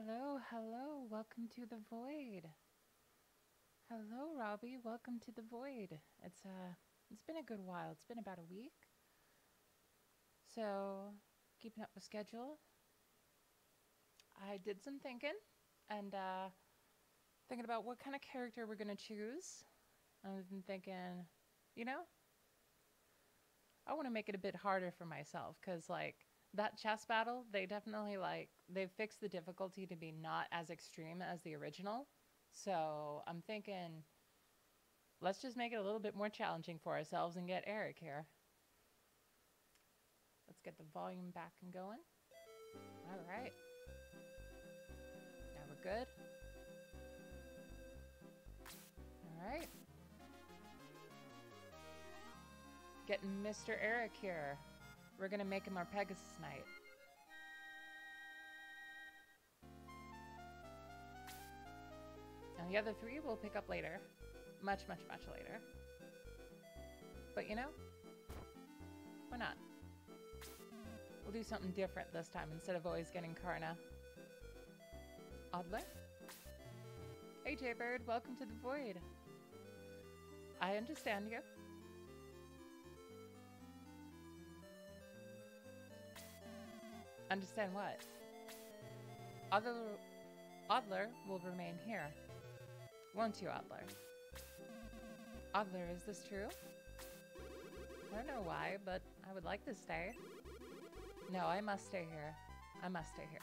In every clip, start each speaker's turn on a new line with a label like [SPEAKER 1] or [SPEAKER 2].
[SPEAKER 1] Hello, hello, welcome to the void. Hello, Robbie, welcome to the void. It's been a good while. It's been about a week. So, keeping up with schedule. I did some thinking and thinking about what kind of character we're going to choose. I've been thinking, you know, I want to make it a bit harder for myself cuz that chess battle, they definitely they've fixed the difficulty to be not as extreme as the original. So, I'm thinking let's just make it a little bit more challenging for ourselves and get Eric here. Let's get the volume back and going. All right. Now we're good. All right. Getting Mr. Eric here. We're going to make him our Pegasus Knight. And the other three we'll pick up later. Much, much, much later. But you know, why not? We'll do something different this time instead of always getting Karna. Adler? Hey Jaybird, welcome to the void. I understand you. Understand what? Adler will remain here. Won't you, Adler? Adler, is this true? I don't know why, but I would like to stay. No, I must stay here. I must stay here.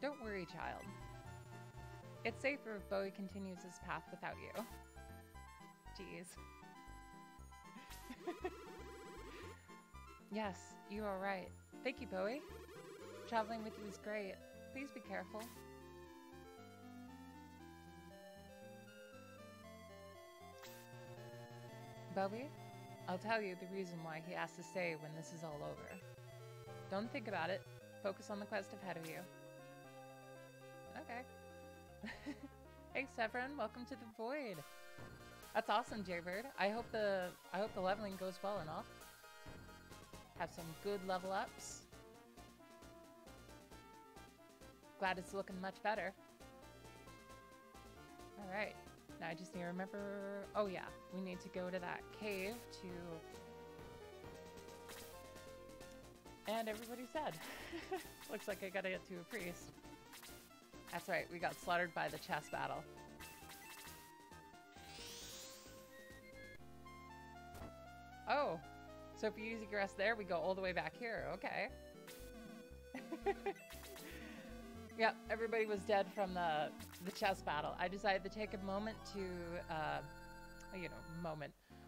[SPEAKER 1] Don't worry, child. It's safer if Bowie continues his path without you. Jeez. Yes, you are right. Thank you, Bowie. Traveling with you is great. Please be careful. Bowie, I'll tell you the reason why he has to stay when this is all over. Don't think about it. Focus on the quest ahead of you. Okay. Hey Severin, welcome to the void. That's awesome, Jaybird. I hope the leveling goes well and all. Have some good level ups. Glad it's looking much better. Alright. Now I just need to remember... Oh yeah, we need to go to that cave to... And everybody's dead. Looks like I gotta get to a priest. That's right, we got slaughtered by the chess battle. Oh, so if you use your rest there, we go all the way back here. Okay. Yep, everybody was dead from the chess battle. I decided to take a moment to,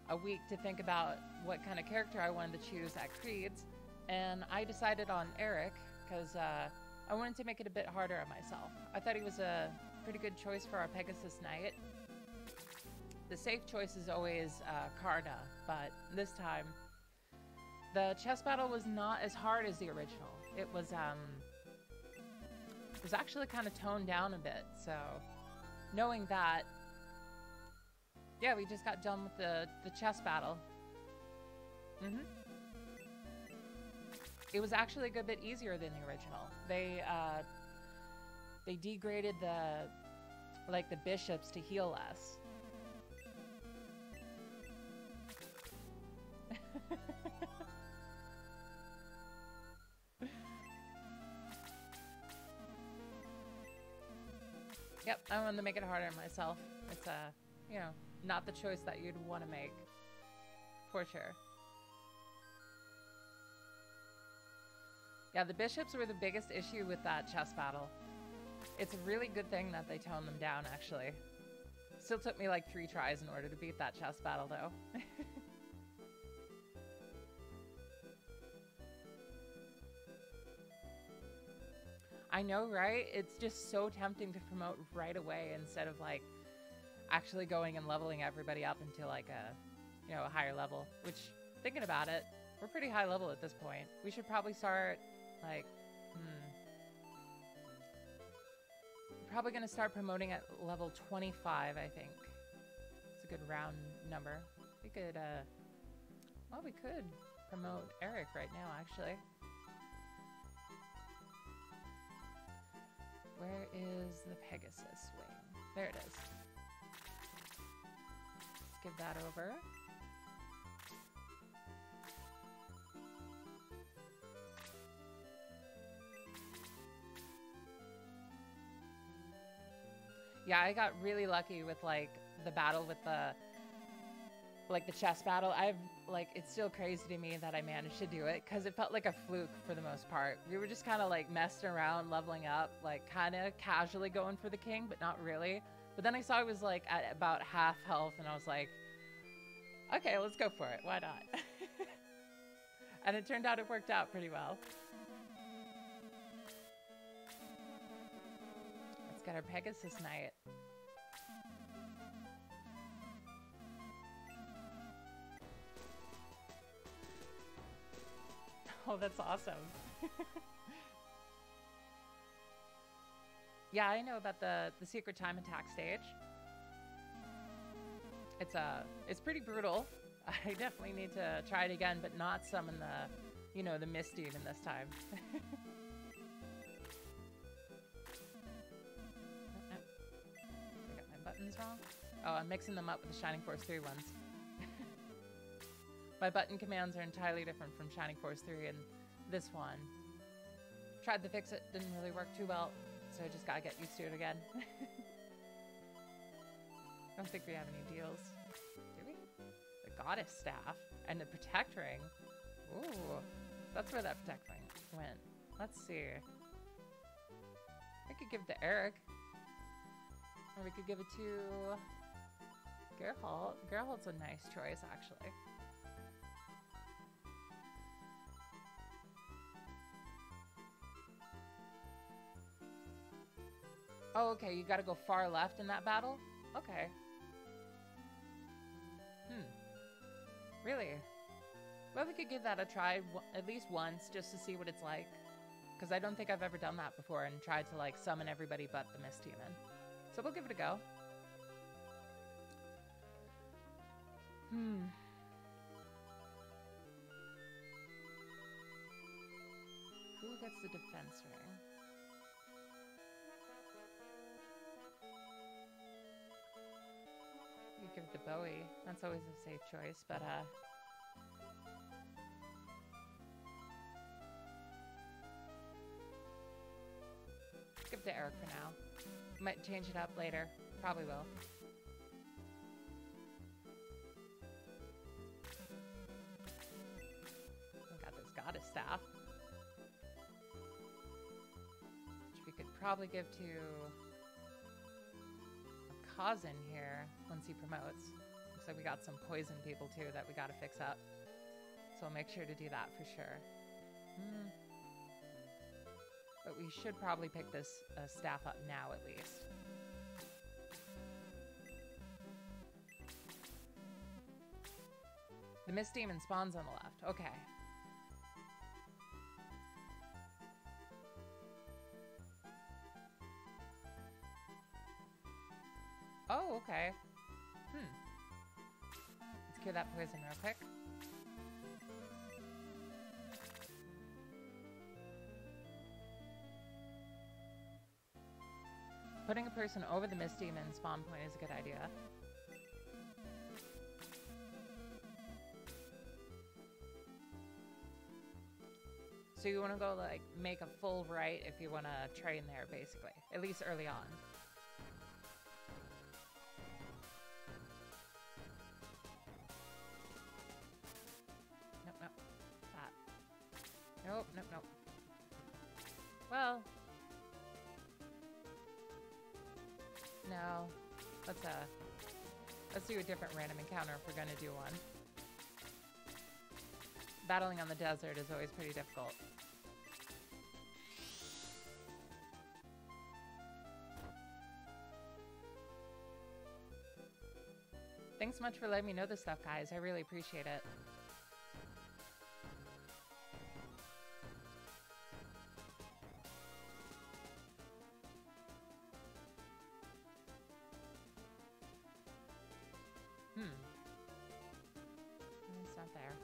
[SPEAKER 1] a week to think about what kind of character I wanted to choose at Creed's. And I decided on Eric, because I wanted to make it a bit harder on myself. I thought he was a pretty good choice for our Pegasus Knight. The safe choice is always Karna, but this time, the chess battle was not as hard as the original. It was actually kind of toned down a bit, so knowing that, yeah, we just got done with the chess battle. It was actually a good bit easier than the original. They degraded the bishops to heal less. Yep, I wanted to make it harder on myself. It's not the choice that you'd want to make. For sure. Yeah, the bishops were the biggest issue with that chess battle. It's a really good thing that they toned them down, actually. Still took me like 3 tries in order to beat that chess battle, though. I know, right? It's just so tempting to promote right away instead of actually going and leveling everybody up into a higher level. Which, thinking about it, we're pretty high level at this point. We should probably start probably gonna start promoting at level 25, I think. It's a good round number. We could we could promote Eric right now, actually. Where is the Pegasus wing? There it is. Let's give that over. Yeah, I got really lucky with like the battle with the chess battle. It's still crazy to me that I managed to do it because it felt like a fluke for the most part. We were just kind of like messing around, leveling up, like kind of casually going for the king, but not really. But then I saw it was like at about half health and I was like, okay, let's go for it. Why not? And it turned out it worked out pretty well. Let's get our Pegasus Knight. Oh, that's awesome. Yeah, I know about the secret time attack stage. It's pretty brutal. I definitely need to try it again, but not summon the Mist Demon this time. I got my buttons wrong. Oh, I'm mixing them up with the Shining Force 3 ones. My button commands are entirely different from Shining Force 3 and this one. Tried to fix it, didn't really work too well, so I just gotta get used to it again. I don't think we have any deals. Do we? The Goddess Staff and the Protect Ring. Ooh, that's where that Protect Ring went. Let's see. I could give it to Eric. Or we could give it to Geralt. Geralt's a nice choice, actually. Oh, okay, you gotta go far left in that battle? Okay. Really? Well, we could give that a try at least once, just to see what it's like. Because I don't think I've ever done that before and tried to, like, summon everybody but the Mist Demon. So we'll give it a go. Who gets the defense ring? You give it to Bowie. That's always a safe choice, but let's give it to Eric for now. Might change it up later. Probably will. We got this Goddess Staff, which we could probably give to Cousin here once he promotes. Looks like we got some poison people too that we gotta fix up. So I'll make sure to do that for sure. But we should probably pick this staff up now at least. The Mist Demon spawns on the left. Okay. Oh, okay. Let's cure that poison real quick. Putting a person over the Mist Demon spawn point is a good idea. So you want to go, like, make a full right if you want to train there, basically. At least early on. Nope. Well, no. Let's do a different random encounter if we're gonna do one. Battling on the desert is always pretty difficult. Thanks so much for letting me know this stuff, guys. I really appreciate it. It's not there.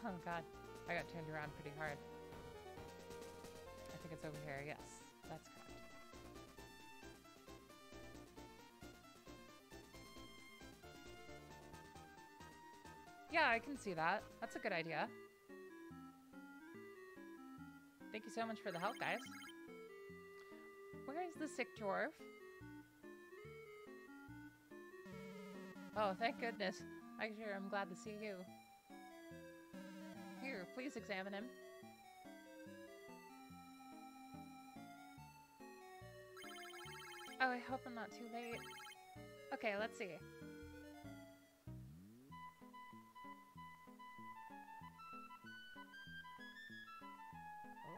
[SPEAKER 1] Oh god, I got turned around pretty hard. I think it's over here, yes. That's correct. Yeah, I can see that. That's a good idea. Thank you so much for the help, guys. Where is the sick dwarf? Oh, thank goodness. I'm glad to see you. Here, please examine him. Oh, I hope I'm not too late. Okay, let's see.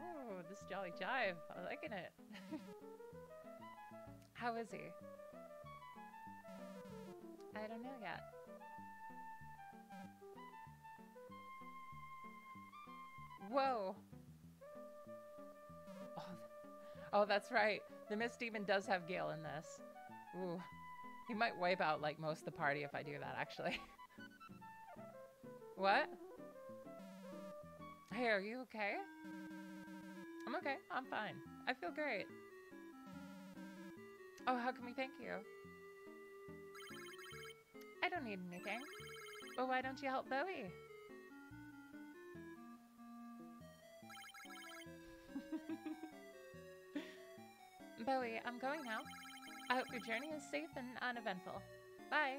[SPEAKER 1] Oh, this Jolly Jive. I'm liking it. How is he? I don't know yet. Whoa. Oh, that's right. The Mist Demon does have Gale in this. Ooh. He might wipe out like most of the party if I do that, actually. What? Hey, are you okay? I'm okay. I'm fine. I feel great. Oh, how can we thank you? I don't need anything. Well, why don't you help Bowie? Bowie, I'm going now. I hope your journey is safe and uneventful. Bye.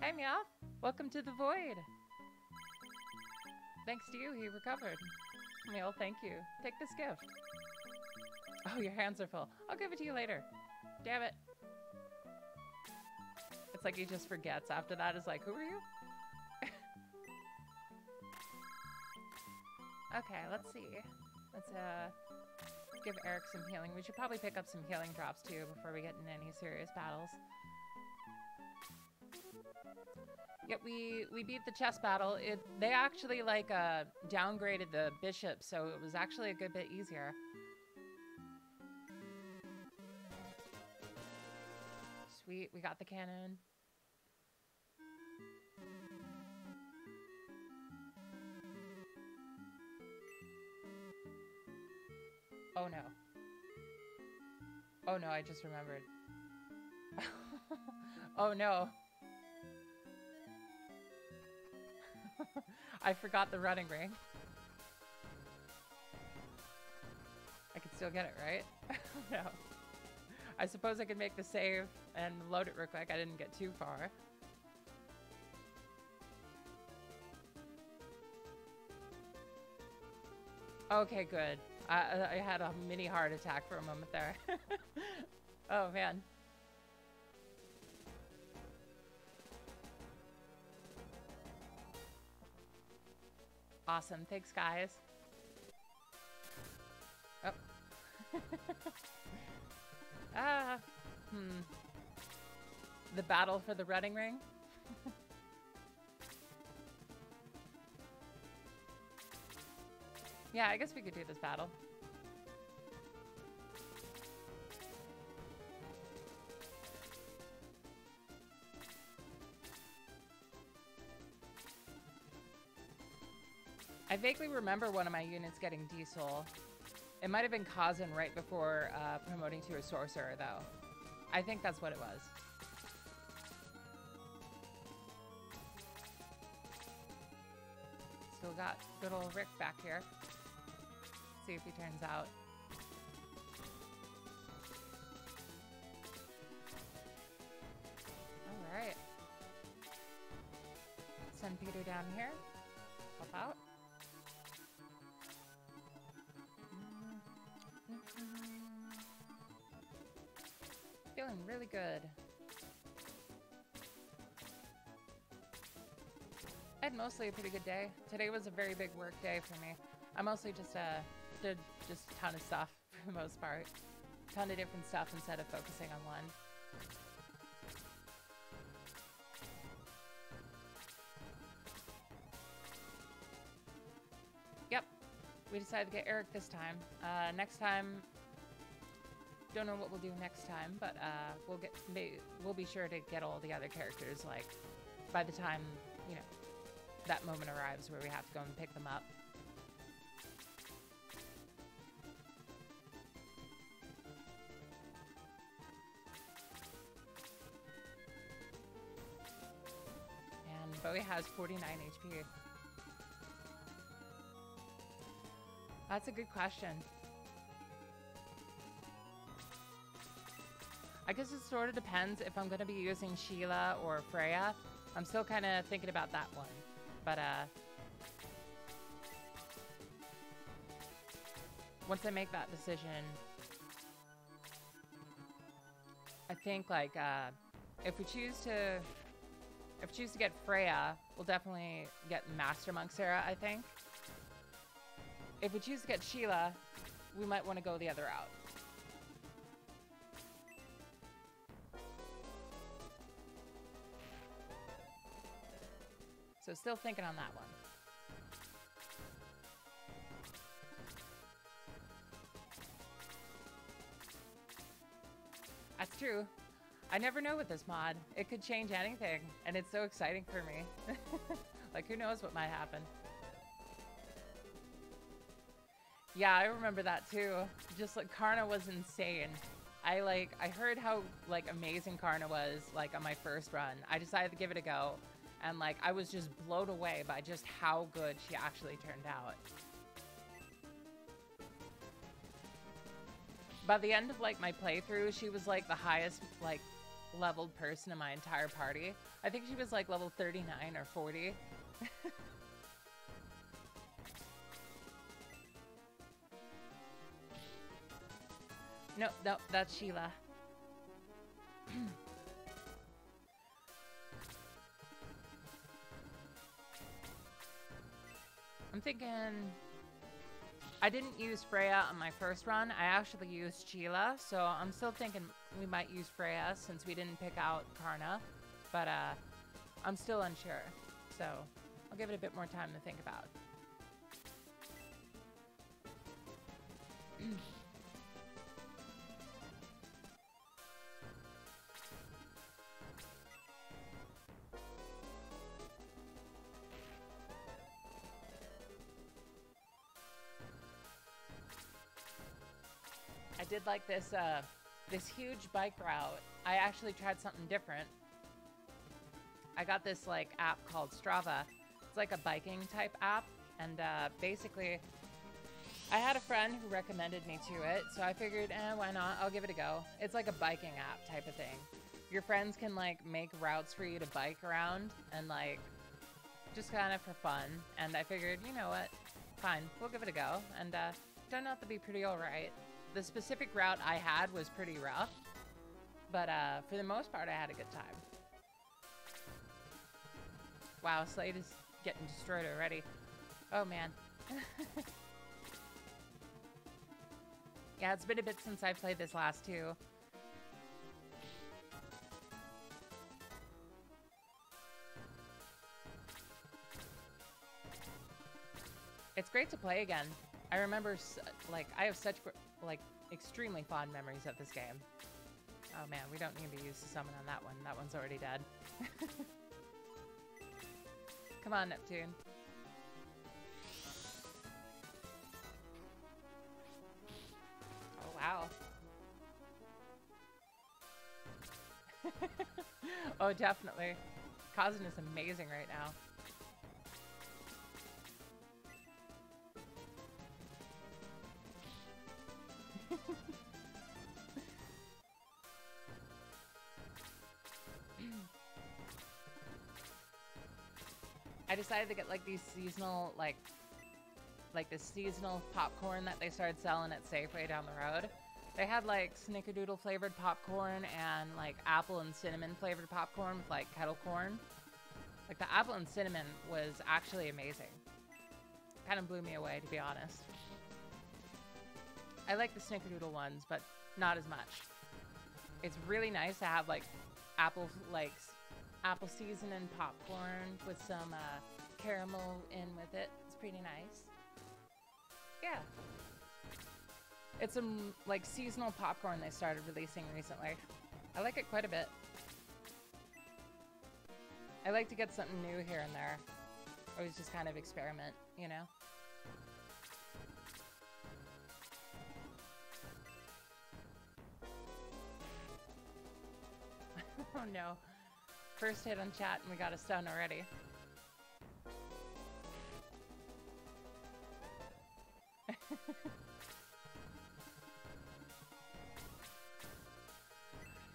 [SPEAKER 1] Hey, Meowth. Welcome to the Void. Thanks to you, he recovered. Meow, thank you. Take this gift. Oh, your hands are full. I'll give it to you later. Damn it. It's like he just forgets. After that, it's like, who are you? Okay, let's see. Let's give Eric some healing. We should probably pick up some healing drops too before we get into any serious battles. Yep, we beat the chess battle. They actually like downgraded the bishop, so it was actually a good bit easier. Sweet, we got the cannon. Oh no. Oh no, I just remembered. Oh no. I forgot the running ring. I can still get it, right? No. I suppose I could make the save and load it real quick. I didn't get too far. Okay, good. I had a mini heart attack for a moment there. Oh, man. Awesome. Thanks, guys. Oh. The battle for the running ring? Yeah, I guess we could do this battle. I vaguely remember one of my units getting diesel. It might have been Kazan right before promoting to a sorcerer, though. I think that's what it was. Still got good old Rick back here. See if he turns out. All right. Send Peter down here. Help out. Feeling really good. I had mostly a pretty good day. Today was a very big work day for me. I mostly just did just a ton of stuff for the most part. Ton of different stuff instead of focusing on one. Yep, we decided to get Eric this time. Next time, don't know what we'll do next time, but we'll be sure to get all the other characters like by the time, you know, that moment arrives where we have to go and pick them up. Bowie has 49 HP. That's a good question. I guess it sort of depends if I'm going to be using Sheila or Freya. I'm still kind of thinking about that one. But, once I make that decision, I think, like, if we choose to get Freya, we'll definitely get Master Monk Sarah, I think. If we choose to get Sheila, we might want to go the other route. So still thinking on that one. That's true. I never know with this mod. It could change anything, and it's so exciting for me. Like, who knows what might happen. Yeah, I remember that too. Just like Karna was insane. I heard how like amazing Karna was like on my first run. I decided to give it a go, and like I was just blown away by just how good she actually turned out. By the end of like my playthrough, she was like the highest like leveled person in my entire party. I think she was like level 39 or 40. No, that's Sheila. I'm thinking... I didn't use Freya on my first run. I actually used Sheila, so I'm still thinking we might use Freya since we didn't pick out Karna. But I'm still unsure, so I'll give it a bit more time to think about. I did like this this huge bike route. I actually tried something different. I got this like app called Strava. It's like a biking type app, and basically I had a friend who recommended me to it, so I figured, why not? I'll give it a go. It's like a biking app type of thing. Your friends can like make routes for you to bike around, and like just kind of for fun. And I figured, you know what? Fine, we'll give it a go. And turned out to be pretty alright. The specific route I had was pretty rough, but for the most part, I had a good time. Wow, Slade is getting destroyed already. Oh, man. Yeah, it's been a bit since I played this last two. It's great to play again. I remember, like, I have such, like, extremely fond memories of this game. Oh man, we don't need to use the summon on that one. That one's already dead. Come on, Neptune. Oh, wow. Oh, definitely. Kazan is amazing right now. I decided to get like these seasonal, like the seasonal popcorn that they started selling at Safeway down the road. They had like snickerdoodle flavored popcorn and like apple and cinnamon flavored popcorn with like kettle corn. Like the apple and cinnamon was actually amazing. Kind of blew me away, to be honest. I like the snickerdoodle ones, but not as much. It's really nice to have like apple seasoning popcorn with some caramel in with it. It's pretty nice. Yeah. It's some like seasonal popcorn they started releasing recently. I like it quite a bit. I like to get something new here and there. Always just kind of experiment, you know? Oh no. First hit on chat and we got a stun already.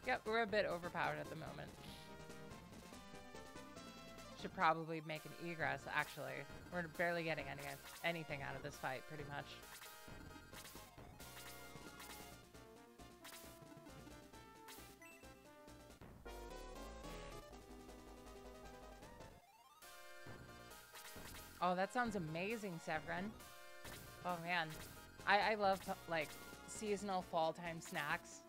[SPEAKER 1] Yep, we're a bit overpowered at the moment. Should probably make an egress, actually. We're barely getting anything out of this fight, pretty much. Oh, that sounds amazing, Severin. Oh, man. I love, like, seasonal fall-time snacks.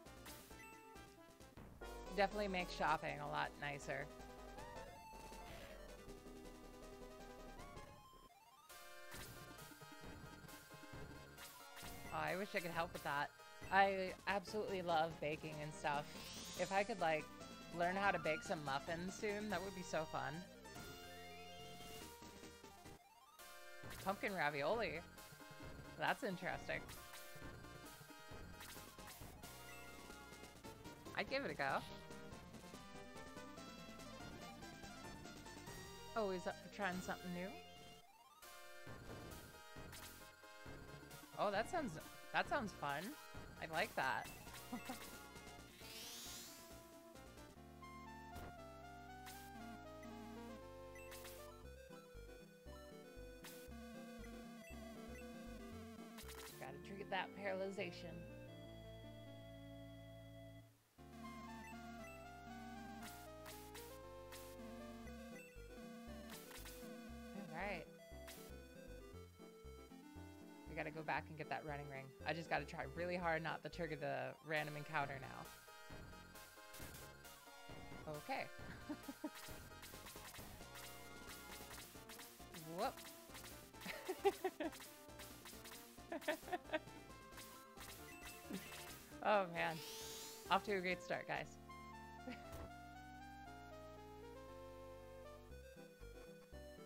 [SPEAKER 1] Definitely makes shopping a lot nicer. Oh, I wish I could help with that. I absolutely love baking and stuff. If I could, like, learn how to bake some muffins soon, that would be so fun. Pumpkin ravioli. That's interesting. I'd give it a go. Always up for trying something new. Oh, that sounds fun. I like that. Gotta treat that paralyzation. Alright. We gotta go back and get that running ring. I just gotta try really hard not to trigger the random encounter now. Okay. Whoop. Oh man. Off to a great start, guys.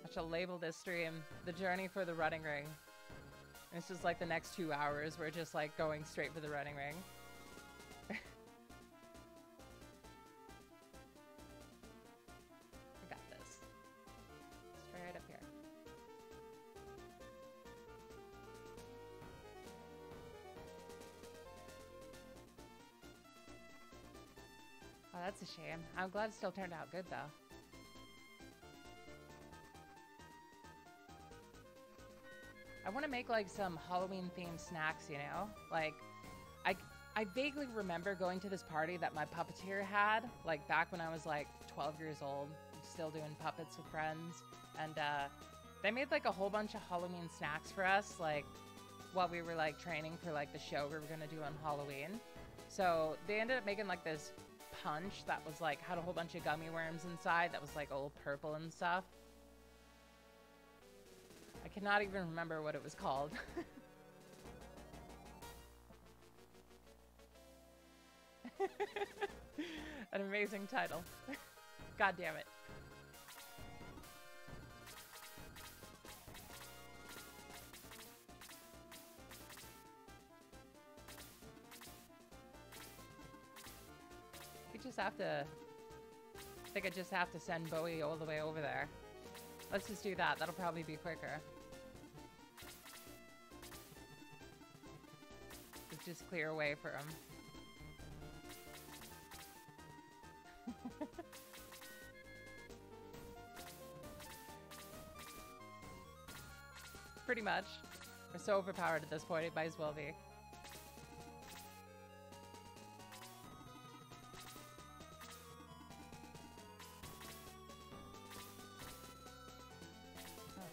[SPEAKER 1] I shall label this stream The Journey for the Running Ring. And it's just like the next 2 hours, we're just like going straight for the running ring. I got this. Straight up here. Oh, that's a shame. I'm glad it still turned out good, though. I want to make, like, some Halloween-themed snacks, you know? Like, I vaguely remember going to this party that my puppeteer had, like, back when I was, like, 12 years old, still doing puppets with friends. And, they made, like, a whole bunch of Halloween snacks for us, like, while we were, like, training for, like, the show we were gonna do on Halloween. So, they ended up making, like, this punch that was, like, had a whole bunch of gummy worms inside that was, like, all purple and stuff. I cannot even remember what it was called. An amazing title. God damn it. We just have to... I think I just have to send Bowie all the way over there. Let's just do that. That'll probably be quicker. Just clear a way for him. Pretty much. We're so overpowered at this point, it might as well be.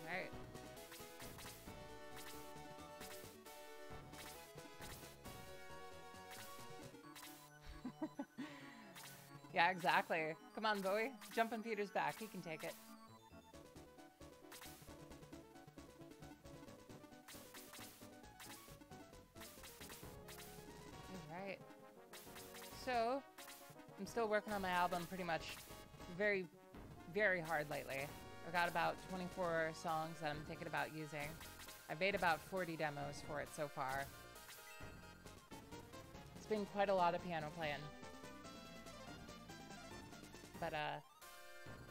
[SPEAKER 1] Alright. Yeah, exactly. Come on, Bowie. Jump on Peter's back. He can take it. Alright. So, I'm still working on my album pretty much very, very hard lately. I've got about 24 songs that I'm thinking about using. I've made about 40 demos for it so far. It's been quite a lot of piano playing. But,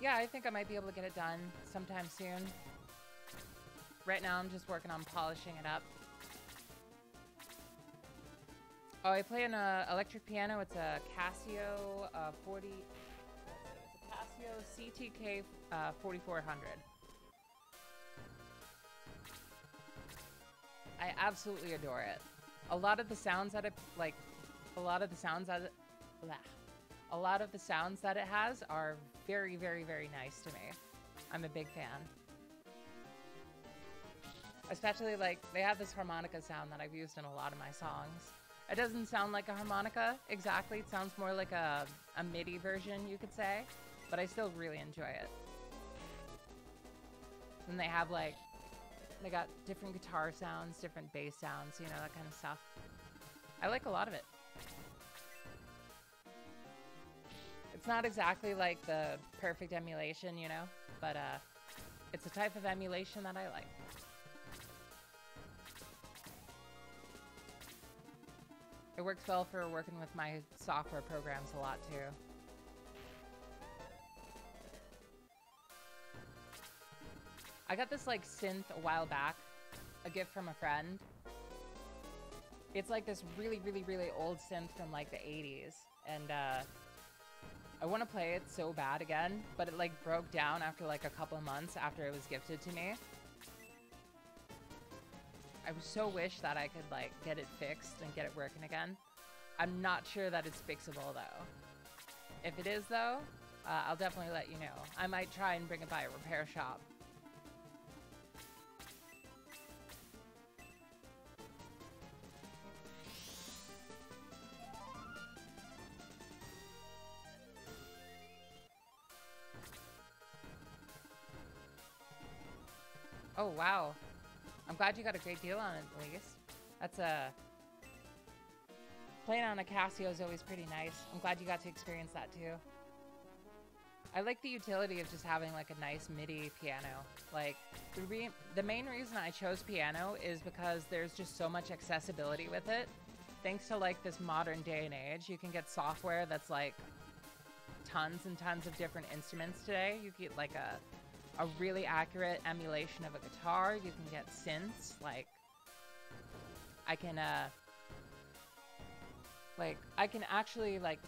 [SPEAKER 1] yeah, I think I might be able to get it done sometime soon. Right now, I'm just working on polishing it up. Oh, I play an electric piano. It's a Casio 40. It's a Casio CTK 4400. I absolutely adore it. A lot of the sounds that it a lot of the sounds that it, blah. A lot of the sounds that it has are very, very, very nice to me. I'm a big fan. Especially like they have this harmonica sound that I've used in a lot of my songs. It doesn't sound like a harmonica exactly. It sounds more like a MIDI version, you could say, but I still really enjoy it. And they have like, they got different guitar sounds, different bass sounds, you know, that kind of stuff. I like a lot of it. It's not exactly like the perfect emulation, you know, but it's a type of emulation that I like. It works well for working with my software programs a lot too. I got this like synth a while back, a gift from a friend. It's like this really, really, really old synth from like the 80s. And I want to play it so bad again, but it like broke down after like a couple of months after it was gifted to me. I so wish that I could like get it fixed and get it working again. I'm not sure that it's fixable though. If it is though, I'll definitely let you know. I might try and bring it by a repair shop. Oh wow. I'm glad you got a great deal on it, at least. That's playing on a Casio is always pretty nice. I'm glad you got to experience that too. I like the utility of just having like a nice MIDI piano. Like the main reason I chose piano is because there's just so much accessibility with it. Thanks to like this modern day and age, you can get software that's like tons and tons of different instruments today. You get like a really accurate emulation of a guitar. You can get synths. Like I can actually like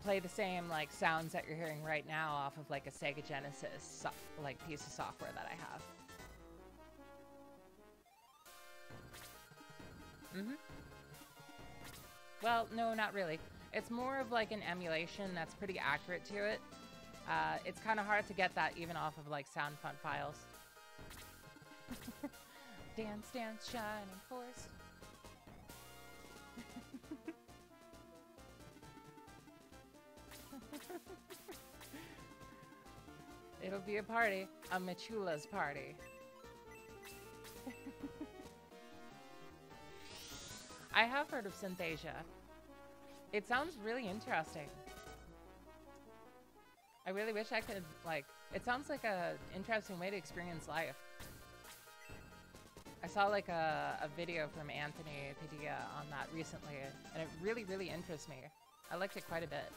[SPEAKER 1] play the same like sounds that you're hearing right now off of like a Sega Genesis like piece of software that I have. Well, no, not really. It's more of like an emulation that's pretty accurate to it. It's kind of hard to get that even off of like SoundFont files. Dance, dance, shining force. It'll be a party, a Michula's party. I have heard of Synthesia. It sounds really interesting. I really wish I could, like, it sounds like a interesting way to experience life. I saw like a video from Anthony Padilla on that recently, and it really, really interests me. I liked it quite a bit.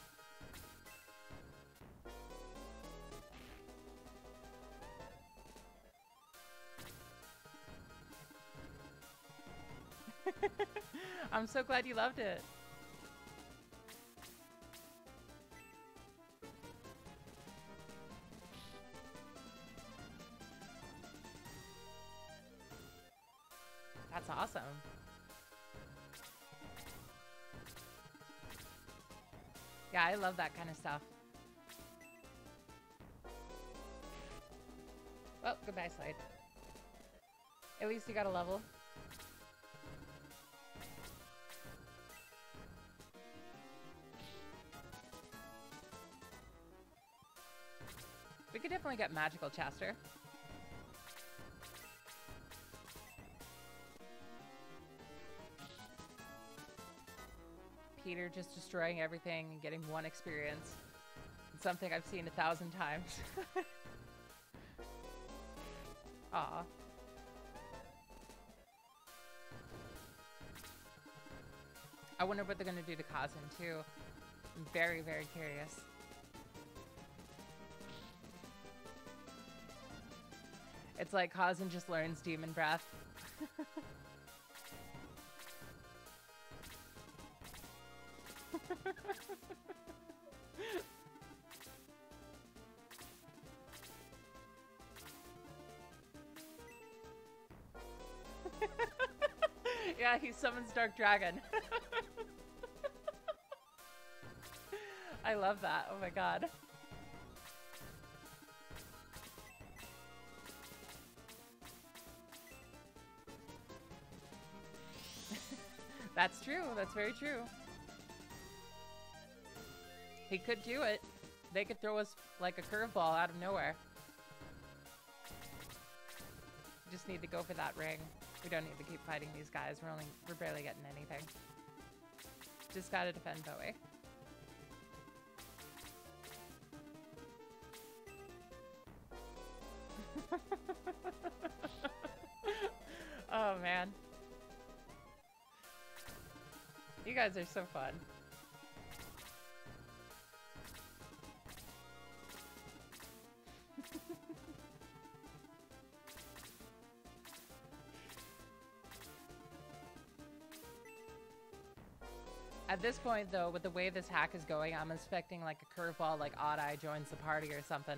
[SPEAKER 1] I'm so glad you loved it. That's awesome. Yeah, I love that kind of stuff. Oh, goodbye, Slade. At least you got a level. We could definitely get Magical Chester. Peter just destroying everything and getting one experience. It's something I've seen 1,000 times. Aw. I wonder what they're gonna do to Kazan too. I'm very, very curious. It's like Kazan just learns Demon Breath. Yeah, he summons Dark Dragon. I love that. Oh my god. That's true. That's very true. He could do it. They could throw us like a curveball out of nowhere. We just need to go for that ring. We don't need to keep fighting these guys. We're barely getting anything. Just gotta defend Bowie. Oh man. You guys are so fun. At this point, though, with the way this hack is going, I'm expecting like a curveball, like Odd Eye joins the party or something.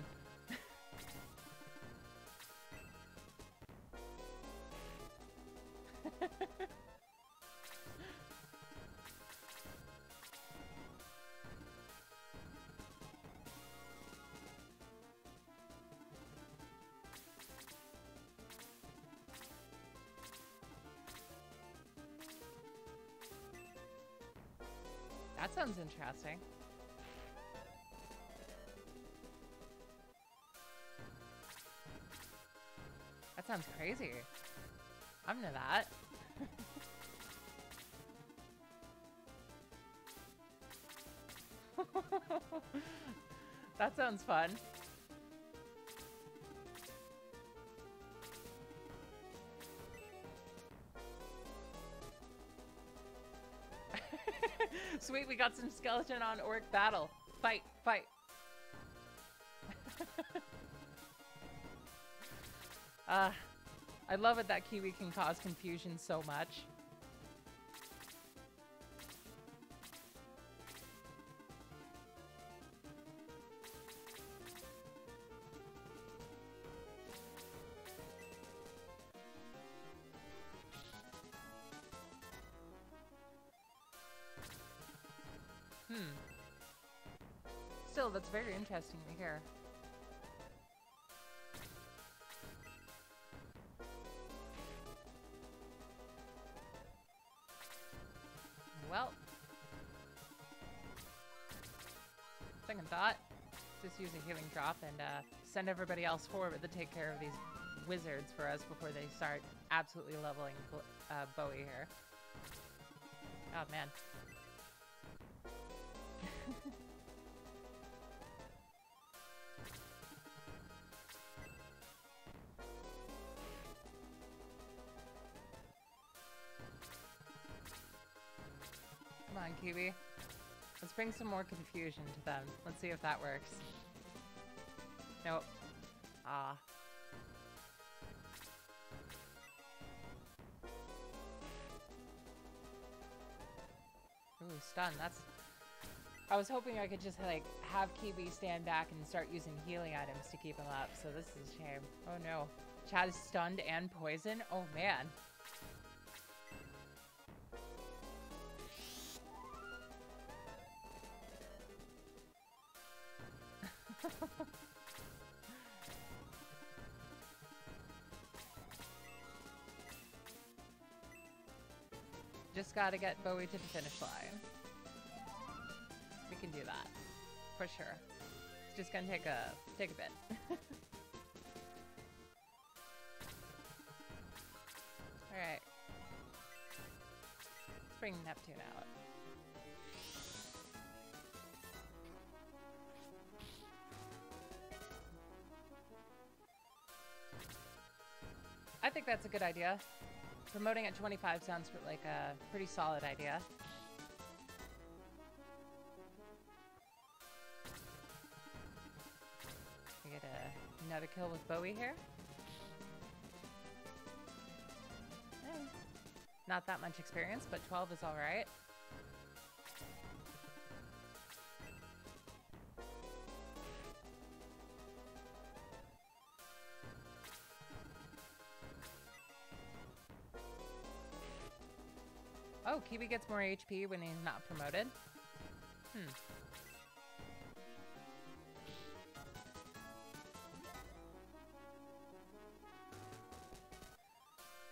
[SPEAKER 1] That sounds interesting. That sounds crazy. I'm into that. That sounds fun. Sweet, we got some skeleton on orc battle. Fight, fight. I love it that Kiwi can cause confusion so much. Still, that's very interesting to hear. Well, second thought, just use a healing drop and send everybody else forward to take care of these wizards for us before they start absolutely leveling Bowie here. Oh man. Come on, Kiwi. Let's bring some more confusion to them. Let's see if that works. Nope. Ah. Ooh, stun. That's... I was hoping I could just, like, have Kiwi stand back and start using healing items to keep him up, so this is a shame. Oh no. Chad is stunned and poisoned? Oh man. Just gotta get Bowie to the finish line. We can do that. For sure. It's just gonna take a bit. Alright. Let's bring Neptune out. I think that's a good idea. Promoting at 25 sounds like a pretty solid idea. We get another kill with Bowie here. Not that much experience, but 12 is alright. Oh, Kiwi gets more HP when he's not promoted.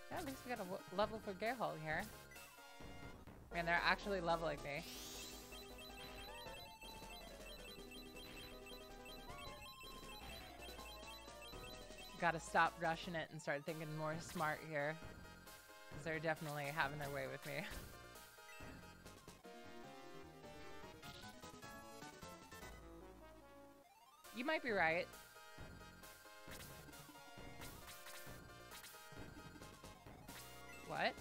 [SPEAKER 1] Yeah, at least we got a level for Gerhol here. Man, they're actually leveling me. Gotta stop rushing it and start thinking more smart here. Because they're definitely having their way with me. You might be right. What?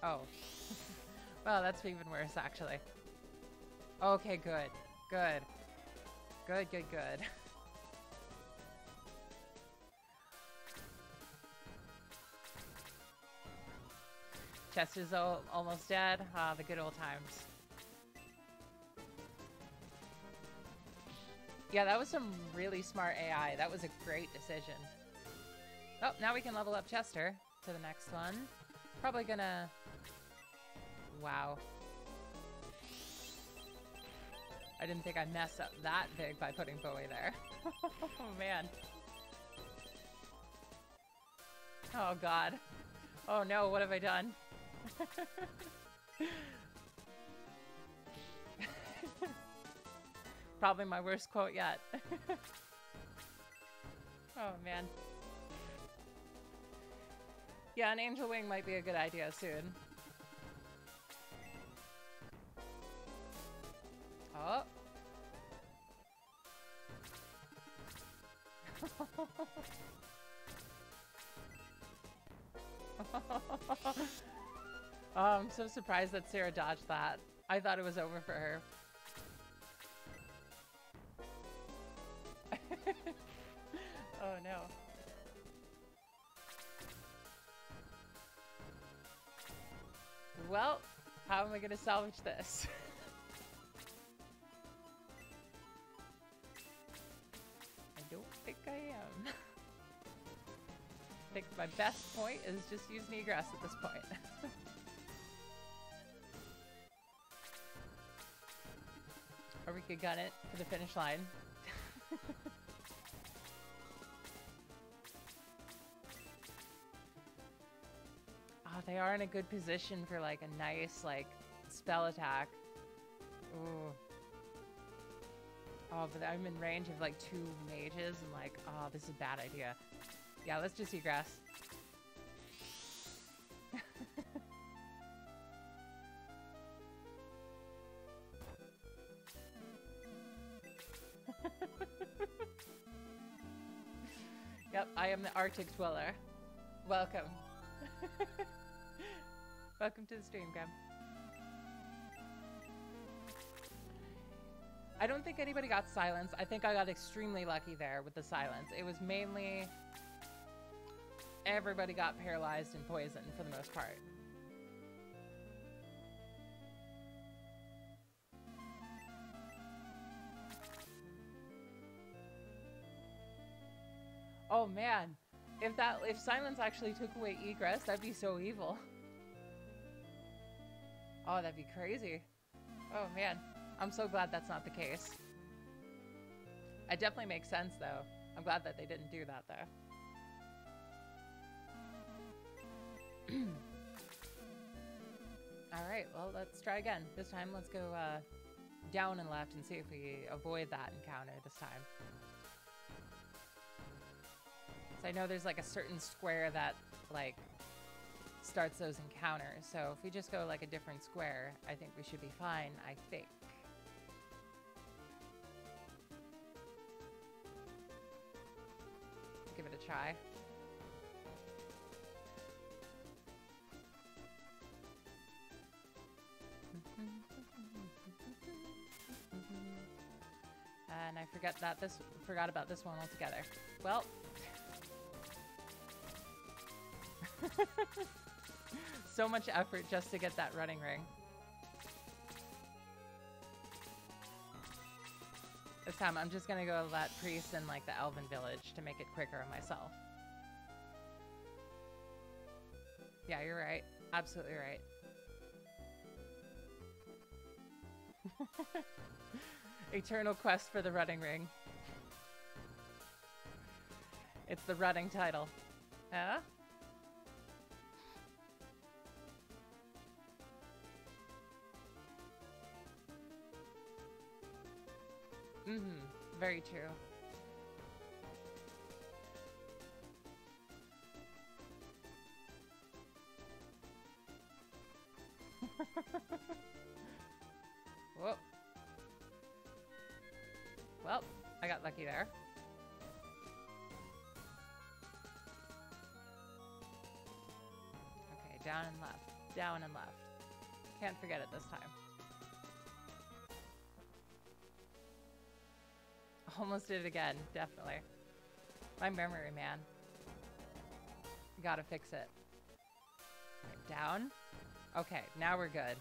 [SPEAKER 1] Oh. Well, that's even worse, actually. Okay, good. Good. Good, good, good. Chester's almost dead. Ah, the good old times. Yeah, that was some really smart AI. That was a great decision. Oh, now we can level up Chester to the next one. Probably gonna... Wow. I didn't think I'd mess up that big by putting Bowie there. Oh, man. Oh, God. Oh, no, what have I done? Probably my worst quote yet. Oh, man. Yeah, an Angel Wing might be a good idea soon. Oh. Oh, I'm so surprised that Sarah dodged that. I thought it was over for her. Oh no. Well, how am I gonna salvage this? I don't think I am. I think my best point is just use Negress at this point. Or we could gun it for the finish line. Oh, they are in a good position for like a nice like spell attack. Ooh. Oh, but I'm in range of like 2 mages and like, oh, this is a bad idea. Yeah, let's just egress. Yep, I am the Arctic Dweller. Welcome. Welcome to the stream, Graham. I don't think anybody got silence. I think I got extremely lucky there with the silence. It was mainly everybody got paralyzed and poisoned for the most part. Oh man, if silence actually took away egress, that'd be so evil. Oh, that'd be crazy. Oh man, I'm so glad that's not the case. It definitely makes sense though. I'm glad that they didn't do that though. Alright, well let's try again. This time let's go down and left and see if we avoid that encounter this time. So I know there's like a certain square that like starts those encounters. So if we just go like a different square, I think we should be fine, I think. Give it a try. And I forgot about this one altogether. Well, so much effort just to get that running ring. This time I'm just gonna go let priest in like the elven village to make it quicker on myself. Yeah, you're right. Absolutely right. Eternal quest for the running ring. It's the running title. Huh? Mm-hmm. Very true. Whoa. Well, I got lucky there. Okay, down and left. Down and left. Can't forget it this time. Almost did it again, definitely. My memory, man. Gotta fix it. Right, down. Okay, now we're good.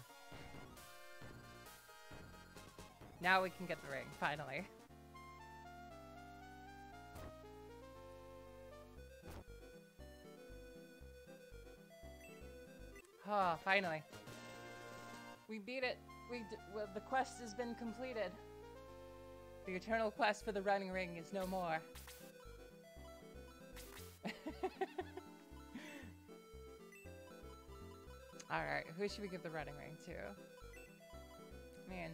[SPEAKER 1] Now we can get the ring, finally. Oh, finally. We beat it. Well, the quest has been completed. The eternal quest for the running ring is no more. Alright, who should we give the running ring to? Man.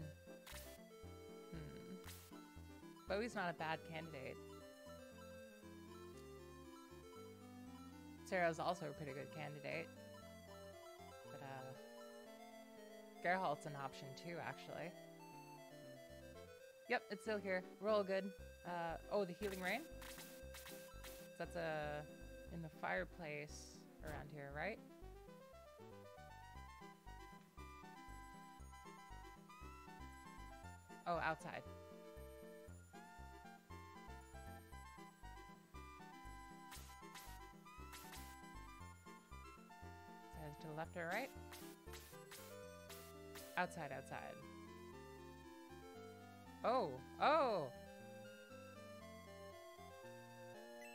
[SPEAKER 1] Bowie's not a bad candidate. Sarah's also a pretty good candidate. But, Gerhalt's an option too, actually. Yep, it's still here. We're all good. Oh, the healing rain? That's in the fireplace around here, right? Oh, outside. To the left or right? Outside, outside. Oh, oh!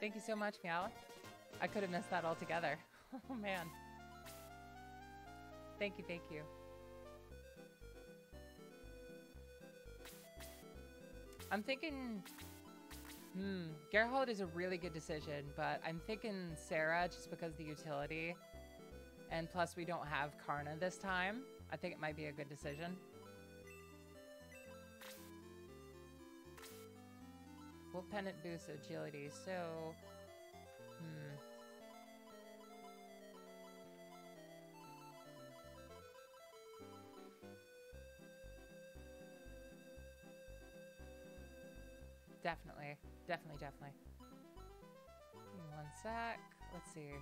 [SPEAKER 1] Thank you so much, Meow. I could have missed that altogether. Oh, man. Thank you, thank you. I'm thinking... Geralt is a really good decision, but I'm thinking Sarah just because of the utility. And plus, we don't have Karna this time. I think it might be a good decision. Wolf Pendant boosts agility, so... Definitely. Definitely, definitely. Give me one sec. Let's see.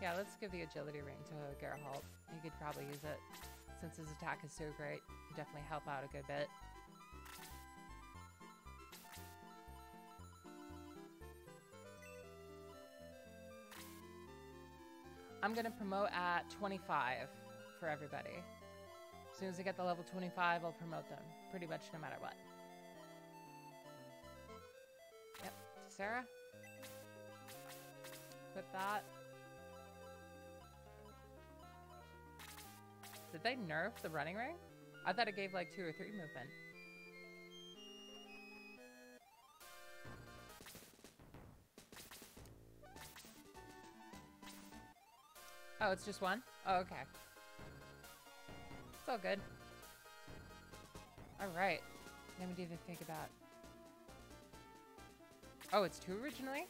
[SPEAKER 1] Let's give the agility ring to Geralt. He could probably use it. Since his attack is so great, he'd definitely help out a good bit. I'm gonna promote at 25 for everybody. As soon as I get the level 25, I'll promote them. Pretty much no matter what. Yep, Sarah. Equip that. Did they nerf the running ring? I thought it gave like 2 or 3 movement. Oh, it's just 1? Oh, okay. It's all good. Alright. Let me even think about... Oh, it's 2 originally?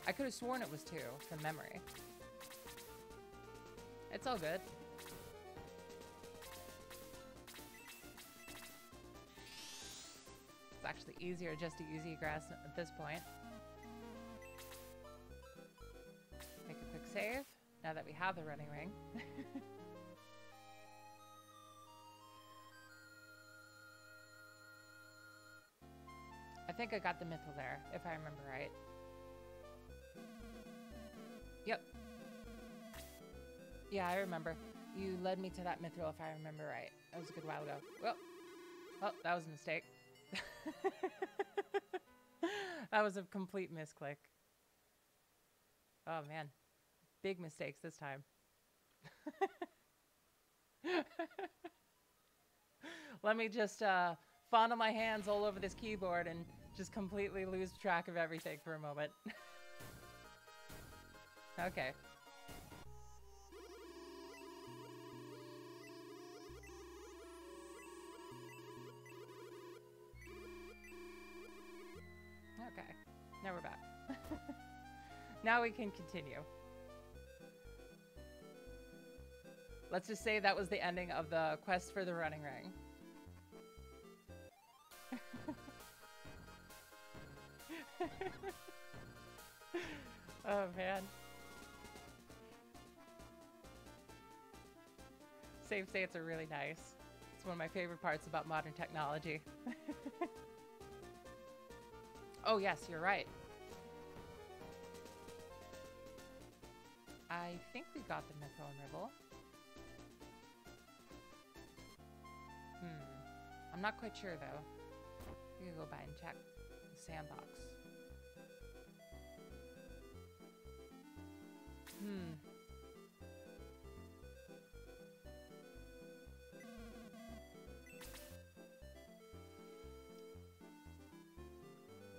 [SPEAKER 1] I could have sworn it was 2 from memory. It's all good. It's actually easier just to use egress at this point. Make a quick save, now that we have the running ring. I think I got the mithril there, if I remember right. Yep. Yeah, I remember. You led me to that mithril, if I remember right. That was a good while ago. Well, that was a mistake. That was a complete misclick. Oh, man. Big mistakes this time. Let me just fondle my hands all over this keyboard and just completely lose track of everything for a moment. Okay. Okay. Now we're back. Now we can continue. Let's just say that was the ending of the quest for the running ring. Oh, man. Save states are really nice. It's one of my favorite parts about modern technology. Oh, yes, you're right. I think we got the Mythril and Ribble. I'm not quite sure, though. We can go by and check the sandbox.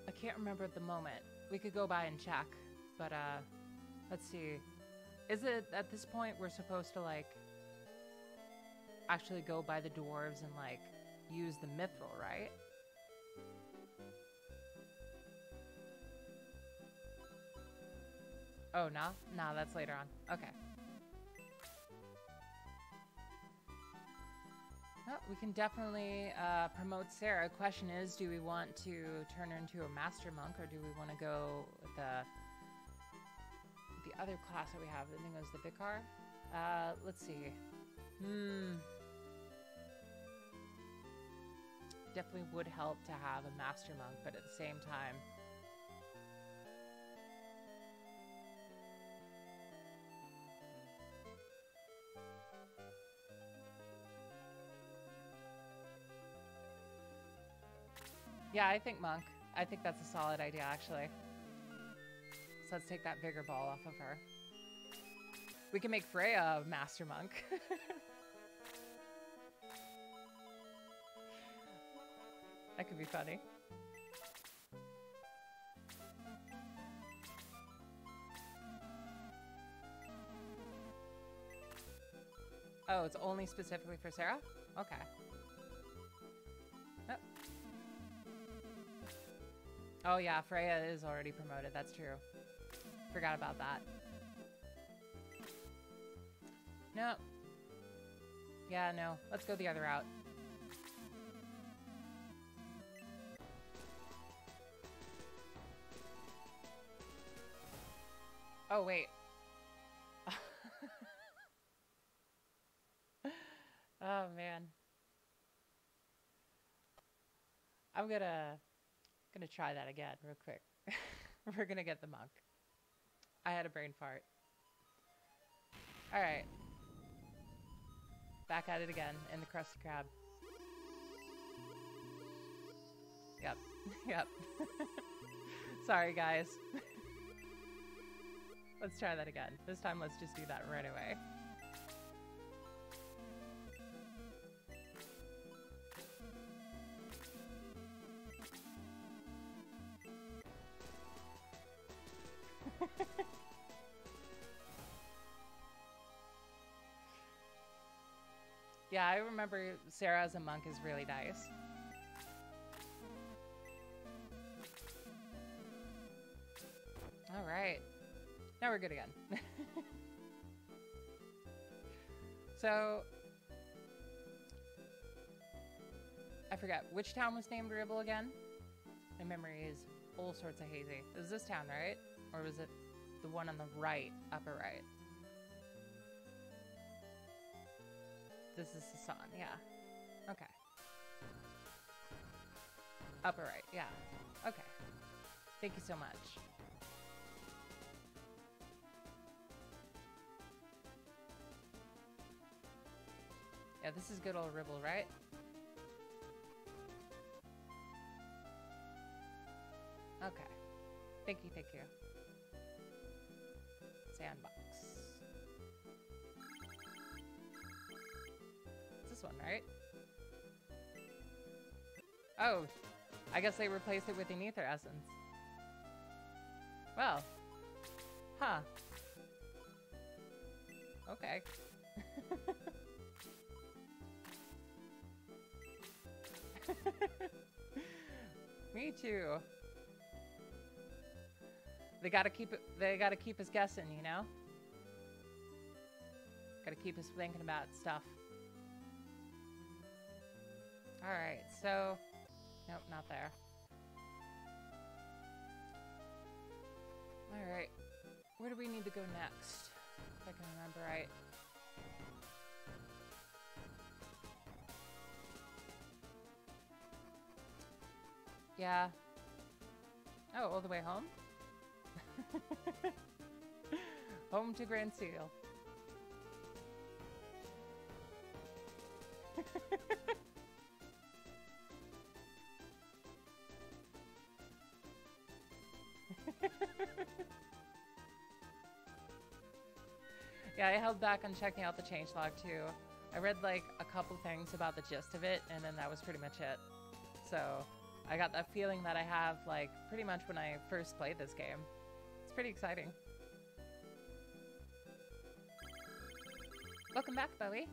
[SPEAKER 1] I can't remember at the moment. We could go by and check, but let's see. Is it at this point we're supposed to like actually go by the dwarves and like use the mithril, right? Oh, no? No, that's later on. Okay. Well, we can definitely promote Sarah. Question is, do we want to turn her into a master monk, or do we want to go with the other class that we have? I think it was the Vicar. Let's see. Definitely would help to have a master monk, but at the same time, yeah, I think monk. I think that's a solid idea, actually. So let's take that vigor ball off of her. We can make Freya a master monk. That could be funny. Oh, it's only specifically for Sarah? Okay. Oh. Oh yeah, Freya is already promoted. That's true. Forgot about that. No. Yeah, no. Let's go the other route. Oh, wait. Oh, man. I'm gonna try that again real quick. We're gonna get the monk. I had a brain fart. All right. Back at it again in the Krusty Krab. Yep. Yep. Sorry, guys. Let's try that again. This time, let's just do that right away. Yeah, I remember Sarah as a monk is really nice. All right. Now we're good again. So, I forgot. Which town was named Ribble again? My memory is all sorts of hazy. It was this town, right? Or was it the one on the right, upper right? This is the sun, yeah. Okay. Upper right, yeah. Okay. Thank you so much. Yeah, this is good old Ribble, right? Okay. Thank you, thank you. Sandbox. It's this one, right? Oh, I guess they replaced it with an ether essence. Well. Huh. Okay. Me too. They gotta keep us guessing, you know? Gotta keep us thinking about stuff. Alright, so... Nope, not there. Alright. Where do we need to go next? If I can remember right. Yeah. Oh, all the way home? Home to Grand Seal. Yeah, I held back on checking out the changelog too. I read like a couple things about the gist of it, and then that was pretty much it. So I got that feeling that I have like pretty much when I first played this game. It's pretty exciting. Welcome back, Bowie.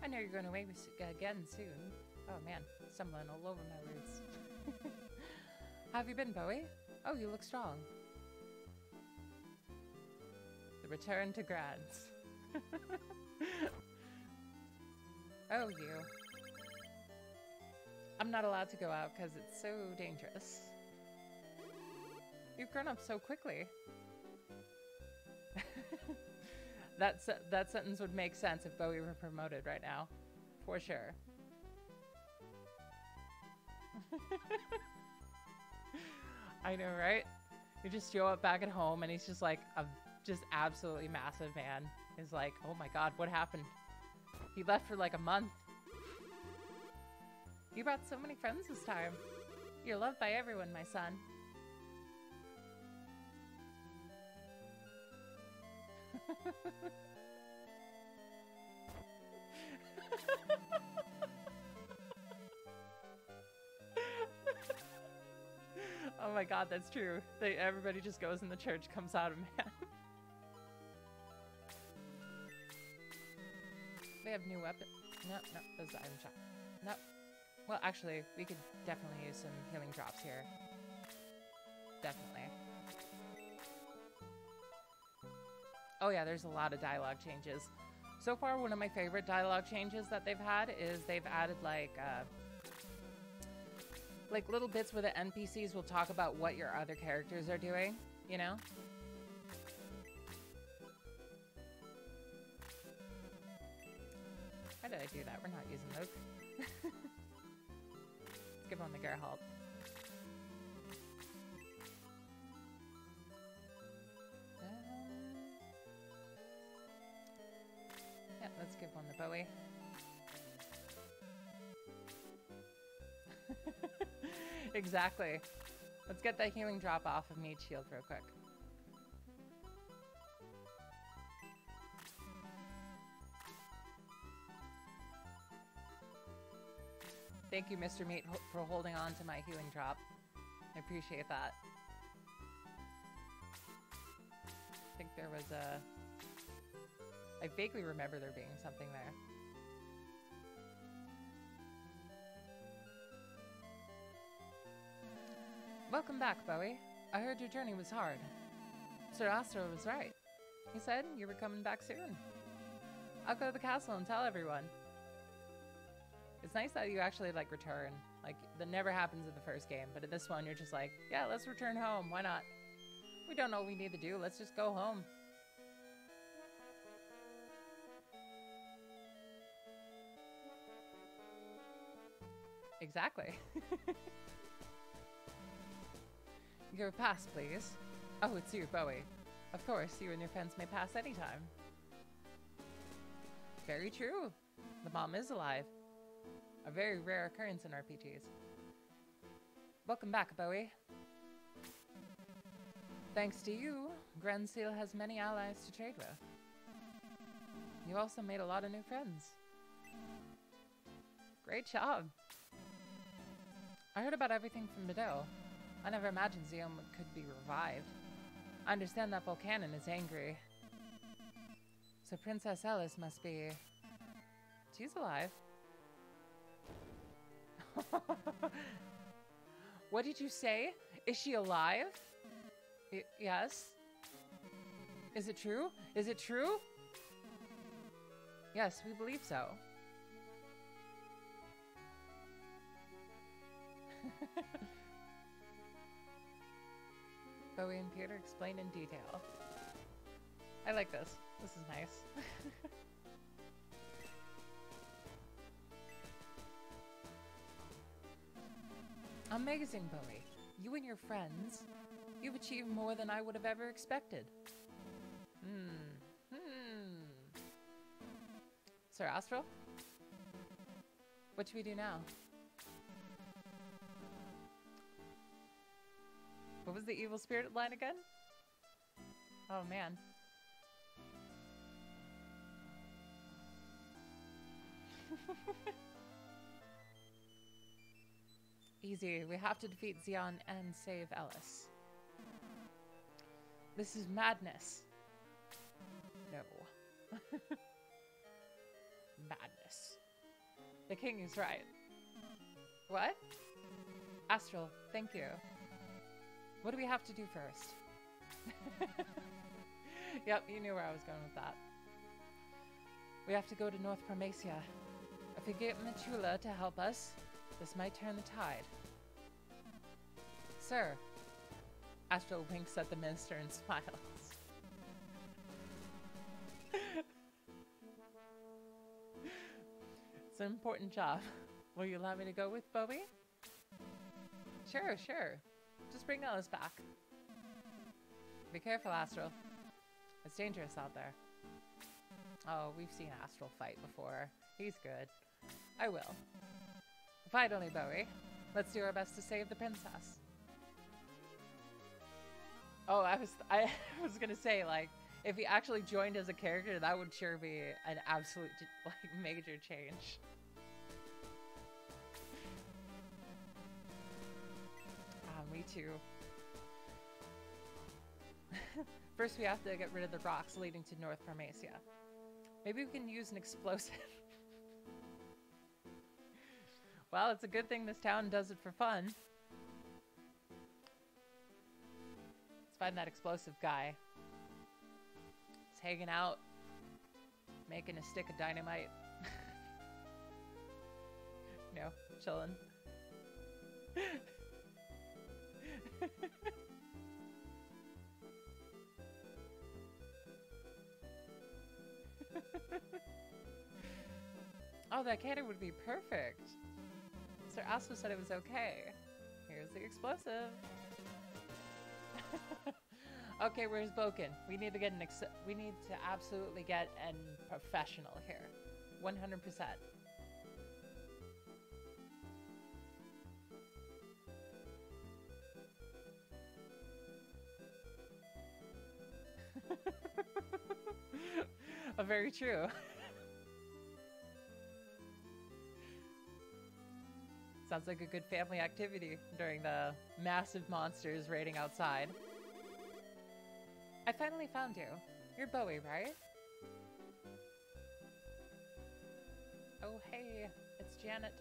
[SPEAKER 1] I know you're going away again soon. Oh man, stumbling all over my words. How have you been, Bowie? Oh, you look strong. The return to Grans. Oh, you. I'm not allowed to go out because it's so dangerous. You've grown up so quickly. That sentence would make sense if Bowie were promoted right now. For sure. I know, right? You just show up back at home and he's just like a just absolutely massive man. He's like, oh my god, what happened? He left for like a month. You brought so many friends this time. You're loved by everyone, my son. Oh my god, that's true. Everybody just goes in the church, comes out of man. They have new weapons. No, those are item shop. No. Well, actually, we could definitely use some healing drops here. Definitely. Oh yeah, there's a lot of dialogue changes. So far, one of my favorite dialogue changes that they've had is they've added like little bits where the NPCs will talk about what your other characters are doing, you know? How did I do that? We're not using those. Let's give on the Geralt. Yeah, let's give one the Bowie. Exactly. Let's get that healing drop off of Meat Shield real quick. Thank you, Mr. Meat, for holding on to my healing drop. I appreciate that. I think there was a... I vaguely remember there being something there. Welcome back, Bowie. I heard your journey was hard. Sir Astro was right. He said you were coming back soon. I'll go to the castle and tell everyone. It's nice that you actually, like, return. Like, that never happens in the first game, but in this one, you're just like, yeah, let's return home. Why not? We don't know what we need to do. Let's just go home. Exactly. Your pass, please. Oh, it's you, Bowie. Of course, you and your friends may pass anytime. Very true. The mom is alive. A very rare occurrence in RPGs. Welcome back, Bowie. Thanks to you, Grans has many allies to trade with. You also made a lot of new friends. Great job. I heard about everything from Bedeau. I never imagined Zeom could be revived. I understand that Volcanon is angry. So Princess Alice must be... She's alive. What did you say? Is she alive? Yes. Is it true? Is it true? Yes, we believe so. Bowie and Peter explain in detail. I like this. This is nice. Amazing, Bowie. You and your friends, you've achieved more than I would have ever expected. Sir Astral? What should we do now? What was the evil spirit line again? Oh man. Easy. We have to defeat Zeon and save Ellis. This is madness. No. Madness. The king is right. What? Astral, thank you. What do we have to do first? Yep, you knew where I was going with that. We have to go to North Parmesia. If we get Michula to help us, this might turn the tide. Sir. Astral winks at the minister and smiles. It's an important job. Will you allow me to go with Bowie? Sure, sure. Just bring Ellis back. Be careful, Astral. It's dangerous out there. Oh, we've seen Astral fight before. He's good. I will. Finally, Bowie. Let's do our best to save the princess. Oh, I was gonna say, like, if he actually joined as a character, that would sure be an absolute, like, major change. Me too. First, we have to get rid of the rocks leading to North Parmesia. Maybe we can use an explosive. Well, it's a good thing this town does it for fun. Let's find that explosive guy. He's hanging out, making a stick of dynamite. You know, chilling. Oh, that cannon would be perfect. Sir Astro said it was okay. Here's the explosive. Okay, where's Boken? We need to get we need to absolutely get a professional here. 100%. Very true. Sounds like a good family activity during the massive monsters raiding outside. I finally found you. You're Bowie, right? Oh, hey, it's Janet.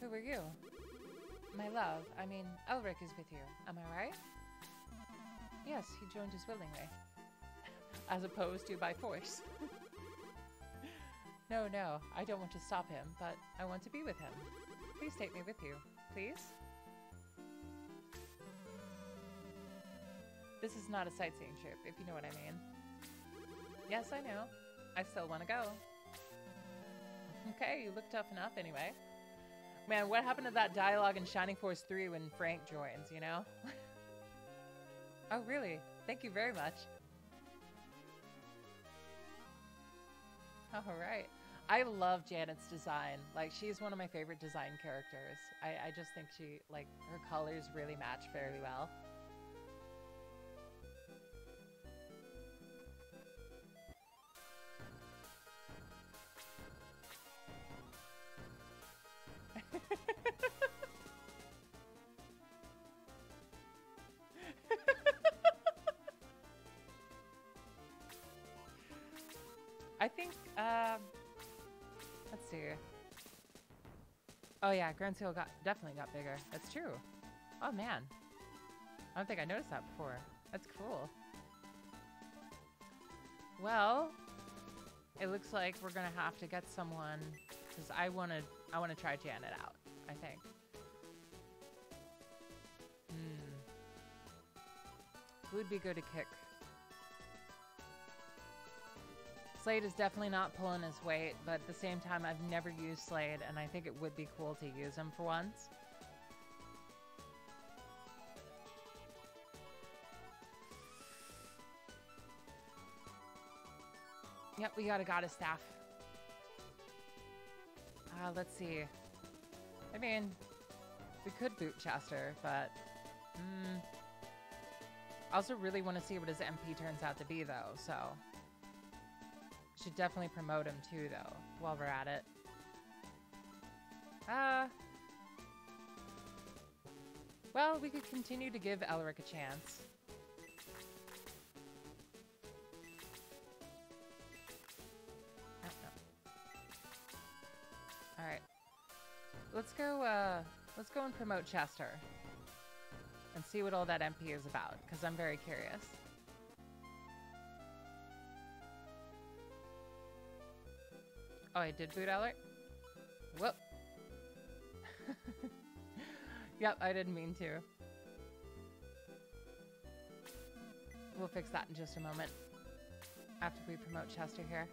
[SPEAKER 1] Who are you? My love, I mean, Elric is with you. Am I right? Yes, he joined us willingly. As opposed to by force. No, I don't want to stop him, but I want to be with him. Please take me with you, please? This is not a sightseeing trip, if you know what I mean. Yes, I know. I still want to go. Okay, you look tough enough anyway. Man, what happened to that dialogue in Shining Force 3 when Frank joins, you know? Oh, really? Thank you very much. Alright. I love Janet's design. Like, she's one of my favorite design characters. I just think she, like, her colors really match fairly well. Let's see. Oh yeah, Grans definitely got bigger. That's true. Oh man. I don't think I noticed that before. That's cool. Well, it looks like we're gonna have to get someone, because I wanna try Janet out, I think. Who would be good to kick? Slade is definitely not pulling his weight, but at the same time, I've never used Slade, and I think it would be cool to use him for once. Yep, we got a goddess staff. Let's see. I mean, we could boot Chester, but... I also really want to see what his MP turns out to be, though, so... Should definitely promote him, too, though, while we're at it. Well, we could continue to give Elric a chance. Alright. Let's go and promote Chester. And see what all that MP is about, because I'm very curious. Oh, I did boot Elric? Whoop. Yep, I didn't mean to. We'll fix that in just a moment. After we promote Chester here.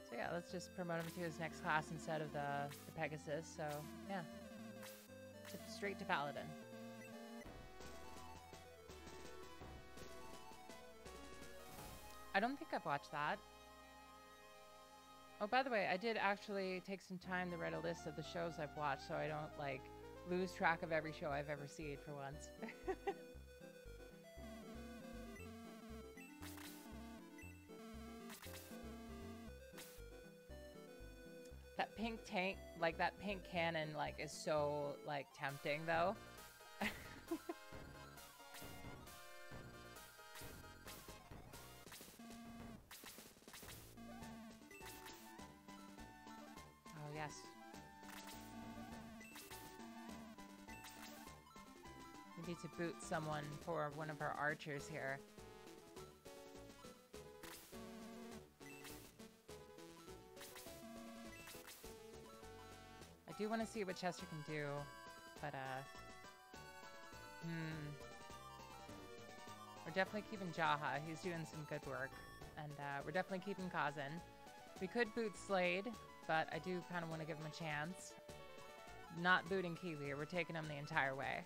[SPEAKER 1] So yeah, let's just promote him to his next class instead of the Pegasus, so yeah. Straight to Paladin. I don't think I've watched that. Oh, by the way, I did actually take some time to write a list of the shows I've watched so I don't, like, lose track of every show I've ever seen for once. That pink tank, like, that pink cannon, like, is so, like, tempting, though. Oh, yes. We need to boot someone for one of our archers here. I do want to see what Chester can do, but, we're definitely keeping Jaha. He's doing some good work, and, we're definitely keeping Kazan. We could boot Slade, but I do kind of want to give him a chance. Not booting Kiwi. We're taking him the entire way.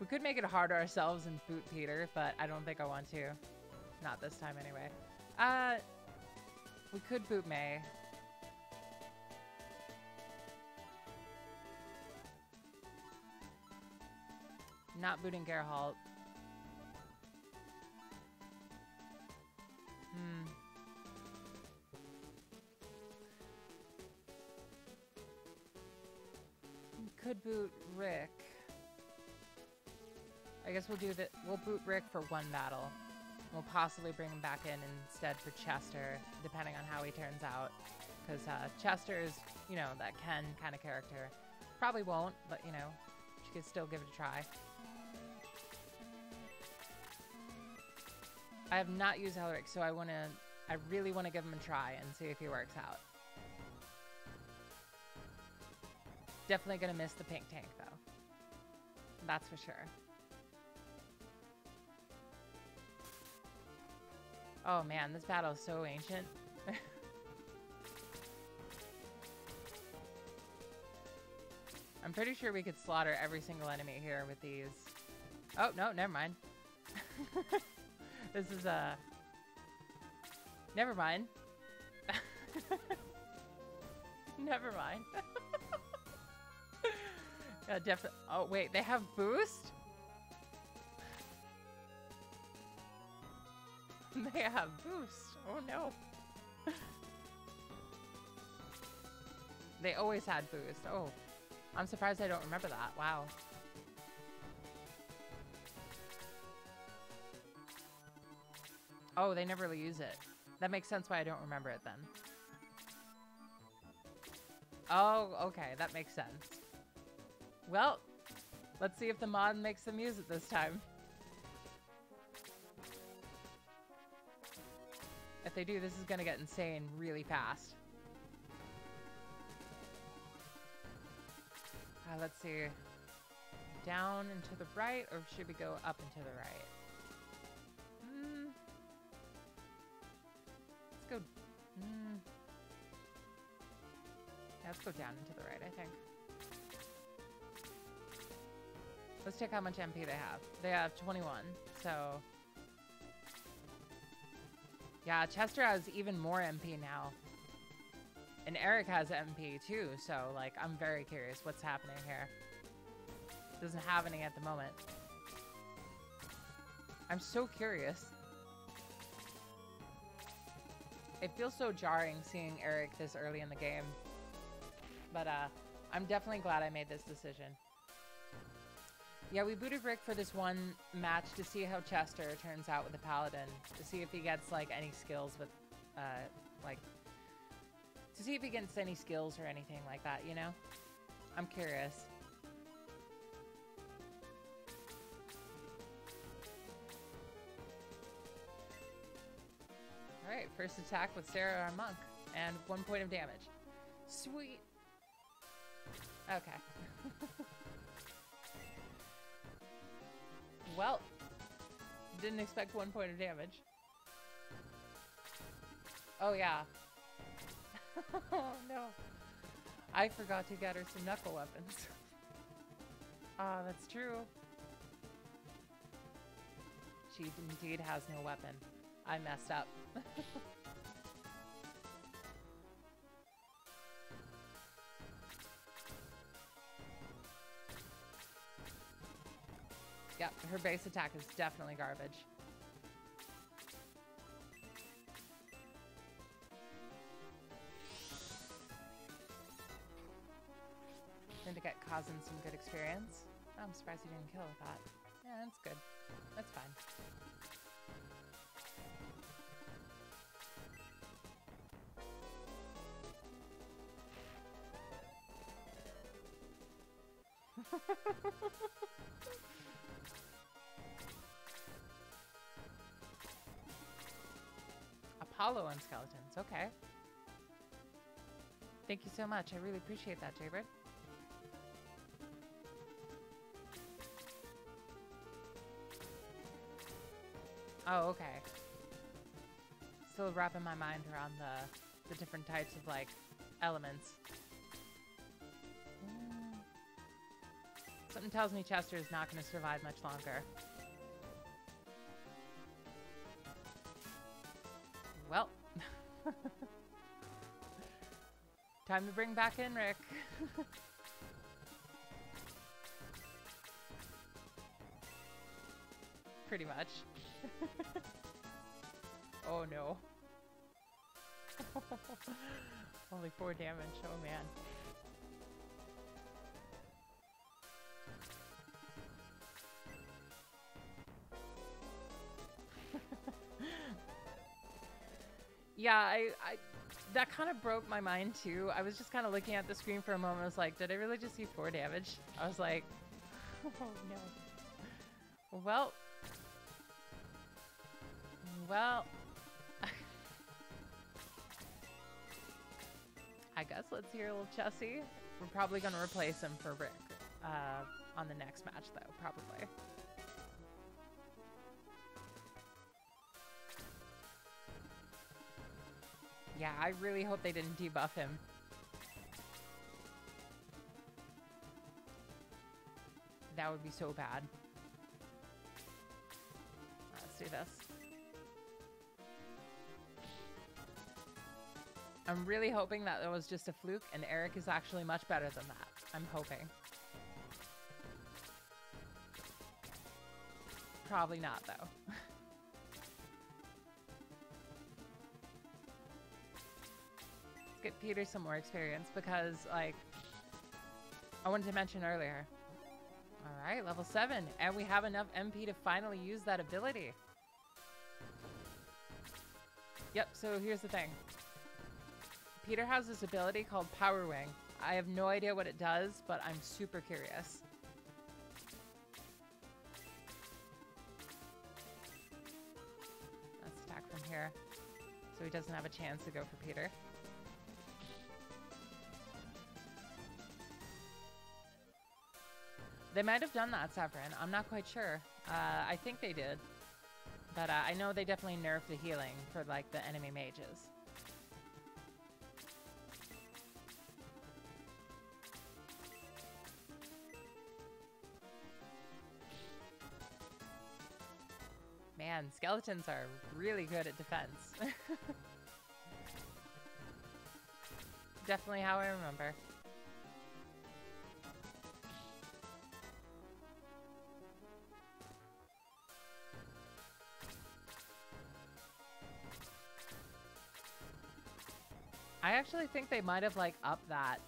[SPEAKER 1] We could make it hard ourselves and boot Peter, but I don't think I want to. Not this time, anyway. We could boot May. Not booting Geralt. Could boot Rick. I guess we'll boot Rick for one battle. We'll possibly bring him back in instead for Chester, depending on how he turns out. Because Chester is, you know, that Ken kind of character. Probably won't, but, you know, she could still give it a try. I have not used Elric, so I really want to give him a try and see if he works out. Definitely gonna miss the pink tank, though. That's for sure. Oh man, this battle is so ancient. I'm pretty sure we could slaughter every single enemy here with these. Oh, no, never mind. This is never mind. Never mind. Yeah, definitely. Oh, wait, they have boost? They have boost. Oh, no. They always had boost. Oh, I'm surprised I don't remember that. Wow. Oh, they never really use it. That makes sense why I don't remember it then. Oh, okay. That makes sense. Well, let's see if the mod makes them use it this time. If they do, this is going to get insane really fast. Let's see. Down and to the right, or should we go up and to the right? Let's go. Yeah, let's go down and to the right, I think. Let's check how much MP they have. They have 21, so... Yeah, Chester has even more MP now. And Eric has MP too, so, like, I'm very curious what's happening here. Doesn't have any at the moment. I'm so curious. It feels so jarring seeing Eric this early in the game. But, I'm definitely glad I made this decision. Yeah, we booted Rick for this one match to see how Chester turns out with the Paladin. To see if he gets, like, any skills with, like... To see if he gets any skills or anything like that, you know? I'm curious. Alright, first attack with Sarah, our monk. And 1 point of damage. Sweet! Okay. Well, didn't expect 1 point of damage. Oh, yeah. Oh, no. I forgot to get her some knuckle weapons. Ah, that's true. She indeed has no weapon. I messed up. Yep, her base attack is definitely garbage. Going to get Kazan some good experience. Oh, I'm surprised he didn't kill with that. Yeah, that's good. That's fine. Apollo and skeletons, okay. Thank you so much. I really appreciate that, Jaybird. Oh, okay. Still wrapping my mind around the different types of, like, elements. Something tells me Chester is not going to survive much longer. Well. Time to bring back in Rick. Pretty much. Oh no. Only 4 damage, oh man. Yeah, I that kind of broke my mind too. I was just kind of looking at the screen for a moment. I was like, did I really just see 4 damage? I was like, oh no. Well. I guess let's hear a little Chessie. We're probably going to replace him for Rick on the next match though, probably. Yeah, I really hope they didn't debuff him. That would be so bad. Let's do this. I'm really hoping that it was just a fluke and Eric is actually much better than that. I'm hoping. Probably not, though. Let's get Peter some more experience because, like, I wanted to mention earlier. Alright, level 7. And we have enough MP to finally use that ability. Yep, so here's the thing. Peter has this ability called Power Wing. I have no idea what it does, but I'm super curious. Let's attack from here. So he doesn't have a chance to go for Peter. They might have done that, Severin. I'm not quite sure. I think they did. But I know they definitely nerfed the healing for, like, the enemy mages. Man, skeletons are really good at defense. Definitely how I remember. I actually think they might have, like, upped that.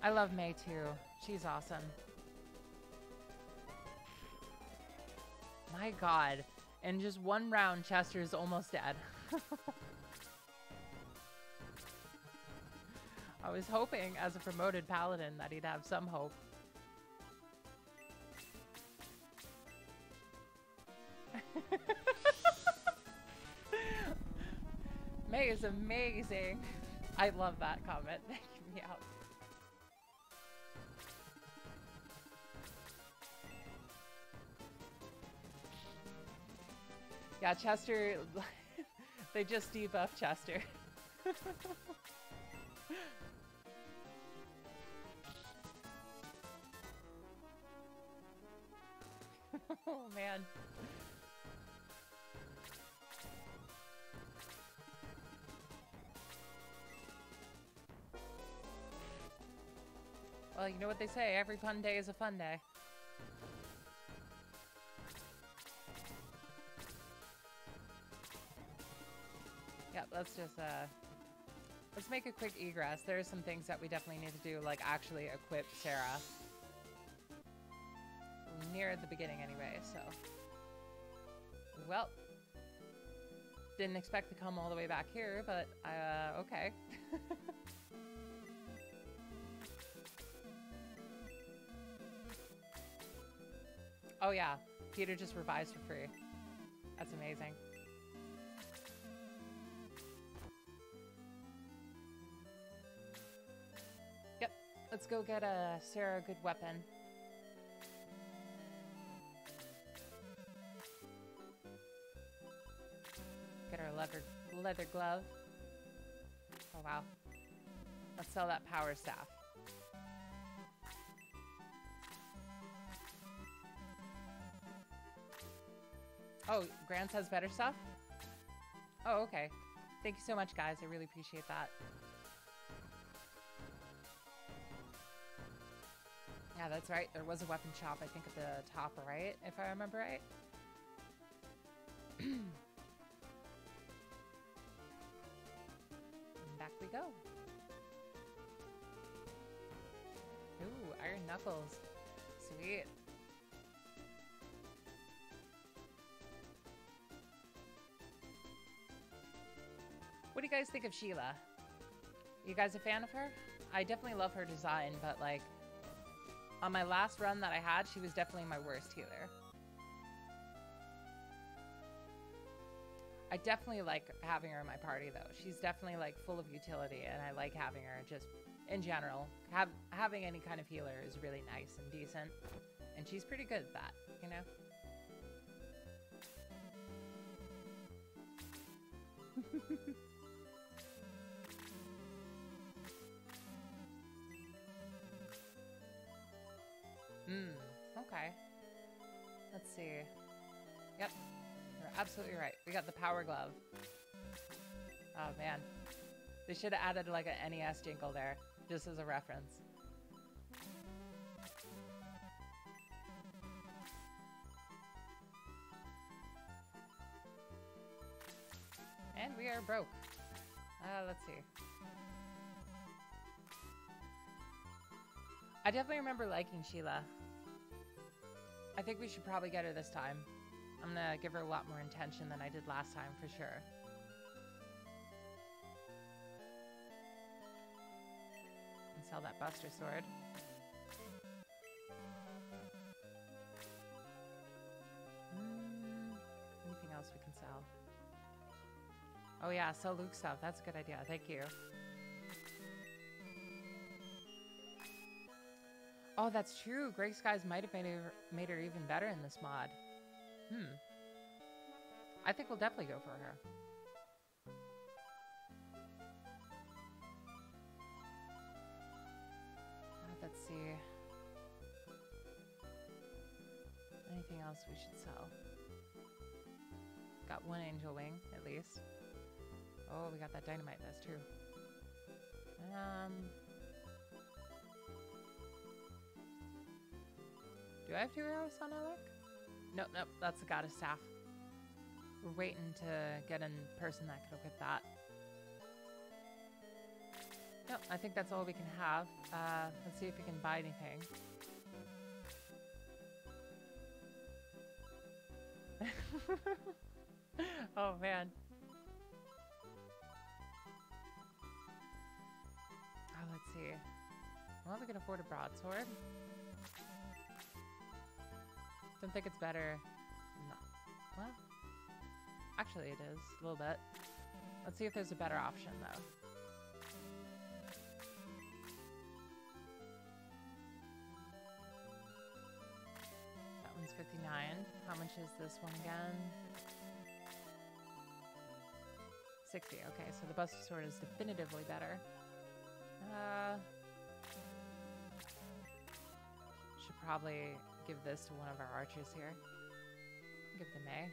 [SPEAKER 1] I love May, too. She's awesome. My god. In just one round, Chester's almost dead. I was hoping, as a promoted paladin, that he'd have some hope. May is amazing. I love that comment. Thank me out. Yeah, Chester, they just debuffed Chester. Oh, man. Well, you know what they say, every fun day is a fun day. Yep, let's just, let's make a quick egress. There are some things that we definitely need to do, like actually equip Sarah. Near the beginning anyway, so. Well. Didn't expect to come all the way back here, but, okay. Oh yeah, Peter just revised for free. That's amazing. Yep, let's go get Sarah a good weapon. Get our leather glove. Oh wow. Let's sell that power staff. Oh, Grans has better stuff? Oh, okay. Thank you so much, guys. I really appreciate that. Yeah, that's right. There was a weapon shop, I think, at the top right, if I remember right. And back we go. Ooh, iron knuckles. Sweet. What do you guys think of Sheila? You guys a fan of her? I definitely love her design, but like, on my last run that I had, she was definitely my worst healer. I definitely like having her in my party though. She's definitely like full of utility, and I like having her just in general. Having any kind of healer is really nice and decent, and she's pretty good at that, you know? Okay. Let's see. Yep. You're absolutely right. We got the power glove. Oh, man. They should have added like an NES jingle there, just as a reference. And we are broke. Let's see. I definitely remember liking Sheila. I think we should probably get her this time. I'm gonna give her a lot more intention than I did last time, for sure. And sell that Buster Sword. Anything else we can sell? Oh yeah, sell Luke stuff. That's a good idea. Thank you. Oh, that's true. Greyskies might have made her even better in this mod. I think we'll definitely go for her. Let's see. Anything else we should sell? Got one angel wing, at least. Oh, we got that dynamite vest, too. Do I have 2 arrows on Alec? Nope, nope, that's the goddess staff. We're waiting to get a person that could equip that. Nope, I think that's all we can have. Let's see if we can buy anything. Oh, man. Oh, let's see. Well, we can afford a broadsword. Don't think it's better. No. Well, actually it is, a little bit. Let's see if there's a better option, though. That one's 59. How much is this one again? 60. Okay, so the Buster Sword is definitively better. Should probably give this to one of our archers here. Give it to May.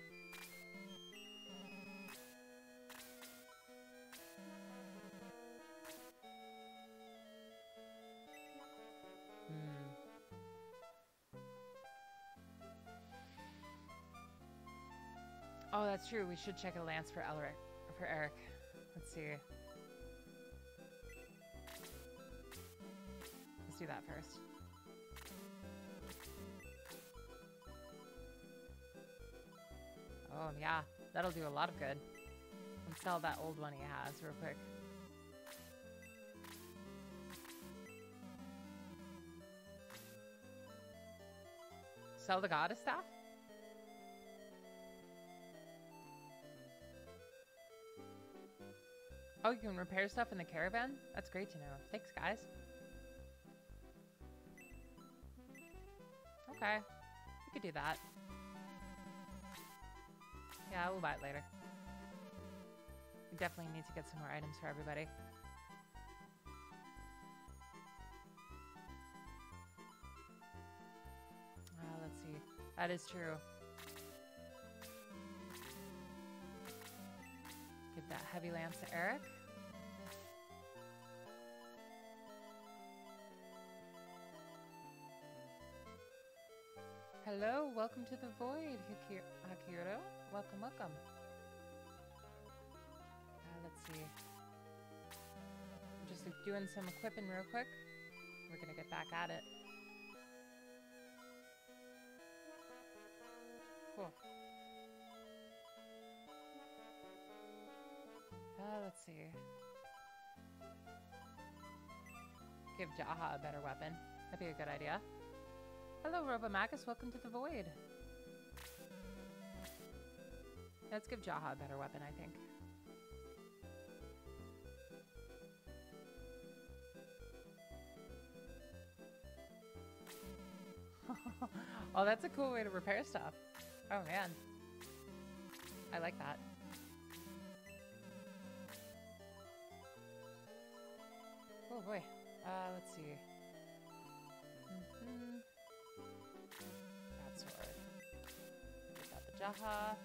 [SPEAKER 1] Oh, that's true. We should check a lance for Eric. Let's see. Let's do that first. Oh, yeah. That'll do a lot of good. Let's sell that old one he has real quick. Sell the goddess staff? Oh, you can repair stuff in the caravan? That's great to know. Thanks, guys. Okay. We could do that. Yeah, we'll buy it later. We definitely need to get some more items for everybody. Let's see. That is true. Give that heavy lance to Eric. Hello, welcome to the void, Hakiro. Welcome, welcome. Let's see. I'm just doing some equipping real quick. We're gonna get back at it. Cool. Let's see. Give Jaha a better weapon. That'd be a good idea. Hello, Robomachus. Welcome to the void. Let's give Jaha a better weapon, I think. Oh, that's a cool way to repair stuff. Oh, man. I like that. Oh, boy. Let's see. That sword. Got the Jaha.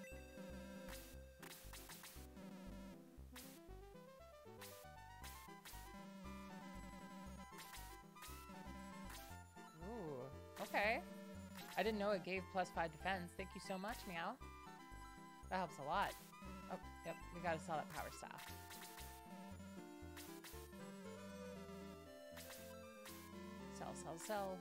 [SPEAKER 1] Ooh, okay. I didn't know it gave +5 defense. Thank you so much, Meow. That helps a lot. Oh, yep, we gotta sell that power staff. Sell, sell, sell.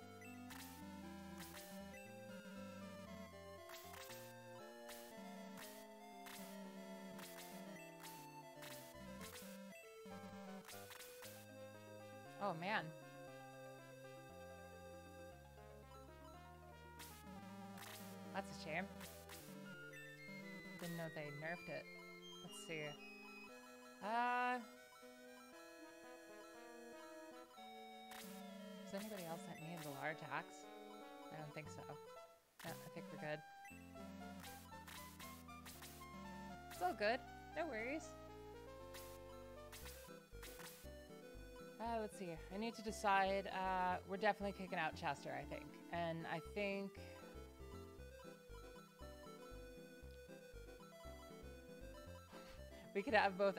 [SPEAKER 1] Oh, man. That's a shame. Didn't know they nerfed it. Let's see. Does anybody else let me into the large axe? I don't think so. No, I think we're good. It's all good. No worries. Let's see. I need to decide. We're definitely kicking out Chester, I think. And I think... we could have both,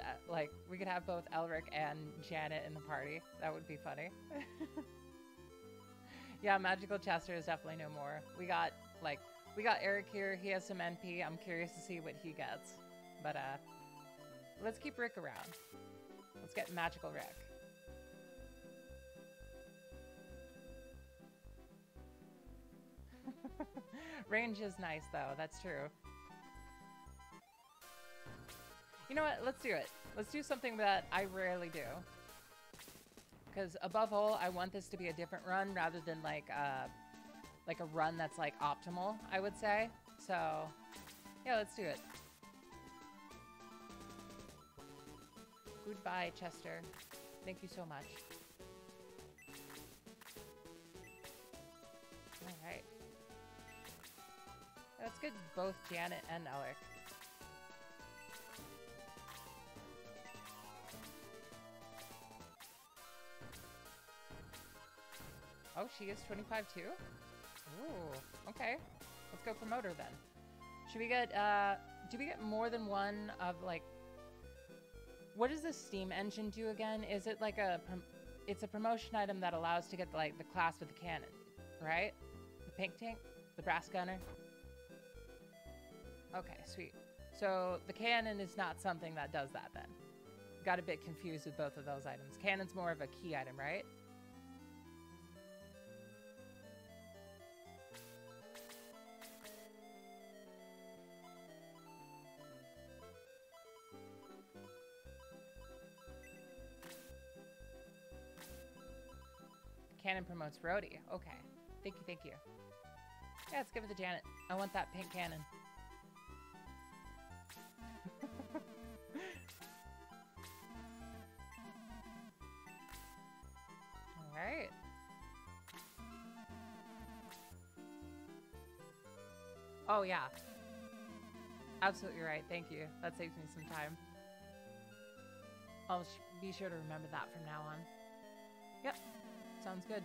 [SPEAKER 1] we could have both Elric and Janet in the party. That would be funny. Yeah, Magical Chester is definitely no more. We got Eric here. He has some NP. I'm curious to see what he gets. But, let's keep Rick around. Let's get Magical Rick. Range is nice, though. That's true. You know what? Let's do it. Let's do something that I rarely do. Because above all, I want this to be a different run rather than like a run that's like optimal, I would say. So, yeah, let's do it. Goodbye, Chester. Thank you so much. All right. That's good, both Janet and Elric. Oh, she is 25 too? Ooh, okay. Let's go promote her then. Should we get, do we get more than one of like, what does the Steam engine do again? Is it like it's a promotion item that allows to get like the class with the cannon, right? The pink tank, the brass gunner. Okay, sweet. So the cannon is not something that does that then. Got a bit confused with both of those items. Cannon's more of a key item, right? Cannon promotes roadie. Okay. Thank you, thank you. Yeah, let's give it to Janet. I want that pink cannon. Alright. Oh, yeah. Absolutely right. Thank you. That saves me some time. I'll be sure to remember that from now on. Yep. Sounds good.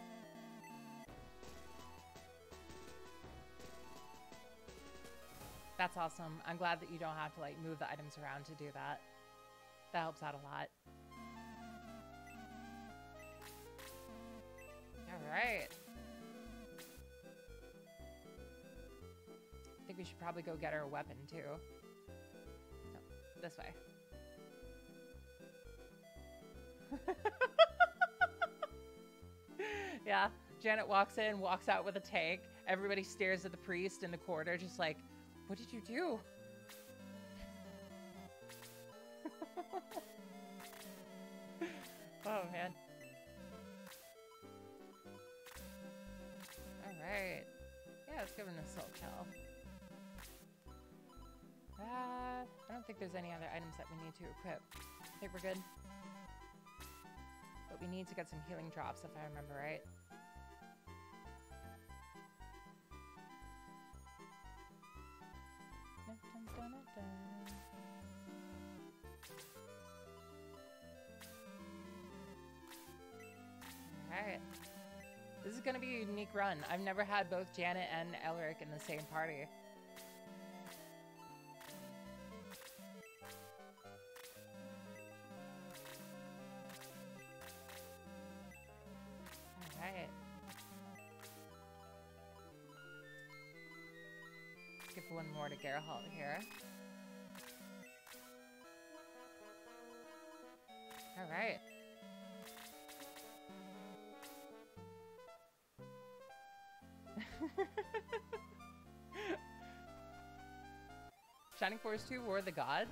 [SPEAKER 1] That's awesome. I'm glad that you don't have to like move the items around to do that. That helps out a lot. All right. I think we should probably go get her a weapon too. No, this way. Yeah, Janet walks in, walks out with a tank. Everybody stares at the priest in the corner, just like, what did you do? Oh, man. All right. Yeah, let's give him an assault shell. I don't think there's any other items that we need to equip. I think we're good. But we need to get some healing drops, if I remember right. Alright. This is gonna be a unique run. I've never had both Janet and Elric in the same party. Alright. Give one more to Geralt here. Alright. Shining Force 2 War of the Gods?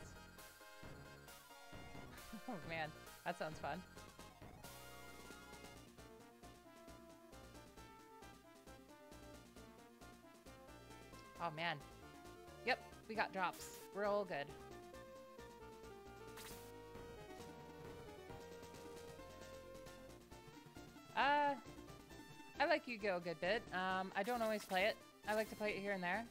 [SPEAKER 1] Oh man, that sounds fun. Oh, man. Yep, we got drops. We're all good. I like Yu-Gi-Oh! A good bit. I don't always play it. I like to play it here and there.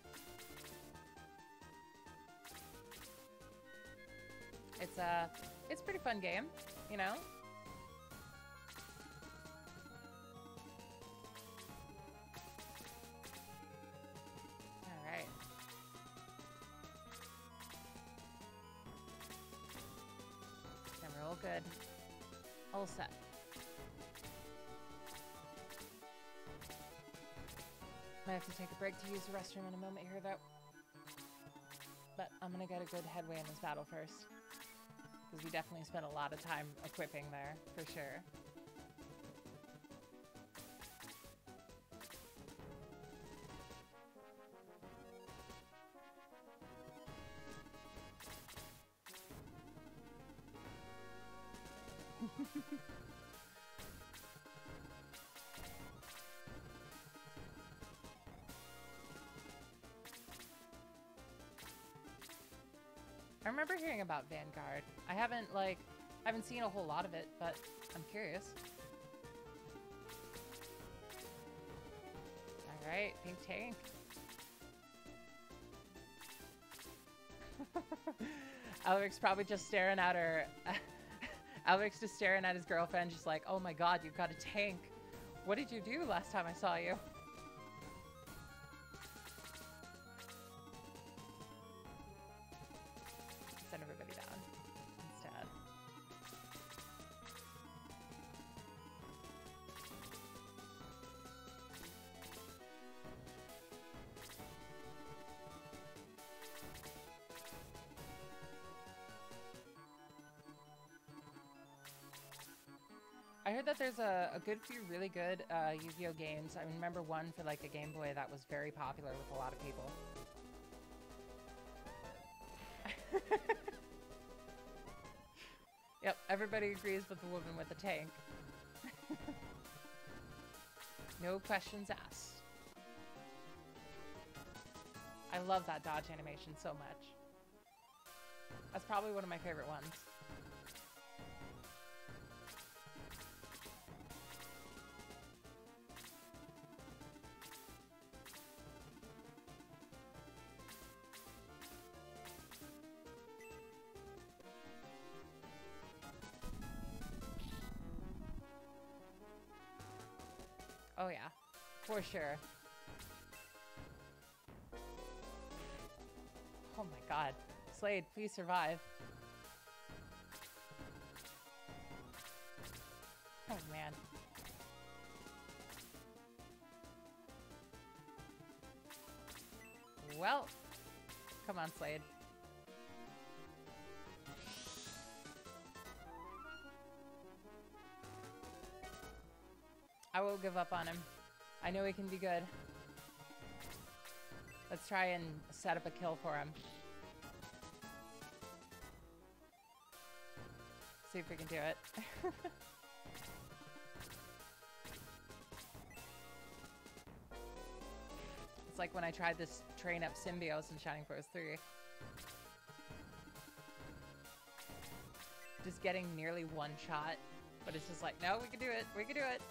[SPEAKER 1] It's a pretty fun game, you know? Alright. And we're all good. All set. Might have to take a break to use the restroom in a moment here, though. But I'm gonna get a good headway in this battle first. Because we definitely spent a lot of time equipping there, for sure. I remember hearing about Vanguard. I haven't seen a whole lot of it, but I'm curious. Alright, pink tank. Alaric's probably just staring at her. Alaric's just staring at his girlfriend, just like, oh my god, you've got a tank. What did you do last time I saw you? Send everybody down instead. I heard that there's a good few really good Yu-Gi-Oh games. I remember one for like a Game Boy that was very popular with a lot of people. Yep, everybody agrees with the woman with the tank. No questions asked. I love that dodge animation so much. That's probably one of my favorite ones. Oh yeah, for sure. Oh my god. Slade, please survive. Oh man. Well, come on, Slade. I will give up on him. I know he can be good. Let's try and set up a kill for him. See if we can do it. It's like when I tried this train up Symbios in Shining Force 3. Just getting nearly one shot, but it's just like, no, we can do it. We can do it.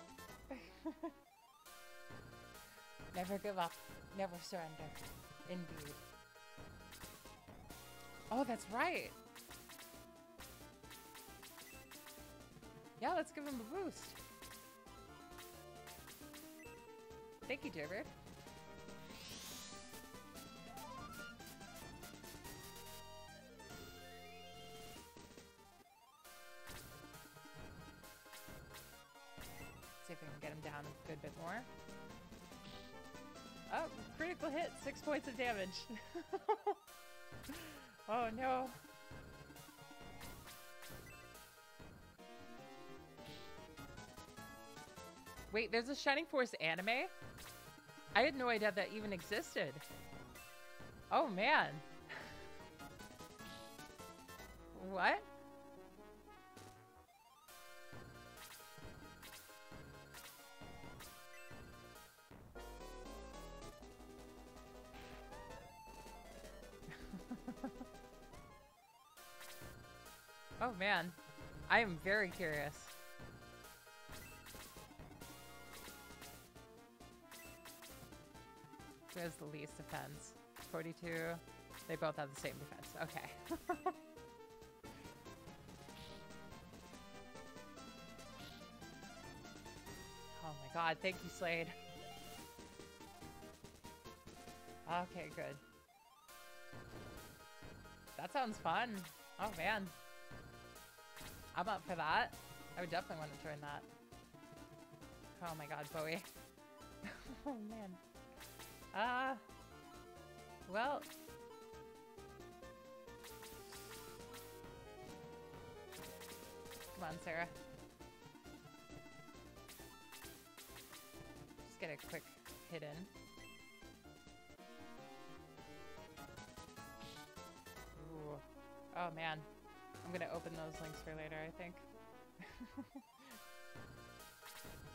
[SPEAKER 1] Never give up. Never surrender. Indeed. Oh, that's right. Yeah, let's give him a boost. Thank you, Jaybird. See if we can get him down a good bit more. Oh, critical hit, 6 points of damage. Oh no. Wait, there's a Shining Force anime? I had no idea that even existed. Oh man. What? Oh man, I am very curious. Who has the least defense? 42. They both have the same defense. Okay. Oh my god, thank you, Slade. Okay, good. That sounds fun. Oh man. I'm up for that. I would definitely want to join that. Oh my god, Bowie. Oh man. Well. Come on, Sarah. Just get a quick hit in. Ooh. Oh man. I'm gonna open those links for later, I think.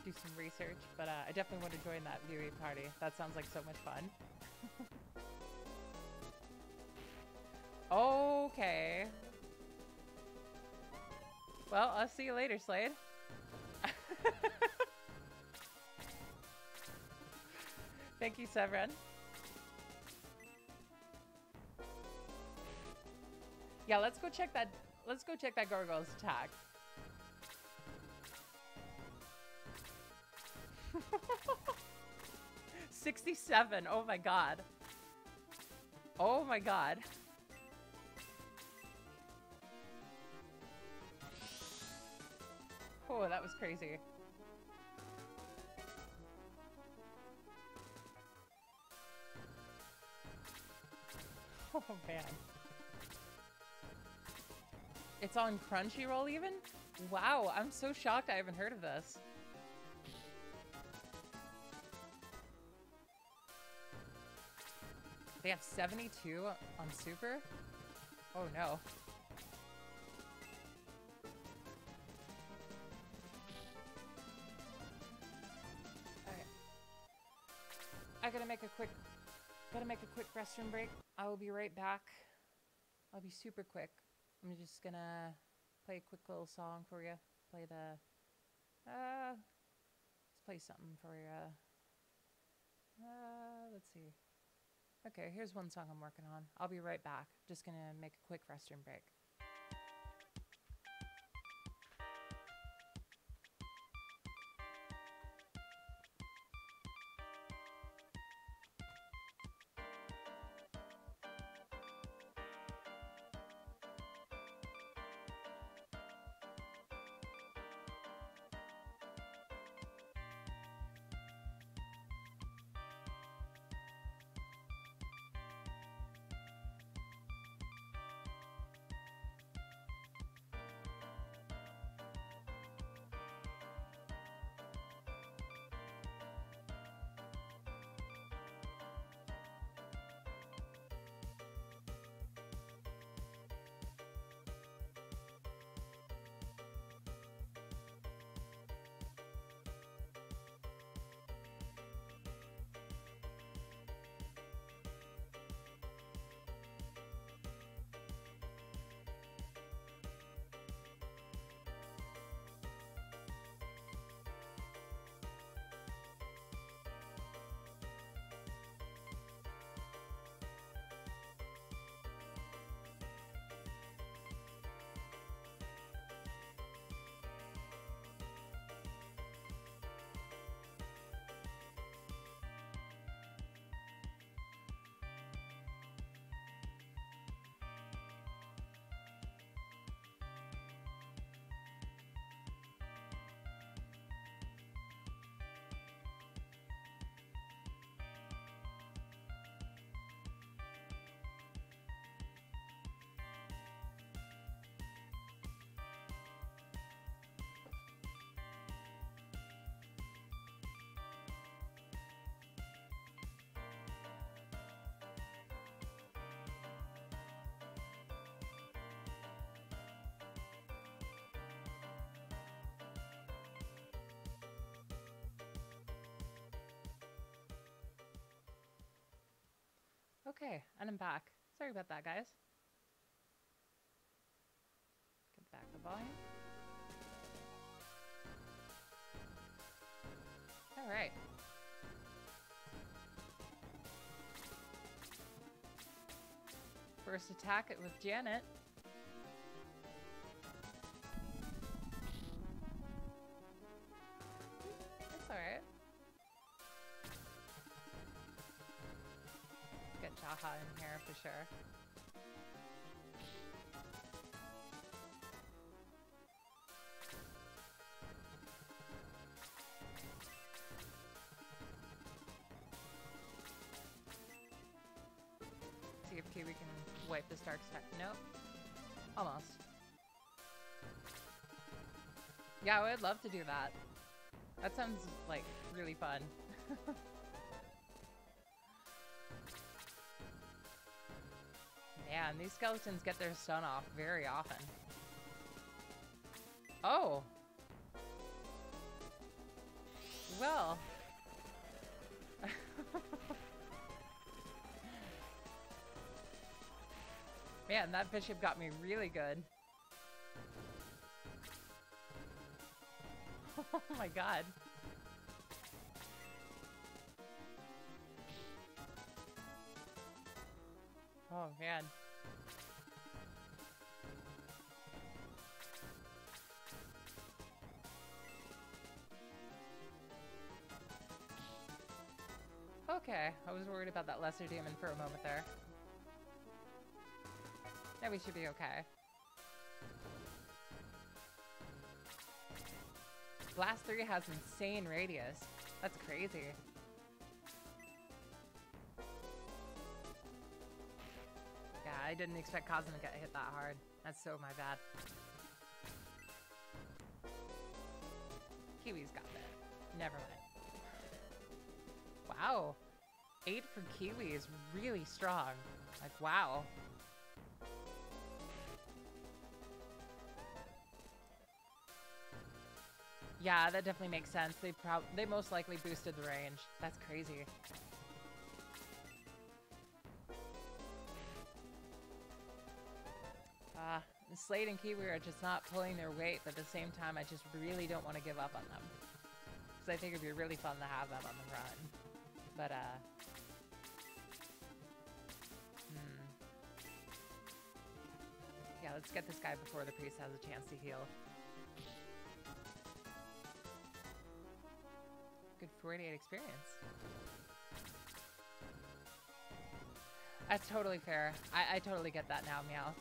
[SPEAKER 1] Do some research, but I definitely want to join that viewing party. That sounds like so much fun. Okay. Well, I'll see you later, Slade. Thank you, Severin. Yeah, let's go check that. Let's go check that gargoyle's attack. 67. Oh my god. Oh my god. Oh, that was crazy. Oh man. It's on Crunchyroll even? Wow, I'm so shocked I haven't heard of this. They have 72 on Super? Oh no. Okay. I gotta make a quick restroom break. I will be right back. I'll be super quick. I'm just gonna play a quick little song for you. Play the let's play something for you. Let's see. Okay, here's one song I'm working on. I'll be right back. Just gonna make a quick restroom break. Okay, and I'm back. Sorry about that, guys. Get the volume. All right. First attack it with Janet. That's all right. Get Jaha in here for sure. See if Kiwi can wipe this dark side. Nope. Almost. Yeah, I would love to do that. That sounds like really fun. Man, these skeletons get their stun off very often. Oh! Well. Man, that bishop got me really good. Oh my god. Oh man. Okay, I was worried about that lesser demon for a moment there. Yeah, we should be okay. Blast 3 has insane radius. That's crazy. Yeah, I didn't expect Cosmo to get hit that hard. That's so my bad. Kiwi's got that. Never mind. Wow. 8 for Kiwi is really strong. Like, wow. Yeah, that definitely makes sense. They most likely boosted the range. That's crazy. Slade and Kiwi are just not pulling their weight, but at the same time, I just really don't want to give up on them. Because I think it'd be really fun to have them on the run. But, yeah, let's get this guy before the priest has a chance to heal. Good 48 experience. That's totally fair. I totally get that now, Meow.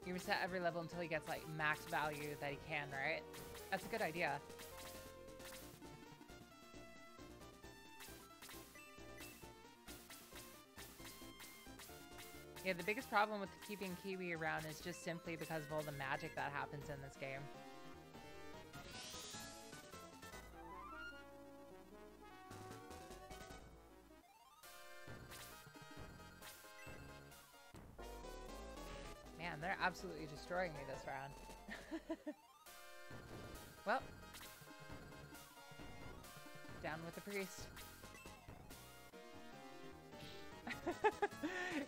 [SPEAKER 1] You reset every level until he gets like max value that he can, right? That's a good idea. Yeah, the biggest problem with keeping Kiwi around is just simply because of all the magic that happens in this game. Man, they're absolutely destroying me this round. Well. Down with the priest.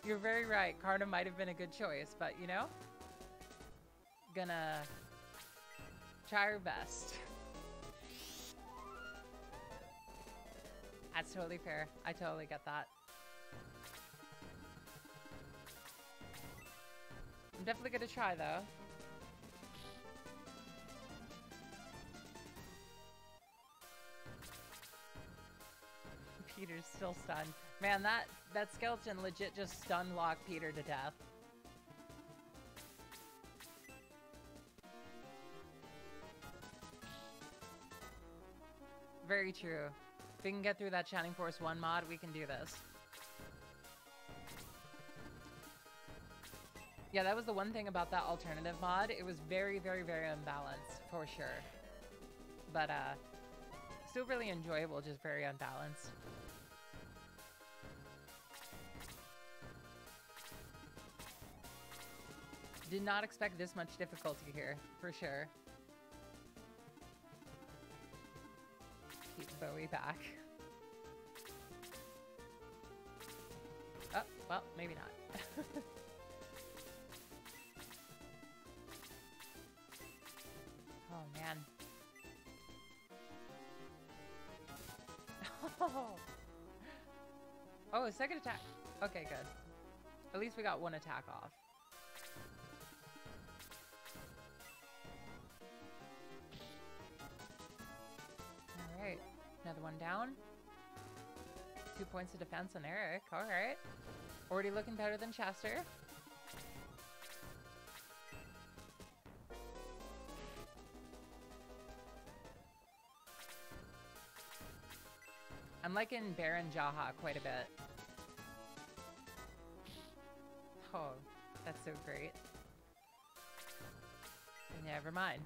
[SPEAKER 1] You're very right. Karna might have been a good choice, but you know, gonna try our best. That's totally fair. I totally get that. I'm definitely gonna try though. Peter's still stunned. Man, that skeleton legit just stun locked Peter to death. Very true. If we can get through that Shining Force 1 mod, we can do this. Yeah, that was the one thing about that alternative mod. It was very, very, very unbalanced, for sure. But, still really enjoyable, just very unbalanced. Did not expect this much difficulty here, for sure. Keep Bowie back. Oh, well, maybe not. Oh, man. Oh, a second attack. Okay, good. At least we got one attack off. Alright. Another one down. 2 points of defense on Eric. Alright. Already looking better than Chester. I'm liking Baron Jaha quite a bit. Oh, that's so great. Never mind.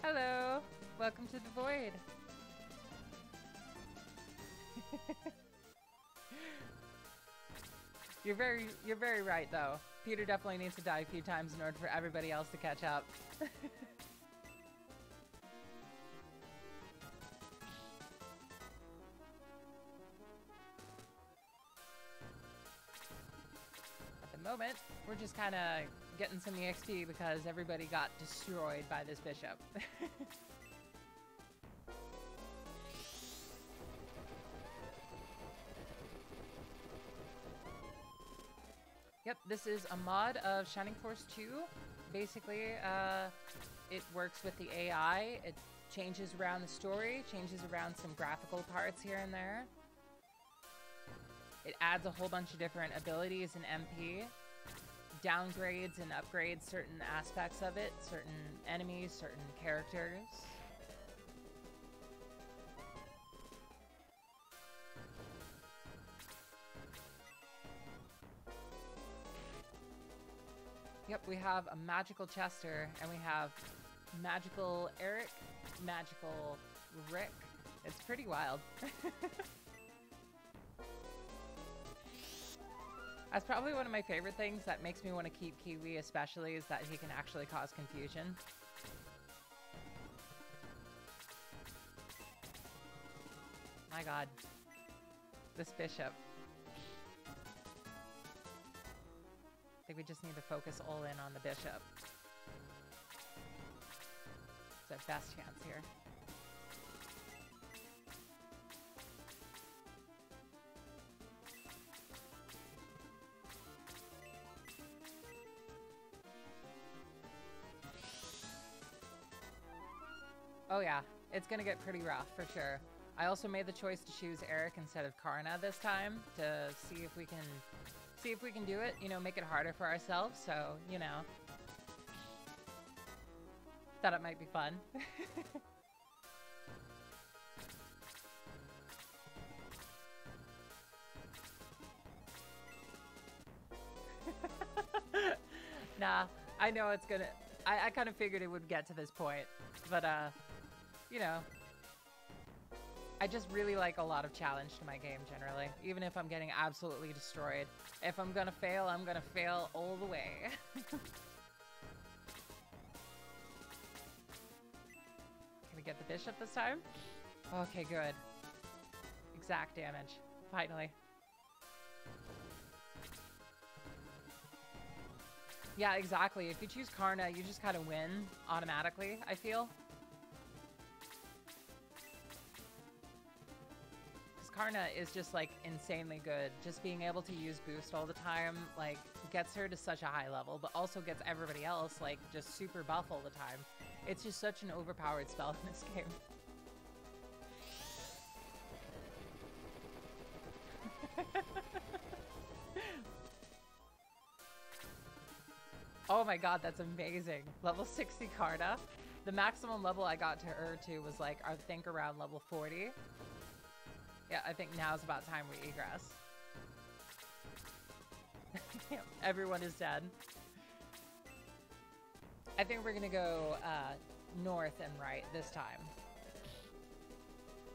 [SPEAKER 1] Hello, welcome to the void. You're very right though. Peter definitely needs to die a few times in order for everybody else to catch up. At the moment, we're just kind of getting some EXP because everybody got destroyed by this bishop. Yep, this is a mod of Shining Force 2. Basically, it works with the AI. It changes around the story, changes around some graphical parts here and there. It adds a whole bunch of different abilities in MP. Downgrades and upgrades certain aspects of it, certain enemies, certain characters. Yep, we have a magical Chester, and we have magical Eric, magical Rick. It's pretty wild. That's probably one of my favorite things that makes me want to keep Kiwi especially, is that he can actually cause confusion. My god. This bishop. I think we just need to focus all in on the bishop. It's our best chance here. Oh yeah, it's gonna get pretty rough for sure. I also made the choice to choose Eric instead of Karna this time to see if we can do it, you know, make it harder for ourselves, so, you know. Thought it might be fun. Nah, I know it's gonna... I kind of figured it would get to this point, but, you know, I just really like a lot of challenge to my game generally, even if I'm getting absolutely destroyed. If I'm gonna fail, I'm gonna fail all the way. Can we get the bishop this time? Okay, good. Exact damage. Finally. Yeah, exactly. If you choose Karna, you just kind of win automatically, I feel. Karna is just like insanely good. Just being able to use boost all the time, like, gets her to such a high level, but also gets everybody else like just super buff all the time. It's just such an overpowered spell in this game. Oh my god, that's amazing. Level 60 Karna. The maximum level I got to her to was like, I think around level 40. Yeah, I think now's about time we egress. Everyone is dead. I think we're gonna go north and right this time.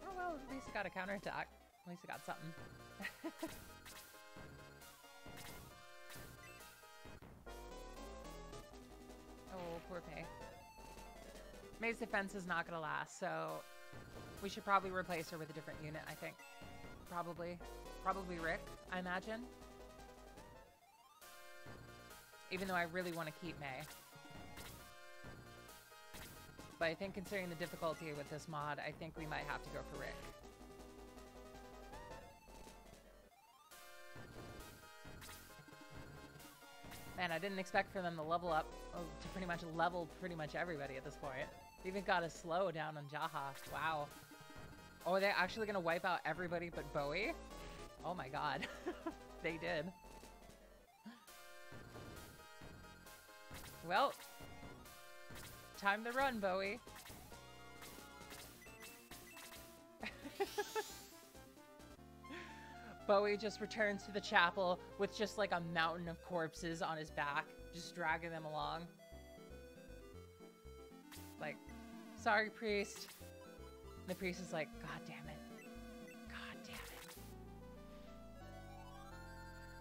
[SPEAKER 1] Oh well, at least I got a counterattack. At least I got something. Oh, poor May. May's defense is not gonna last, so we should probably replace her with a different unit, I think. Probably Rick, I imagine. Even though I really want to keep May. But I think considering the difficulty with this mod, I think we might have to go for Rick. Man, I didn't expect for them to level up to pretty much level pretty much everybody at this point. They even got a slow down on Jaha. Wow. Oh, are they actually going to wipe out everybody but Bowie? Oh my god. They did. Well, time to run, Bowie. Bowie just returns to the chapel with just like a mountain of corpses on his back, just dragging them along. Like, sorry, priest. And the priest is like, God damn it. God damn it.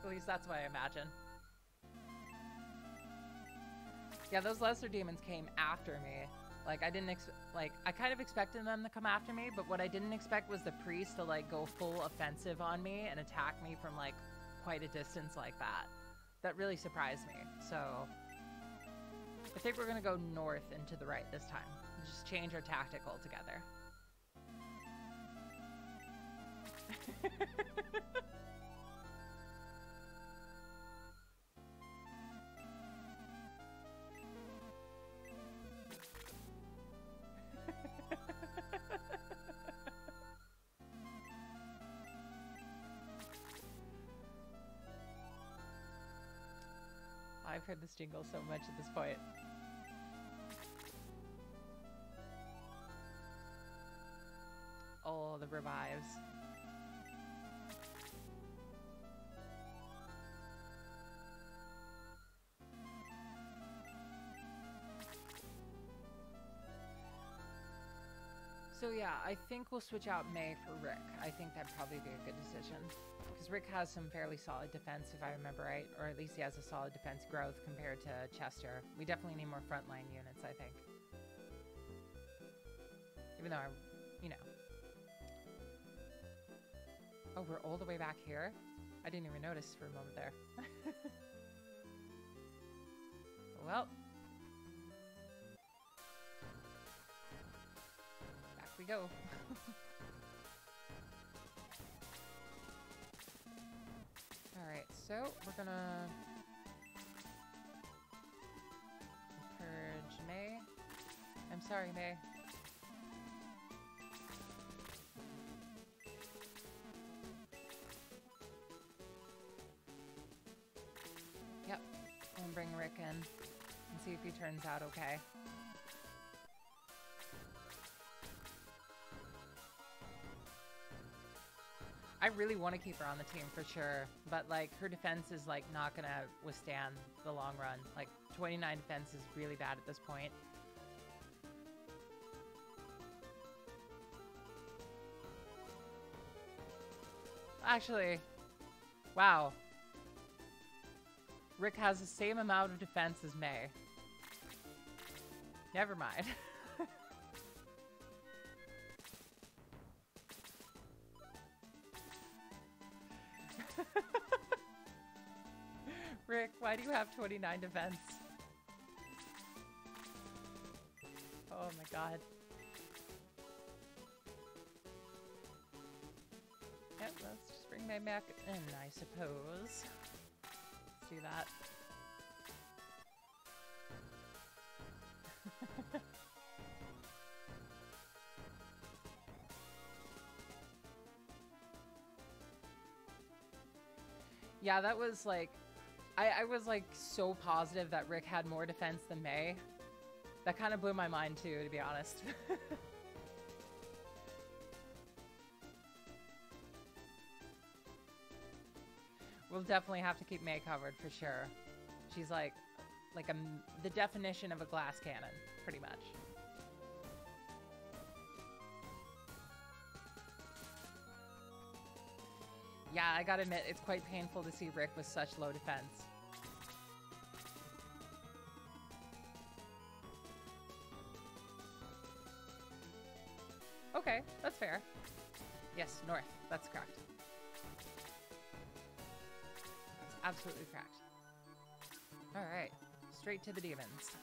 [SPEAKER 1] At least that's what I imagine. Yeah, those lesser demons came after me. Like, I didn't I kind of expected them to come after me, but what I didn't expect was the priest to, like, go full offensive on me and attack me from, like, quite a distance like that. That really surprised me. So, I think we're gonna go north and to the right this time. Just change our tactic altogether. I've heard this jingle so much at this point. Oh, the revives. So yeah, I think we'll switch out May for Rick. I think that'd probably be a good decision. Because Rick has some fairly solid defense, if I remember right. Or at least he has a solid defense growth compared to Chester. We definitely need more frontline units, I think. Even though you know. Oh, we're all the way back here? I didn't even notice for a moment there. Well. Back we go. Alright, so we're gonna purge May. I'm sorry, May. Yep, and bring Rick in and see if he turns out okay. I really want to keep her on the team for sure, but like her defense is like not gonna withstand the long run. Like 29 defense is really bad at this point. Actually, wow. Rick has the same amount of defense as May. Never mind. Rick, why do you have 29 defense? Oh my god. Yep, let's just bring May back in, I suppose. Let's do that. Yeah, that was like... I was like so positive that Rick had more defense than May. That kind of blew my mind too, to be honest. We'll definitely have to keep May covered for sure. She's like like the definition of a glass cannon, pretty much. Yeah, I gotta admit, it's quite painful to see Rick with such low defense. Okay, that's fair. Yes, north. That's correct. That's absolutely correct. Alright, straight to the demons.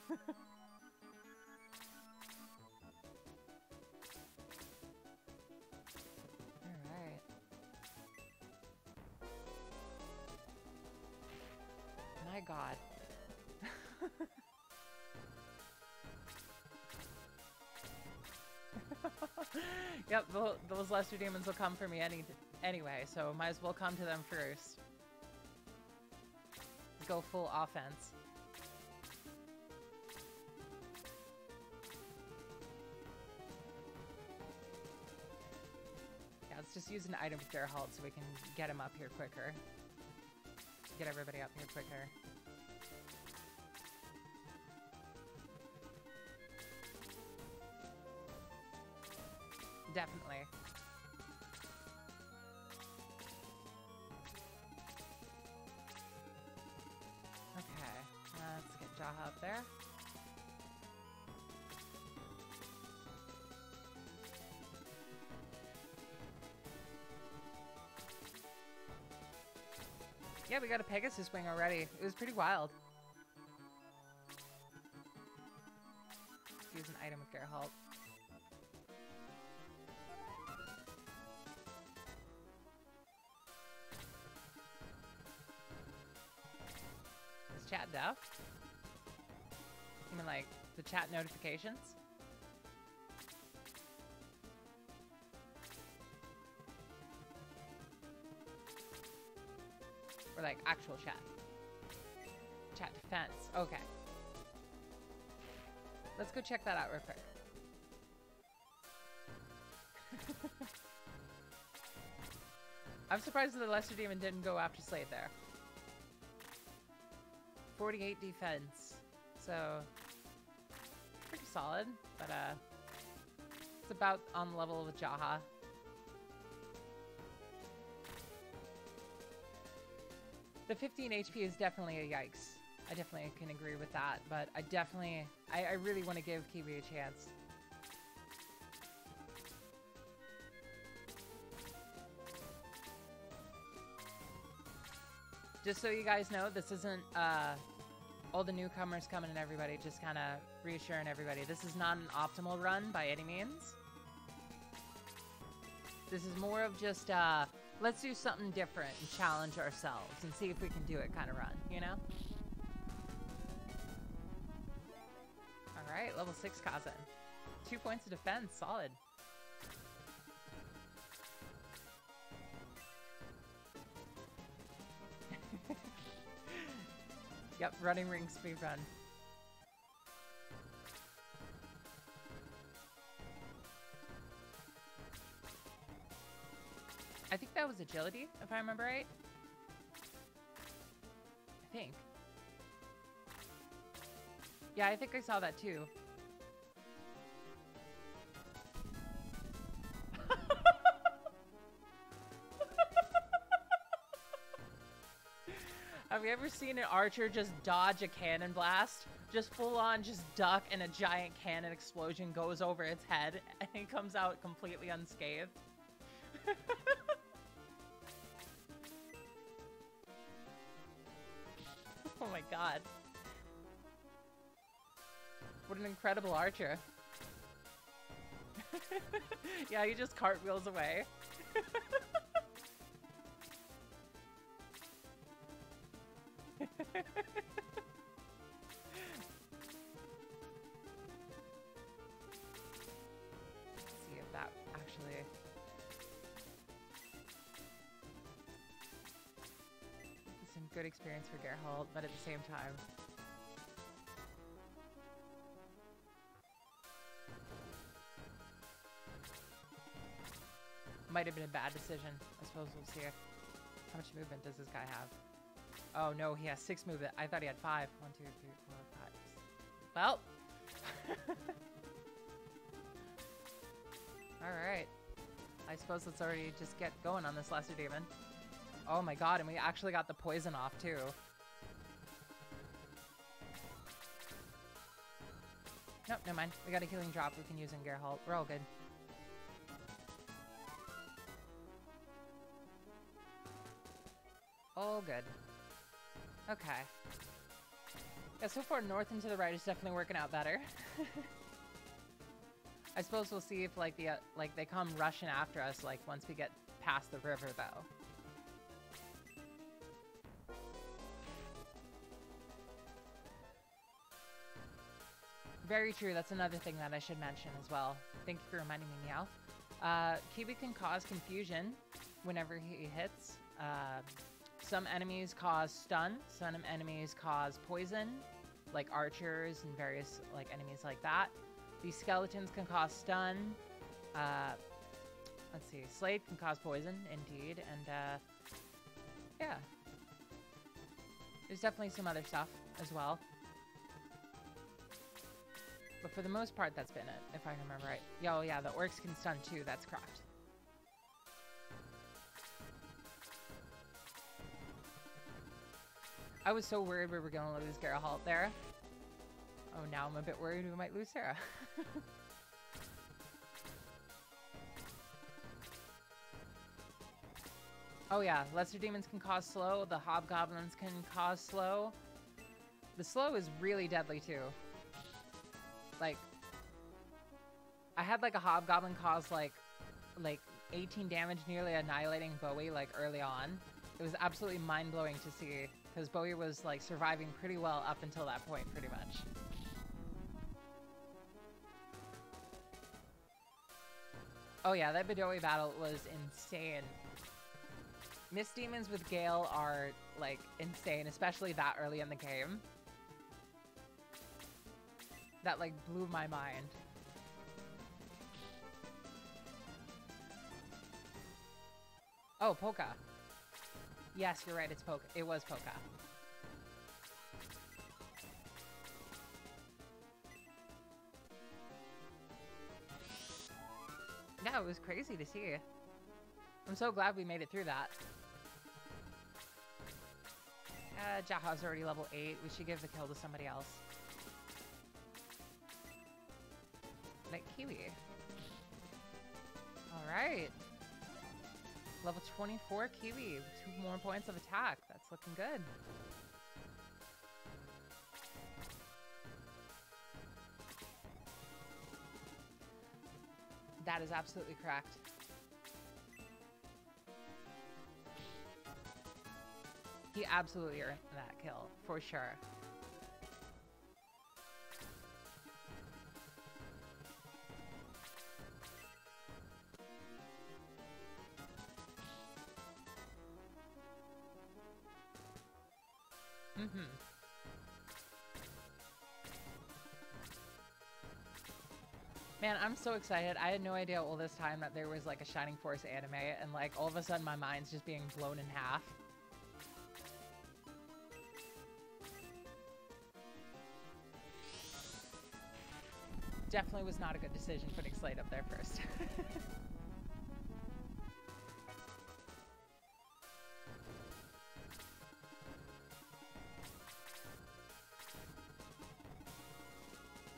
[SPEAKER 1] Alright. My god. Yep, those lesser demons will come for me anyway, so might as well come to them first. Go full offense. Yeah, let's just use an item with Geralt so we can get him up here quicker. Get everybody up here quicker. Definitely. Okay, let's get Jaha up there. Yeah, we got a Pegasus wing already. It was pretty wild. Let's use an item with Geralt. Is chat deaf? You mean like the chat notifications? Or like actual chat? Chat defense. Okay. Let's go check that out real quick. I'm surprised that the Lesser Demon didn't go after Slade there. 48 defense. So, pretty solid, but it's about on the level with Jaha. The 15 HP is definitely a yikes. I definitely can agree with that, but I really want to give Kiwi a chance. Just so you guys know, this isn't all the newcomers coming and everybody, just kind of reassuring everybody. This is not an optimal run by any means. This is more of just, let's do something different and challenge ourselves and see if we can do it kind of run, you know? Alright, level 6 Kazan. 2 points of defense, solid. Yep, running ring speed run. I think that was agility, if I remember right. I think. Yeah, I think I saw that too. Have you ever seen an archer just dodge a cannon blast? Just full on just duck and a giant cannon explosion goes over its head and it comes out completely unscathed? Oh my god. What an incredible archer. Yeah, he just cartwheels away. See if that actually... Some good experience for Geralt, but at the same time... Might have been a bad decision. I suppose we'll see. How much movement does this guy have? Oh no, he has 6 movement. I thought he had 5. 1, 2, 3, 4, 5. Well. Alright. I suppose let's already just get going on this lesser demon. Oh my god, and we actually got the poison off too. Nope, never mind. We got a healing drop we can use in Geralt. We're all good. All good. Okay. Yeah, so far north and to the right is definitely working out better. I suppose we'll see if like the like they come rushing after us like once we get past the river though. Very true. That's another thing that I should mention as well. Thank you for reminding me, Meow. Kiwi can cause confusion whenever he hits. Some enemies cause stun. Some enemies cause poison, like archers and various like enemies like that. These skeletons can cause stun. Let's see. Slade can cause poison, indeed. And yeah. There's definitely some other stuff as well. But for the most part, that's been it, if I remember right. Yo, yeah, the orcs can stun too. That's correct. I was so worried we were going to lose Geralt there. Oh, now I'm a bit worried we might lose Sarah. Oh yeah, lesser demons can cause slow. The hobgoblins can cause slow. The slow is really deadly too. Like, I had like a hobgoblin cause like 18 damage, nearly annihilating Bowie like early on. It was absolutely mind-blowing to see because Bowie was like surviving pretty well up until that point, pretty much. Oh yeah, that Bedowie battle was insane. Mist Demons with Gale are like insane, especially that early in the game. That like blew my mind. Oh, Polka. Yes, you're right, it's Polka. It was Polka. Yeah, it was crazy to see. I'm so glad we made it through that. Jaha's already level 8. We should give the kill to somebody else. Like Kiwi. Alright. Level 24 Kiwi. 2 more points of attack. That's looking good. That is absolutely correct. He absolutely earned that kill, for sure. Mm-hmm. Man, I'm so excited. I had no idea all this time that there was like a Shining Force anime and like all of a sudden my mind's just being blown in half. Definitely was not a good decision putting Slade up there first.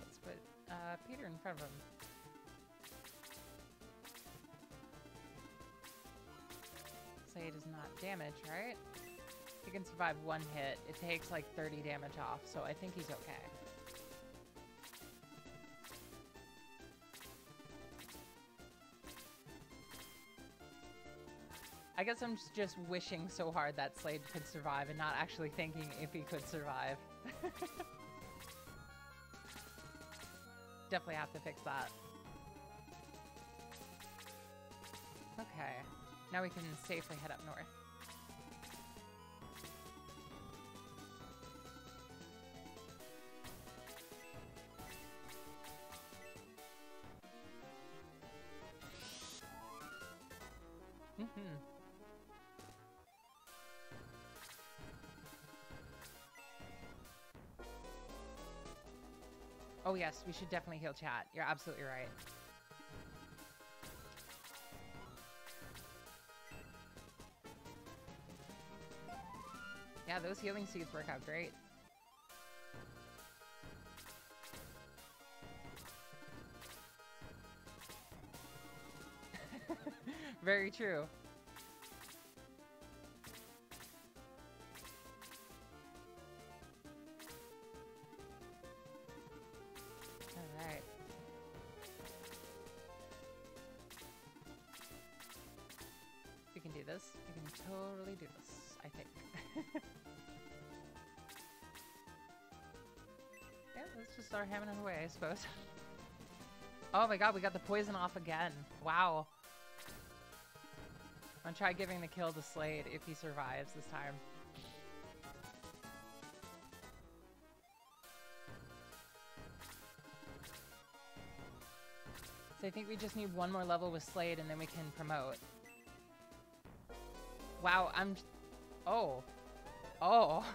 [SPEAKER 1] Let's put Peter in front of him. Slade is not damaged, right? He can survive 1 hit. It takes like 30 damage off, so I think he's okay. I guess I'm just wishing so hard that Slade could survive and not actually thinking if he could survive. Definitely have to fix that. Okay. Now we can safely head up north. Oh yes, we should definitely heal chat. You're absolutely right. Yeah, those healing seeds work out great. Very true. All right. We can do this. We can totally do this, I think. Yeah, let's just start hammering it away, I suppose. Oh my god, we got the poison off again. Wow. I'm gonna try giving the kill to Slade if he survives this time. So I think we just need one more level with Slade and then we can promote. Wow, I'm... Oh. Oh.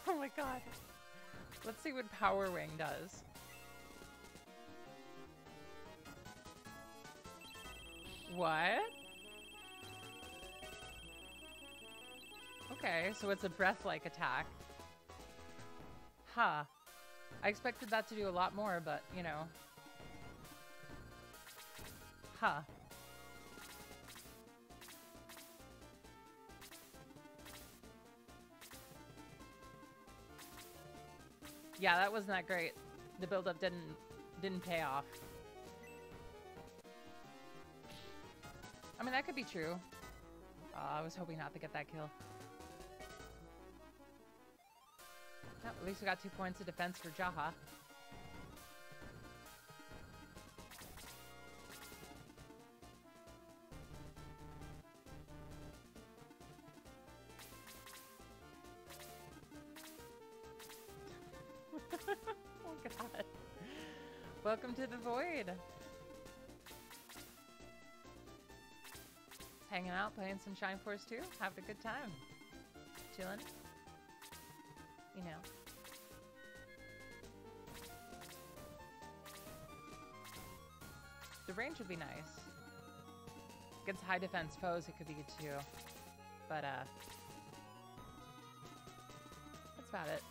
[SPEAKER 1] Oh my god. Let's see what Power Wing does. What? Okay, so it's a breath-like attack. Huh. I expected that to do a lot more, but, you know. Huh. Yeah, that wasn't that great. The build-up didn't pay off. I mean, that could be true. I was hoping not to get that kill. Oh, at least we got 2 points of defense for Jaha. Oh god. Welcome to the void. Hanging out, playing some Shine Force 2, having a good time. Chilling. You know. The range would be nice. Against high defense foes, it could be good too. But, that's about it.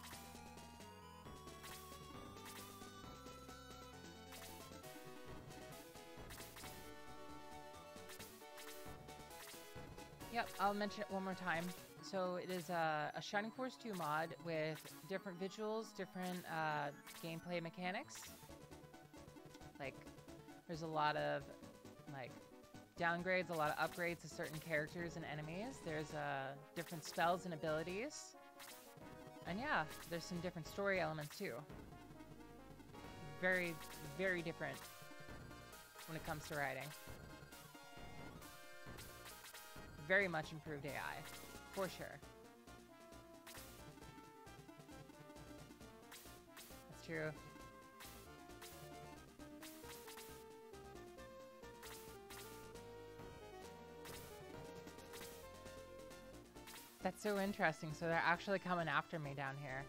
[SPEAKER 1] Yep, I'll mention it one more time. So it is a Shining Force 2 mod with different visuals, different gameplay mechanics. Like, there's a lot of like downgrades, a lot of upgrades to certain characters and enemies. There's different spells and abilities. And yeah, there's some different story elements too. Very, very different when it comes to writing. Very much improved AI, for sure. That's true. That's so interesting. So they're actually coming after me down here.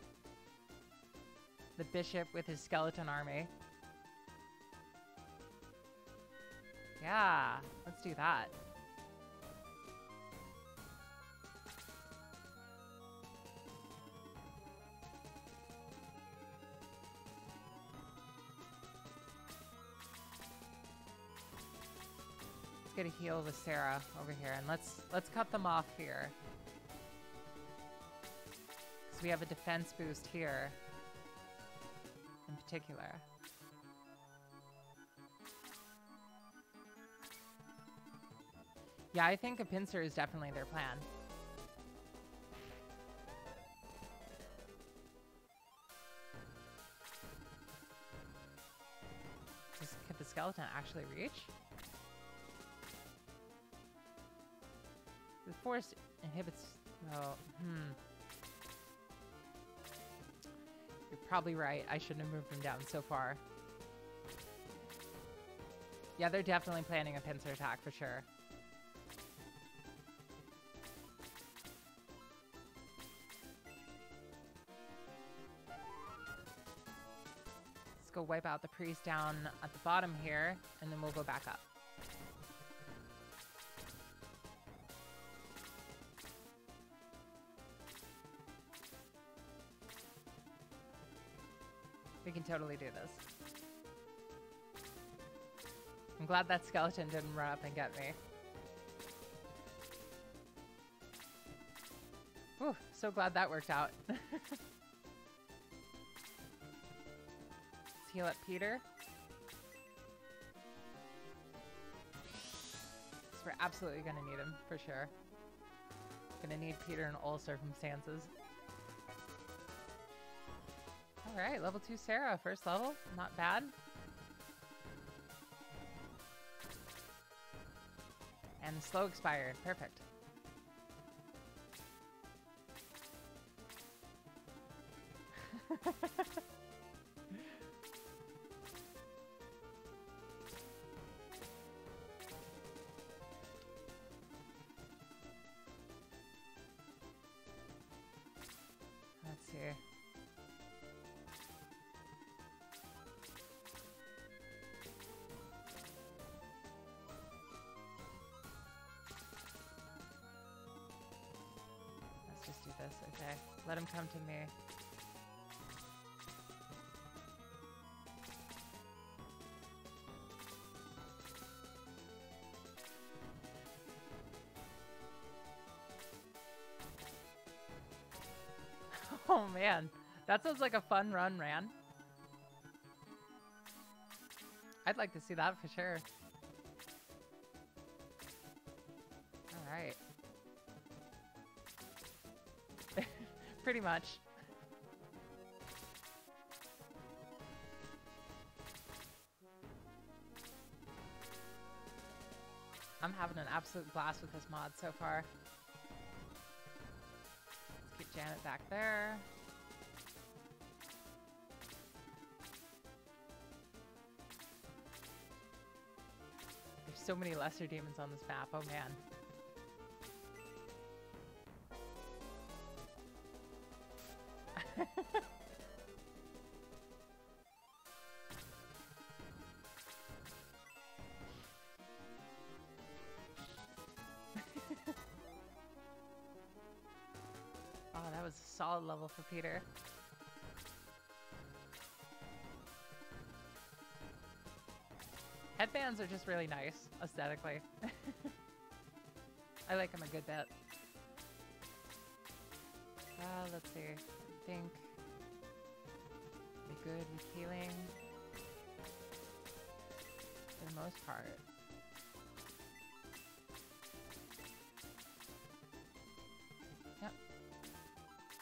[SPEAKER 1] The bishop with his skeleton army. Yeah, let's do that. Get a heal with Sarah over here, and let's cut them off here. Because we have a defense boost here in particular. Yeah, I think a pincer is definitely their plan. Could the skeleton actually reach? The force inhibits... Oh, You're probably right. I shouldn't have moved them down so far. Yeah, they're definitely planning a pincer attack for sure. go wipe out the priest down at the bottom here, and then we'll go back up. We can totally do this. I'm glad that skeleton didn't run up and get me. Whew, so glad that worked out. Let's heal up Peter. So we're absolutely gonna need him, for sure. Gonna need Peter in all circumstances. Alright, level 2 Sarah, first level. Not bad. And slow expired. Perfect. Let's see. Let's just do this, okay. Let him come to me. Oh man, that sounds like a fun run, Ran. I'd like to see that for sure. Alright. Pretty much. I'm having an absolute blast with this mod so far. Let's get Janet back there. There's so many lesser demons on this map, oh man. Oh, that was a solid level for Peter. Headbands are just really nice, aesthetically. I like them a good bit. Let's see. I think be good with healing for the most part. Yep.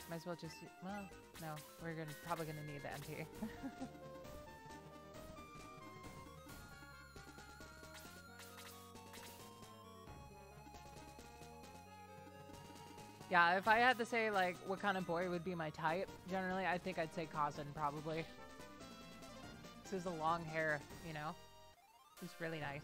[SPEAKER 1] Might as well just, well, no, we're probably gonna need the MP. Yeah, if I had to say, like, what kind of boy would be my type, generally, I think I'd say Cousin, probably. This is the long hair, you know? It's really nice.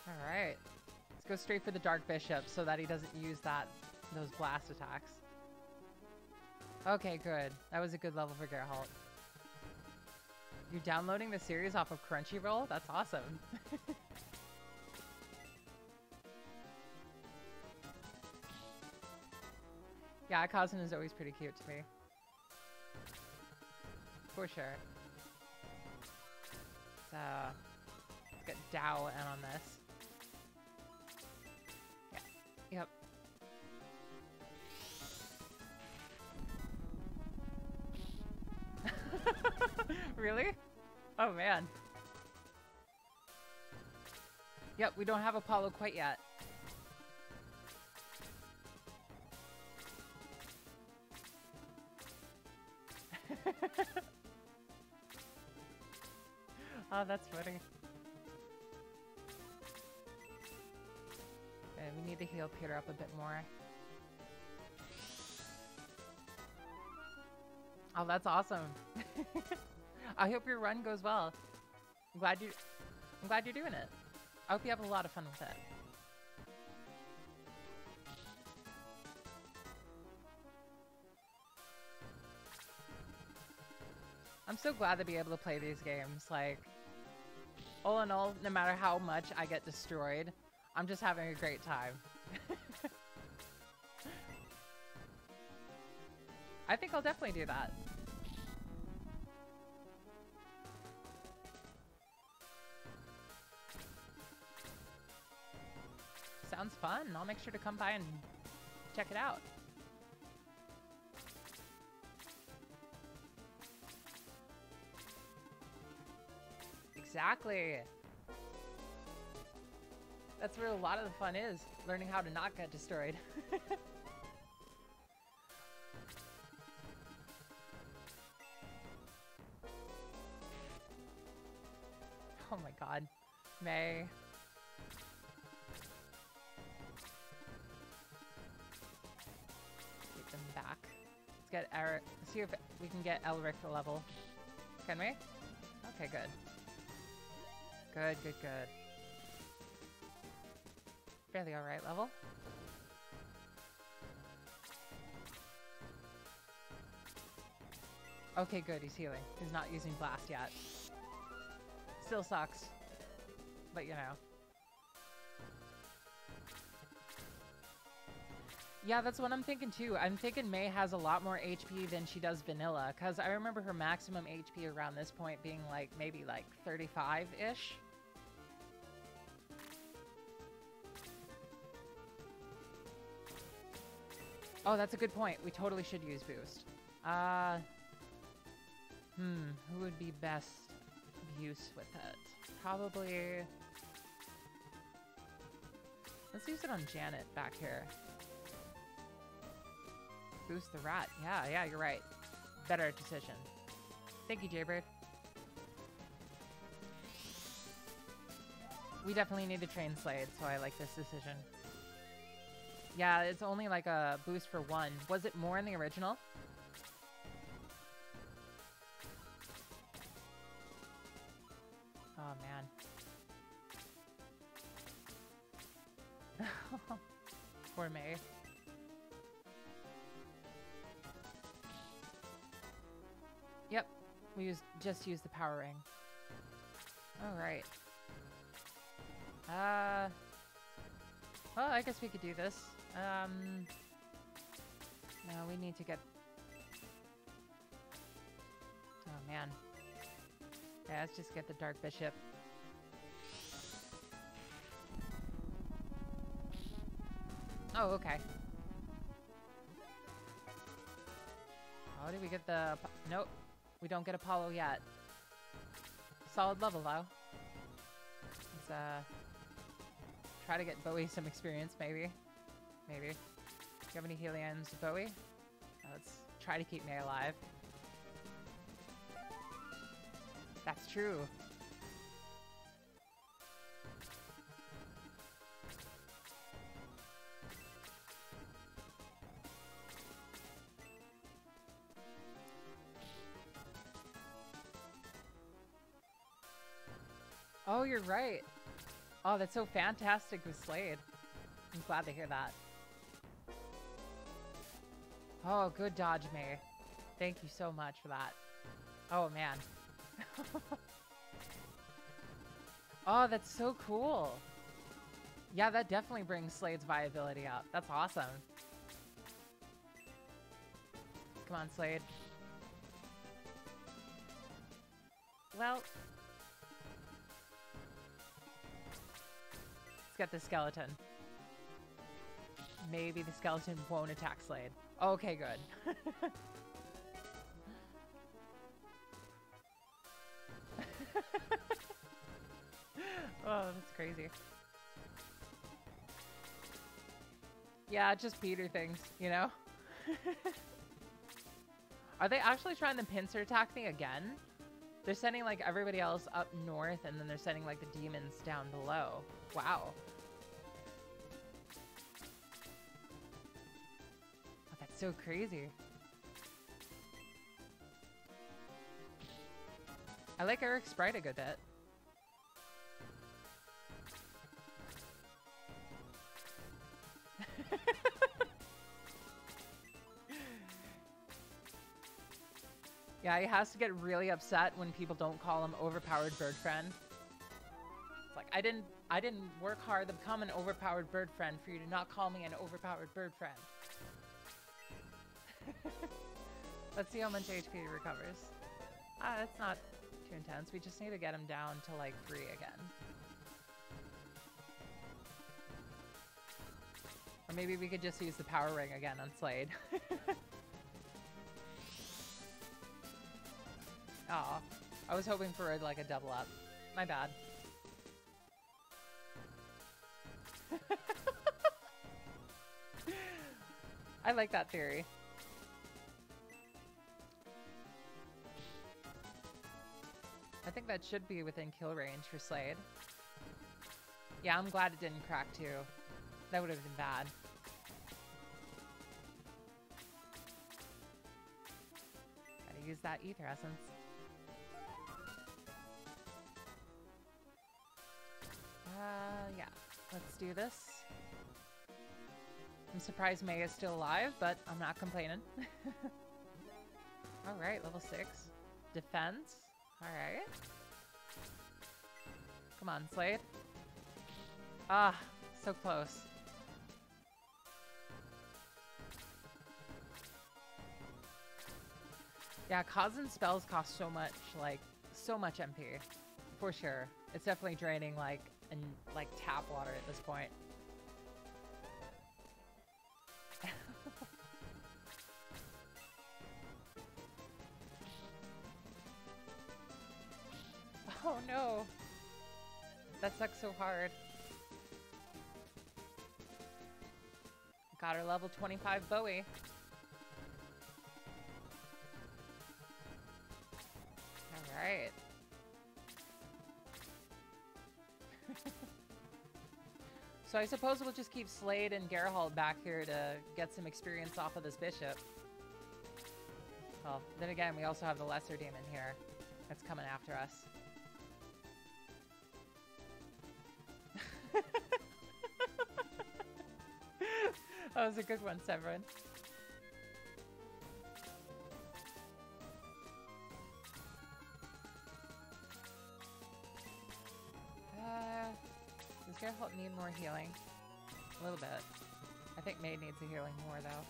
[SPEAKER 1] Alright. Let's go straight for the Dark Bishop so that he doesn't use those blast attacks. Okay, good. That was a good level for Geralt. You're downloading the series off of Crunchyroll? That's awesome. Yeah, Cousin is always pretty cute to me. For sure. So, let's get Dow in on this. Yep. Really? Oh man. Yep, we don't have Apollo quite yet. Oh, that's funny. We need to heal Peter up a bit more. Oh, that's awesome. I hope your run goes well. I'm glad you're doing it. I hope you have a lot of fun with it. I'm so glad to be able to play these games. Like, all in all, no matter how much I get destroyed, I'm just having a great time. I think I'll definitely do that. Sounds fun. I'll make sure to come by and check it out. Exactly. That's where a lot of the fun is, learning how to not get destroyed. Oh my god. May. Take them back. Let's get Eric. Let's see if we can get Elric to level. Can we? Okay, good. Good, good, good. Fairly alright level. Okay, good. He's healing. He's not using blast yet. Still sucks. But you know. Yeah, that's what I'm thinking too. I'm thinking May has a lot more HP than she does Vanilla, because I remember her maximum HP around this point being like maybe like 35-ish. Oh, that's a good point. We totally should use boost. Who would be best use with it? Probably... Let's use it on Janet back here. Boost the rat. Yeah, you're right. Better decision. Thank you, Jaybird. We definitely need to train Slade, so I like this decision. Yeah, it's only like a boost for 1. Was it more in the original? Oh, man. Poor May. Yep, we just used the power ring. Alright. Well, I guess we could do this. No, we need to get... Oh, man. Yeah, let's just get the Dark Bishop. Oh, okay. Oh, did we get the... Nope. We don't get Apollo yet. Solid level, though. Let's, try to get Bowie some experience, maybe. Maybe. Do you have any Helions, Bowie? Let's try to keep May alive. That's true. Oh, you're right. Oh, that's so fantastic with Slade. I'm glad to hear that. Oh, good dodge, May. Thank you so much for that. Oh, man. Oh, that's so cool. Yeah, that definitely brings Slade's viability up. That's awesome. Come on, Slade. Well... Let's get the skeleton. Maybe the skeleton won't attack Slade. Okay, good. Oh, that's crazy. Yeah, just Peter things, you know? Are they actually trying to pincer attack me again? They're sending like everybody else up north and then they're sending like the demons down below. Wow. Oh, that's so crazy. I like Eric's sprite a good bit. Yeah, he has to get really upset when people don't call him overpowered bird friend. It's like, I didn't work hard to become an overpowered bird friend for you to not call me an overpowered bird friend. Let's see how much HP he recovers. That's not too intense. We just need to get him down to like 3 again. Or maybe we could just use the power ring again on Slade. Aw, I was hoping for like a double up. My bad. I like that theory. I think that should be within kill range for Slade. Yeah, I'm glad it didn't crack too. That would have been bad. Gotta use that ether essence. Yeah, let's do this. I'm surprised May is still alive, but I'm not complaining. Alright, level 6. Defense. Alright. Come on, Slade. Ah, so close. Yeah, Kazan spells cost so much, like, so much MP. For sure. It's definitely draining, like, tap water at this point. Oh no! That sucks so hard. Got her level 25 Bowie. Alright. So I suppose we'll just keep Slade and Geralt back here to get some experience off of this bishop. Well, then again, we also have the lesser demon here that's coming after us. That was a good one, Severin. Does Geralt need more healing? A little bit. I think May needs a healing more, though.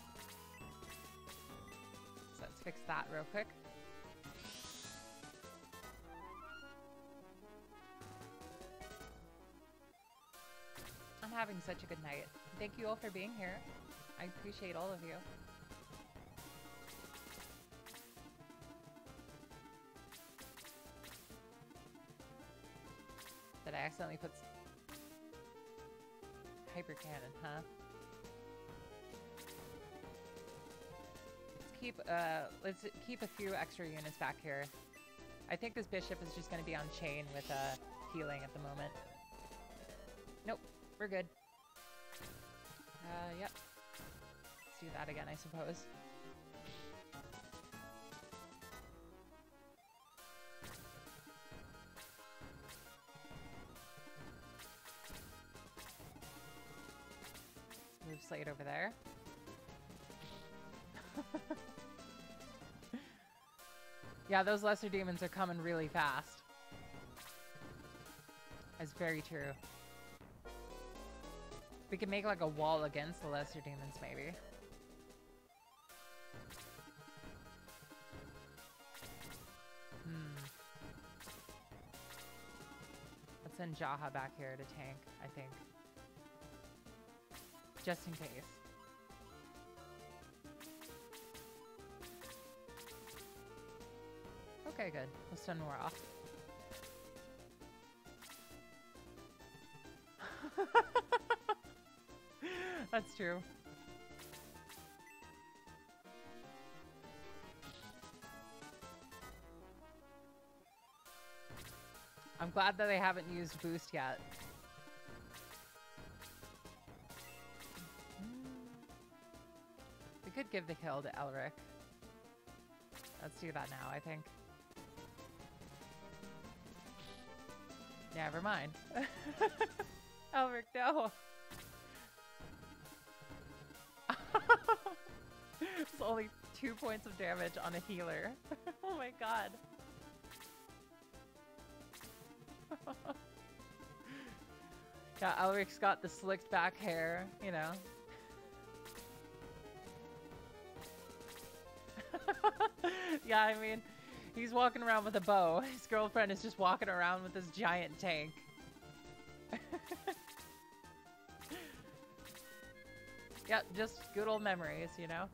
[SPEAKER 1] So let's fix that real quick. I'm having such a good night. Thank you all for being here. I appreciate all of you. Did I accidentally put hyper cannon, huh? Let's keep a few extra units back here. I think this bishop is just going to be on chain with healing at the moment. Nope, we're good. Yep. Let's do that again, I suppose. Move Slade over there. Yeah, those lesser demons are coming really fast. That's very true. We can make like a wall against the lesser demons, maybe. Let's send Jaha back here to tank, I think. Just in case. Okay, good. Let's send more off. That's true. I'm glad that they haven't used boost yet. We could give the kill to Elric. Let's do that now, I think. Never mind. Elric, no. It's only 2 points of damage on a healer. Oh my god. Yeah, Elric's got the slicked back hair, you know. Yeah, I mean, he's walking around with a bow. His girlfriend is just walking around with this giant tank. Yeah, just good old memories, you know?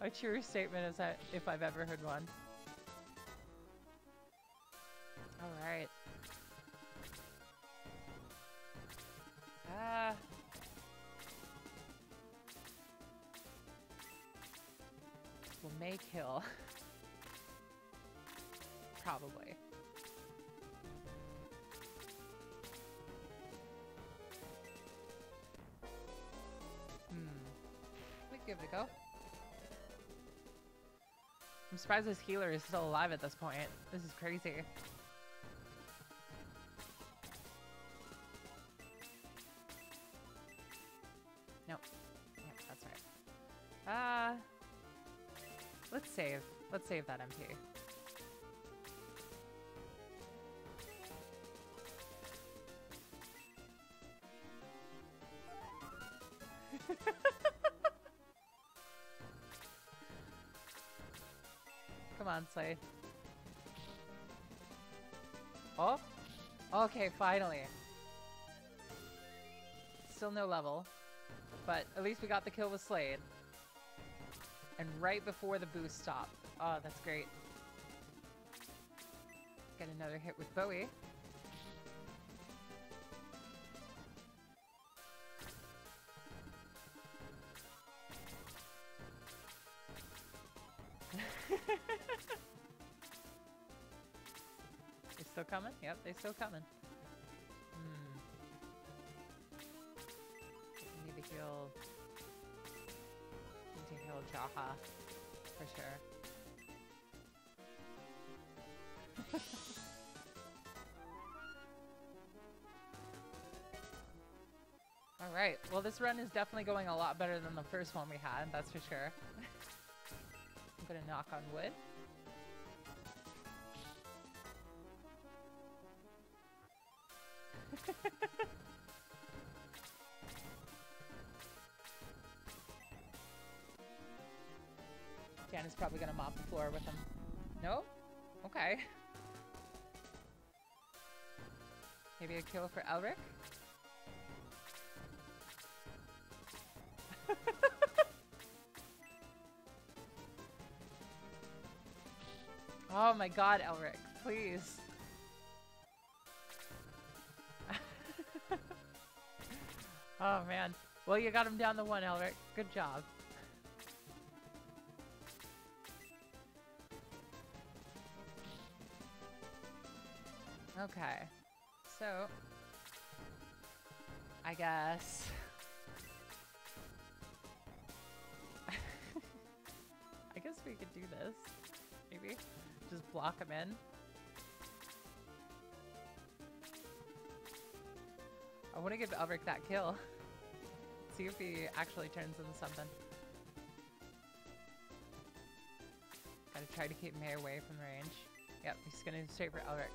[SPEAKER 1] A true statement is that if I've ever heard one. Alright. We'll may kill. Probably. We give it a go. I'm surprised this healer is still alive at this point. This is crazy. Nope. Yep, that's right. Let's save. Let's save that MP. Come on, Slay. Oh? Okay, finally. Still no level. But at least we got the kill with Slade. And right before the boost stopped. Oh, that's great. Get another hit with Bowie. They still coming? Yep, they still coming. Need to heal. Need to heal Jaha for sure. All right. Well, this run is definitely going a lot better than the first one we had. That's for sure. I'm gonna knock on wood. Jan is probably gonna mop the floor with him. No? Okay. Maybe a kill for Elric? Oh my god, Elric, please. Oh man. Well, you got him down to one, Elric. Good job. Okay. So, I guess I guess we could do this. Maybe just block him in. I want to give Elric that kill. See if he actually turns into something. Gotta try to keep May away from range. Yep, he's gonna straight for Elric.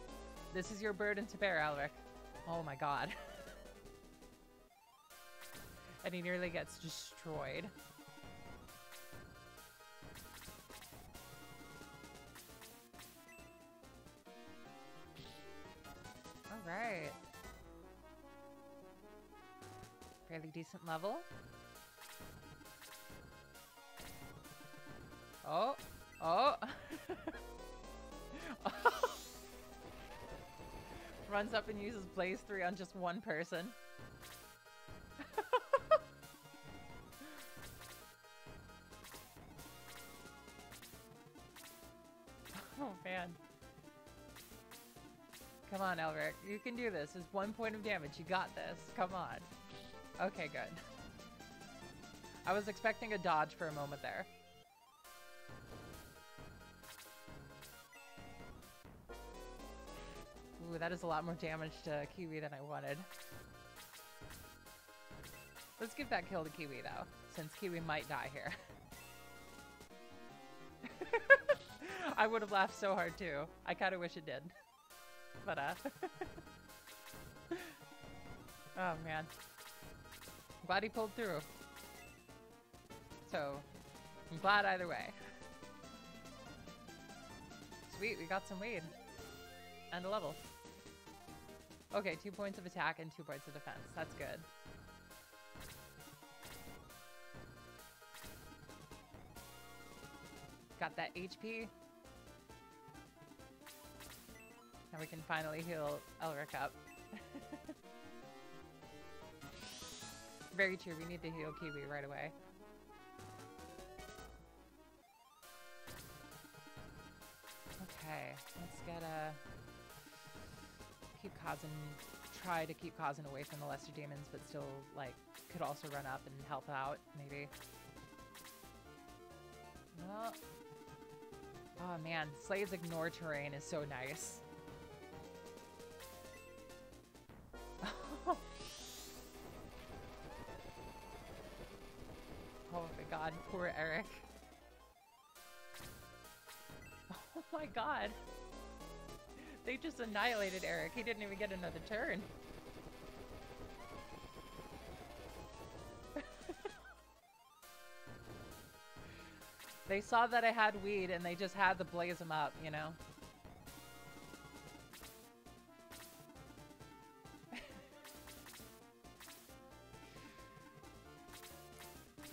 [SPEAKER 1] This is your burden to bear, Elric. Oh my god. And he nearly gets destroyed. Alright. Fairly decent level. Oh. Oh. Runs up and uses Blaze 3 on just one person. Oh man. Come on, Elric. You can do this. It's 1 point of damage. You got this. Come on. Okay, good. I was expecting a dodge for a moment there. Ooh, that is a lot more damage to Kiwi than I wanted. Let's give that kill to Kiwi, though, since Kiwi might die here. I would have laughed so hard, too. I kind of wish it did. But, oh, man. I'm glad he pulled through. So, I'm glad either way. Sweet, we got some weed. And a level. Okay, 2 points of attack and 2 points of defense. That's good. Got that HP. Now we can finally heal Elric up. Very true, we need to heal Kiwi right away. Okay, let's get try to keep Kazan away from the lesser demons, but still, like, could also run up and help out, maybe. Well, oh man, Slade's ignore terrain is so nice. Oh my god, poor Eric. Oh my god. They just annihilated Eric. He didn't even get another turn. They saw that I had weed and they just had to blaze him up, you know?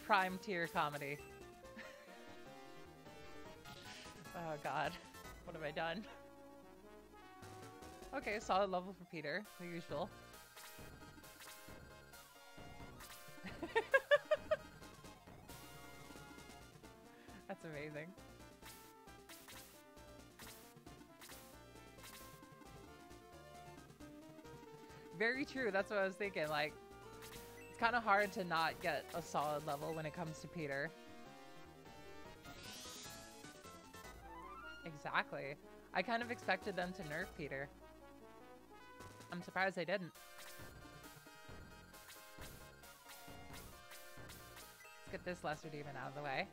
[SPEAKER 1] Prime tier comedy. Oh god. What have I done? Okay, solid level for Peter, the usual. That's amazing. Very true, that's what I was thinking, like, it's kind of hard to not get a solid level when it comes to Peter. Exactly. I kind of expected them to nerf Peter. I'm surprised they didn't. Let's get this lesser demon out of the way.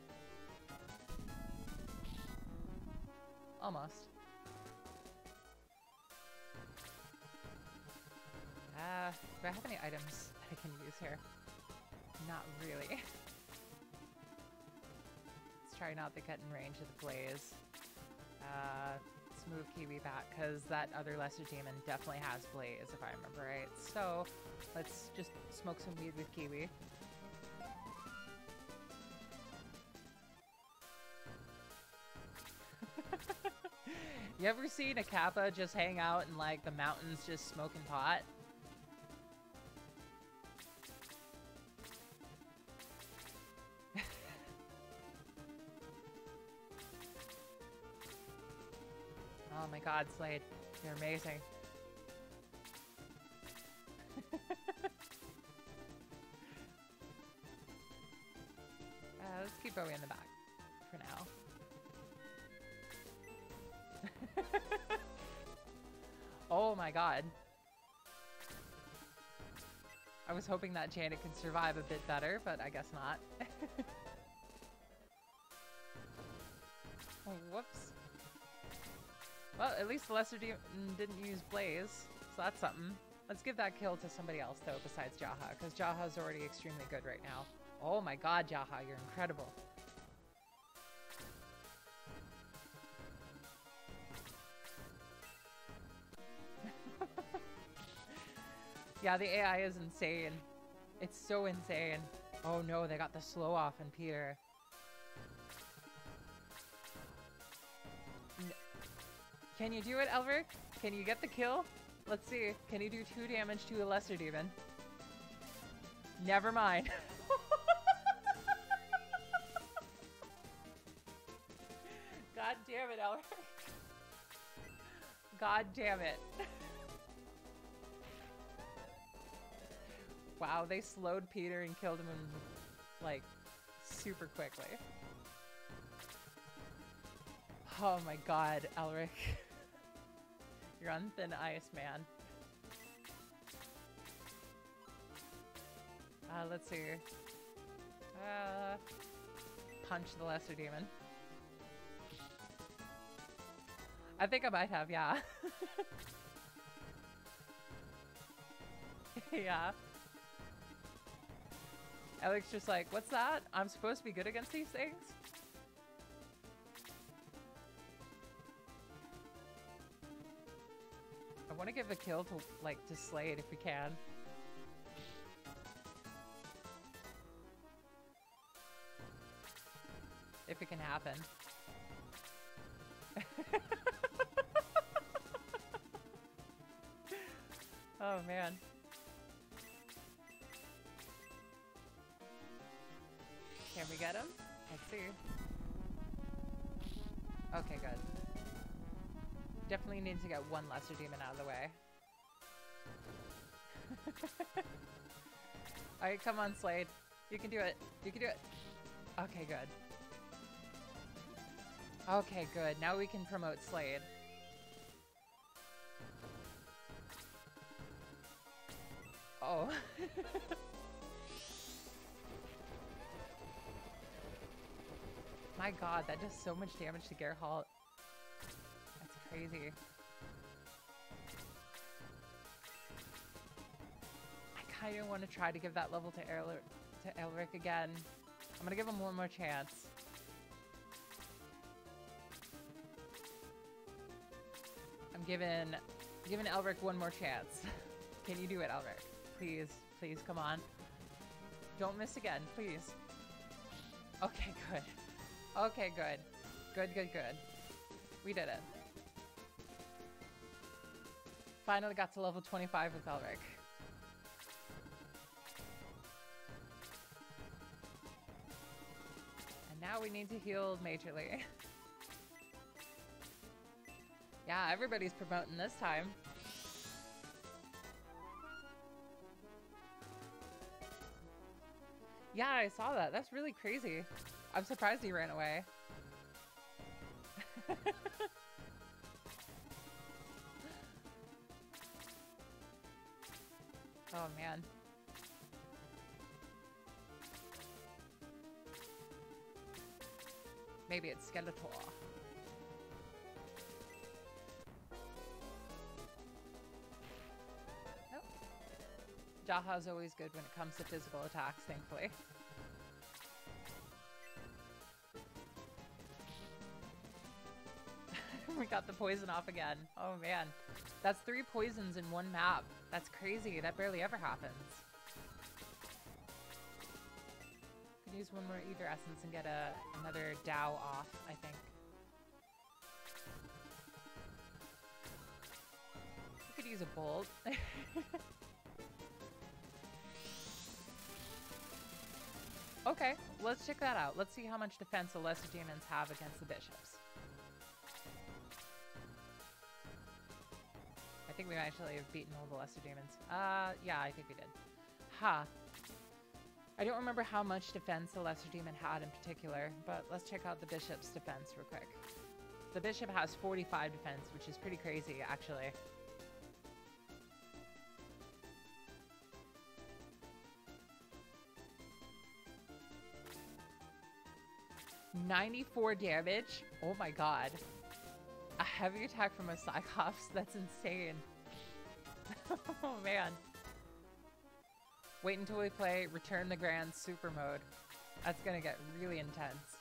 [SPEAKER 1] Almost. Do I have any items that I can use here? Not really. Let's try not to get in range of the blaze. Let's move Kiwi back, because that other lesser demon definitely has blaze, if I remember right. So, let's just smoke some weed with Kiwi. You ever seen a Kappa just hang out in, like, the mountains just smoking pot? Oh my god, Slade. You're amazing. Let's keep Bowie in the back for now. Oh my god. I was hoping that Janet could survive a bit better, but I guess not. Oh, whoops. Well, at least the lesser demon didn't use blaze, so that's something. Let's give that kill to somebody else, though, besides Jaha, because Jaha's already extremely good right now. Oh my god, Jaha, you're incredible. Yeah, the AI is insane. It's so insane. Oh no, they got the slow off in Peter. Can you do it, Elric? Can you get the kill? Let's see. Can you do 2 damage to a lesser demon? Never mind. God damn it, Elric. God damn it. Wow, they slowed Peter and killed him in, like, super quickly. Oh my god, Elric. You're on thin ice, man. Let's see. Punch the lesser demon. I think I might have, yeah. Yeah. Alec's just like, what's that? I'm supposed to be good against these things? I want to give a kill to, like, to Slade if we can. If it can happen. Oh, man. Can we get him? Let's see. Okay, good. Definitely need to get one lesser demon out of the way. Alright, come on, Slade. You can do it. You can do it. Okay, good. Okay, good. Now we can promote Slade. Oh. My god, that does so much damage to Geralt. That's crazy. I kind of want to try to give that level to Elric again. I'm gonna give him one more chance. I'm giving Elric one more chance. Can you do it, Elric? Please, please, come on. Don't miss again, please. Okay, good. Okay, good. Good, good, good. We did it. Finally got to level 25 with Elric. And now we need to heal majorly. Yeah, everybody's promoting this time. Yeah, I saw that. That's really crazy. I'm surprised he ran away. Oh, man. Maybe it's Skeletor. Nope. Jaha's always good when it comes to physical attacks, thankfully. We got the poison off again. Oh man. That's 3 poisons in one map. That's crazy. That barely ever happens. Could use one more Ether Essence and get another Dow off, I think. We could use a Bolt. Okay, let's check that out. Let's see how much defense the lesser demons have against the bishops. I think we actually have beaten all the lesser demons. Yeah, I think we did. Ha. I don't remember how much defense the lesser demon had in particular, but let's check out the bishop's defense real quick. The bishop has 45 defense, which is pretty crazy, actually. $94 damage? Oh my god. A heavy attack from a Cyclops? That's insane. Oh man. Wait until we play Return the Grans Super Mode. That's gonna get really intense.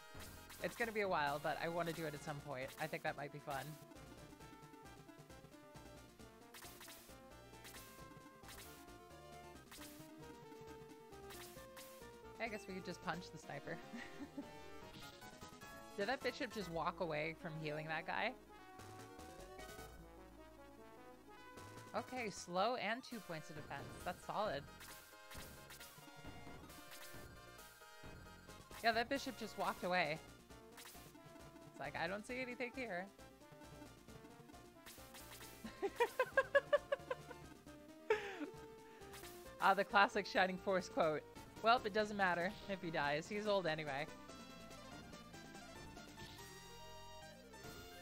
[SPEAKER 1] It's gonna be a while, but I want to do it at some point. I think that might be fun. I guess we could just punch the sniper. Did that bishop just walk away from healing that guy? Okay, slow and 2 points of defense. That's solid. Yeah, that bishop just walked away. It's like, I don't see anything here. Ah, the classic Shining Force quote. Well, it doesn't matter if he dies. He's old anyway.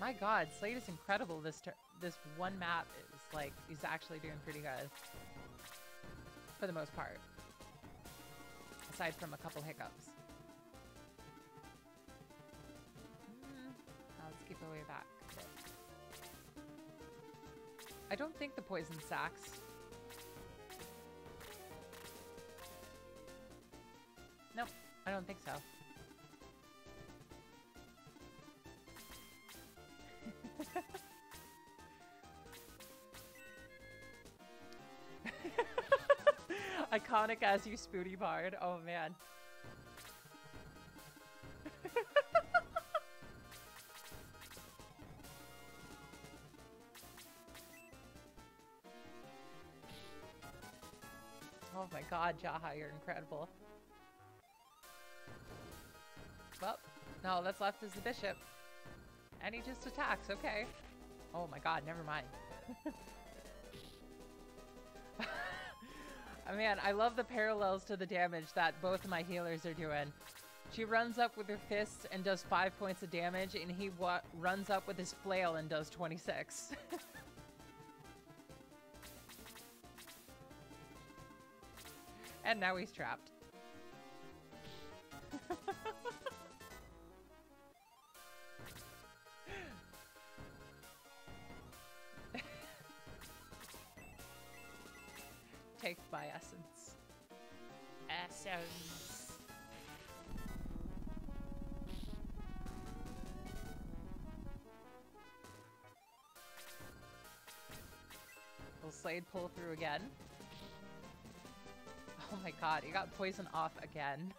[SPEAKER 1] My god, Slade is incredible this one map is like, he's actually doing pretty good. For the most part. Aside from a couple hiccups. Now let's keep our way back. I don't think the poison sacks. Nope, I don't think so. Iconic as you, Spooty Bard. Oh man. Oh my god, Jaha, you're incredible. Well, now all that's left is the bishop. And he just attacks, okay. Oh my god, never mind. Man, I love the parallels to the damage that both of my healers are doing. She runs up with her fists and does 5 points of damage, and he runs up with his flail and does 26. And now he's trapped. Take my essence. Essence. Will Slade pull through again? Oh my god, he got poison off again.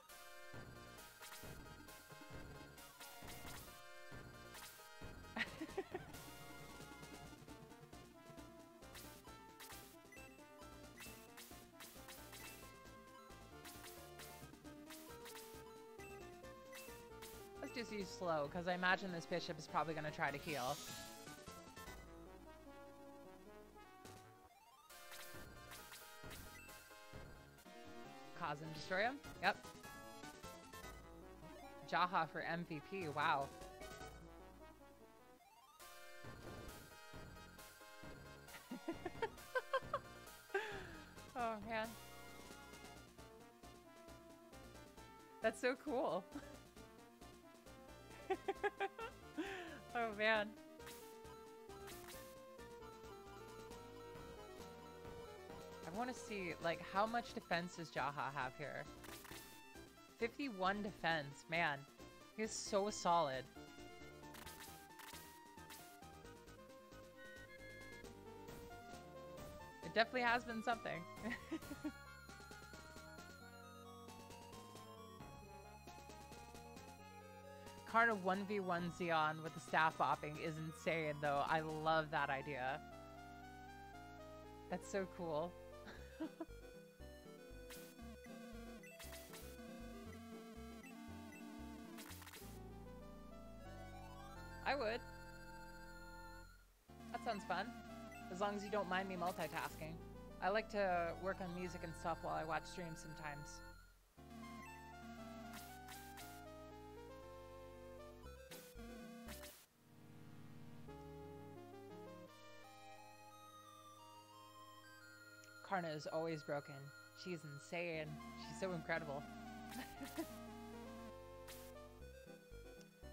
[SPEAKER 1] Let's just use slow, because I imagine this bishop is probably going to try to heal. Cause and destroy him? Yep. Jaha for MVP, wow. Oh man. That's so cool. Oh man. I want to see, like, how much defense does Jaha have here? 51 defense, man. He's so solid. It definitely has been something. Karna 1v1 Xeon with the staff bopping is insane, though. I love that idea. That's so cool. I would. That sounds fun. As long as you don't mind me multitasking. I like to work on music and stuff while I watch streams sometimes. Karna is always broken. She's insane. She's so incredible.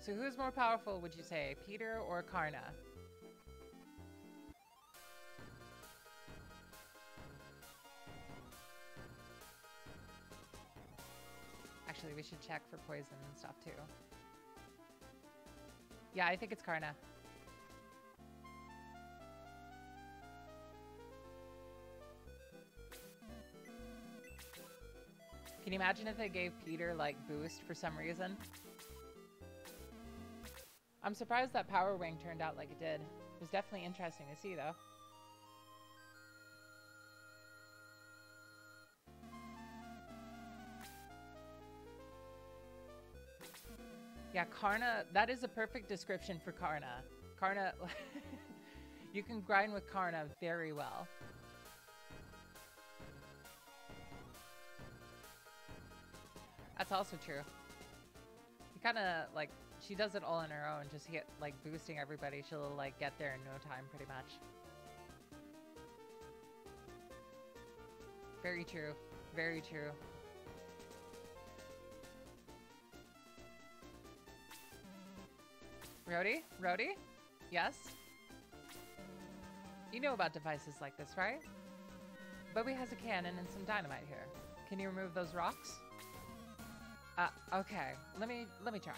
[SPEAKER 1] So who's more powerful, would you say? Peter or Karna? Actually, we should check for poison and stuff too. Yeah, I think it's Karna. Can you imagine if they gave Peter, like, boost for some reason? I'm surprised that Power Wing turned out like it did. It was definitely interesting to see, though. Yeah, Karna, that is a perfect description for Karna. Karna, You can grind with Karna very well. That's also true. You kind of, like, she does it all on her own, just get, like, boosting everybody. She'll, like, get there in no time, pretty much. Very true. Very true. Rhodey? Rhodey? Yes? You know about devices like this, right? Bowie has a cannon and some dynamite here. Can you remove those rocks? Okay. Let me try.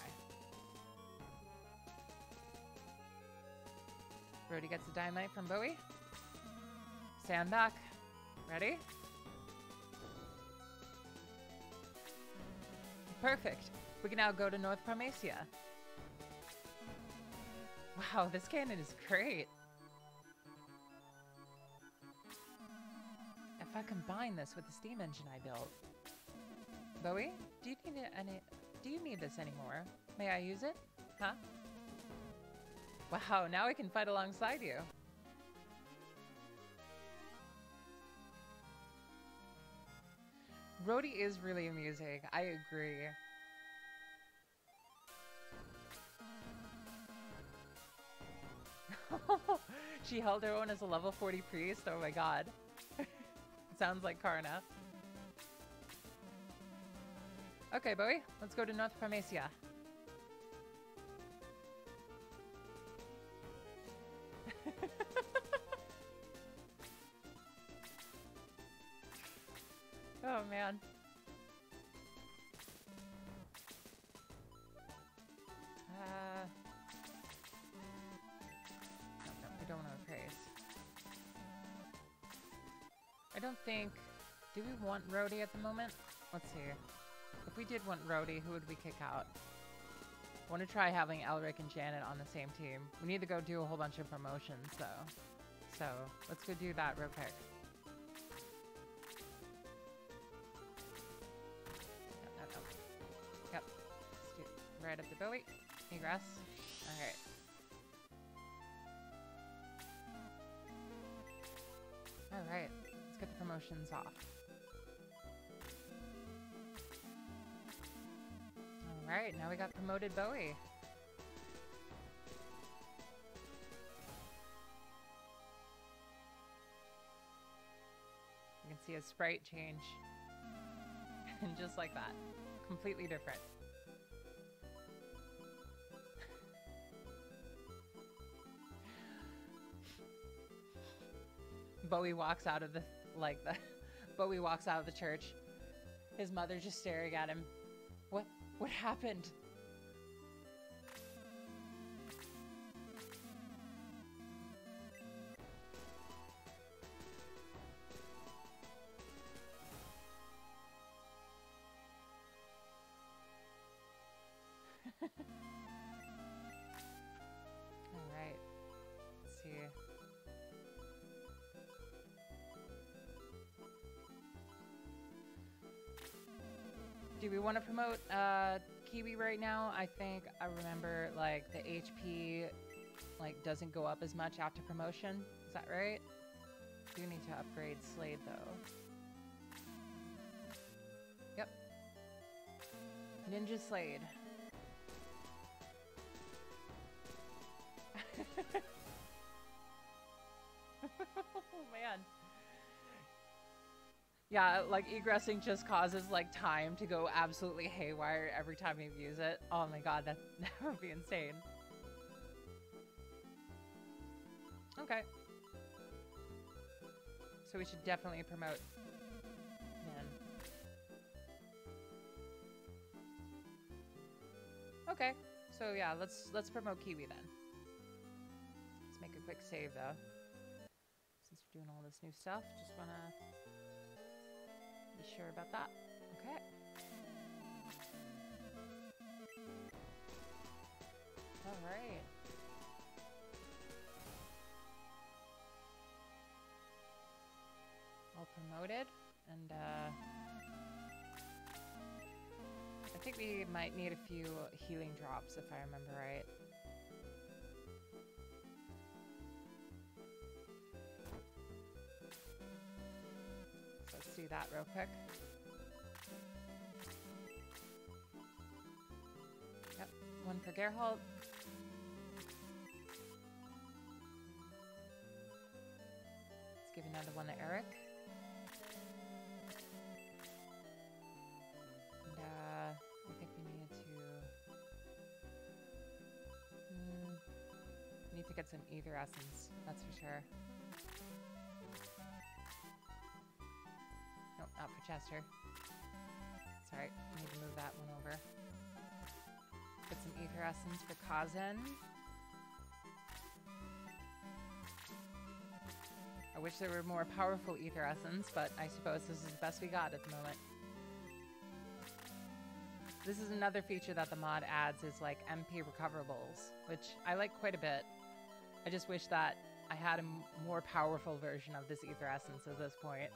[SPEAKER 1] Rhodey gets the dynamite from Bowie. Stand back. Ready? Perfect. We can now go to North Parmesia. Wow, this cannon is great. If I combine this with the steam engine I built. Bowie, do you need this anymore? May I use it? Huh? Wow, now I can fight alongside you. Rhodey is really amusing. I agree. She held her own as a level 40 priest. Oh my god. Sounds like Karna. Okay, Bowie, let's go to North Parmesia. Oh man. No, we don't want to praise. I don't think... Do we want Rhodey at the moment? Let's see. If we did want Rhodey, who would we kick out? I want to try having Elric and Janet on the same team. We need to go do a whole bunch of promotions, though. So, let's go do that real quick. Yep. Let's do right up the Bowie. Egress. Alright. Alright. Let's get the promotions off. Alright, now we got promoted Bowie. You can see his sprite change. And just like that. Completely different. Bowie walks out of the, Bowie walks out of the church. His mother just staring at him. What happened? All right. Let's see. Do we want to promote Kiwi right now? I think I remember like the HP doesn't go up as much after promotion. Is that right? Do need to upgrade Slade though. Yep. Ninja Slade. Oh man. Yeah, like egressing just causes like time to go absolutely haywire every time you use it. Oh my god, that would be insane. Okay. So we should definitely promote then. Okay. So yeah, let's promote Kiwi then. Let's make a quick save though. Since we're doing all this new stuff, just wanna be sure about that. Okay. All right. All promoted, and I think we might need a few healing drops if I remember right. do that real quick. Yep, one for Geralt. Let's give another one to Eric. And I think we need to... need to get some ether essence, that's for sure. Nope, not for Chester. It's alright, we need to move that one over. Get some ether essence for Kazan. I wish there were more powerful ether essence, but I suppose this is the best we got at the moment. This is another feature that the mod adds, is like MP recoverables, which I like quite a bit. I just wish that I had a more powerful version of this ether essence at this point.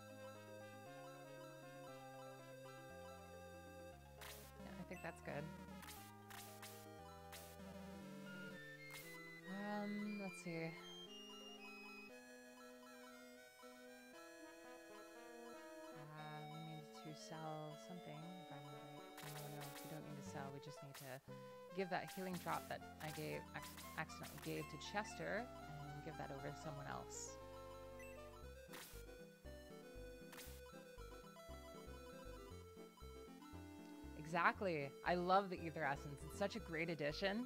[SPEAKER 1] Yeah, I think that's good. Let's see. We need to sell something, if I remember right. Oh no, we don't need to sell, we just need to give that healing drop that I accidentally gave to Chester, and give that over to someone else. Exactly. I love the ether essence. It's such a great addition.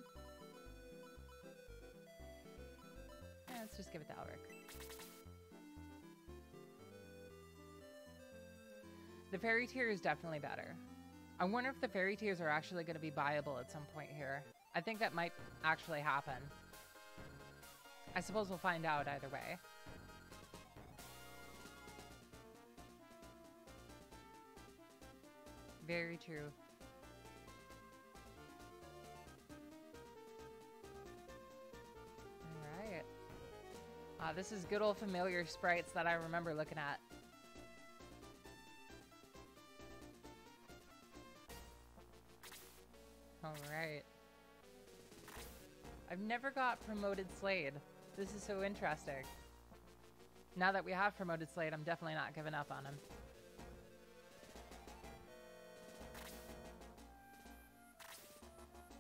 [SPEAKER 1] Yeah, let's just give it to Elric. The fairy tier is definitely better. I wonder if the fairy tiers are actually going to be buyable at some point here. I think that might actually happen. I suppose we'll find out either way. Very true. Alright. This is good old familiar sprites that I remember looking at. Alright. I've never got promoted Slade. This is so interesting. Now that we have promoted Slade, I'm definitely not giving up on him.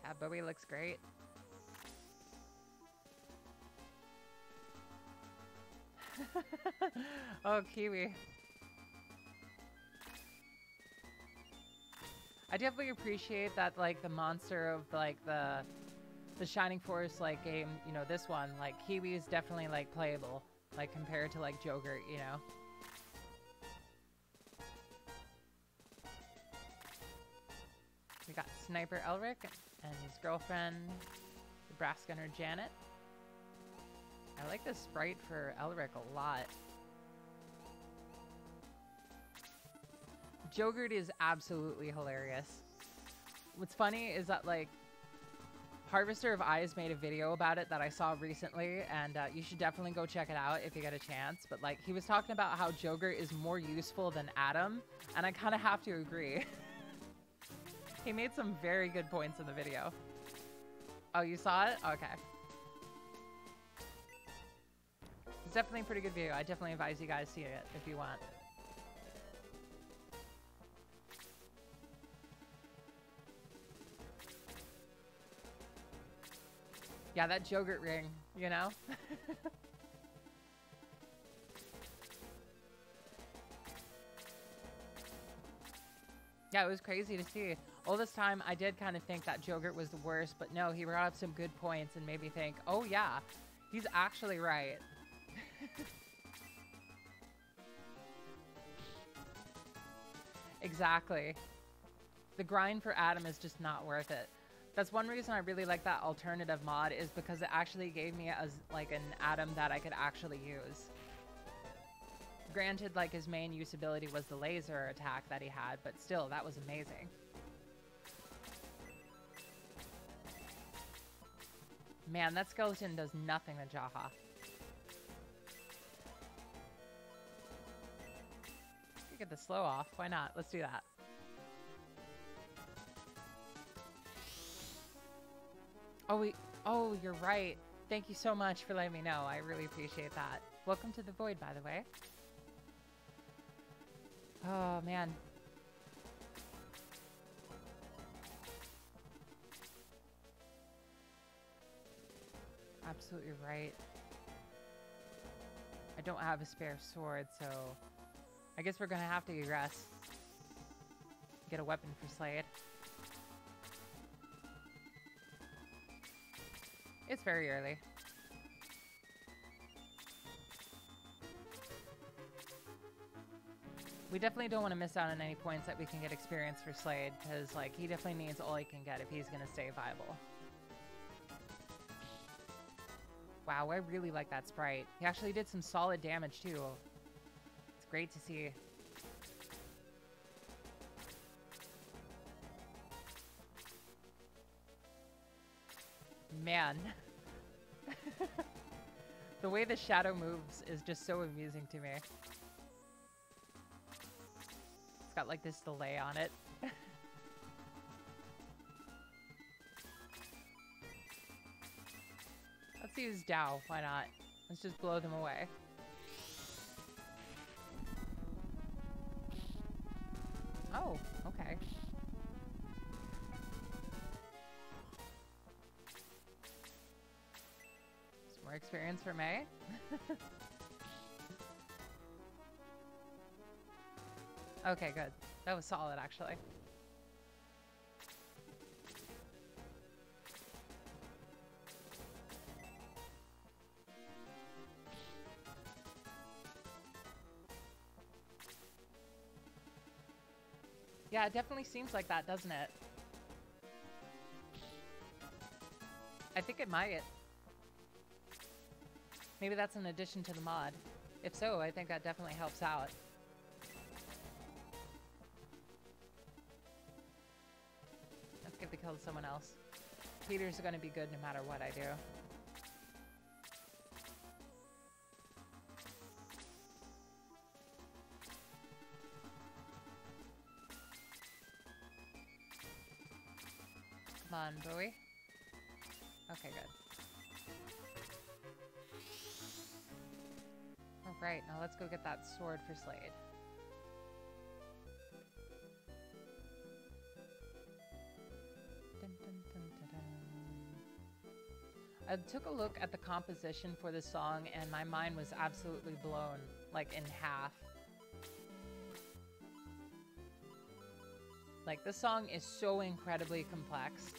[SPEAKER 1] Yeah, Bowie looks great. Oh, Kiwi. I definitely appreciate that, like, the monster of, like, the Shining Force, like, game, you know, this one, like, Kiwi is definitely, like, playable, like, compared to, like, Jogurt, you know? We got Sniper Elric and his girlfriend, the brass gunner Janet. I like this sprite for Elric a lot. Jogurt is absolutely hilarious. What's funny is that, like, Harvester of Eyes made a video about it that I saw recently, and you should definitely go check it out if you get a chance. But, like, he was talking about how Jogurt is more useful than Adam, and I kind of have to agree. He made some very good points in the video. Oh, you saw it? Okay. It's definitely a pretty good video. I definitely advise you guys see it if you want. Yeah, that Jogurt ring, you know? Yeah, it was crazy to see. All this time, I did kind of think that Jogurt was the worst, but no, he brought up some good points and made me think, oh yeah, he's actually right. Exactly. The grind for Adam is just not worth it. That's one reason I really like that alternative mod, is because it actually gave me like an Adam that I could actually use. Granted, like, his main usability was the laser attack that he had, but still, that was amazing. Man, that skeleton does nothing to Jaha. Get the slow off. Why not? Let's do that. Oh, you're right. Thank you so much for letting me know. I really appreciate that. Welcome to the void, by the way. Oh, man. Absolutely right. I don't have a spare sword, so I guess we're gonna have to egress. Get a weapon for Slade. It's very early. We definitely don't want to miss out on any points that we can get experience for Slade, because like he definitely needs all he can get if he's gonna stay viable. Wow, I really like that sprite. He actually did some solid damage too. It's great to see. Man. The way the shadow moves is just so amusing to me. It's got like this delay on it. Let's use Dow, why not? Let's just blow them away. Oh, okay. Some more experience for May. Okay, good. That was solid, actually. Yeah, it definitely seems like that, doesn't it? I think it might. Maybe that's an addition to the mod. If so, I think that definitely helps out. Let's give the kill to someone else. Peter's gonna be good no matter what I do. Come on, Bowie. Okay, good. Alright, now let's go get that sword for Slade. Dun, dun, dun, dun, dun. I took a look at the composition for the song and my mind was absolutely blown, like in half. Like, this song is so incredibly complex.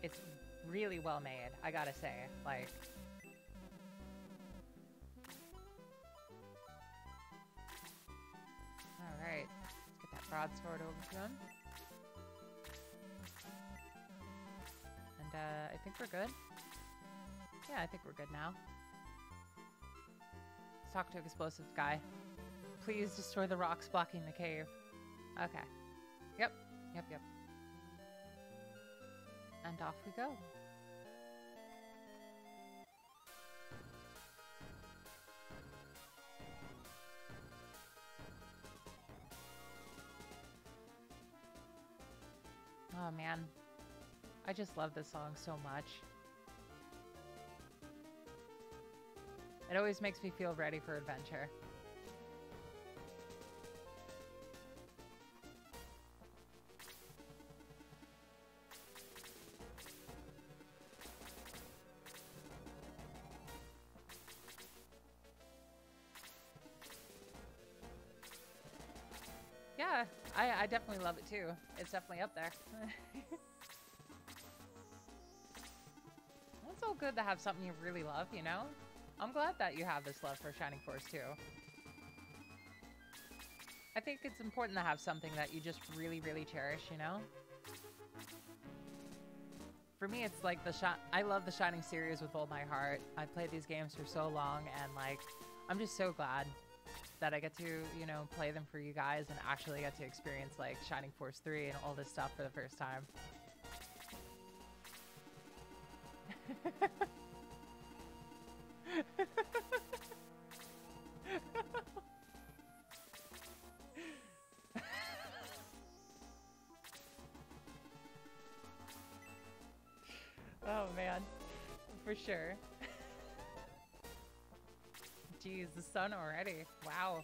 [SPEAKER 1] It's really well made, I gotta say. Like, alright, let's get that broadsword over to him. And I think we're good. Yeah, I think we're good now. Let's talk to Explosives guy. Please destroy the rocks blocking the cave. Okay. Yep. And off we go. Oh man. I just love this song so much. It always makes me feel ready for adventure. Yeah, I definitely love it too. It's definitely up there. It's all good to have something you really love, you know? I'm glad that you have this love for Shining Force too. I think it's important to have something that you just really, really cherish, you know? For me, it's like I love the Shining series with all my heart. I've played these games for so long, and like, I'm just so glad that I get to, you know, play them for you guys and actually get to experience like Shining Force 3 and all this stuff for the first time. For sure. Jeez, the sun already. Wow.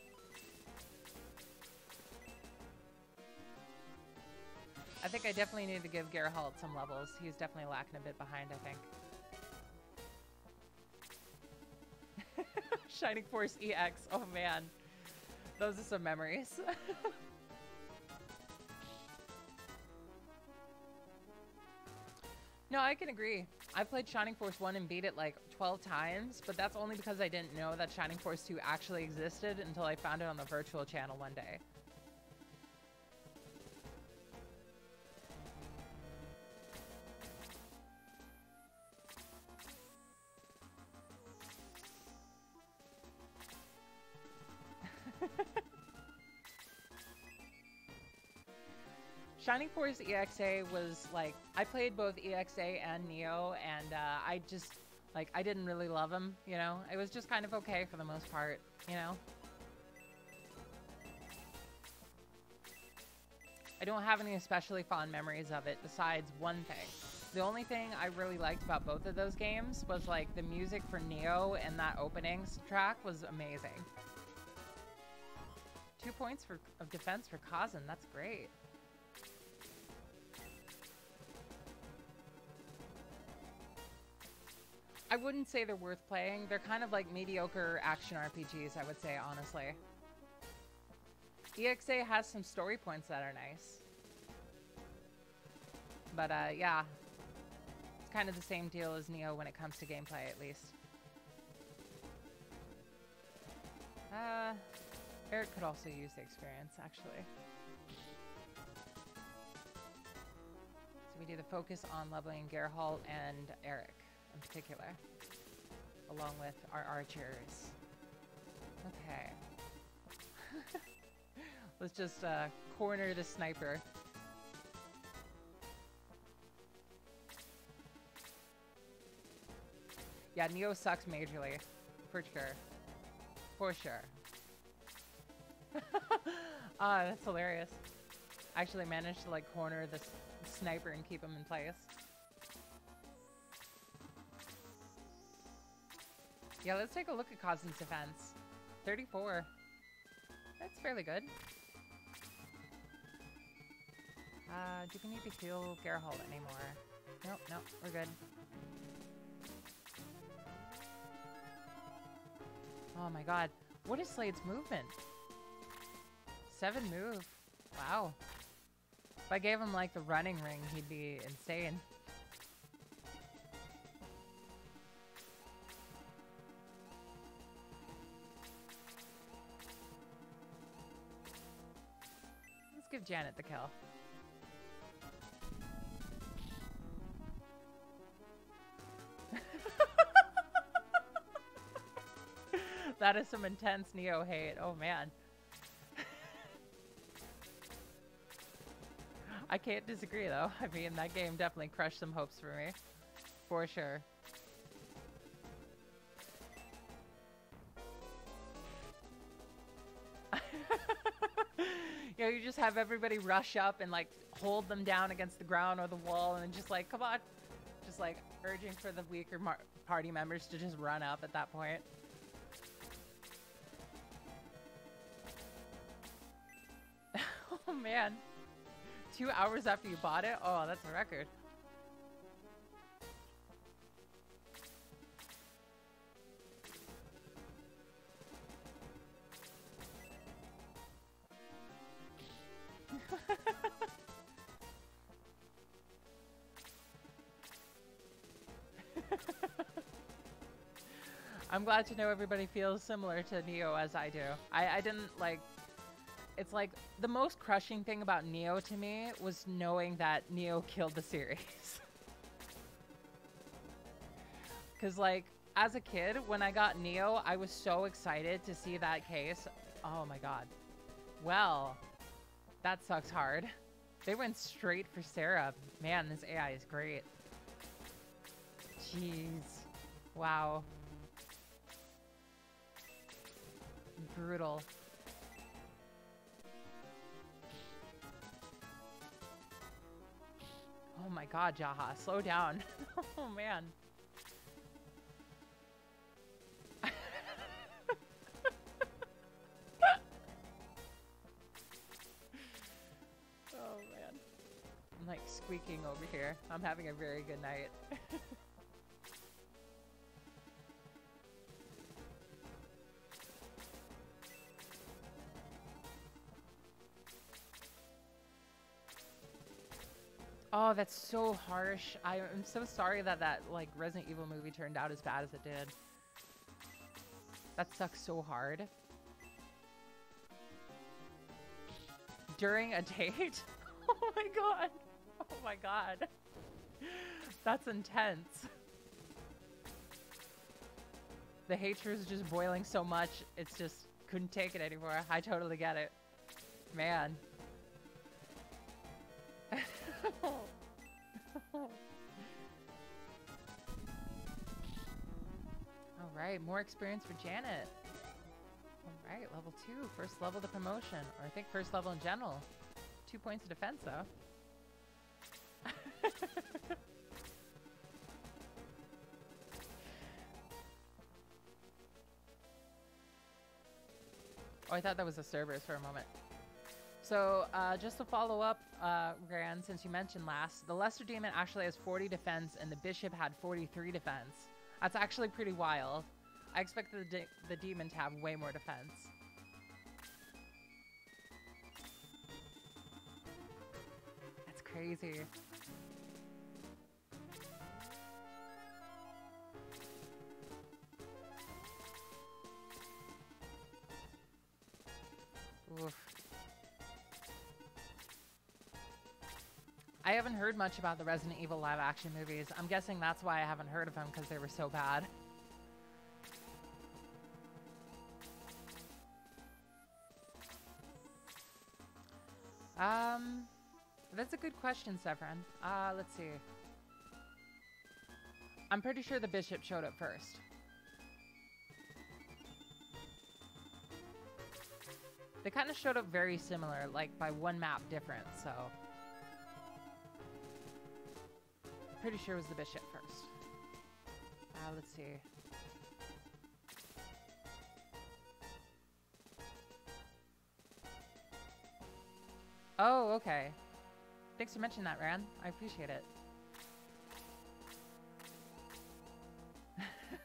[SPEAKER 1] I think I definitely need to give Geralt some levels. He's definitely lacking a bit behind, I think. Shining Force EX. Oh, man. Those are some memories. No, I can agree. I played Shining Force 1 and beat it like 12 times, but that's only because I didn't know that Shining Force 2 actually existed until I found it on the virtual channel one day. Shining Force EXA was like, I played both EXA and Neo, and I just, like, I didn't really love them, you know? It was just kind of okay for the most part, you know? I don't have any especially fond memories of it besides one thing. The only thing I really liked about both of those games was, like, the music for Neo and that opening track was amazing. 2 points of defense for Kazan, that's great. I wouldn't say they're worth playing. They're kind of like mediocre action RPGs, I would say, honestly. EXA has some story points that are nice. But, yeah. It's kind of the same deal as Neo when it comes to gameplay, at least. Eric could also use the experience, actually. So we do the focus on leveling Geralt and Eric in particular, along with our archers. Okay. Let's just corner the sniper. Yeah, Neo sucks majorly. For sure. For sure. Ah, that's hilarious. I actually managed to like corner the sniper and keep him in place. Yeah, let's take a look at Kazan's defense. 34. That's fairly good. Do we need to heal Geralt anymore? Nope, nope, we're good. Oh my god. What is Slade's movement? 7 move. Wow. If I gave him like the running ring, he'd be insane. Let's give Janet the kill. That is some intense Neo hate. Oh man. I can't disagree though. I mean, that game definitely crushed some hopes for me. For sure. You know, you just have everybody rush up and like hold them down against the ground or the wall and just like, come on. Just like urging for the weaker party members to just run up at that point. Oh man. 2 hours after you bought it? Oh, that's a record. I'm glad to know everybody feels similar to Neo as I do. I didn't like... It's like, the most crushing thing about Neo to me was knowing that Neo killed the series. Because, like, as a kid, when I got Neo, I was so excited to see that case. Oh my god. Well, that sucks hard. They went straight for Sarah. Man, this AI is great. Jeez. Wow. Brutal. Oh my god, Jaha, slow down. Oh man. squeaking over here. I'm having a very good night. Oh, that's so harsh. I am so sorry that like Resident Evil movie turned out as bad as it did. That sucks so hard. During a date? Oh my god. Oh my god. That's intense. The hatred is just boiling so much, it's just couldn't take it anymore. I totally get it. Man. Alright, more experience for Janet. Alright, level 2. First level to promotion. Or I think first level in general. 2 points of defense though. Oh, I thought that was the servers for a moment. So, just to follow up, Gran, since you mentioned last, the Lesser Demon actually has 40 defense and the Bishop had 43 defense. That's actually pretty wild. I expected the Demon to have way more defense. That's crazy. Oof. I haven't heard much about the Resident Evil live action movies. I'm guessing that's why I haven't heard of them, because they were so bad. That's a good question, Severin. Let's see. I'm pretty sure the Bishop showed up first. They kind of showed up very similar, like by one map difference, so... Pretty sure it was the Bishop first. Let's see. Oh, okay. Thanks for mentioning that, Ran. I appreciate it.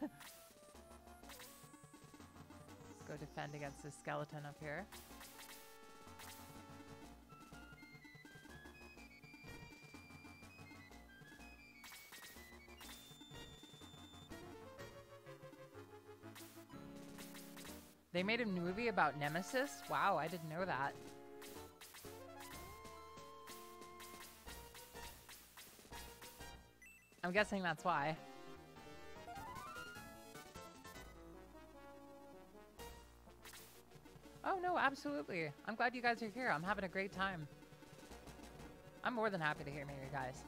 [SPEAKER 1] Let's go defend against this skeleton up here. They made a movie about Nemesis? Wow, I didn't know that. I'm guessing that's why. Oh no, absolutely. I'm glad you guys are here. I'm having a great time. I'm more than happy to hear me, you guys.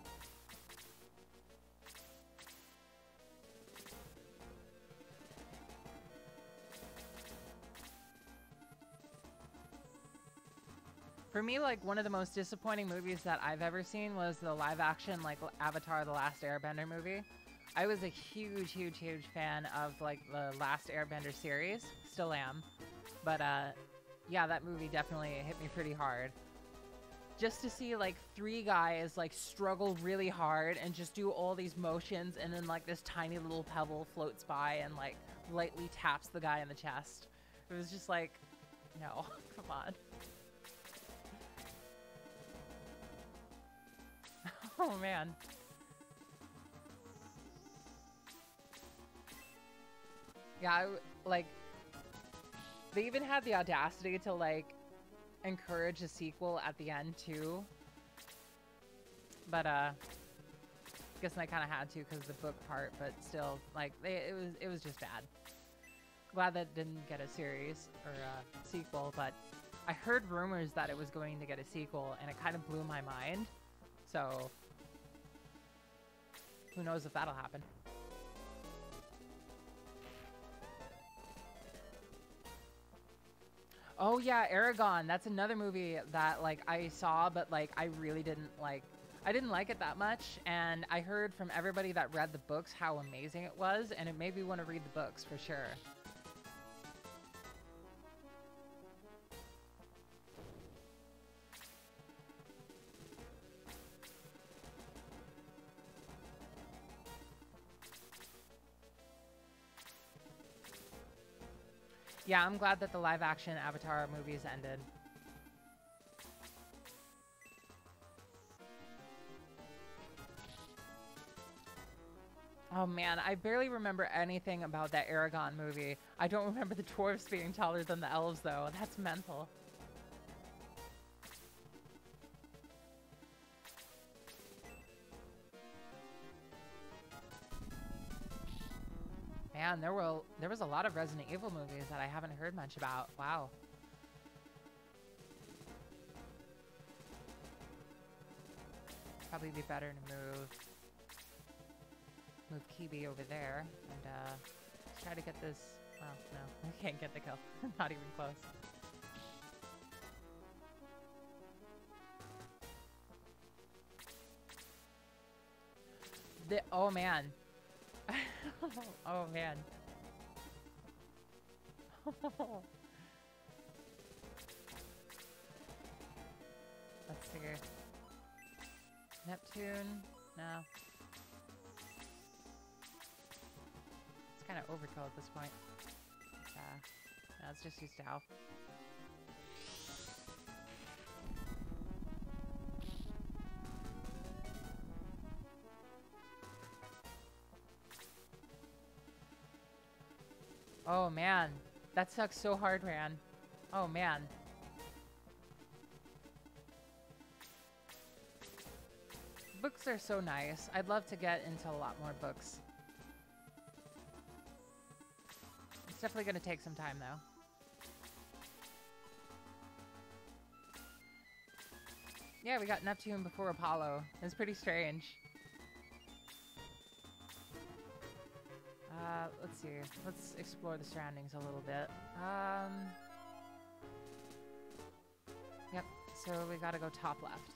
[SPEAKER 1] For me, like, one of the most disappointing movies that I've ever seen was the live-action, like, Avatar: The Last Airbender movie. I was a huge, huge, huge fan of, like, the Last Airbender series. Still am. But, yeah, that movie definitely hit me pretty hard. Just to see, like, 3 guys, like, struggle really hard and just do all these motions, and then, like, this tiny little pebble floats by and, like, lightly taps the guy in the chest. It was just like, no, come on. Oh, man. Yeah, like, they even had the audacity to, like, encourage a sequel at the end, too. But, I guess I kind of had to because of the book part, but still, like, it was just bad. Glad that it didn't get a series or a sequel, but I heard rumors that it was going to get a sequel, and it kind of blew my mind. So, who knows if that'll happen. Oh yeah, Aragon. That's another movie that, like, I saw, but, like, I really didn't like. I didn't like it that much, and I heard from everybody that read the books how amazing it was, and it made me want to read the books for sure. Yeah, I'm glad that the live action Avatar movies ended. Oh man, I barely remember anything about that Aragon movie. I don't remember the dwarves being taller than the elves though. That's mental. Man, there was a lot of Resident Evil movies that I haven't heard much about. Wow. Probably be better to move Kibi over there and try to get this. Well, no, I can't get the kill. Not even close. Oh man. Oh man. Let's see. Neptune? No. It's kind of overkill at this point. No, it's just used to Alf. Oh man, that sucks so hard, Ran. Oh man. Books are so nice. I'd love to get into a lot more books. It's definitely going to take some time though. Yeah, we got Neptune before Apollo. It's pretty strange. Let's see. Let's explore the surroundings a little bit. Yep, so we gotta go top left.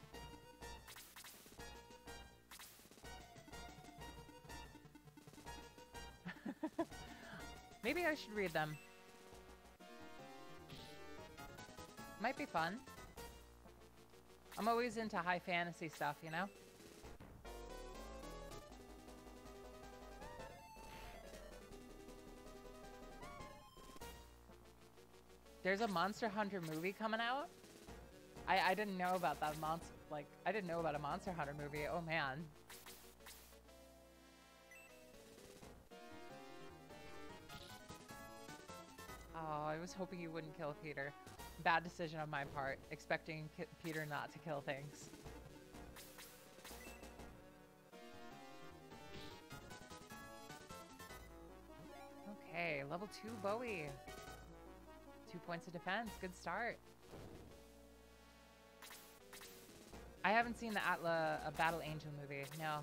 [SPEAKER 1] Maybe I should read them. Might be fun. I'm always into high fantasy stuff, you know? There's a Monster Hunter movie coming out? I didn't know about that I didn't know about a Monster Hunter movie. Oh man. Oh, I was hoping you wouldn't kill Peter. Bad decision on my part, expecting Peter not to kill things. Okay, level 2 Bowie. 2 points of defense. Good start. I haven't seen the Atla Battle Angel movie. No.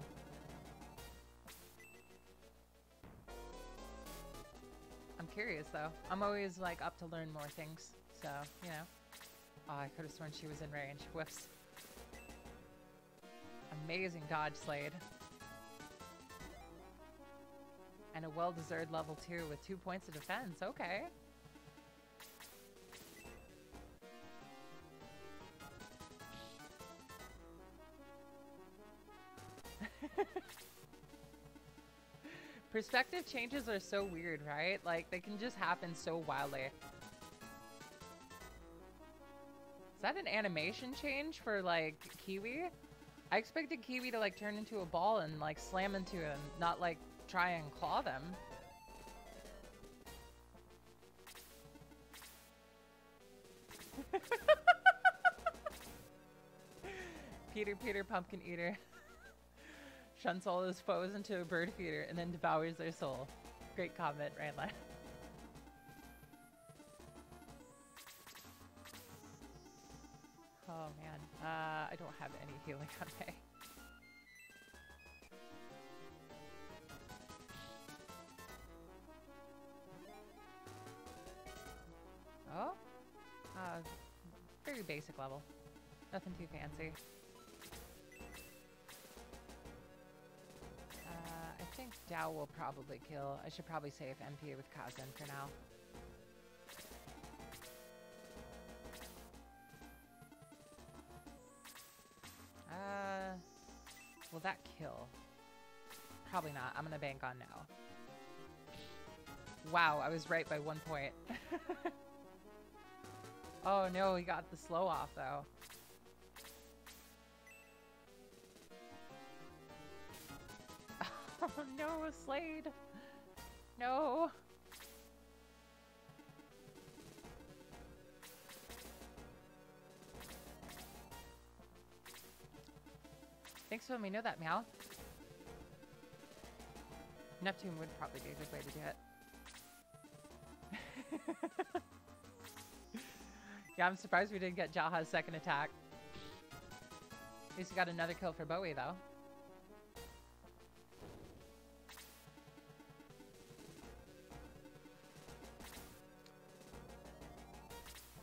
[SPEAKER 1] I'm curious though. I'm always like up to learn more things. So, you know. Oh, I could have sworn she was in range. Whoops. Amazing dodge, Slade. And a well-deserved level 2 with 2 points of defense. Okay. Perspective changes are so weird, right? Like, they can just happen so wildly. Is that an animation change for, like, Kiwi? I expected Kiwi to, like, turn into a ball and, like, slam into him, not, like, try and claw them. Peter, pumpkin eater. Shuns all his foes into a bird feeder and then devours their soul. Great comment, Randline. Oh man, I don't have any healing on me. Oh? Very basic level. Nothing too fancy. I think Dow will probably kill. I should probably save MP with Kazan for now. Will that kill? Probably not. I'm gonna bank on now. Wow, I was right by 1 point. Oh no, he got the slow off though. Oh no, Slade. No. Thanks for letting me know that, Meow. Neptune would probably be a good way to do it. Yeah, I'm surprised we didn't get Jaha's second attack. At least we got another kill for Bowie, though.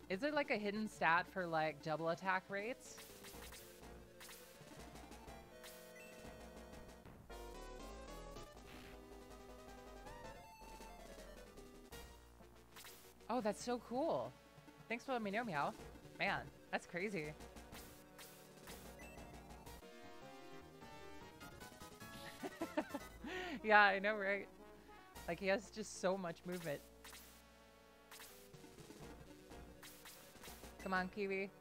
[SPEAKER 1] Is it like a hidden stat for like double attack rates? Oh, that's so cool. Thanks for letting me know, Meow. Man, that's crazy. Yeah, I know, right? Like, he has just so much movement. Come on, Kiwi.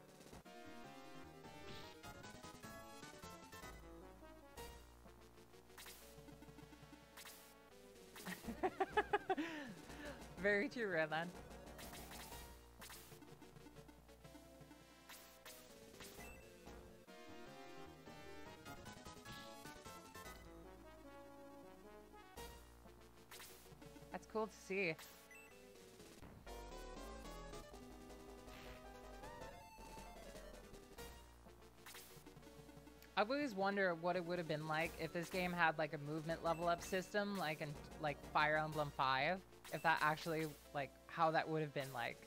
[SPEAKER 1] Very true, Redland. That's cool to see. I've always wondered what it would have been like if this game had like a movement level up system, like in like Fire Emblem 5. If that actually, like, how that would have been like.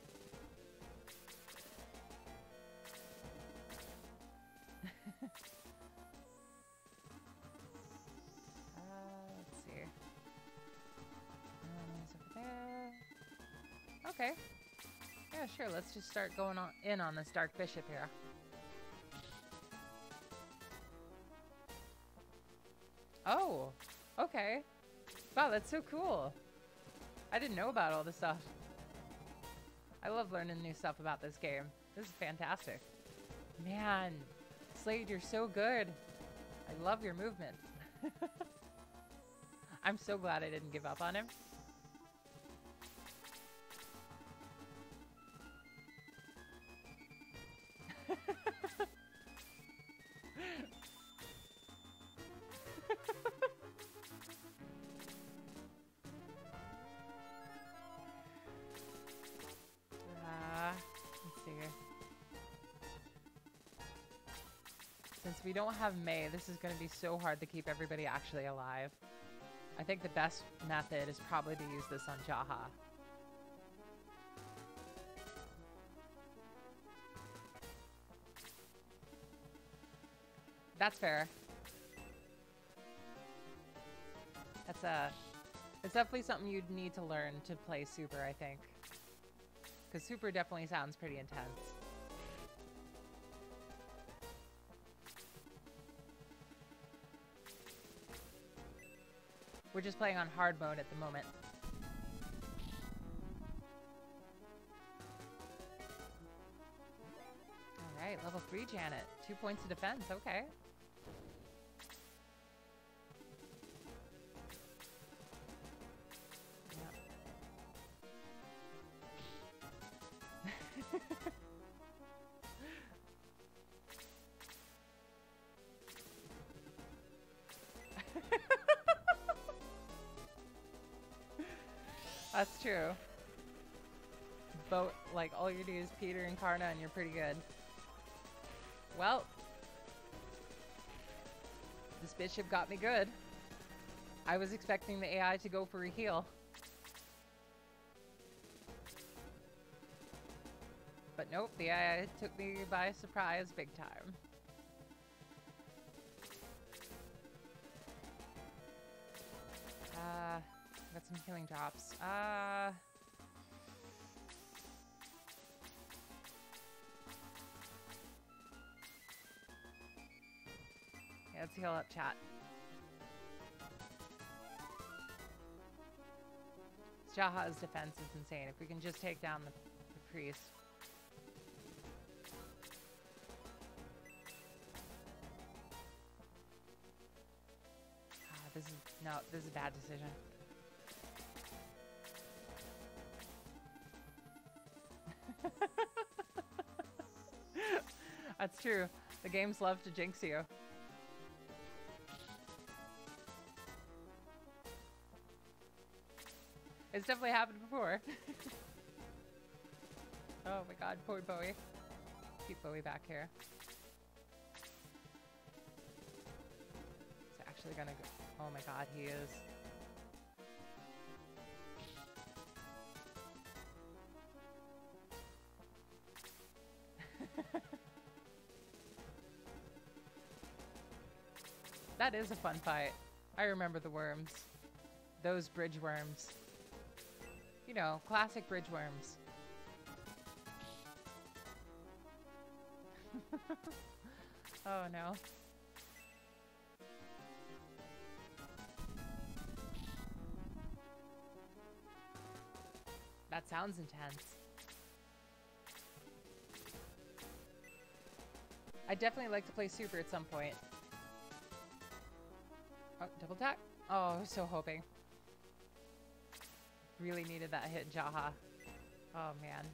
[SPEAKER 1] Let's see. Over there. Okay. Yeah, sure. Let's just start going in on this Dark Bishop here. Oh, okay. Wow, that's so cool. I didn't know about all this stuff. I love learning new stuff about this game. This is fantastic. Man, Slade, you're so good. I love your movement. I'm so glad I didn't give up on him. Let's see here. Since we don't have May, this is going to be so hard to keep everybody actually alive. I think the best method is probably to use this on Jaha. That's fair. It's definitely something you'd need to learn to play Super, I think. Because Super definitely sounds pretty intense. We're just playing on hard mode at the moment. Alright, level 3 Janet. 2 points of defense, okay. That's true. But, like, all you do is Peter and Karna and you're pretty good. Well, this bishop got me good. I was expecting the AI to go for a heal. But nope, the AI took me by surprise big time. Got some healing drops. Yeah, let's heal up, chat. Jaha's defense is insane. If we can just take down the priest. This is a bad decision. That's true. The games love to jinx you. It's definitely happened before. Oh my god, poor Bowie. Keep Bowie back here. He's actually gonna go. Oh my god, he is. That is a fun fight. I remember the worms. Those bridge worms. You know, classic bridge worms. Oh no. That sounds intense. I'd definitely like to play Super at some point. Oh, double tap. Oh, I was so hoping. Really needed that hit, Jaha. Oh, man.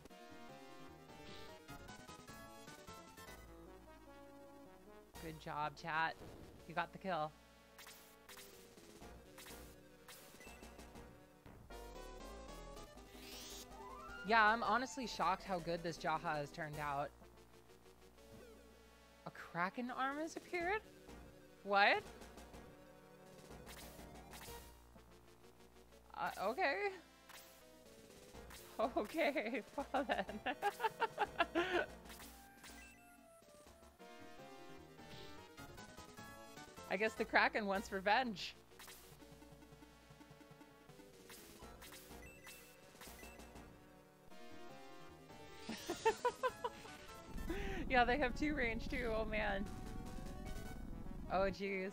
[SPEAKER 1] Good job, chat. You got the kill. Yeah, I'm honestly shocked how good this Jaha has turned out. A Kraken arm has appeared? What? Okay. Okay, well then. I guess the Kraken wants revenge. Yeah, they have 2 range too. Oh man. Oh geez.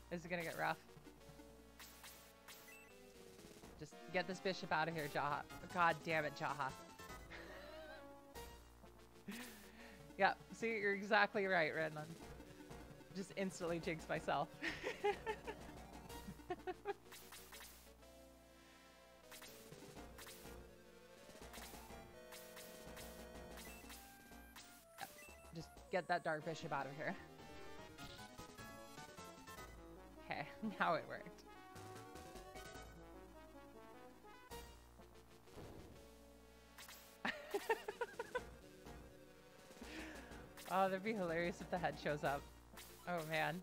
[SPEAKER 1] This is gonna get rough. Just get this bishop out of here, Jaha. God damn it, Jaha. Yeah, see, you're exactly right, Redmond. Just instantly jinxed myself. Just get that dark bishop out of here. Okay, now it worked. Oh, that'd be hilarious if the head shows up. Oh, man.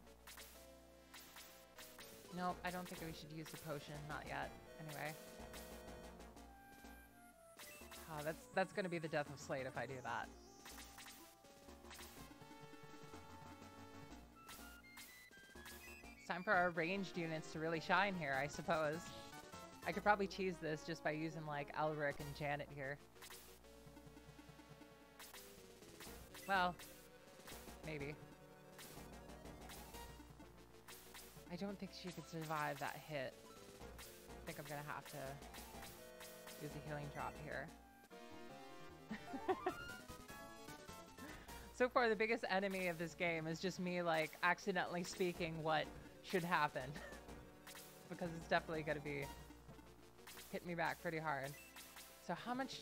[SPEAKER 1] Nope, I don't think we should use the potion. Not yet. Anyway. Oh, that's gonna be the death of Slate if I do that. It's time for our ranged units to really shine here, I suppose. I could probably cheese this just by using, like, Elric and Janet here. Well, maybe. I don't think she could survive that hit. I think I'm gonna have to use a healing drop here. So far, the biggest enemy of this game is just me, like, accidentally speaking what should happen. Because it's definitely gonna be hit me back pretty hard. So how much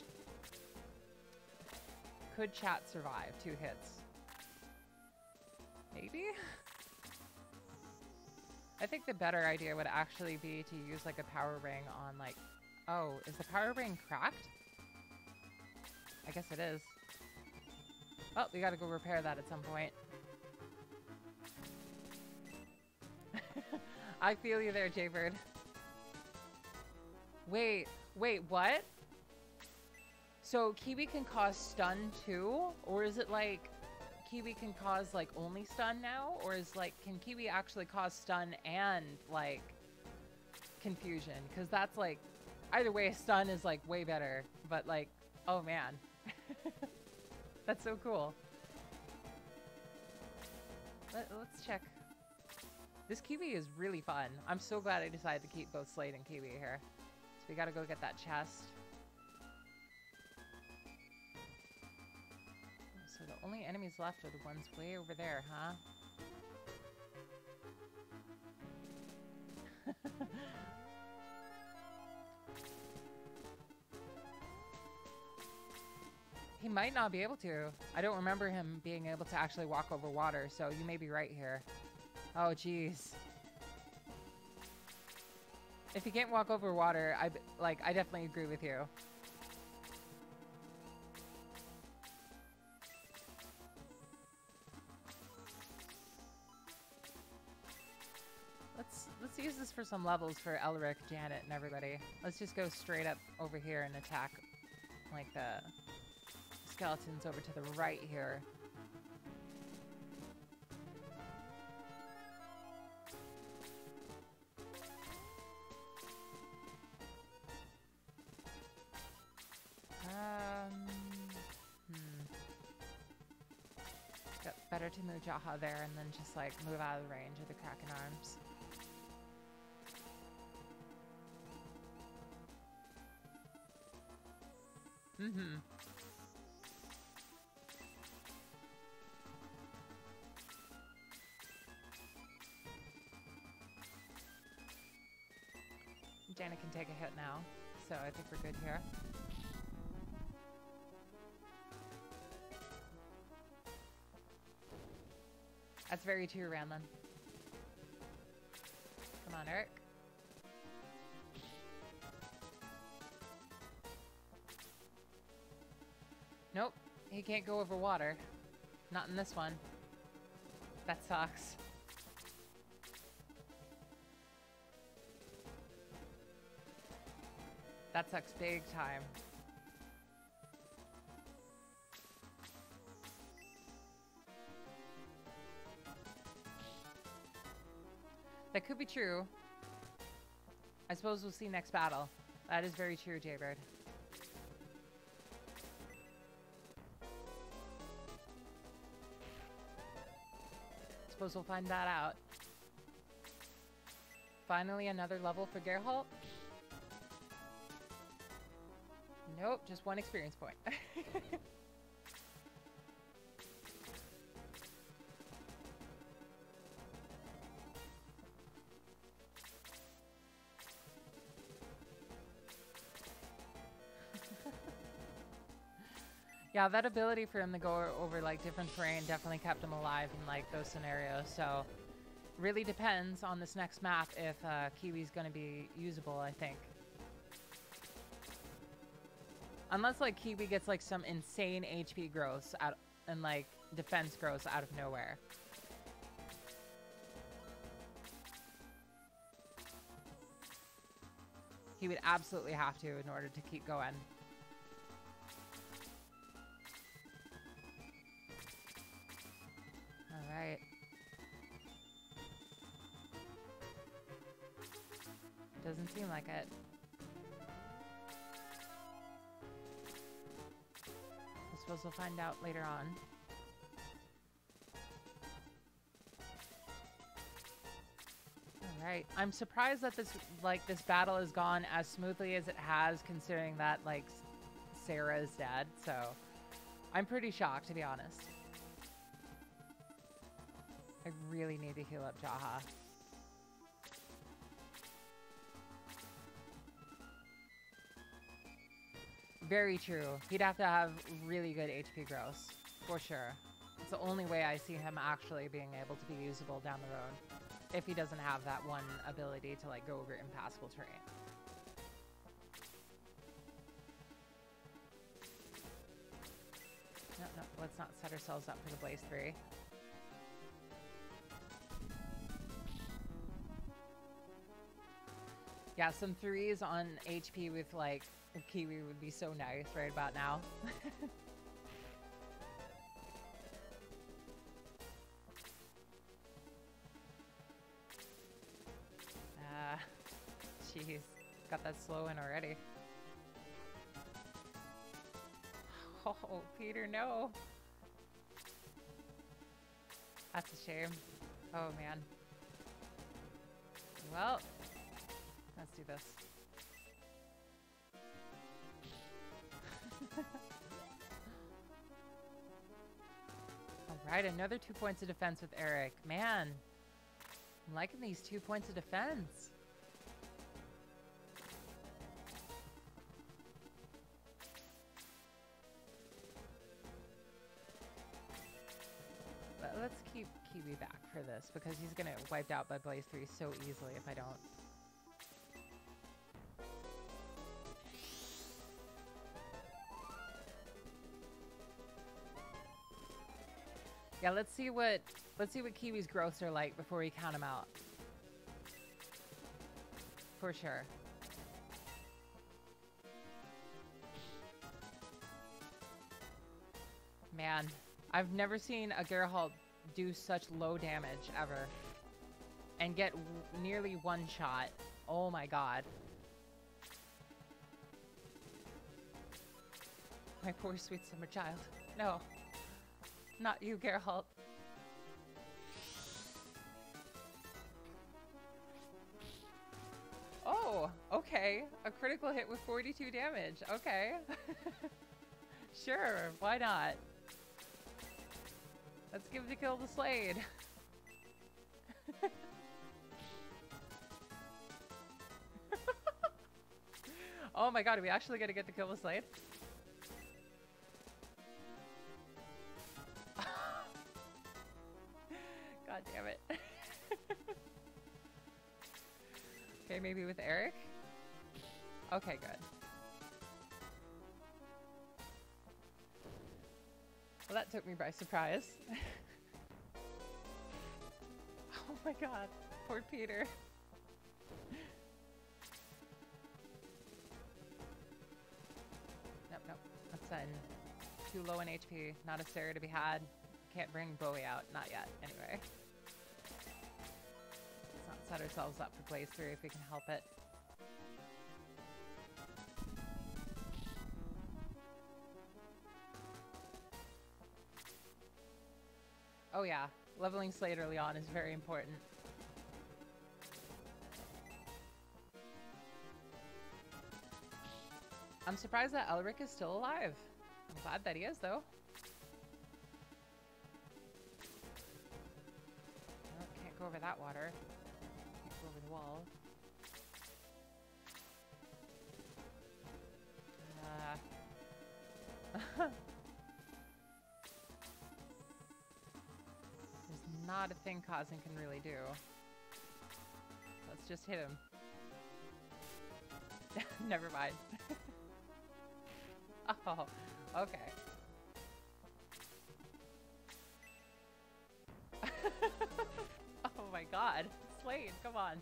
[SPEAKER 1] could chat survive? 2 hits. Maybe? I think the better idea would actually be to use like a power ring on like... Oh, is the power ring cracked? I guess it is. Well, we gotta go repair that at some point. I feel you there, Jaybird. Wait, what? So Kiwi can cause stun too? Or is it like Kiwi can cause like only stun now? Or is like, can Kiwi actually cause stun and like confusion? Because that's like, either way, stun is like way better. But like, oh man. That's so cool. Let's check. This Kiwi is really fun. I'm so glad I decided to keep both Slate and Kiwi here. So we gotta go get that chest. So the only enemies left are the ones way over there, huh? He might not be able to. I don't remember him being able to actually walk over water, so you may be right here. Oh, jeez. If he can't walk over water, I definitely agree with you. Let's use this for some levels for Elric, Janet, and everybody. Let's just go straight up over here and attack like the skeletons over to the right here. Yep, better to move Jaha there and then just like move out of the range of the Kraken arms. Janet can take a hit now, so I think we're good here. That's very true, Ranlin. Come on, Eric. Nope, he can't go over water. Not in this one. That sucks. That sucks big time. That could be true. I suppose we'll see next battle. That is very true, Jaybird. Suppose we'll find that out. Finally, another level for Geralt. Nope, just one experience point. Yeah, that ability for him to go over like different terrain definitely kept him alive in like those scenarios. So really depends on this next map if Kiwi's going to be usable, I think. Unless like Kiwi gets like some insane HP growth out and like defense growth out of nowhere. He would absolutely have to in order to keep going. All right. Doesn't seem like it. I suppose we'll find out later on. All right. I'm surprised that this battle has gone as smoothly as it has, considering that like Sarah is dead. So I'm pretty shocked, to be honest. I really need to heal up Jaha. Very true. He'd have to have really good HP growth, for sure. It's the only way I see him actually being able to be usable down the road. If he doesn't have that one ability to like go over impassable terrain. No, let's not set ourselves up for the Blaze 3. Yeah, some 3s on HP with like Kiwi would be so nice right about now. Jeez, got that slow in already. Oh, Peter, no. That's a shame. Oh, man. Well, let's do this. Alright, another 2 points of defense with Eric. Man, I'm liking these 2 points of defense. Let's keep Kiwi back for this because he's gonna get wiped out by Blaze 3 so easily if I don't. Yeah, let's see what Kiwi's growths are like before we count him out. For sure. Man, I've never seen a Geralt do such low damage ever and get nearly one shot. Oh my god. My poor sweet summer child. No. Not you, Geralt. Oh, okay. A critical hit with 42 damage. Okay. Sure, why not? Let's give the kill to Slade. Oh my god, are we actually gonna get the kill with Slade? God damn it. Okay, maybe with Eric? Okay, good. Well, that took me by surprise. Oh my god, poor Peter. Nope, nope. That's too low in HP. Not a Sarah to be had. Can't bring Bowie out. Not yet, anyway. Let's not set ourselves up for Blaze 3 if we can help it. Oh yeah, leveling Slade early on is very important. I'm surprised that Elric is still alive. I'm glad that he is, though. Oh, can't go over that water. Can't go over the wall. There's not a thing Cosmin can really do. Let's just hit him. Never mind. Oh, okay. Oh my god. Slade, come on.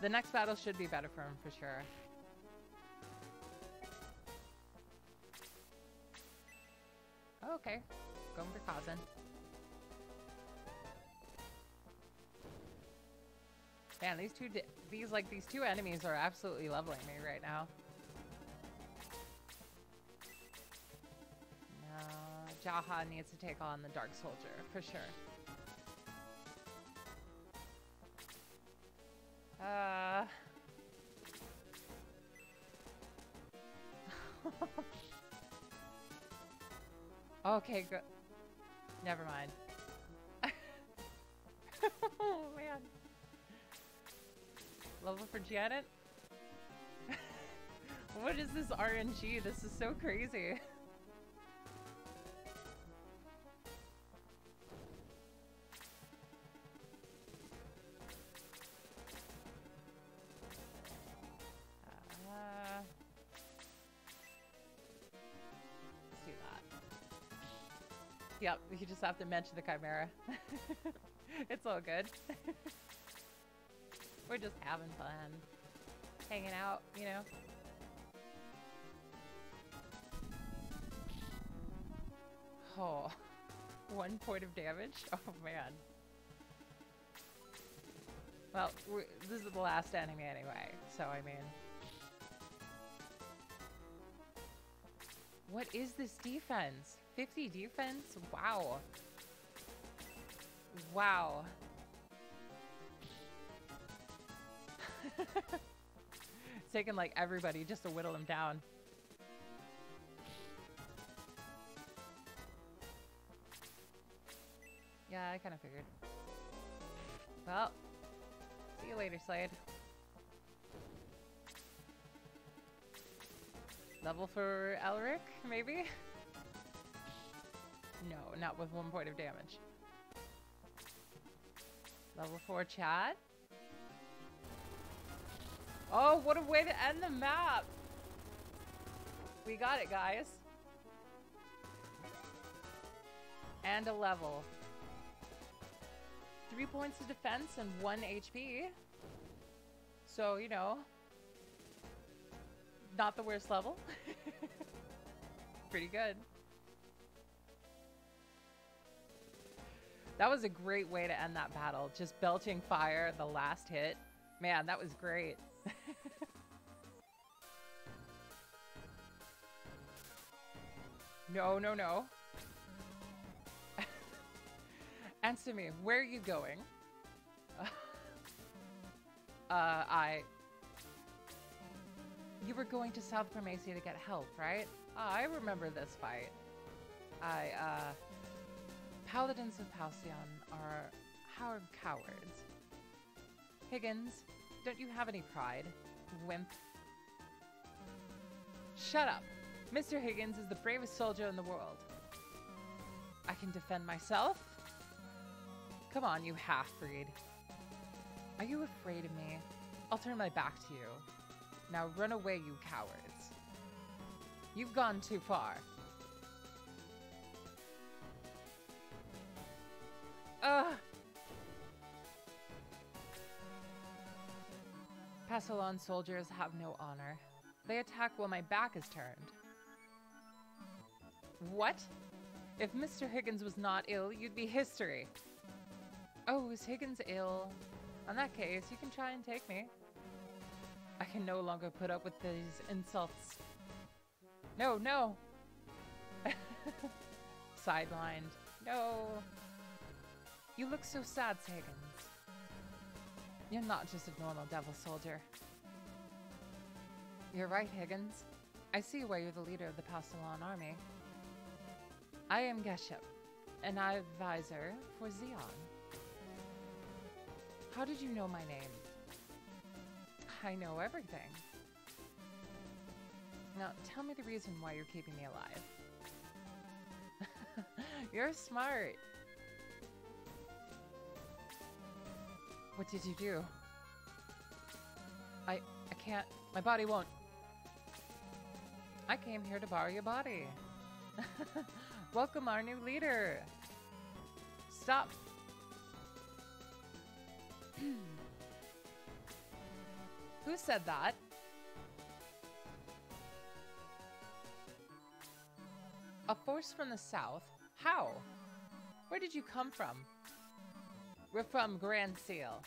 [SPEAKER 1] The next battle should be better for him, for sure. Oh, okay. Going for Cosmin. Man, these two enemies are absolutely leveling me right now. No, Jaha needs to take on the Dark Soldier, for sure. Okay, good. Never mind. Oh, man. Level for Janet? What is this RNG? This is so crazy. Let's do that. Yep, you just have to mention the Chimera. It's all good. We're just having fun. Hanging out, you know? Oh, 1 point of damage? Oh, man. Well, this is the last enemy anyway, so I mean... What is this defense? 50 defense? Wow. Wow. taken like everybody just to whittle him down. Yeah, I kind of figured. Well, see you later, Slade. Level for Elric, maybe? No, not with 1 point of damage. Level 4 Chad. Oh, what a way to end the map! We got it, guys. And a level. 3 points of defense and 1 HP. So, you know, not the worst level. Pretty good. That was a great way to end that battle. Just belching fire at the last hit. Man, that was great. No, no, no. Answer me, where are you going? You were going to South Primacia to get help, right? I remember this fight. Paladins of Halcyon are cowards. Higgins, don't you have any pride? Wimp. Shut up. Mr. Higgins is the bravest soldier in the world. I can defend myself. Come on, you half-breed. Are you afraid of me? I'll turn my back to you. Now run away, you cowards. You've gone too far. Ugh! Passalon soldiers have no honor. They attack while my back is turned. What? If Mr. Higgins was not ill, you'd be history. Oh, is Higgins ill? In that case, you can try and take me. I can no longer put up with these insults. No, no! Sidelined. No! You look so sad, Higgins. You're not just a normal devil soldier. You're right, Higgins. I see why you're the leader of the Passalon army. I am Geshup, an advisor for Xeon. How did you know my name? I know everything. Now, tell me the reason why you're keeping me alive. You're smart. What did you do? I can't. My body won't. I came here to borrow your body. Welcome our new leader. Stop. Who said that? A force from the south? How? Where did you come from? We're from Grand Seal.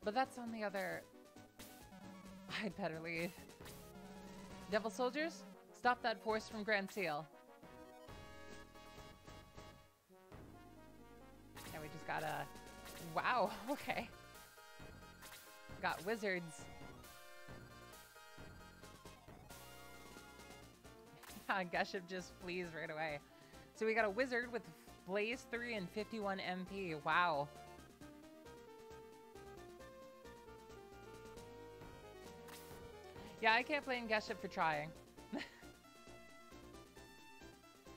[SPEAKER 1] But that's on the other... I'd better leave. Devil soldiers, stop that force from Grand Seal. And we just got a... Wow, okay. Got wizards. Geshup just flees right away. So we got a wizard with Blaze 3 and 51 MP. Wow. Yeah, I can't blame Geshup for trying.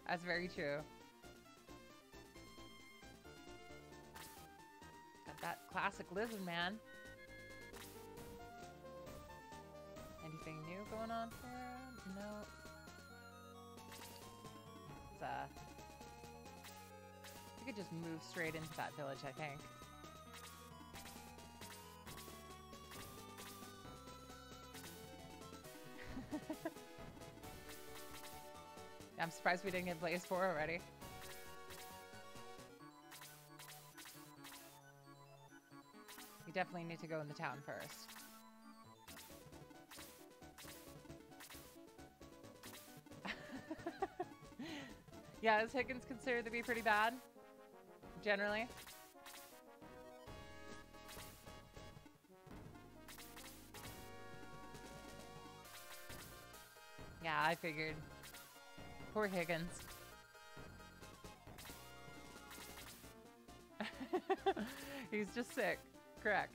[SPEAKER 1] That's very true. Got that classic lizard man. Anything new going on here? No. It's we could just move straight into that village, I think. I'm surprised we didn't get Blaze 4 already. We definitely need to go in the town first. Yeah, is Higgins considered to be pretty bad? Generally? I figured. Poor Higgins. He's just sick. Correct.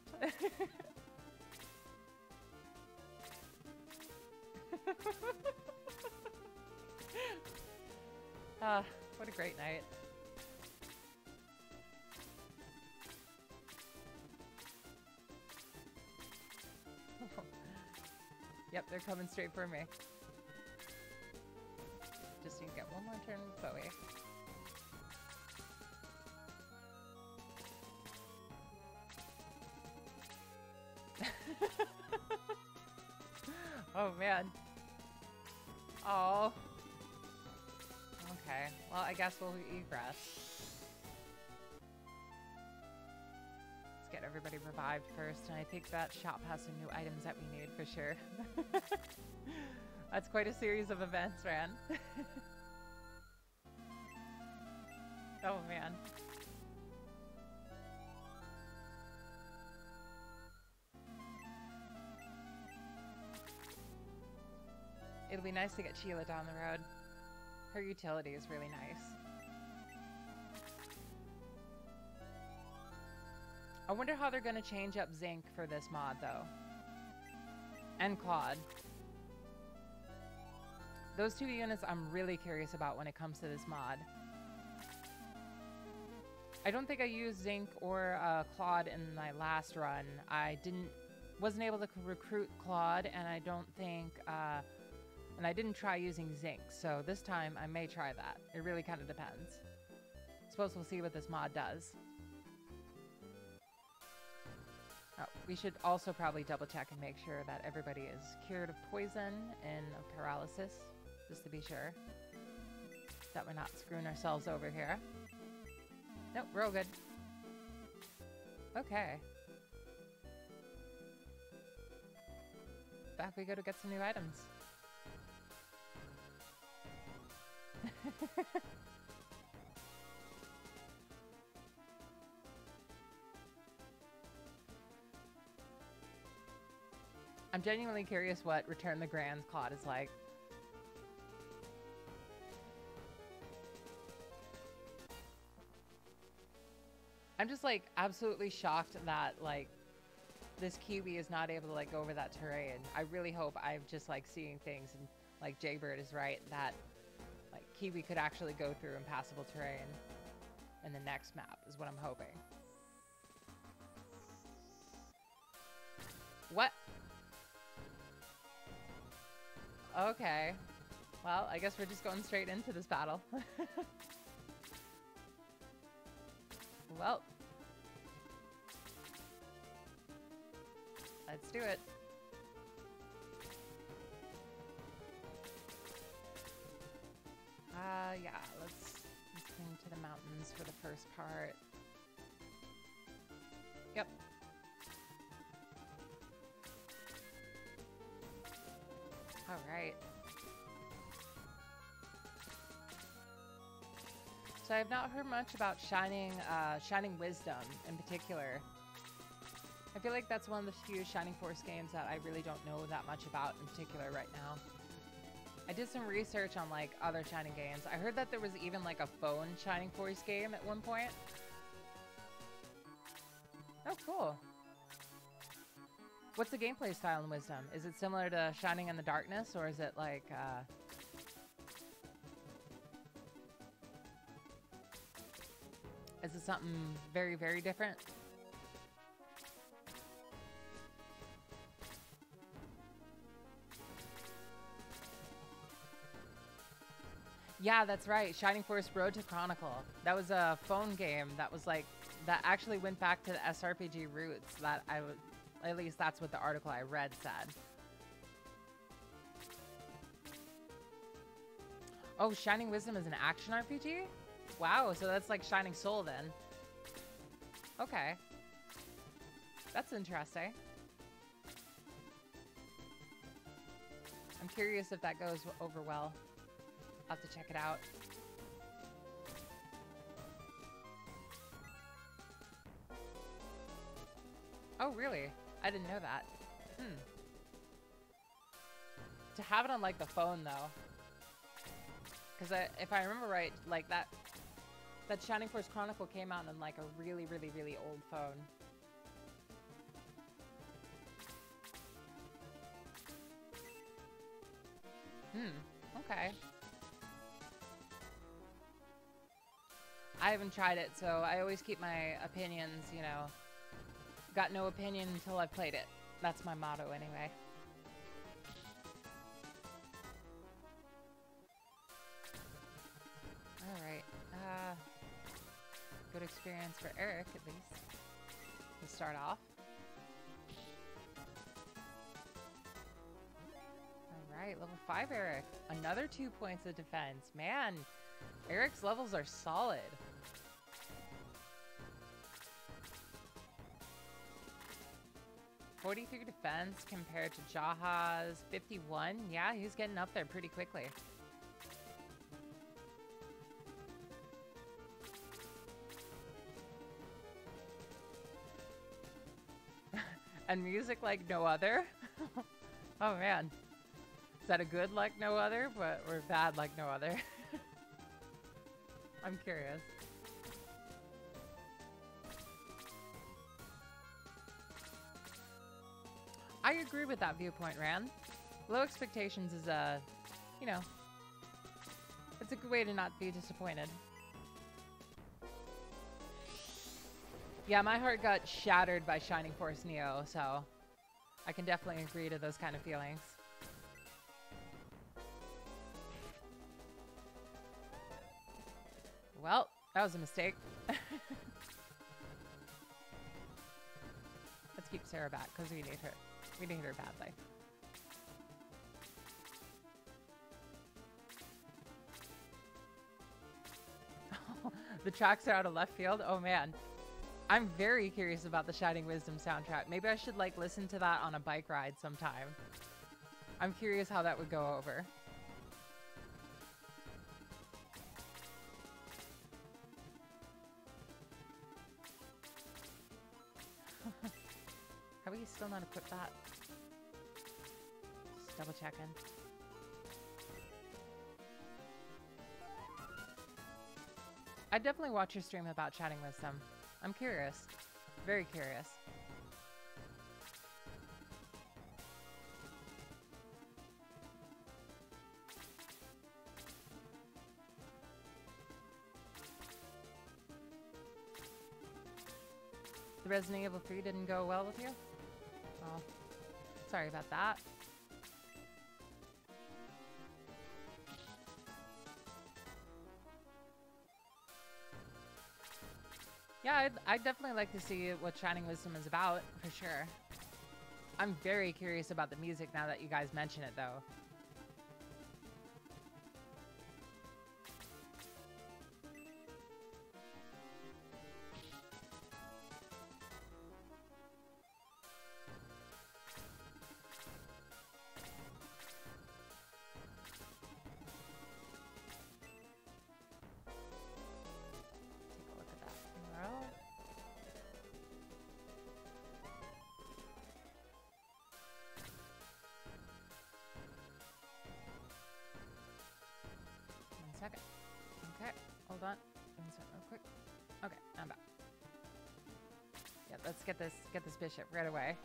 [SPEAKER 1] Ah, what a great night. Yep, they're coming straight for me. Just need to get one more turn with Bowie. Oh man. Oh. Okay. Well, I guess we'll eat grass. Let's get everybody revived first, and I think that shop has some new items that we need for sure. That's quite a series of events, man. Oh man. It'll be nice to get Sheila down the road. Her utility is really nice. I wonder how they're going to change up Zinc for this mod, though. And Claude. Those two units I'm really curious about when it comes to this mod. I don't think I used Zinc or Claude in my last run. I wasn't able to recruit Claude, and I don't think... and I didn't try using Zinc, so this time I may try that. It really kind of depends. Suppose we'll see what this mod does. Oh, we should also probably double check and make sure that everybody is cured of poison and of paralysis, just to be sure that we're not screwing ourselves over here. Nope, we're all good. Okay. Back we go to get some new items. I'm genuinely curious what Return the Grans Claude is like. I'm just like absolutely shocked that like this Kiwi is not able to like go over that terrain. I really hope I'm just like seeing things and like Jaybird is right that like Kiwi could actually go through impassable terrain in the next map is what I'm hoping. What? Okay. Well, I guess we're just going straight into this battle. Well. Let's do it. Yeah, let's cling to the mountains for the first part. Yep. All right. So I have not heard much about Shining Wisdom in particular. I feel like that's one of the few Shining Force games that I really don't know that much about in particular right now. I did some research on like other Shining games. I heard that there was even like a phone Shining Force game at one point. Oh, cool. What's the gameplay style in Wisdom? Is it similar to Shining in the Darkness, or is it like, is it something very, very different? Yeah, that's right. Shining Force Road to Chronicle. That was a phone game that was like, that actually went back to the SRPG roots that I would, at least that's what the article I read said. Oh, Shining Wisdom is an action RPG? Wow, so that's like Shining Soul then. Okay. That's interesting. I'm curious if that goes over well. I'll have to check it out. Oh, really? I didn't know that. To have it on like the phone though, because if I remember right, like that Shining Force Chronicle came out on like a really, really, really old phone. Okay. I haven't tried it, so I always keep my opinions, you know, got no opinion until I've played it. That's my motto anyway. Alright, good experience for Eric, at least, to start off. Alright, level 5 Eric. Another 2 points of defense. Man, Eric's levels are solid. .43 defense compared to Jaha's 51. Yeah, he's getting up there pretty quickly. And music like no other? Oh man. Is that a good like no other, or bad like no other? I'm curious. I agree with that viewpoint, Rand. Low expectations is you know, it's a good way to not be disappointed. Yeah, my heart got shattered by Shining Force Neo, so I can definitely agree to those kind of feelings. Well, that was a mistake. Let's keep Sarah back, because we need her. We need her badly. The tracks are out of left field? Oh man. I'm very curious about the Shining Wisdom soundtrack. Maybe I should like listen to that on a bike ride sometime. I'm curious how that would go over. How are you still not equipped that? Just double checking. I'd definitely watch your stream about Shining Wisdom. I'm curious. Very curious. The Resident Evil 3 didn't go well with you? Oh, sorry about that. Yeah, I'd definitely like to see what Shining Wisdom is about, for sure. I'm very curious about the music now that you guys mention it, though. Get this bishop right away.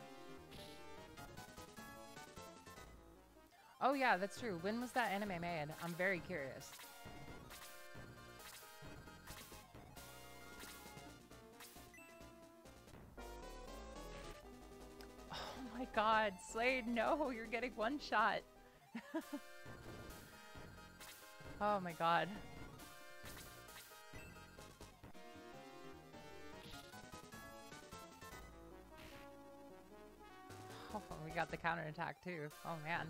[SPEAKER 1] Oh yeah, that's true. When was that anime made? I'm very curious. Oh my god, Slade, no, you're getting one shot. Oh my god. Oh, we got the counterattack too. Oh man.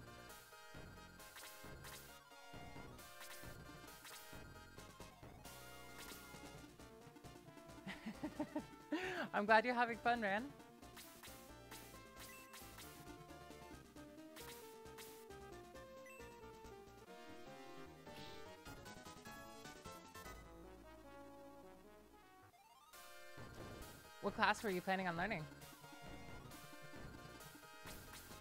[SPEAKER 1] I'm glad you're having fun, Ran. What class were you planning on learning?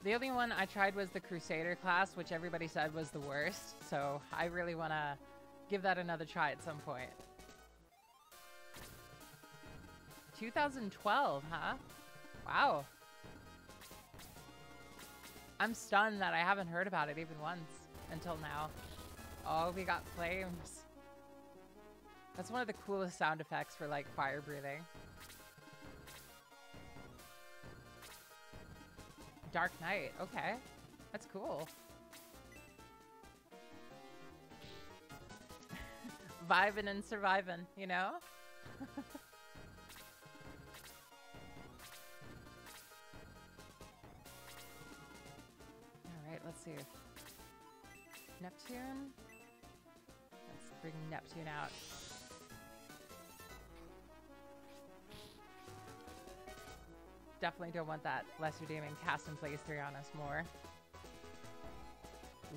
[SPEAKER 1] The only one I tried was the Crusader class, which everybody said was the worst. So I really want to give that another try at some point. 2012, huh? Wow. I'm stunned that I haven't heard about it even once until now. Oh, we got flames. That's one of the coolest sound effects for like fire breathing. Dark Knight, okay. That's cool. Vibing and surviving, you know? Alright, let's see. Neptune? Let's bring Neptune out. Definitely don't want that lesser demon cast and plays 3 on us more.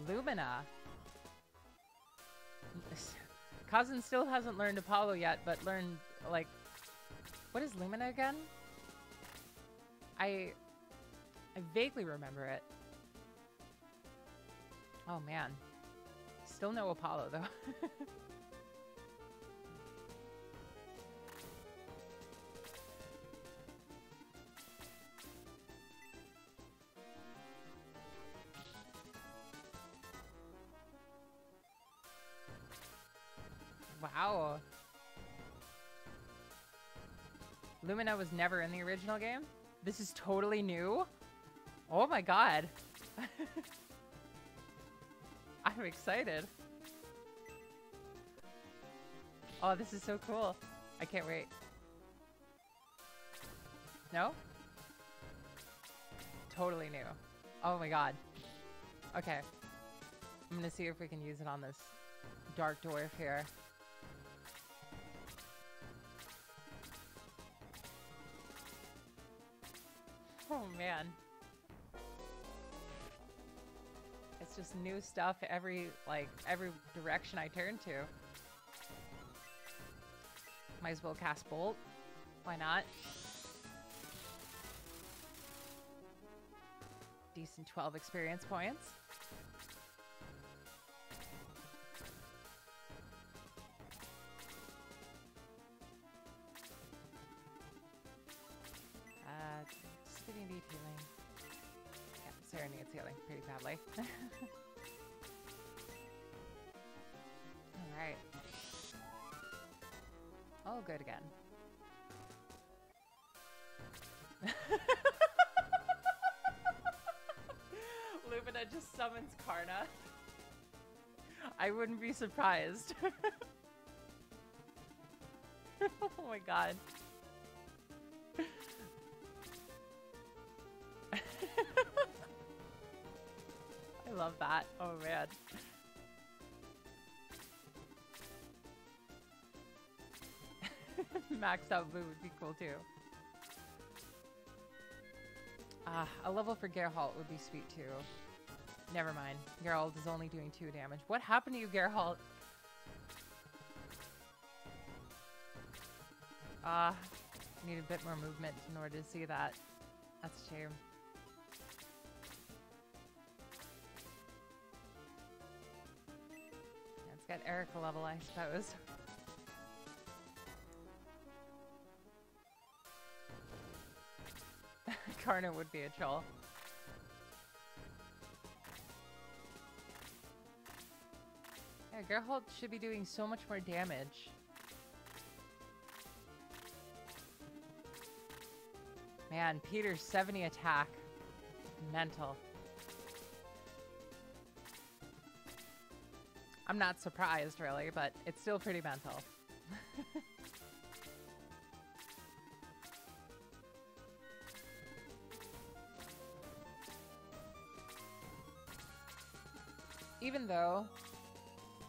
[SPEAKER 1] Lumina. Cousin still hasn't learned Apollo yet, but learned, like... What is Lumina again? I vaguely remember it. Oh, man. Still no Apollo, though. Wow. Lumina was never in the original game? This is totally new? Oh my god. I'm excited. Oh, this is so cool. I can't wait. No? Totally new. Oh my god. Okay. I'm gonna see if we can use it on this dark dwarf here. Oh man. It's just new stuff every direction I turn to. Might as well cast Bolt. Why not? Decent 12 experience points. City needs healing. Yeah, Sarah needs healing pretty badly. Alright. Oh, good again. Lumina just summons Karna. I wouldn't be surprised. Oh my god. I love that. Oh man. Maxed out Boo would be cool too. A level for Geralt would be sweet too. Never mind. Geralt is only doing 2 damage. What happened to you, Geralt? Need a bit more movement in order to see that. That's a shame. Yeah, it's got Erica level, I suppose. Karna would be a troll. Yeah, Geralt should be doing so much more damage. Man, Peter's 70 attack. Mental. I'm not surprised, really, but it's still pretty mental. Even though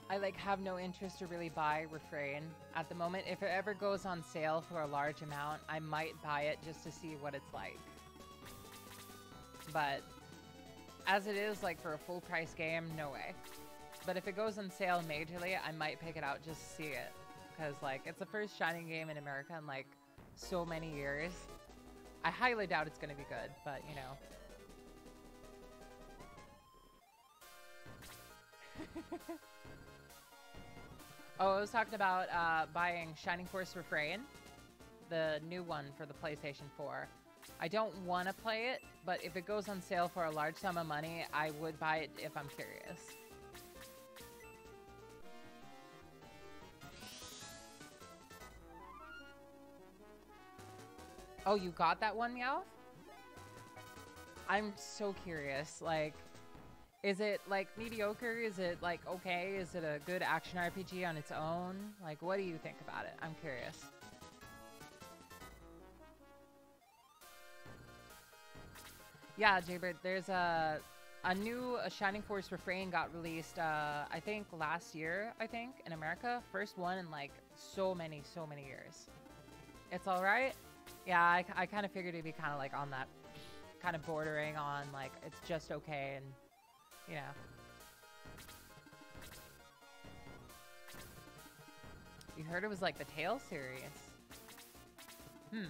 [SPEAKER 1] I have no interest to really buy Refrain at the moment, if it ever goes on sale for a large amount, I might buy it just to see what it's like. But as it is, for a full price game, no way. But if it goes on sale majorly, I might pick it out just to see it. Because it's the first Shining game in America in so many years. I highly doubt it's going to be good, but you know. Oh, I was talking about buying Shining Force Refrain, the new one for the PlayStation 4. I don't want to play it, but if it goes on sale for a large sum of money, I would buy it if I'm curious. Oh, you got that one, Meowth? I'm so curious. Like, is it like mediocre? Is it like okay? Is it a good action RPG on its own? Like, what do you think about it? I'm curious. Yeah, Jaybird, there's a new Shining Force Refrain got released, I think last year, in America. First one in like so many years. It's all right. Yeah, I kind of figured it'd be kind of like on that, kind of bordering on like it's just okay, and you know. You heard it was like the Tales series. Hmm.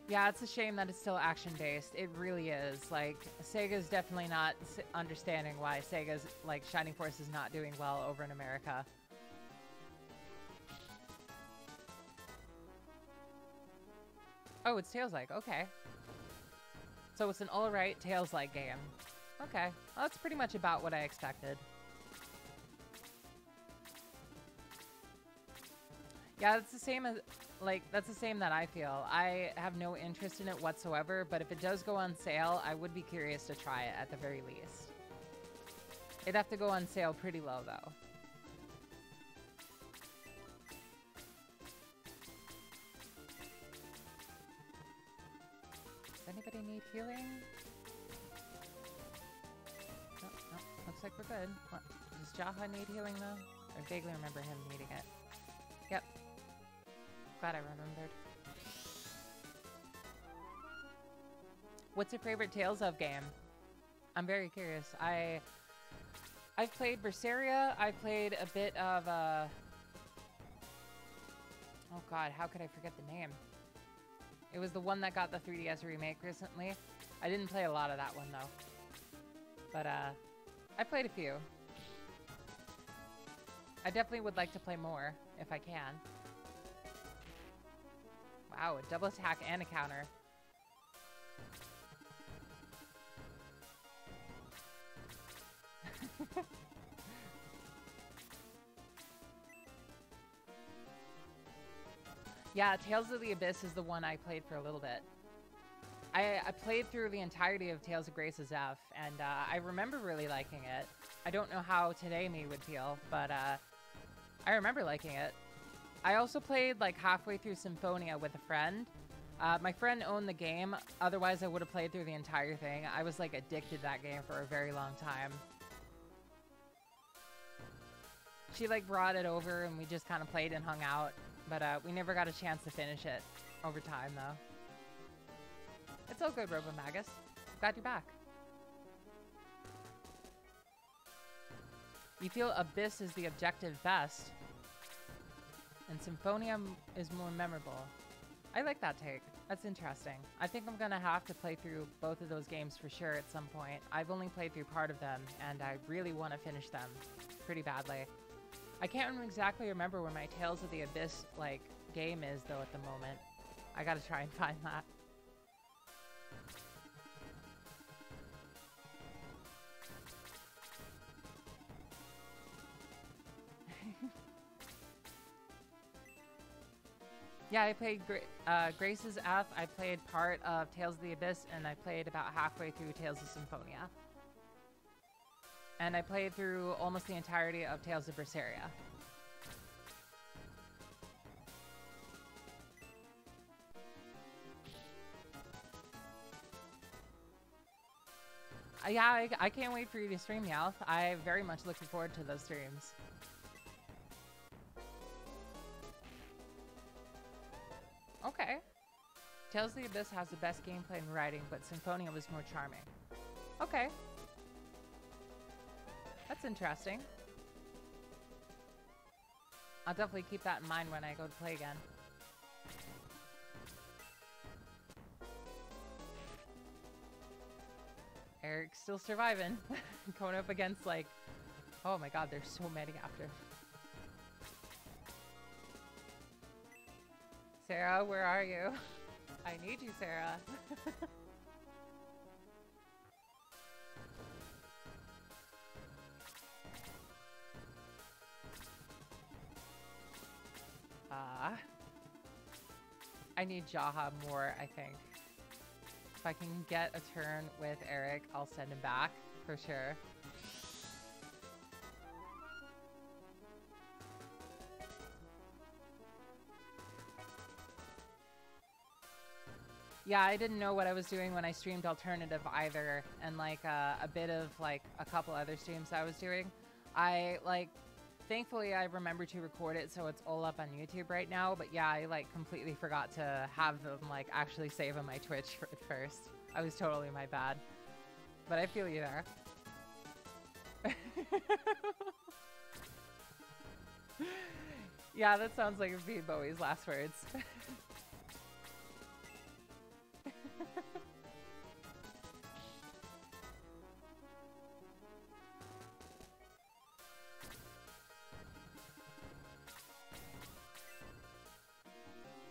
[SPEAKER 1] Yeah, it's a shame that it's still action-based. It really is. Like, Sega's definitely not understanding why Sega's, like, Shining Force is not doing well over in America. Oh, it's Tales-like. Okay. So it's an alright Tales-like game. Okay. Well, that's pretty much about what I expected. Yeah, it's the same as, like, that's the same that I feel. I have no interest in it whatsoever, but if it does go on sale, I would be curious to try it at the very least. It'd have to go on sale pretty low, though. Does anybody need healing? No, no, looks like we're good. What? Does Jaha need healing, though? I vaguely remember him needing it. Yep. Glad I remembered. What's your favorite Tales of game? I'm very curious. I've played Berseria. I played a bit of oh god, how could I forget the name? It was the one that got the 3DS remake recently. I didn't play a lot of that one though. But I played a few. I definitely would like to play more if I can. Wow, a double attack and a counter. Yeah, Tales of the Abyss is the one I played for a little bit. I played through the entirety of Tales of Grace's F, and I remember really liking it. I don't know how today me would feel, but I remember liking it. I also played like halfway through Symphonia with a friend. My friend owned the game, otherwise I would have played through the entire thing. I was like addicted to that game for a very long time. She like brought it over and we just kind of played and hung out, but we never got a chance to finish it over time though. It's all good, Robomagus. Glad you're back. You feel Abyss is the objective best, and Symphonia is more memorable. I like that take. That's interesting. I think I'm gonna have to play through both of those games for sure at some point. I've only played through part of them, and I really want to finish them pretty badly. I can't exactly remember where my Tales of the Abyss, like, game is, though, at the moment. I gotta try and find that. Yeah, I played Grace's F. I played part of Tales of the Abyss, and I played about halfway through Tales of Symphonia. And I played through almost the entirety of Tales of Berseria. Yeah, I can't wait for you to stream, Meowth. I'm very much looking forward to those streams. Okay. Tales of the Abyss has the best gameplay and writing, but Symphonia was more charming. Okay. That's interesting. I'll definitely keep that in mind when I go to play again. Eric's still surviving. Going up against like, oh my god, there's so many after. Sarah, where are you? I need you, Sarah. I need Jaha more, I think. If I can get a turn with Eric, I'll send him back, for sure. Yeah, I didn't know what I was doing when I streamed alternative either, and like a bit of like a couple other streams I was doing. I like, thankfully I remembered to record it, so it's all up on YouTube right now. But yeah, I like completely forgot to have them like actually save on my Twitch at first. I was totally my bad, but I feel you there. Yeah, that sounds like it'd be Bowie's last words.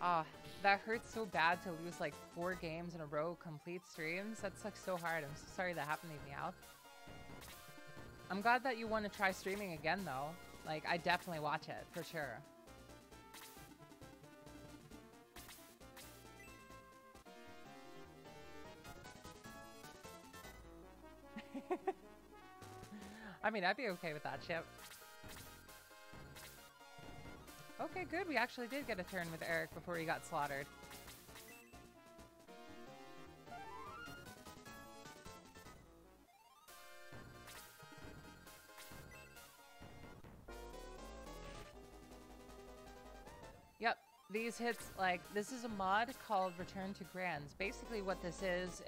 [SPEAKER 1] Ah, that hurts so bad to lose like 4 games in a row, complete streams. That sucks so hard. I'm so sorry that happened to me out. I'm glad that you want to try streaming again though. Like, I definitely watch it, for sure. I mean, I'd be okay with that, Chip. Okay, good. We actually did get a turn with Eric before he got slaughtered. Yep, these hits, like, this is a mod called Return to Grans. Basically what this is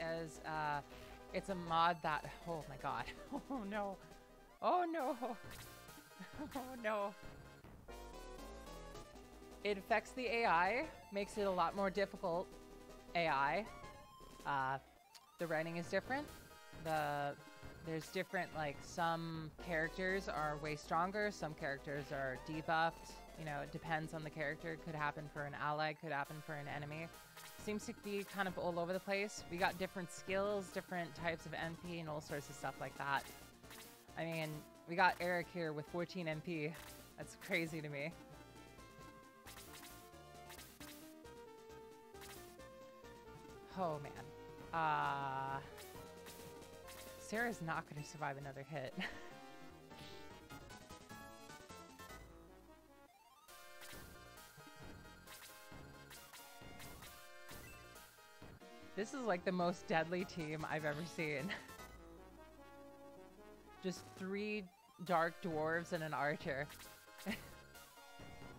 [SPEAKER 1] it's a mod that, oh my god. Oh no. Oh no. Oh no. It affects the AI, makes it a lot more difficult AI. The writing is different. There's different, like, some characters are way stronger, some characters are debuffed. You know, it depends on the character. Could happen for an ally, could happen for an enemy. Seems to be kind of all over the place. We got different skills, different types of MP, and all sorts of stuff like that. I mean, we got Eric here with 14 MP. That's crazy to me. Oh, man. Sarah's not going to survive another hit. This is like the most deadly team I've ever seen. Just 3 dark dwarves and an archer.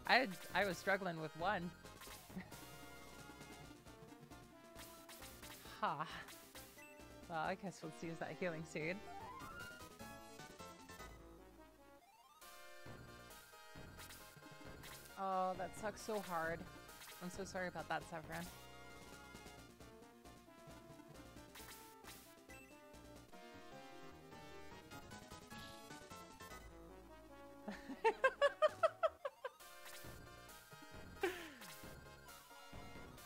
[SPEAKER 1] I was struggling with one. Ha. Well, I guess let's use that healing seed. Oh, that sucks so hard. I'm so sorry about that, Severin.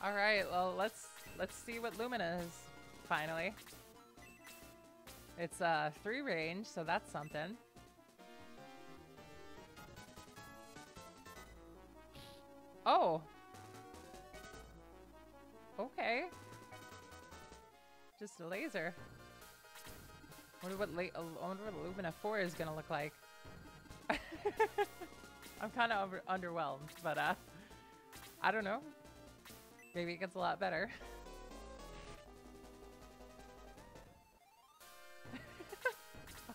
[SPEAKER 1] All right, well, let's see what Lumina is finally. It's 3 range, so that's something. Oh. Okay. Just a laser. Wonder what Lumina 4 is gonna look like. I'm kind of underwhelmed, but I don't know. Maybe it gets a lot better.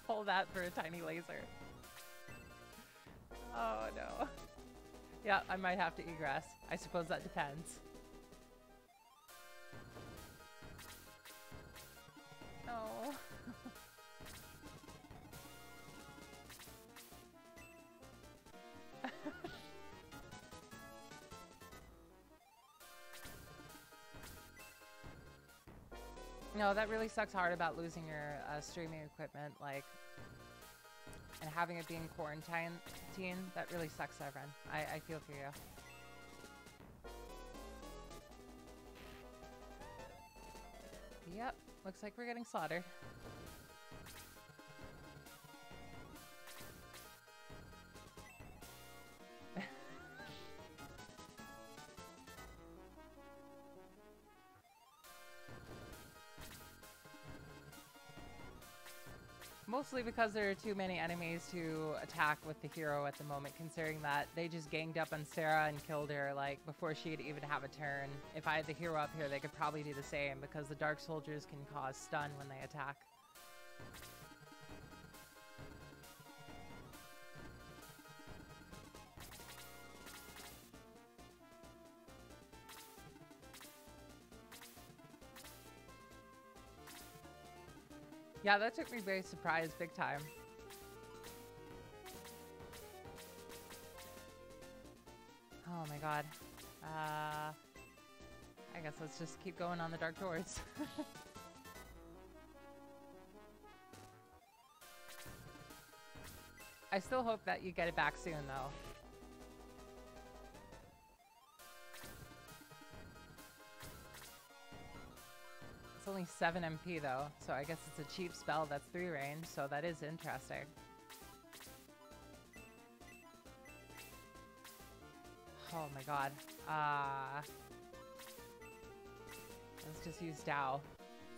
[SPEAKER 1] Hold that for a tiny laser. Oh no. Yeah, I might have to egress. I suppose that depends. No. No, that really sucks hard about losing your streaming equipment, like, and having it being quarantined. That really sucks, Severin. I feel for you. Yep, looks like we're getting slaughtered. Mostly because there are too many enemies to attack with the hero at the moment, considering that they just ganged up on Sarah and killed her, like, before she'd even have a turn. If I had the hero up here, they could probably do the same, because the Dark Soldiers can cause stun when they attack. Yeah, that took me by surprise, big time. Oh my god. I guess let's just keep going on the Dark Doors. I still hope that you get it back soon, though. It's only 7 MP though, so I guess it's a cheap spell that's 3 range, so that is interesting. Oh my god. Let's just use Dow.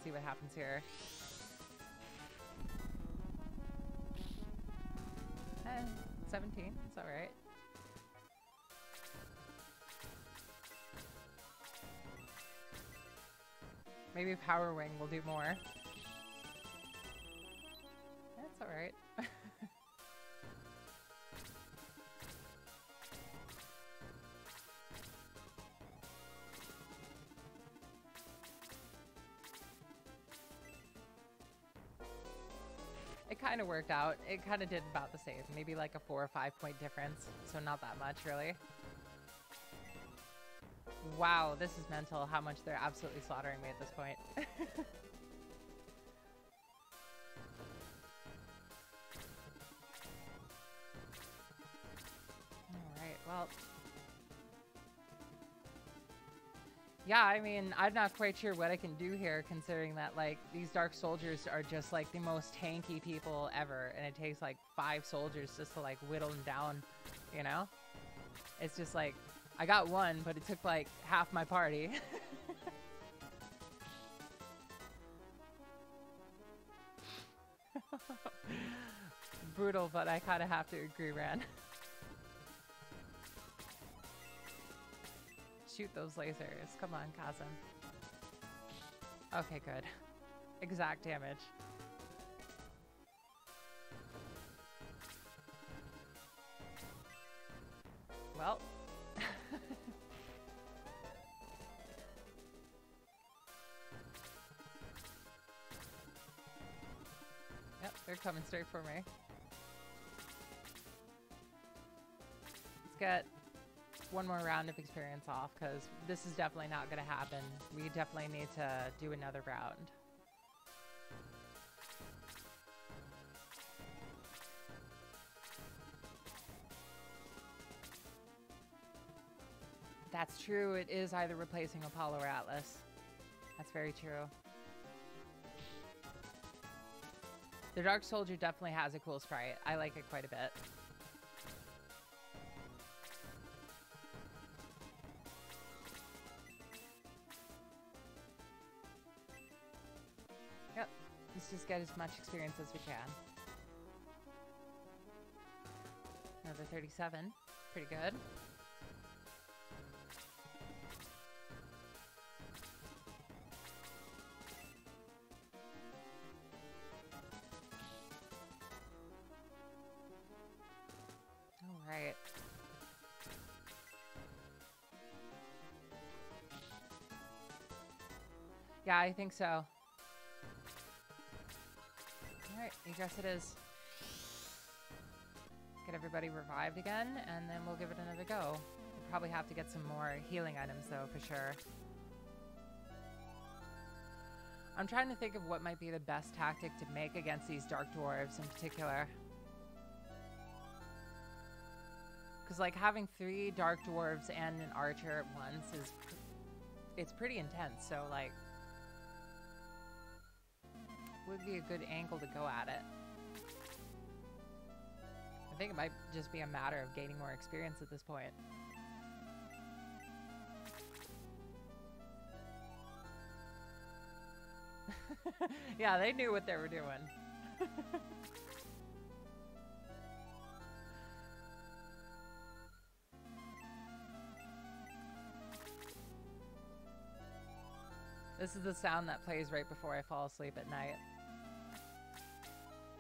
[SPEAKER 1] See what happens here. 17, it's alright. Maybe Power Wing will do more. That's alright. It kind of worked out. It kind of did about the same. Maybe like a 4 or 5 point difference. So not that much, really. Wow, this is mental how much they're absolutely slaughtering me at this point. Alright, well. Yeah, I mean, I'm not quite sure what I can do here, considering that, like, these Dark Soldiers are just, like, the most tanky people ever, and it takes, like, 5 soldiers just to, like, whittle them down, you know? It's just, like, I got 1, but it took, like, half my party. Brutal, but I kind of have to agree, Ran. Shoot those lasers. Come on, Kazan. Okay, good. Exact damage. Well. Yep, they're coming straight for me. Let's get one more round of experience off, because this is definitely not going to happen. We definitely need to do another round. That's true. It is either replacing Apollo or Atlas. That's very true. The Dark Soldier definitely has a cool sprite. I like it quite a bit. Yep. Let's just get as much experience as we can. Another 37. Pretty good. Alright. Yeah, I think so. Alright, I guess it is. Get everybody revived again, and then we'll give it another go. We'll probably have to get some more healing items, though, for sure. I'm trying to think of what might be the best tactic to make against these dark dwarves in particular. Because, like, having 3 dark dwarves and an archer at once is... it's pretty intense, so, like... would be a good angle to go at it. I think it might just be a matter of gaining more experience at this point. Yeah, they knew what they were doing. This is the sound that plays right before I fall asleep at night.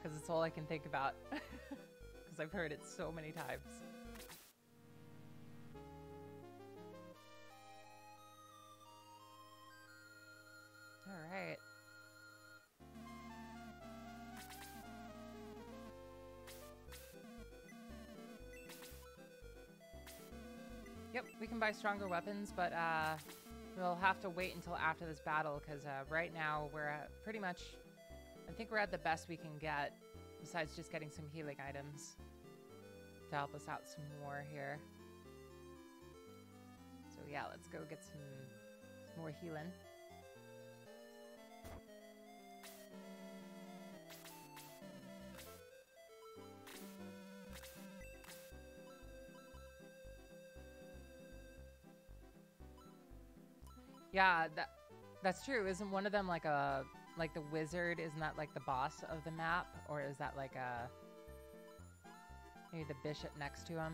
[SPEAKER 1] Because it's all I can think about. Because I've heard it so many times. Alright. Yep, we can buy stronger weapons, but we'll have to wait until after this battle, because right now we're at pretty much... I think we're at the best we can get, besides just getting some healing items to help us out some more here. So yeah, let's go get some more healing. Yeah, that's true. Isn't one of them like a... like the wizard, isn't that like the boss of the map? Or is that like a... maybe the bishop next to him?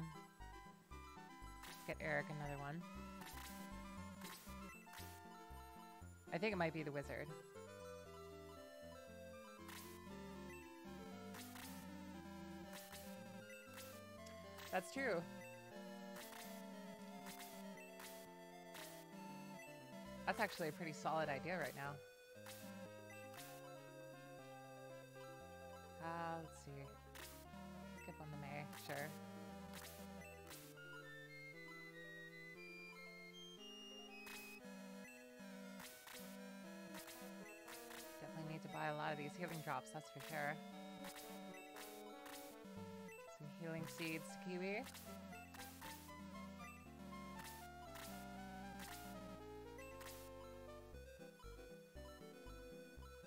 [SPEAKER 1] Get Eric another one. I think it might be the wizard. That's true. That's actually a pretty solid idea right now. Let's see. Skip on the May, sure. Definitely need to buy a lot of these healing drops, that's for sure. Some healing seeds to Kiwi.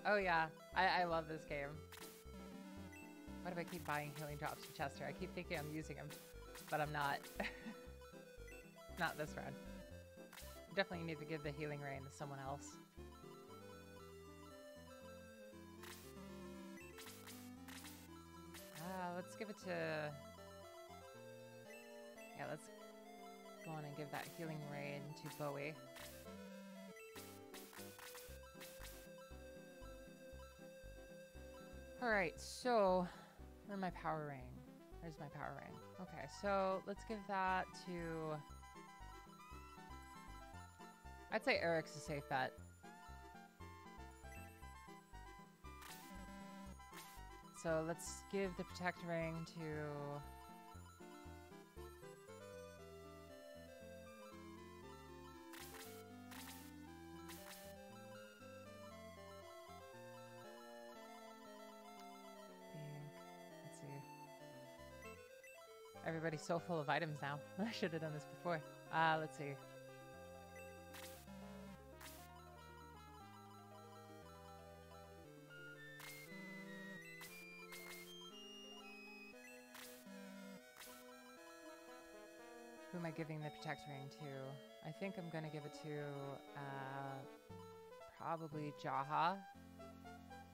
[SPEAKER 1] Oh yeah, I love this game. Why do I keep buying healing drops for Chester? I keep thinking I'm using them, but I'm not. Not this run. Definitely need to give the healing rain to someone else. Let's give it to... yeah, let's go on and give that healing rain to Bowie. Alright, so... where's my power ring? There's my power ring. Okay, so let's give that to... I'd say Eric's a safe bet. So let's give the protect ring to... let's see. Everybody's so full of items now. I should have done this before. Let's see. Who am I giving the protect ring to? I think I'm gonna give it to probably Jaha.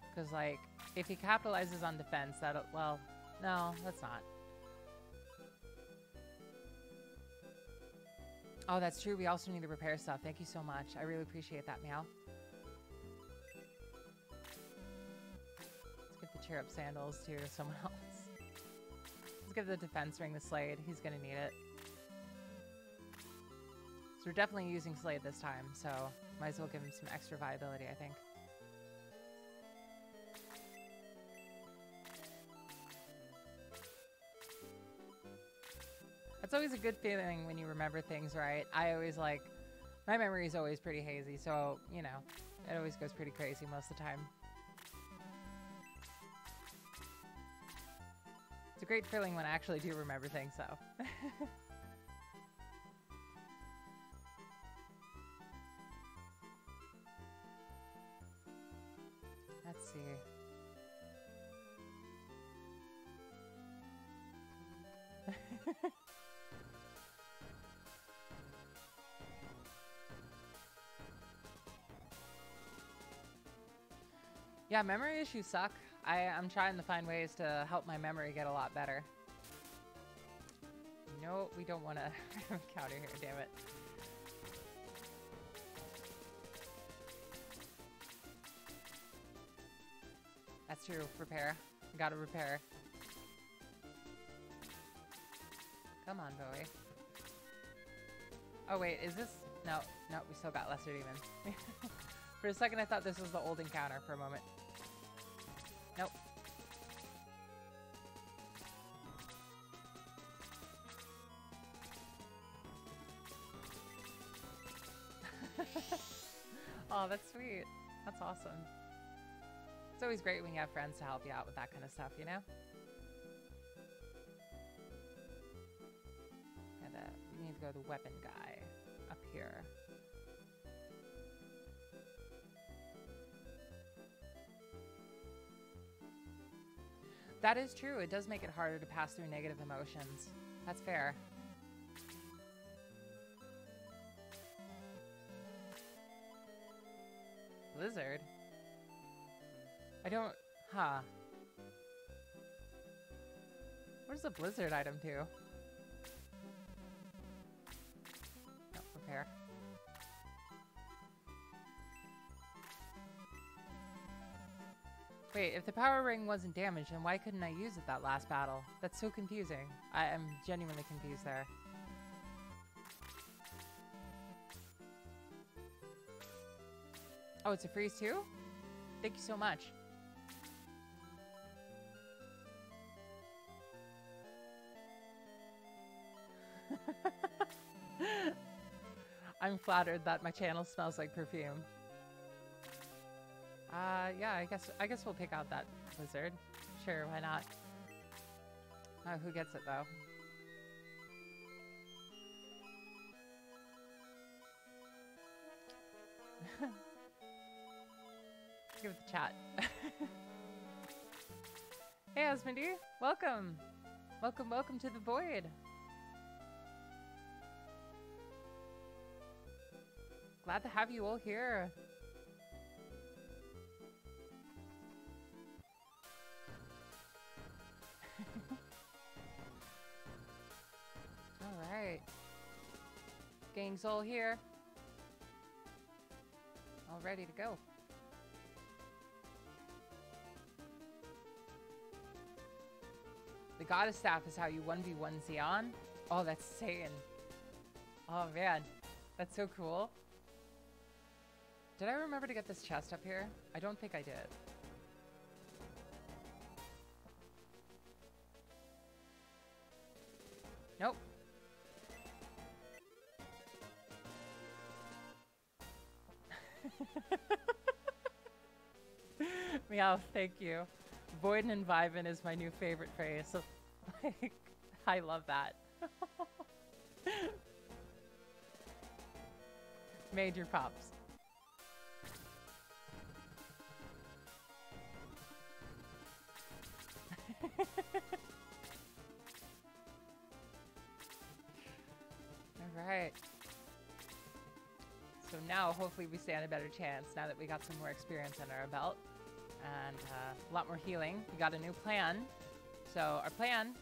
[SPEAKER 1] Because, like, if he capitalizes on defense, that'll... well, no, that's not. Oh, that's true. We also need to repair stuff. Thank you so much. I really appreciate that, Meow. Let's give the cheer up sandals to someone else. Let's give the defense ring to Slade. He's gonna need it. So we're definitely using Slade this time, so might as well give him some extra viability, I think. It's always a good feeling when you remember things right. I always like... my memory is always pretty hazy, so, you know, It always goes pretty crazy most of the time. It's a great feeling when I actually do remember things, though. Let's see. Yeah, memory issues suck. I'm trying to find ways to help my memory get a lot better. No, we don't want to counter here, damn it. That's true, repair. Gotta repair. Come on, Bowie. Oh wait, is this? No, no, we still got lesser demons. For a second I thought this was the old encounter for a moment. Nope. Oh, that's sweet. That's awesome. It's always great when you have friends to help you out with that kind of stuff, you know? And we need to go to the weapon guy up here. That is true. It does make it harder to pass through negative emotions. That's fair. Blizzard? I don't... Huh. What does a blizzard item do? No, repair. Wait, if the power ring wasn't damaged, then why couldn't I use it that last battle? That's so confusing. I am genuinely confused there. Oh, it's a freeze too? Thank you so much. I'm flattered that my channel smells like perfume. Yeah, I guess we'll pick out that blizzard. Sure, why not? Who gets it though? Give it the chat. Hey, Asmodee, welcome. Welcome, welcome to the void. Glad to have you all here. All right. Gang's all here. All ready to go. The goddess staff is how you 1v1 Xeon. Oh, that's insane. Oh man, that's so cool. Did I remember to get this chest up here? I don't think I did. Nope. Meow, thank you. Void and vibin' is my new favorite phrase. So, like, I love that. Major props. All right. So now, hopefully, we stand a better chance now that we got some more experience under our belt. And a lot more healing. We got a new plan. So our plan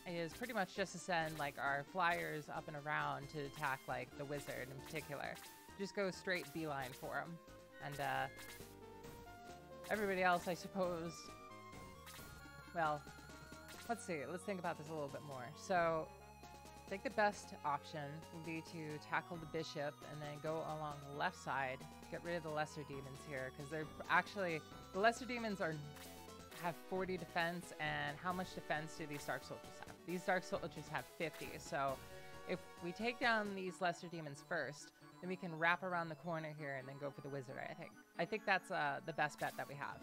[SPEAKER 1] is pretty much just to send like our flyers up and around to attack like the wizard in particular. Just go straight beeline for him. And everybody else, I suppose, well, let's see. Let's think about this a little bit more. So I think the best option would be to tackle the bishop and then go along the left side, get rid of the lesser demons here, because they're actually, the lesser demons have 40 defense, and how much defense do these dark soldiers have? These dark soldiers have 50, so if we take down these lesser demons first, Then we can wrap around the corner here and then go for the wizard, I think. I think that's the best bet that we have.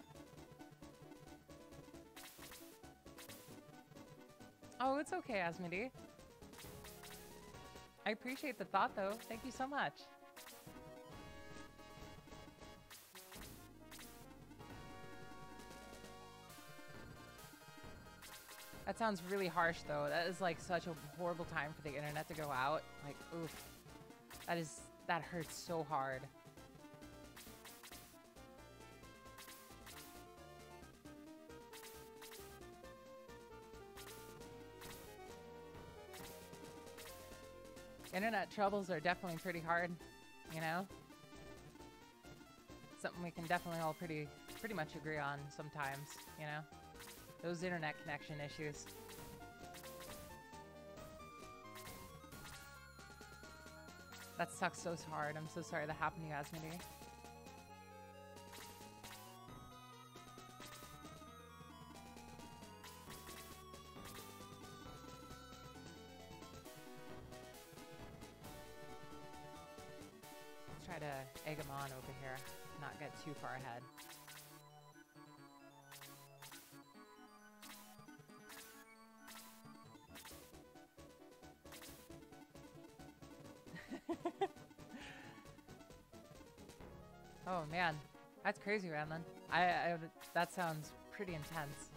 [SPEAKER 1] Oh, it's okay, Asmodee. I appreciate the thought, though. Thank you so much. That sounds really harsh, though. That is, like, such a horrible time for the internet to go out. Like, oof. That hurts so hard. Internet troubles are definitely pretty hard, you know? Something we can definitely all pretty much agree on sometimes, you know? Those internet connection issues. That sucks so hard. I'm so sorry that happened to you, Asmodee. Let's try to egg him on over here, not get too far ahead. Oh man, that's crazy, Ramlin. That sounds pretty intense.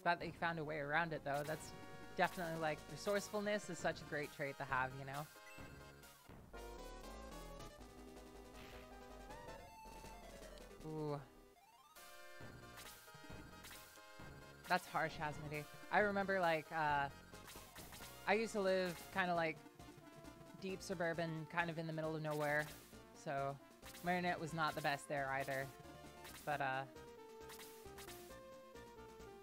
[SPEAKER 1] Glad that you found a way around it, though. That's definitely, like, resourcefulness is such a great trait to have, you know? Ooh. That's harsh, Asmodee. I remember, like, I used to live kind of like deep suburban, kind of in the middle of nowhere, so my internet was not the best there either. But,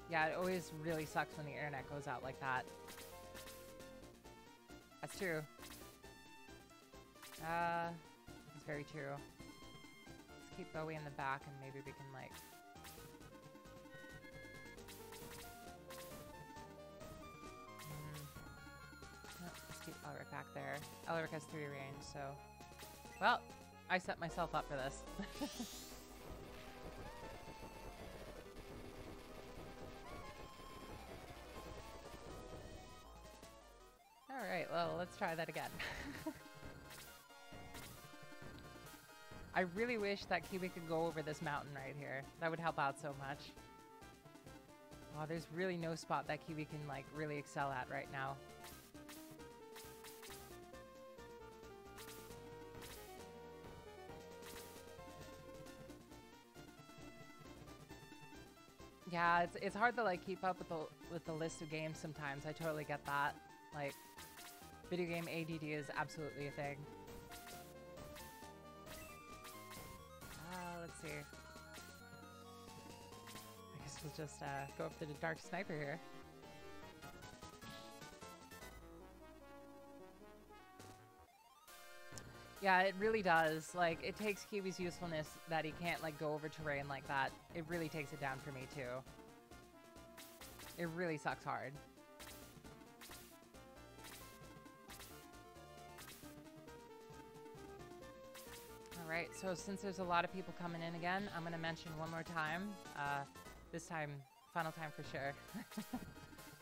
[SPEAKER 1] yeah, it always really sucks when the internet goes out like that. That's true. It's very true. Let's keep Bowie in the back and maybe we can, like... let's keep Elric back there. Elric has 3 range, so... Well, I set myself up for this. Alright, well, let's try that again. I really wish that Kiwi could go over this mountain right here. That would help out so much. Oh, there's really no spot that Kiwi can, like, really excel at right now. Yeah, it's hard to, like, keep up with the list of games sometimes. I totally get that. Like, video game ADD is absolutely a thing. Let's see. I guess we'll just go up to the Dark Sniper here. Yeah, it really does. Like, it takes Kiwi's usefulness that he can't, like, go over terrain like that. It really takes it down for me, too. It really sucks hard. Alright, so since there's a lot of people coming in again, I'm going to mention one more time. This time, final time for sure.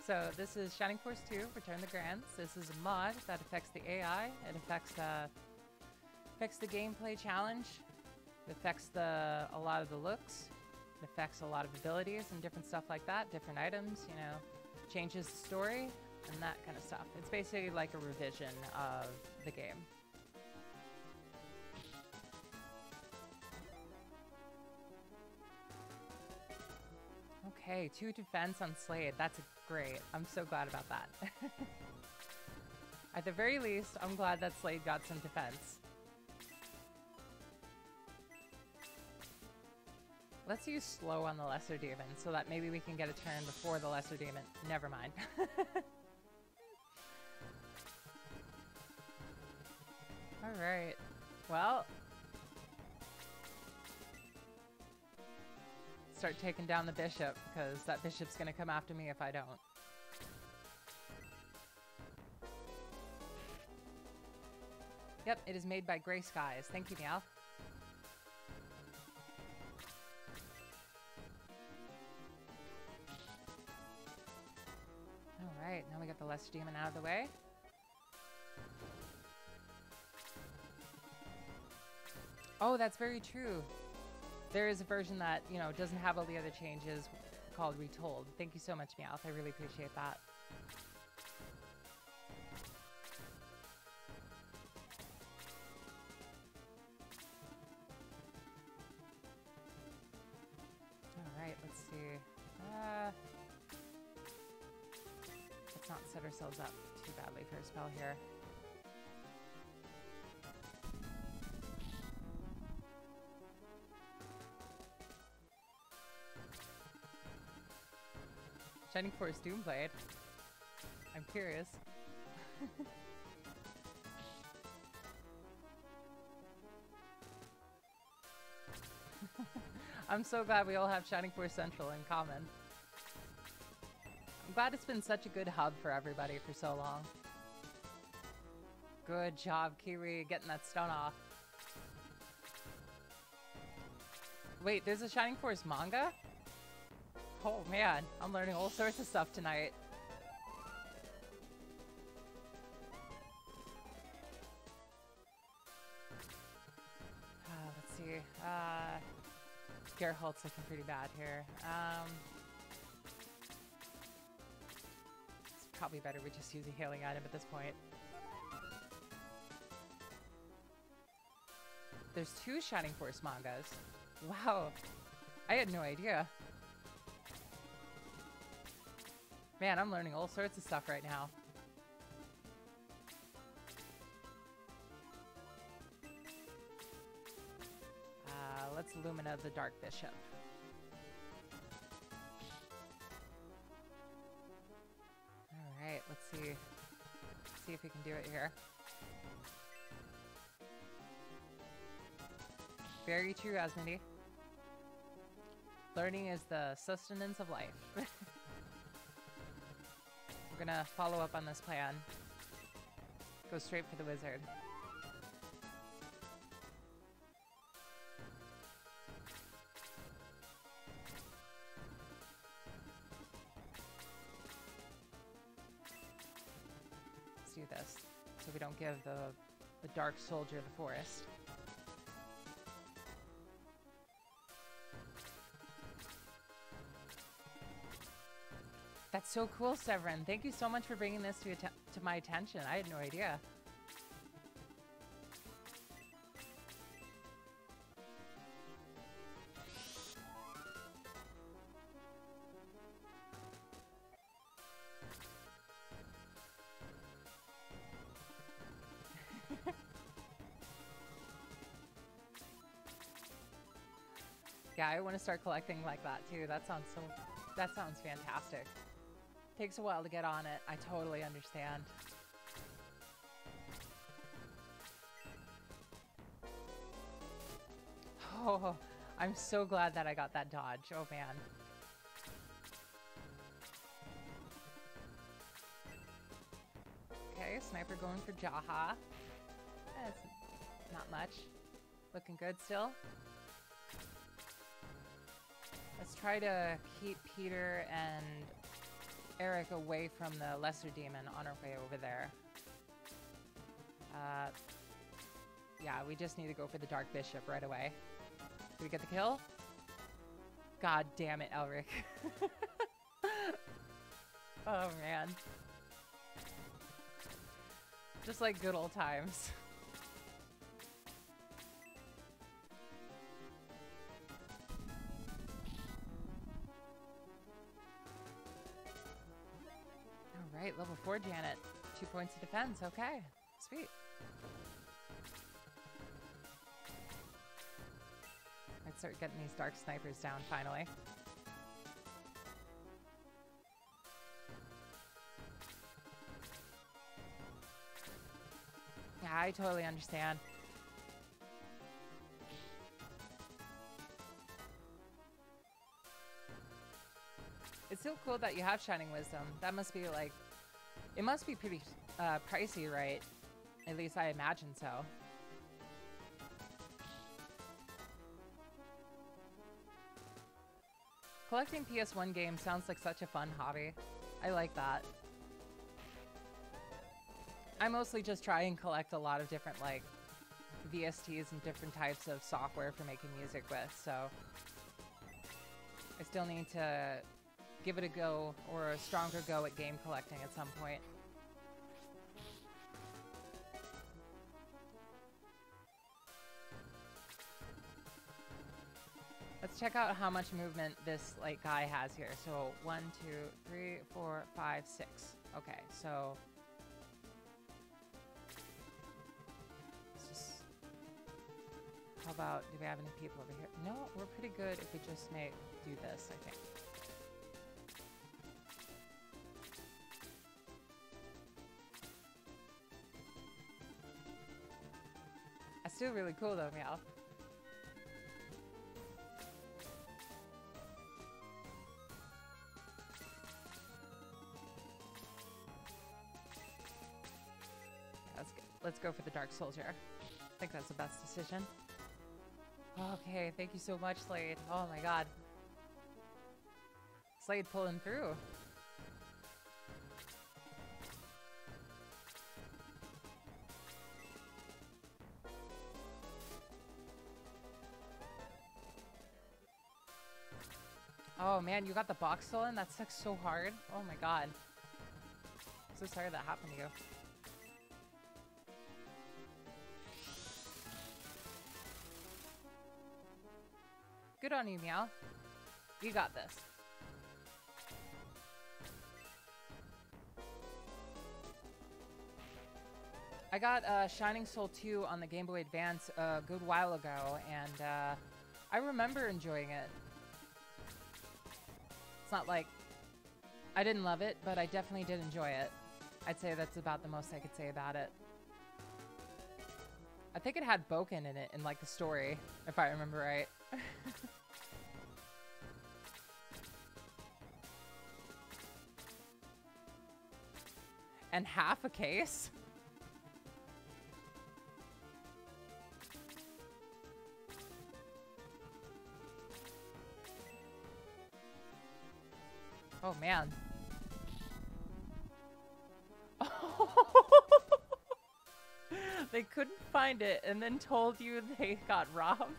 [SPEAKER 1] So this is Shining Force 2, Return the Grans. This is a mod that affects the AI. It affects the gameplay challenge. It affects a lot of the looks. It affects a lot of abilities and different stuff like that. Different items, you know, changes the story and that kind of stuff. It's basically like a revision of the game. Okay, 2 defense on Slade. That's great. I'm so glad about that. At the very least, I'm glad that Slade got some defense. Let's use slow on the Lesser Demon so that maybe we can get a turn before the Lesser Demon. Never mind. Alright. Well... start taking down the bishop, because that bishop's gonna come after me if I don't. Yep, it is made by Greyskies. Thank you, Meow. Alright, now we got the Lesser Demon out of the way. Oh, that's very true. There is a version that, you know, doesn't have all the other changes called Retold. Thank you so much, Meowth. I really appreciate that. Alright, let's see. Let's not set ourselves up too badly for a spell here. Shining Force Doomblade. I'm curious. I'm so glad we all have Shining Force Central in common. I'm glad it's been such a good hub for everybody for so long. Good job, Kiwi, getting that stone off. Wait, there's a Shining Force manga? Oh man, I'm learning all sorts of stuff tonight. Let's see. Gerhalt's looking pretty bad here. It's probably better we just use a healing item at this point. There's 2 Shining Force mangas. Wow, I had no idea. Man, I'm learning all sorts of stuff right now. Let's Lumina the Dark Bishop. Alright, let's see. See if we can do it here. Very true, Asmodee. Learning is the sustenance of life. We're gonna follow up on this plan. Go straight for the wizard. Let's do this so we don't give the dark soldier the forest. That's so cool, Severin. Thank you so much for bringing this to my attention. I had no idea. Yeah, I want to start collecting like that too. That sounds fantastic. Takes a while to get on it. I totally understand. Oh, I'm so glad that I got that dodge. Oh man. Okay, sniper going for Jaha. That's not much. Looking good still. Let's try to keep Peter and Eric away from the Lesser Demon on our way over there. Yeah, we just need to go for the Dark Bishop right away. Did we get the kill? God damn it, Elric. Oh man. Just like good old times. Alright, level 4 Janet. 2 points of defense. Okay. Sweet. Let's start getting these dark snipers down finally. Yeah, I totally understand. It's so cool that you have Shining Wisdom. That must be like, it must be pretty pricey, right? At least I imagine so. Collecting PS1 games sounds like such a fun hobby. I like that. I mostly just try and collect a lot of different like VSTs and different types of software for making music with, so I still need to give it a go, or a stronger go at game collecting at some point. Let's check out how much movement this like guy has here. So 1, 2, 3, 4, 5, 6. Okay, so let's just, how about, do we have any people over here? No, we're pretty good if we just do this, I think. That's still really cool though, Meow. Let's go for the Dark Soldier. I think that's the best decision. Okay, thank you so much, Slade. Oh my god. Slade pulling through. Oh man, you got the box stolen? That sucks so hard. Oh my god. I'm so sorry that happened to you. Good on you, Meow. You got this. I got Shining Soul 2 on the Game Boy Advance a good while ago, and I remember enjoying it. It's not like I didn't love it, but I definitely did enjoy it. I'd say that's about the most I could say about it. I think it had Boken in it, in like the story, if I remember right. And half a case? Oh man. They couldn't find it and then told you they got robbed?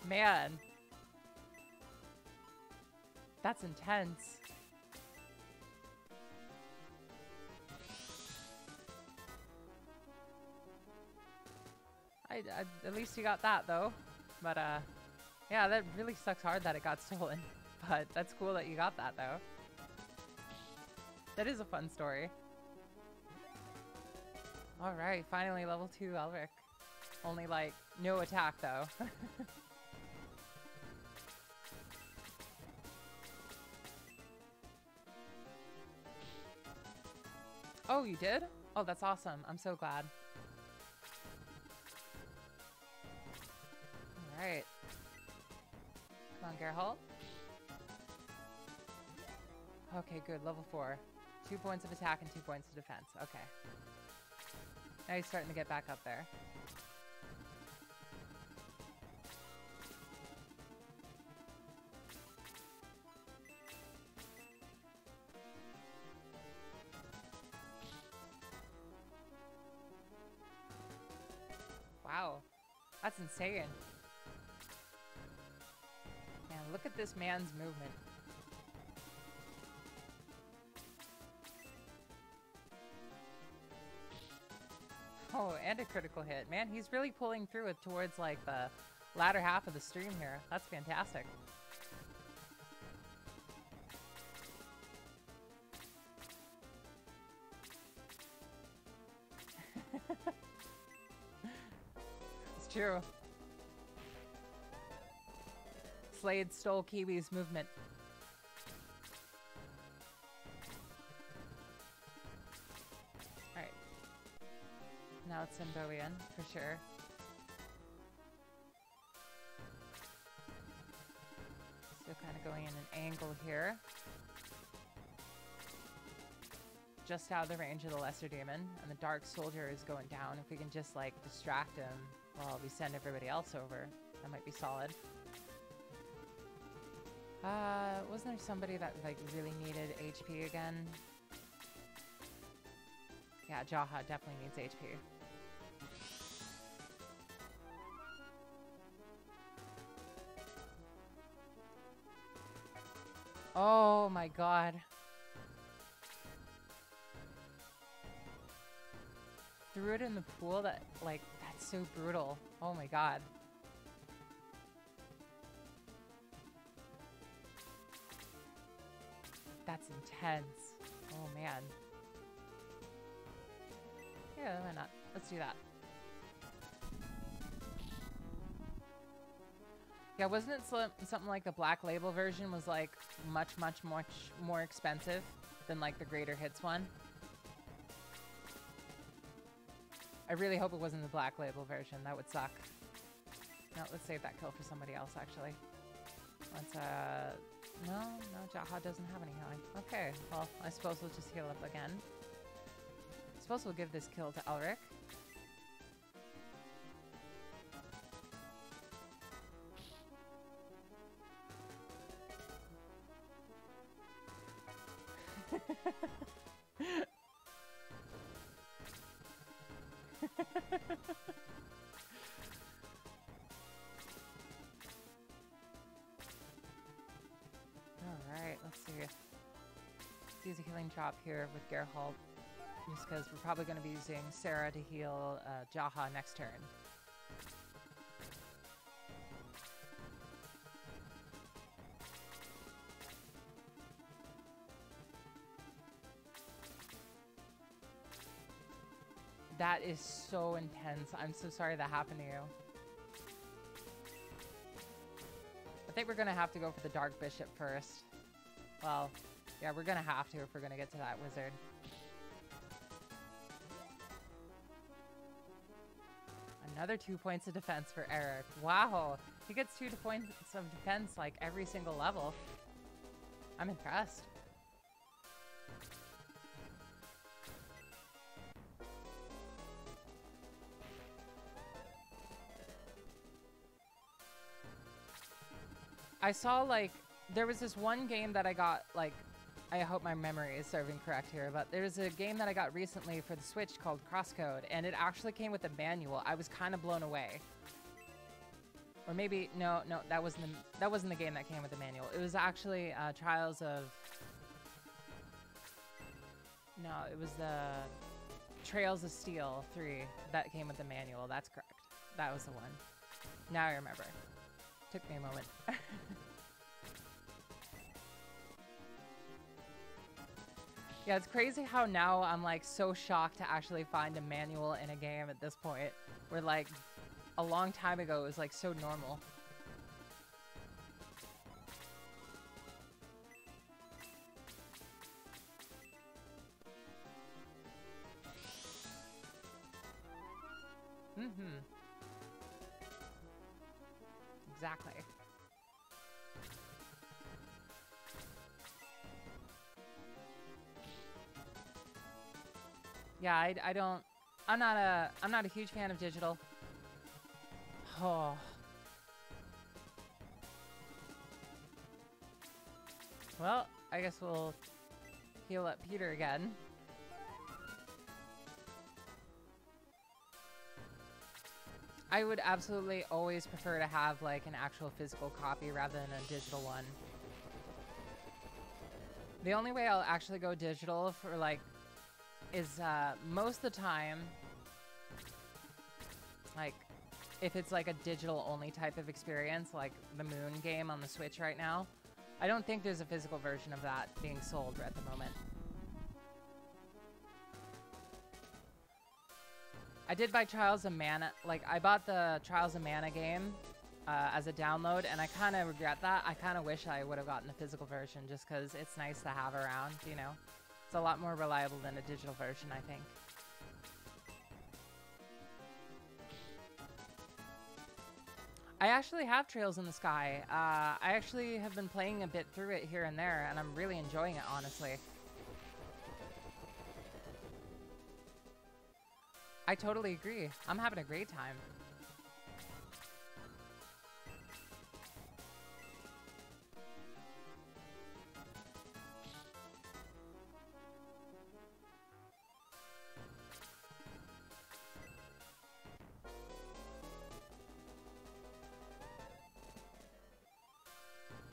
[SPEAKER 1] Man. That's intense. At least you got that though. But yeah, that really sucks hard that it got stolen. But that's cool that you got that though. That is a fun story. Alright, finally level 2 Elric. Only like, no attack though. Oh, you did? Oh, that's awesome. I'm so glad. Alright. Come on, Geralt. Okay, good. Level 4. 2 points of attack and 2 points of defense. Okay. Now he's starting to get back up there. Wow. That's insane. Man, look at this man's movement. Oh, and a critical hit. Man, he's really pulling through it towards like the latter half of the stream here. That's fantastic. It's true. Slade stole Kiwi's movement. Now it's Cymboian, for sure. Still kind of going in an angle here. just out of the range of the lesser demon, and the dark soldier is going down. If we can just like distract him while we send everybody else over, that might be solid. Wasn't there somebody that like really needed HP again? Yeah, Jaha definitely needs HP. Oh my god. Threw it in the pool? That's so brutal. Oh my god. That's intense. Oh man. Yeah, why not? Let's do that. Yeah, wasn't it something like the Black Label version was like much more expensive than like the Greater Hits one? I really hope it wasn't the Black Label version. That would suck. No, let's save that kill for somebody else, actually. Let's, no, Jaha doesn't have any healing. Okay, well, I suppose we'll just heal up again. I suppose we'll give this kill to Elric. Alright, let's see. Let's use a healing drop here with Geralt, just because we're probably going to be using Sarah to heal Jaha next turn. That is so intense. I'm so sorry that happened to you. I think we're going to have to go for the Dark Bishop first. Well, yeah, we're going to have to if we're going to get to that wizard. Another 2 points of defense for Eric. Wow. He gets 2 points of defense like every single level. I'm impressed. I saw, like, there was this one game that I got, like, I hope my memory is serving correct here, but there's a game that I got recently for the Switch called Crosscode, and it actually came with a manual. I was kind of blown away. Or maybe, no, that wasn't the game that came with the manual. It was actually Trials of... No, it was the Trails of Steel 3 that came with the manual. That's correct. That was the one. Now I remember. Took me a moment. Yeah, it's crazy how now I'm like so shocked to actually find a manual in a game at this point. Where like a long time ago it was like so normal. Exactly. Yeah, I'm not a huge fan of digital. Oh. Well, I guess we'll heal up Peter again. I would absolutely always prefer to have like an actual physical copy rather than a digital one. The only way I'll actually go digital for like is most of the time, like if it's like a digital only type of experience, like the Moon game on the Switch right now, I don't think there's a physical version of that being sold at the moment. I did buy Trials of Mana, like I bought the Trials of Mana game as a download, and I kind of regret that. I kind of wish I would have gotten the physical version just because it's nice to have around, you know? It's a lot more reliable than a digital version, I think. I actually have Trails in the Sky. I actually have been playing a bit through it here and there, and I'm really enjoying it, honestly. I totally agree. I'm having a great time.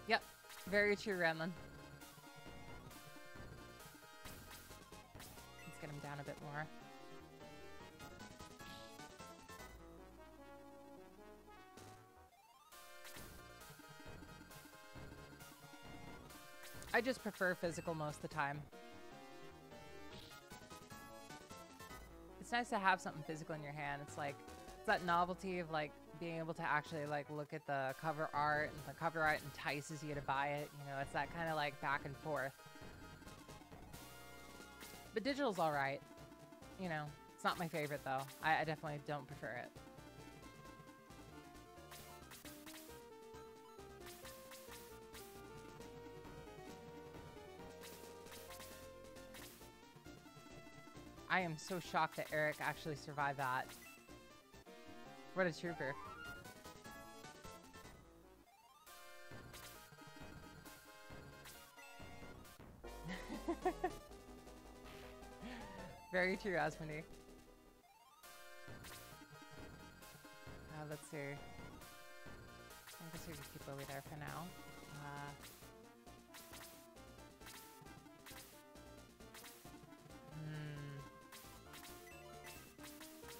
[SPEAKER 1] Yep, very true, Renlin. Let's get him down a bit more. I just prefer physical most of the time. It's nice to have something physical in your hand. It's like, it's that novelty of like being able to actually like look at the cover art, and the cover art entices you to buy it. You know, it's that kind of like back and forth. But digital's all right. You know, it's not my favorite though. I definitely don't prefer it. I am so shocked that Eric actually survived that. What a trooper. Very true, Asmodee. Let's see. I guess we can keep over there for now.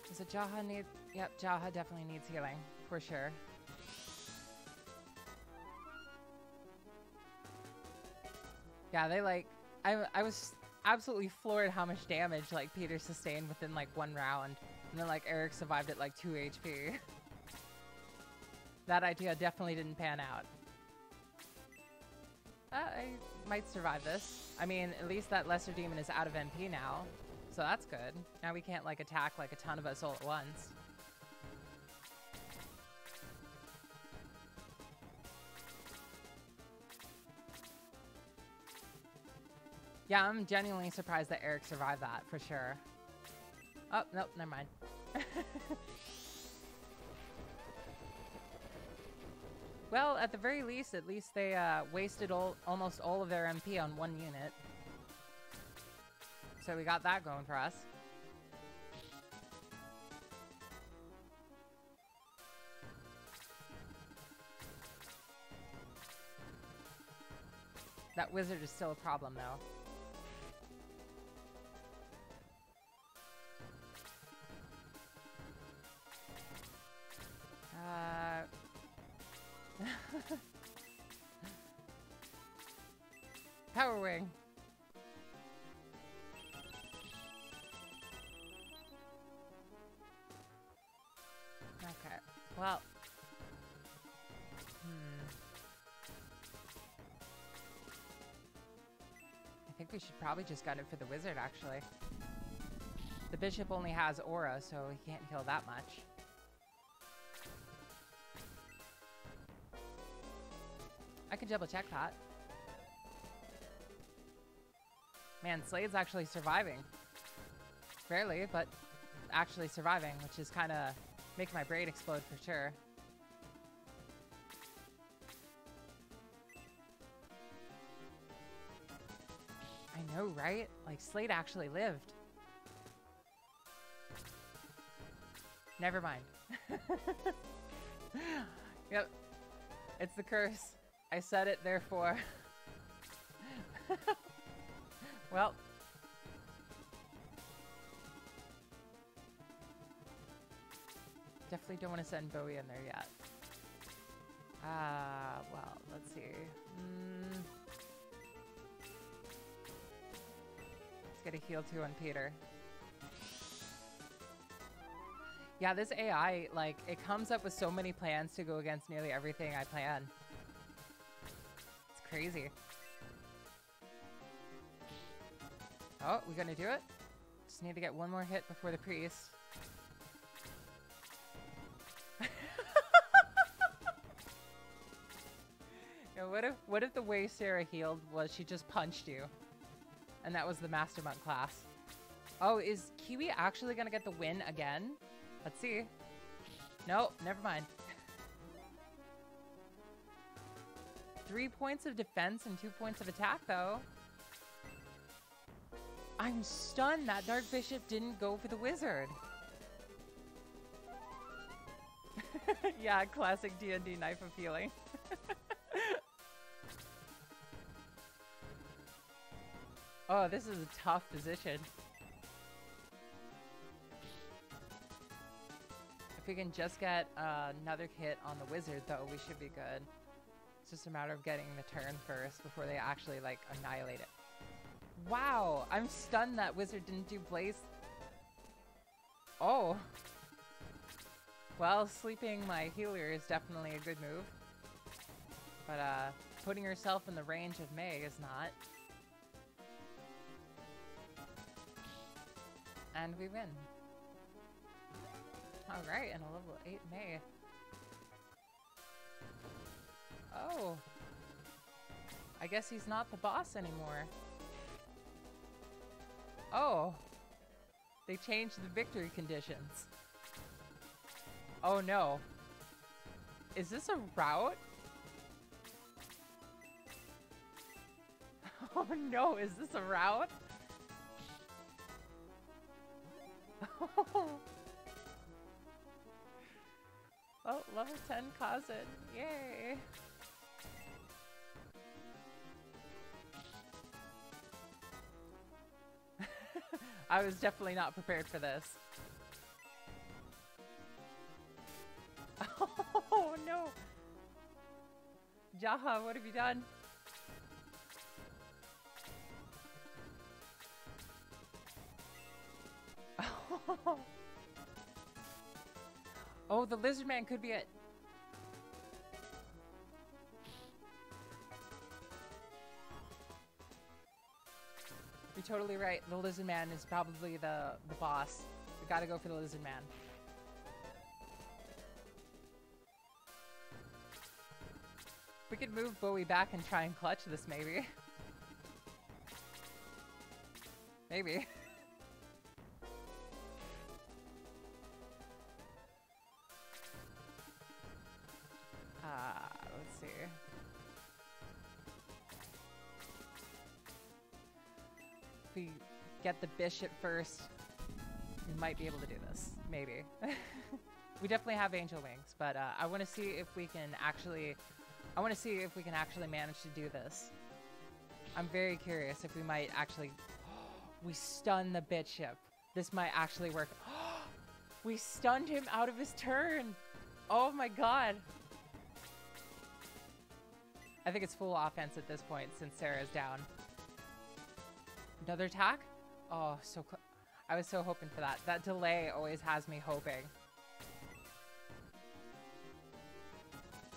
[SPEAKER 1] Does a Jaha need... Yep, Jaha definitely needs healing, for sure. Yeah, they like... I was absolutely floored how much damage like Peter sustained within like one round. And then like Eric survived at like 2 HP. That idea definitely didn't pan out. I might survive this. I mean, at least that lesser demon is out of MP now. So that's good. Now we can't like attack like a ton of us all at once. Yeah, I'm genuinely surprised that Eric survived that, for sure. Oh, nope, never mind. Well, at the very least, they wasted almost all of their MP on one unit. So we got that going for us. That wizard is still a problem, though. Power Wing. Okay, well. I think we should probably just gun it for the wizard, actually. The bishop only has aura, so he can't heal that much. I could double check that. Man, Slade's actually surviving. Barely, but actually surviving, which is kind of making my brain explode for sure. I know, right? Like, Slade actually lived. Never mind. Yep. It's the curse. I said it, therefore. Well. Definitely don't want to send Bowie in there yet. Well, let's see. Let's get a heal 2 on Peter. Yeah, this AI, like, it comes up with so many plans to go against nearly everything I plan. It's crazy. Oh, we gonna do it? Just need to get one more hit before the priest. Yeah, what if the way Sarah healed was she just punched you? And that was the Master Monk class. Oh, is Kiwi actually gonna get the win again? Let's see. No, never mind. 3 points of defense and 2 points of attack, though. I'm stunned that Dark Bishop didn't go for the wizard. Yeah, classic D&D Knife of Healing. Oh, this is a tough position. If we can just get another hit on the wizard, though, we should be good. It's just a matter of getting the turn first before they actually, like, annihilate it. Wow! I'm stunned that wizard didn't do blaze. Oh! Well, sleeping my healer is definitely a good move. But, putting herself in the range of May is not. And we win. Alright, and a level 8 May. Oh. I guess he's not the boss anymore. Oh. They changed the victory conditions. Oh no. Is this a route? Oh no, is this a route? Oh, level 10 Kazan. Yay. I was definitely not prepared for this. Oh no! Jaha, what have you done? Oh, the lizard man could be it. You're totally right. The lizard man is probably the boss. We gotta go for the lizard man. We could move Bowie back and try and clutch this, maybe. Maybe. Let's see. If we get the bishop first, we might be able to do this. Maybe. We definitely have angel wings, but I want to see if we can actually... I want to see if we can actually manage to do this. I'm very curious if we might actually... We stun the bishop. This might actually work. We stunned him out of his turn. Oh my god. I think it's full offense at this point since Sarah's down. Another attack? Oh, so close. I was so hoping for that. That delay always has me hoping.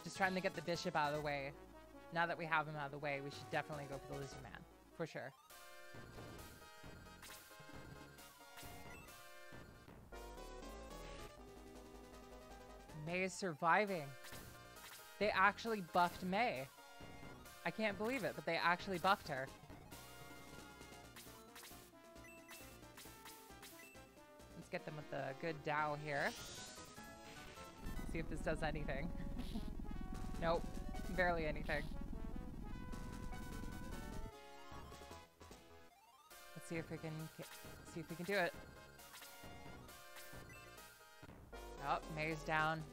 [SPEAKER 1] Just trying to get the bishop out of the way. Now that we have him out of the way, we should definitely go for the lizard man. For sure. May is surviving. They actually buffed May. I can't believe it, but they actually buffed her. Let's get them with the good Dow here. See if this does anything. Nope, barely anything. Let's see if we can do it. Oh, May's down.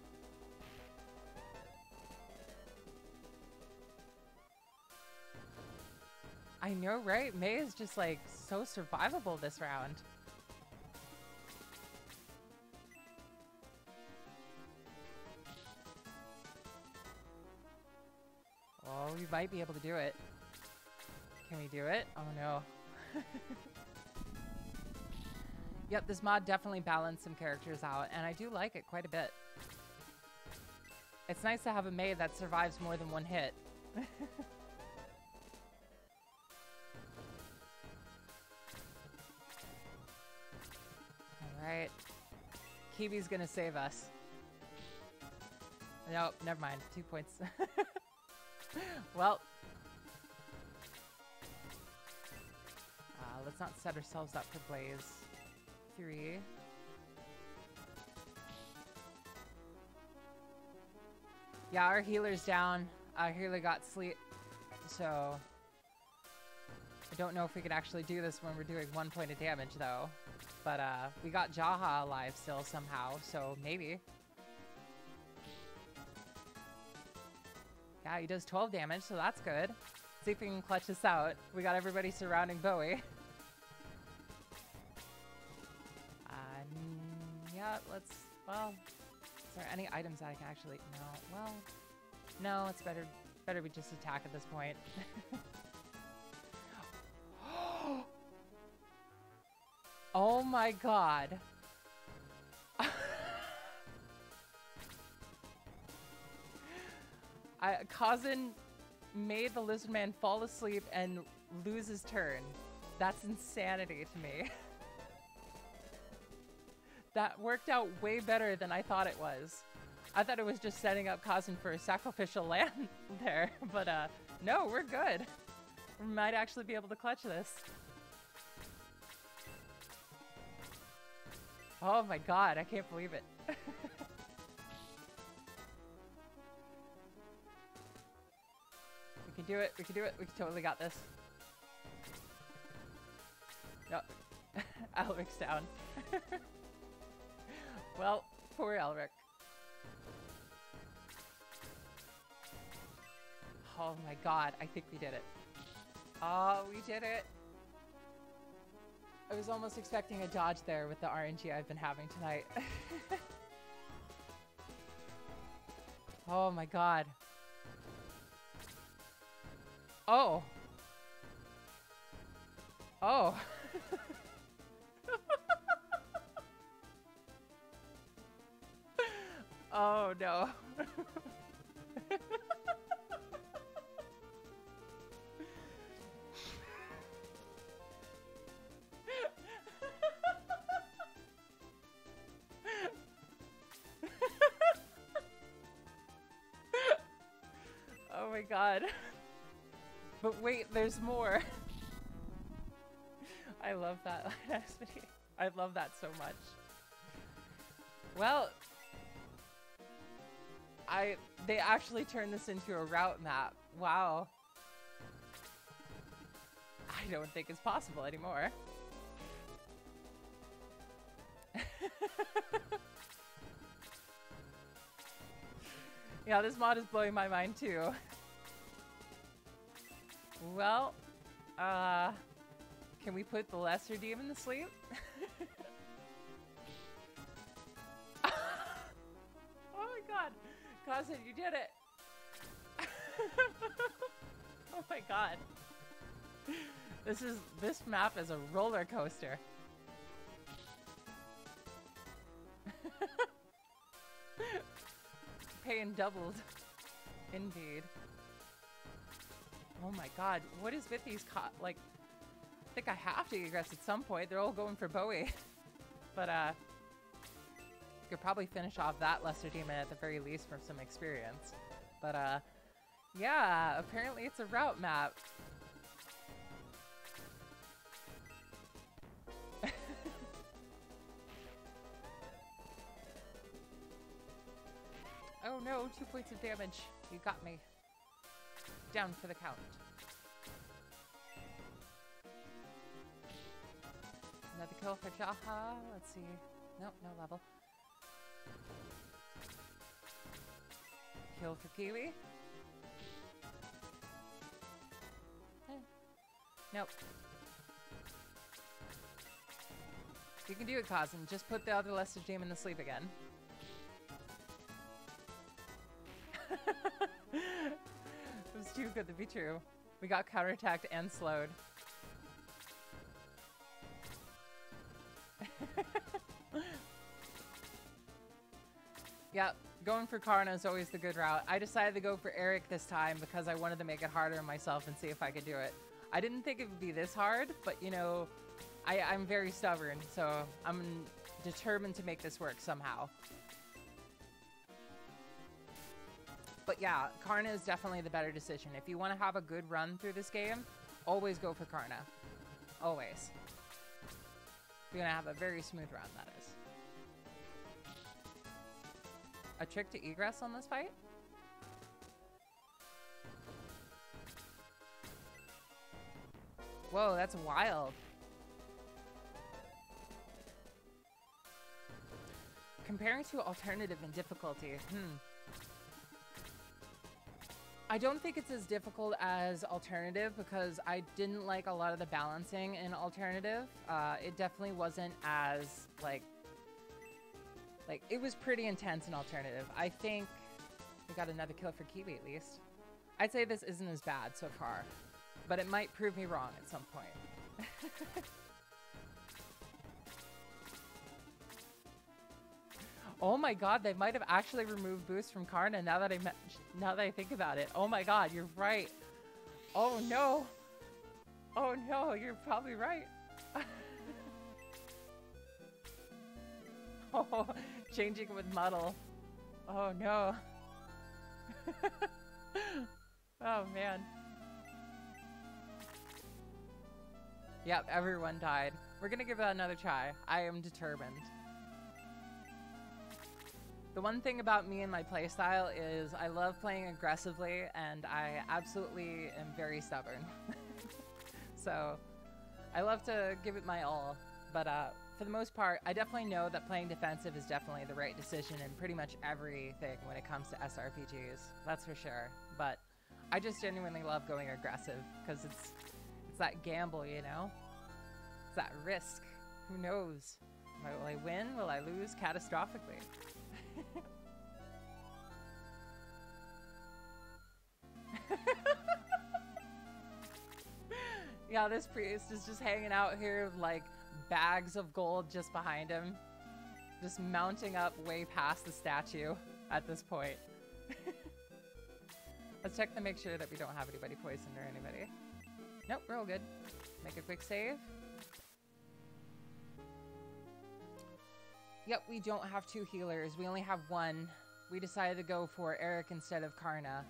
[SPEAKER 1] I know, right? May is just like so survivable this round. Oh, we might be able to do it. Can we do it? Oh no. Yep, this mod definitely balanced some characters out, and I do like it quite a bit. It's nice to have a May that survives more than one hit. Alright. Kiwi's gonna save us. Nope, never mind. 2 points. Well. Let's not set ourselves up for Blaze. 3. Yeah, our healer's down. Our healer got sleep, so I don't know if we can actually do this when we're doing 1 point of damage, though. But we got Jaha alive still somehow, so maybe. Yeah, he does 12 damage, so that's good. See if we can clutch this out. We got everybody surrounding Bowie. Yeah, let's, well, is there any items that I can actually, no, well, no, it's better we just attack at this point. Oh my god. Kazan made the lizard man fall asleep and lose his turn. That's insanity to me. That worked out way better than I thought it was. I thought it was just setting up Kazan for a sacrificial lamb there, but no, we're good. We might actually be able to clutch this. Oh my god, I can't believe it. We can do it, we can do it, we totally got this. Yep. Elric's down. Well, poor Elric. Oh my god, I think we did it. Oh, we did it. I was almost expecting a dodge there with the RNG I've been having tonight. Oh my god. Oh. Oh. Oh no. Oh my god. But wait, there's more. I love that last video. I love that so much. Well, they actually turned this into a route map. Wow. I don't think it's possible anymore. Yeah, this mod is blowing my mind too. Well, can we put the lesser demon to sleep? Oh my god. Kazan, you did it. Oh my god. This map is a roller coaster. Pain doubled. Indeed. Oh my god, what is with these like, I think I have to egress at some point. They're all going for Bowie. But could probably finish off that lesser demon at the very least for some experience. But yeah, apparently it's a route map. Oh no, 2 points of damage. You got me. Down for the count. Another kill for Jaha. Let's see. Nope, no level. Kill for Kiwi. Nope. You can do it, Kazan. Just put the other lesser demon to sleep again. It was too good to be true. We got counterattacked and slowed. Yeah, going for Karna is always the good route. I decided to go for Eric this time because I wanted to make it harder on myself and see if I could do it. I didn't think it would be this hard, but you know, I'm very stubborn, so I'm determined to make this work somehow. But yeah, Karna is definitely the better decision. If you want to have a good run through this game, always go for Karna. Always. We're gonna have a very smooth run, that is. A trick to egress on this fight? Whoa, that's wild. Comparing to alternative in difficulty, I don't think it's as difficult as alternative because I didn't like a lot of the balancing in alternative. It definitely wasn't as, like, it was pretty intense in alternative. I think we got another kill for Kiwi at least. I'd say this isn't as bad so far, but it might prove me wrong at some point. Oh my god, they might have actually removed boost from Karna now that I think about it. Oh my god, you're right. Oh no. Oh no, you're probably right. Oh, changing with muddle. Oh no. Oh man. Yep, everyone died. We're gonna give that another try. I am determined. The one thing about me and my playstyle is I love playing aggressively, and I absolutely am very stubborn. So I love to give it my all, but for the most part, I definitely know that playing defensive is definitely the right decision in pretty much everything when it comes to SRPGs. That's for sure. But I just genuinely love going aggressive because it's that gamble, you know? It's that risk. Who knows? Will I win? Will I lose catastrophically? Yeah, this priest is just hanging out here with like bags of gold just behind him. Just mounting up way past the statue at this point. Let's check to make sure that we don't have anybody poisoned or anybody. Nope, we're all good. Make a quick save. Yep, we don't have 2 healers. We only have 1. We decided to go for Eric instead of Karna.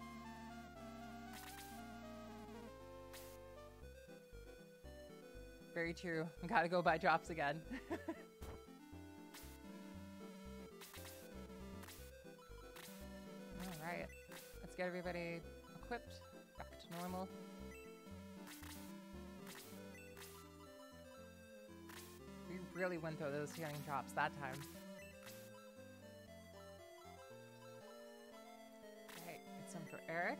[SPEAKER 1] Very true. We gotta go buy drops again. Alright. Let's get everybody equipped. Back to normal. We really went through those healing drops that time. Okay, get some for Eric.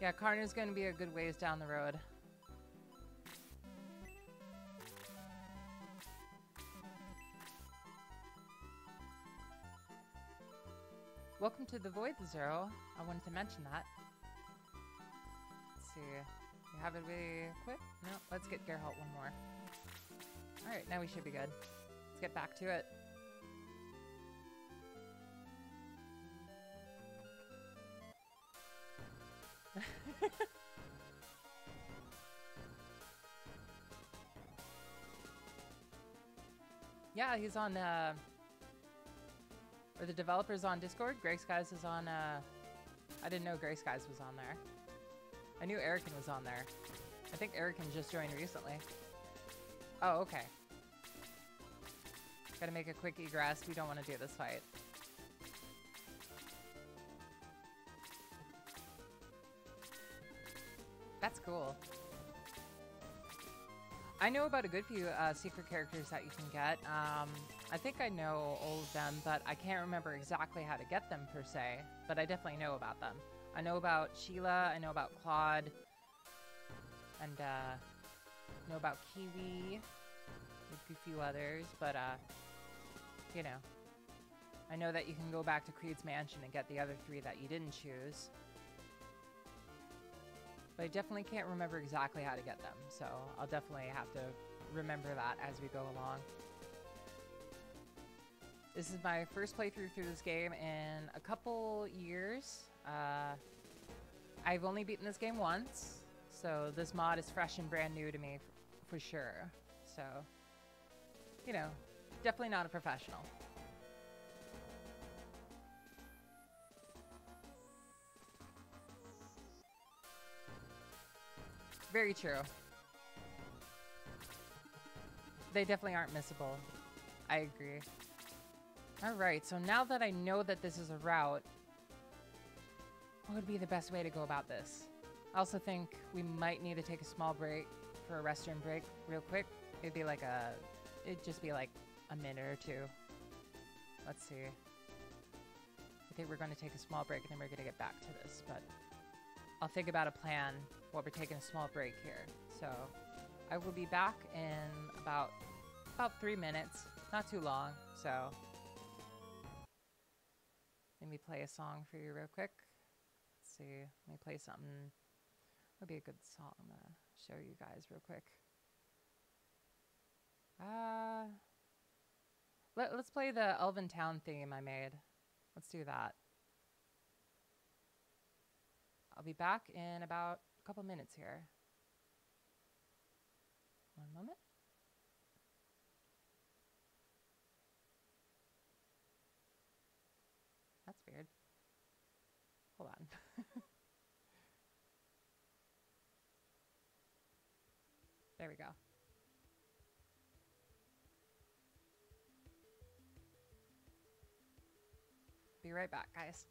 [SPEAKER 1] Yeah, Karna's gonna be a good ways down the road. Welcome to the Void, Zero. I wanted to mention that. Let's see. We have everybody equipped? No, let's get Geralt one more. Alright, now we should be good. Let's get back to it. Yeah, he's on, or the developer's on Discord. Greyskies is on, I didn't know Greyskies was on there. I knew Erican was on there. I think Erican just joined recently. Oh, okay. Gotta make a quick egress. We don't want to do this fight. That's cool. I know about a good few secret characters that you can get. I think I know all of them, but I can't remember exactly how to get them per se. But I definitely know about them. I know about Sheila, I know about Claude, and know about Kiwi, a few others, but you know. I know that you can go back to Creed's Mansion and get the other 3 that you didn't choose. But I definitely can't remember exactly how to get them, so I'll definitely have to remember that as we go along. This is my first playthrough through this game in a couple years. I've only beaten this game once, so this mod is fresh and brand new to me for sure. So, you know, definitely not a professional. Very true. They definitely aren't missable. I agree. Alright, so now that I know that this is a route, what would be the best way to go about this? I also think we might need to take a small break for a restroom break real quick. It'd just be like a minute or two. Let's see. I think we're going to take a small break and then we're going to get back to this, but I'll think about a plan while we're taking a small break here. So I will be back in about 3 minutes, not too long. So let me play a song for you real quick. Let's see, let me play something. Would be a good song to show you guys real quick. Let's play the Elven Town theme I made. Let's do that. I'll be back in about a couple minutes here. One moment. That's weird. Hold on. There we go. Be right back, guys.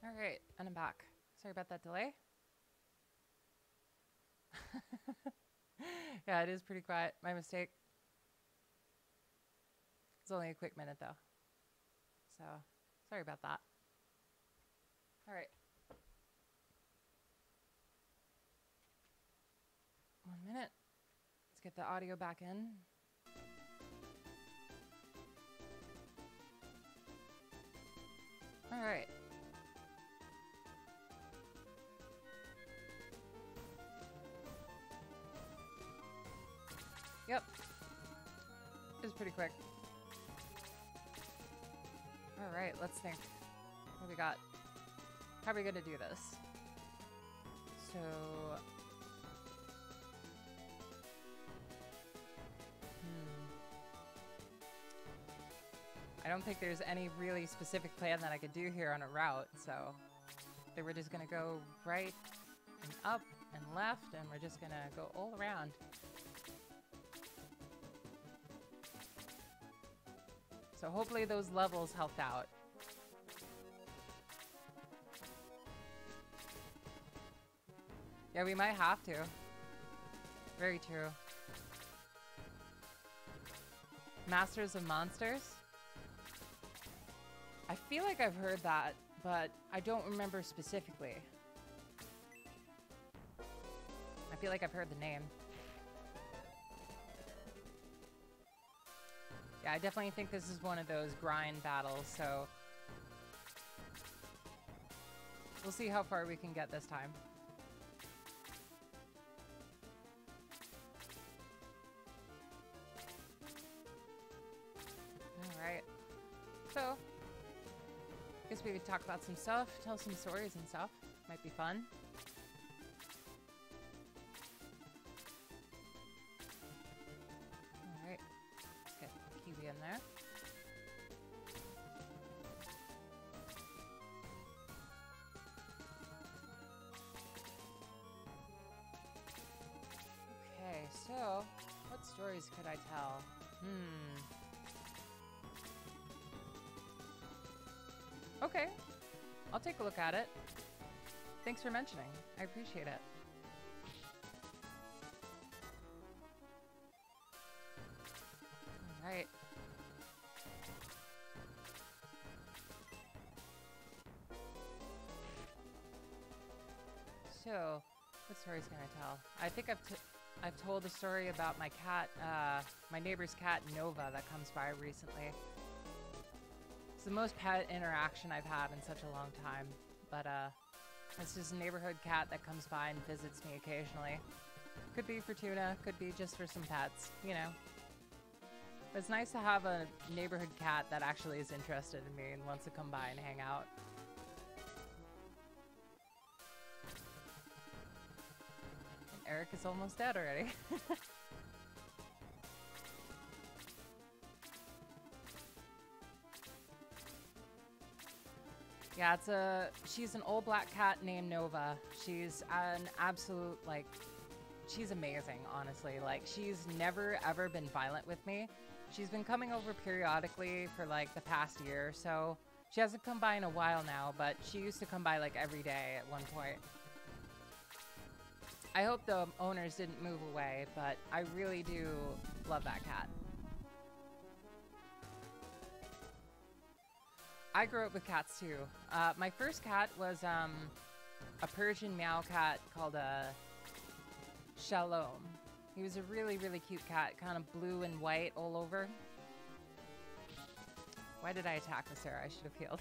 [SPEAKER 1] All right, and I'm back. Sorry about that delay. Yeah, it is pretty quiet. My mistake. It's only a quick minute though. So, sorry about that. All right. 1 minute. Let's get the audio back in. All right. Yep. It was pretty quick. All right, let's think. What we got? How are we gonna do this? So, I don't think there's any really specific plan that I could do here on a route, so they were just gonna go right and up and left, and we're just gonna go all around. So hopefully those levels helped out. Yeah, we might have to. Very true. Masters of Monsters? I feel like I've heard that, but I don't remember specifically. I feel like I've heard the name. Yeah, I definitely think this is one of those grind battles, so we'll see how far we can get this time. Alright. So, I guess we could talk about some stuff, tell some stories and stuff. Might be fun. Alright. Let's get Kiwi in there. Okay, so let's stories could I tell? Okay. I'll take a look at it. Thanks for mentioning. I appreciate it. All right. So, what stories can I tell? I think I've told a story about my cat, my neighbor's cat, Nova, that comes by recently. It's the most pet interaction I've had in such a long time. But, it's just a neighborhood cat that comes by and visits me occasionally. Could be for tuna, could be just for some pets, you know. But it's nice to have a neighborhood cat that actually is interested in me and wants to come by and hang out. Eric is almost dead already. Yeah, she's an old black cat named Nova. She's an absolute, like, she's amazing, honestly. Like, she's never ever been violent with me. She's been coming over periodically for like the past year or so. She hasn't come by in a while now, but she used to come by like every day at one point. I hope the owners didn't move away, but I really do love that cat. I grew up with cats too. My first cat was a Persian meow cat called Shalom. He was a really, really cute cat, kind of blue and white all over. Why did I attack the Sarah? I should have healed.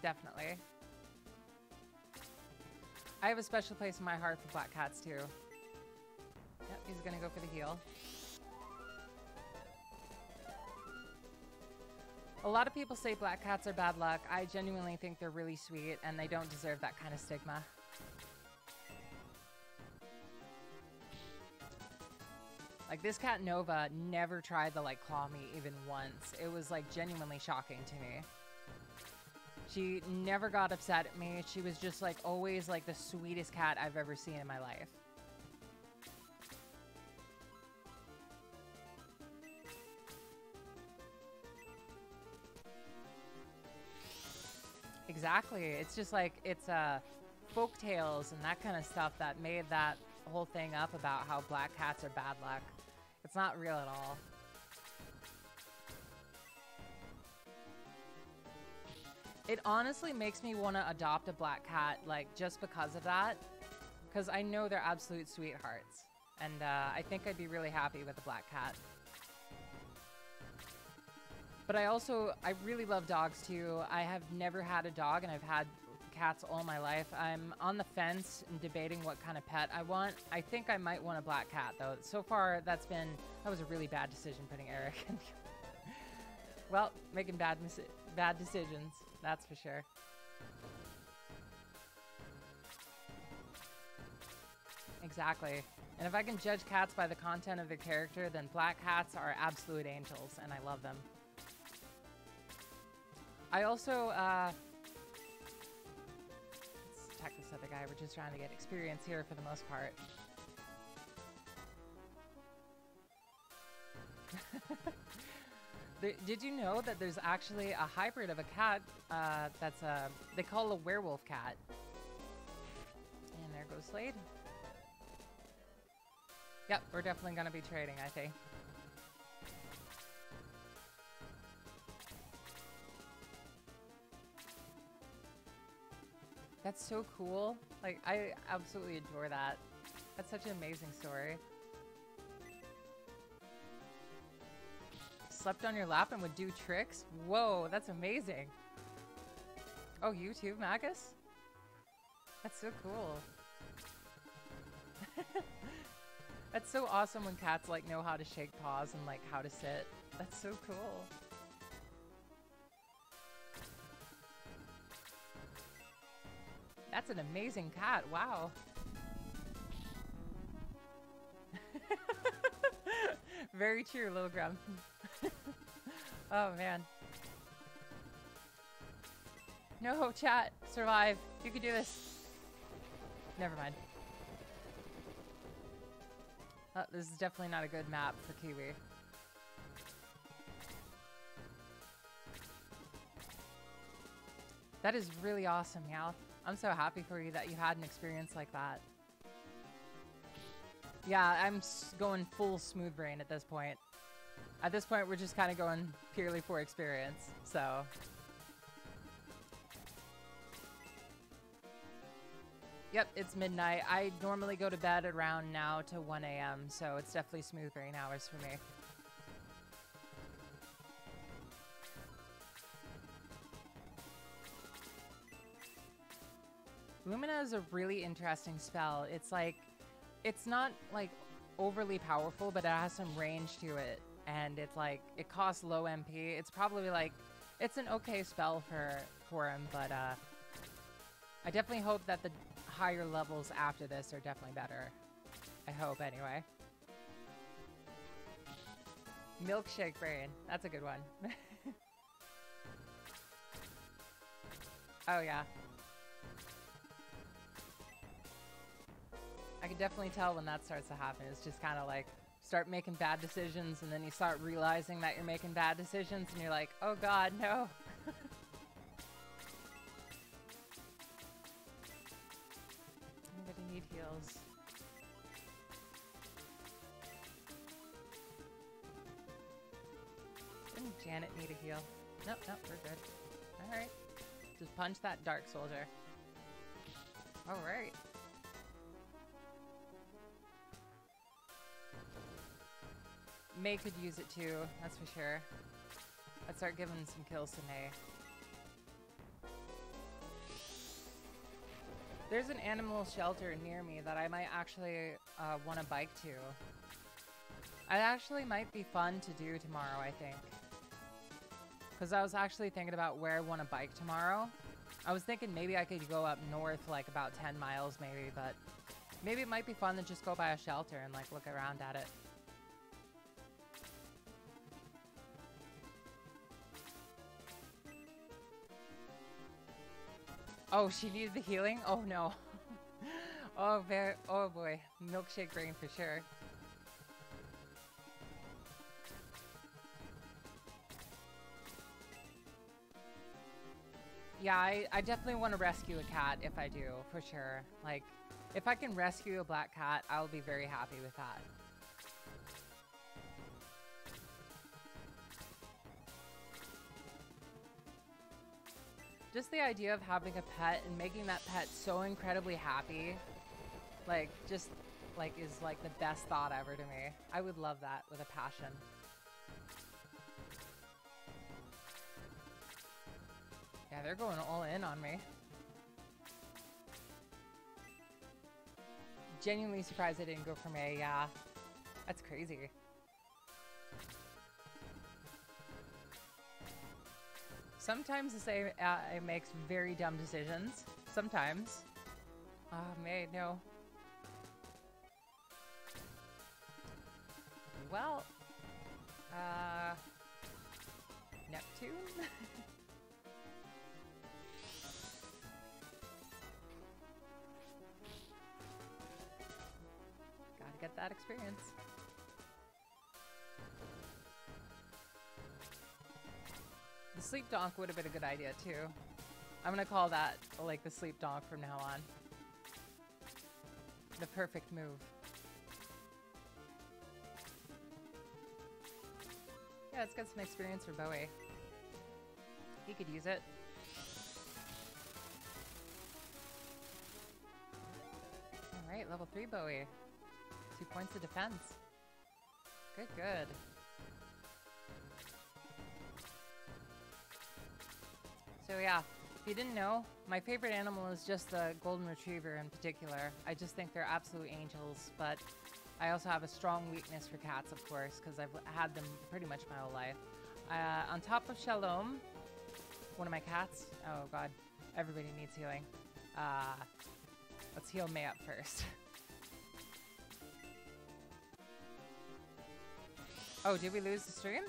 [SPEAKER 1] Definitely. I have a special place in my heart for black cats too. Yep, he's gonna go for the heal. A lot of people say black cats are bad luck. I genuinely think they're really sweet and they don't deserve that kind of stigma. Like, this cat Nova never tried to like claw me even once. It was like genuinely shocking to me. She never got upset at me. She was just like always like the sweetest cat I've ever seen in my life. Exactly. It's just like, it's folk tales and that kind of stuff that made that whole thing up about how black cats are bad luck. It's not real at all. It honestly makes me want to adopt a black cat, like, just because of that. Because I know they're absolute sweethearts. And I think I'd be really happy with a black cat. But I really love dogs too. I have never had a dog and I've had cats all my life. I'm on the fence and debating what kind of pet I want. I think I might want a black cat though. So far that was a really bad decision putting Eric in. Well, making bad decisions, that's for sure. Exactly. And if I can judge cats by the content of their character, then black cats are absolute angels and I love them. I also, let's attack this other guy. We're just trying to get experience here for the most part. Did you know that there's actually a hybrid of a cat they call a werewolf cat? And there goes Slade. Yep, we're definitely going to be trading, I think. That's so cool. Like, I absolutely adore that. That's such an amazing story. Slept on your lap and would do tricks? Whoa, that's amazing. Oh, you too, Magus? That's so cool. That's so awesome when cats, like, know how to shake paws and, like, how to sit. That's so cool. That's an amazing cat. Wow. Very true, little Grum. Oh, man. No, chat. Survive. You can do this. Never mind. This is definitely not a good map for Kiwi. That is really awesome, Meowth. I'm so happy for you that you had an experience like that. Yeah, I'm going full smooth brain at this point. At this point, we're just kind of going purely for experience, so... Yep, it's midnight. I normally go to bed around now to 1 a.m., so it's definitely smooth brain hours for me. Lumina is a really interesting spell. It's like, it's not like overly powerful, but it has some range to it. And it's like, it costs low MP. It's probably like, it's an okay spell for him, but I definitely hope that the higher levels after this are definitely better. I hope, anyway. Milkshake brain. That's a good one. Oh, yeah. I can definitely tell when that starts to happen. It's just kind of like, start making bad decisions, and then you start realizing that you're making bad decisions, and you're like, oh god, no. Anybody need heals? Didn't Janet need a heal? Nope, nope, we're good. Alright. Just punch that Dark Soldier. Alright. May could use it too, that's for sure. I'd start giving some kills to May. There's an animal shelter near me that I might actually want to bike to. It actually might be fun to do tomorrow, I think. Because I was actually thinking about where I want to bike tomorrow. I was thinking maybe I could go up north like about 10 miles maybe, but maybe it might be fun to just go by a shelter and like look around at it. Oh, she needed the healing? Oh no. Oh, oh boy. Milkshake brain for sure. Yeah, I definitely want to rescue a cat if I do, for sure. Like, if I can rescue a black cat, I'll be very happy with that. Just the idea of having a pet and making that pet so incredibly happy, like, just, like, is, like, the best thought ever to me. I would love that with a passion. Yeah, they're going all in on me. Genuinely surprised I didn't go for May, yeah. That's crazy. Sometimes this AI makes very dumb decisions. Sometimes. Oh, May, no. Well, Neptune? Gotta get that experience. The sleep donk would have been a good idea too. I'm gonna call that like the sleep donk from now on. The perfect move. Yeah, let's get some experience for Bowie. He could use it. Alright, level 3 Bowie. 2 points of defense. Good, good. So yeah, if you didn't know, my favorite animal is just the golden retriever in particular. I just think they're absolute angels, but I also have a strong weakness for cats, of course, because I've had them pretty much my whole life. On top of Shalom, one of my cats, oh god, everybody needs healing. Let's heal May up first. Oh, did we lose the stream?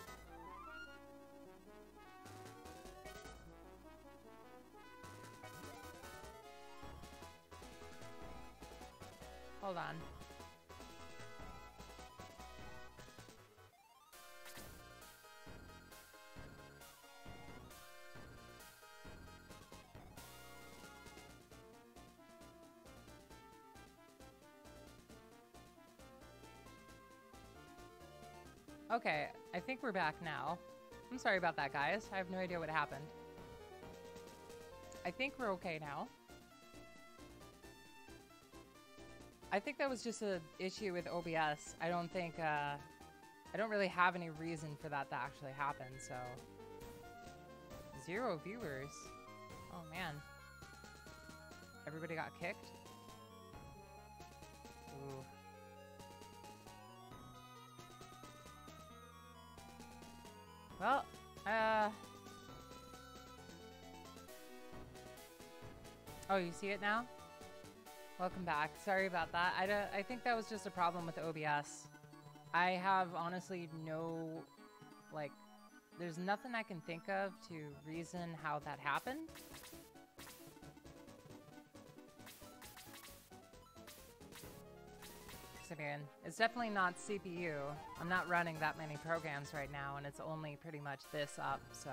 [SPEAKER 1] Okay, I think we're back now. I'm sorry about that, guys. I have no idea what happened. I think we're okay now. I think that was just an issue with OBS. I don't think, I don't really have any reason for that to actually happen, so. 0 viewers. Oh, man. Everybody got kicked? Ooh. Well, oh, you see it now? Welcome back. Sorry about that. I think that was just a problem with OBS. I have honestly no, like, there's nothing I can think of to reason how that happened. I mean, it's definitely not CPU. I'm not running that many programs right now, and it's only pretty much this up, so...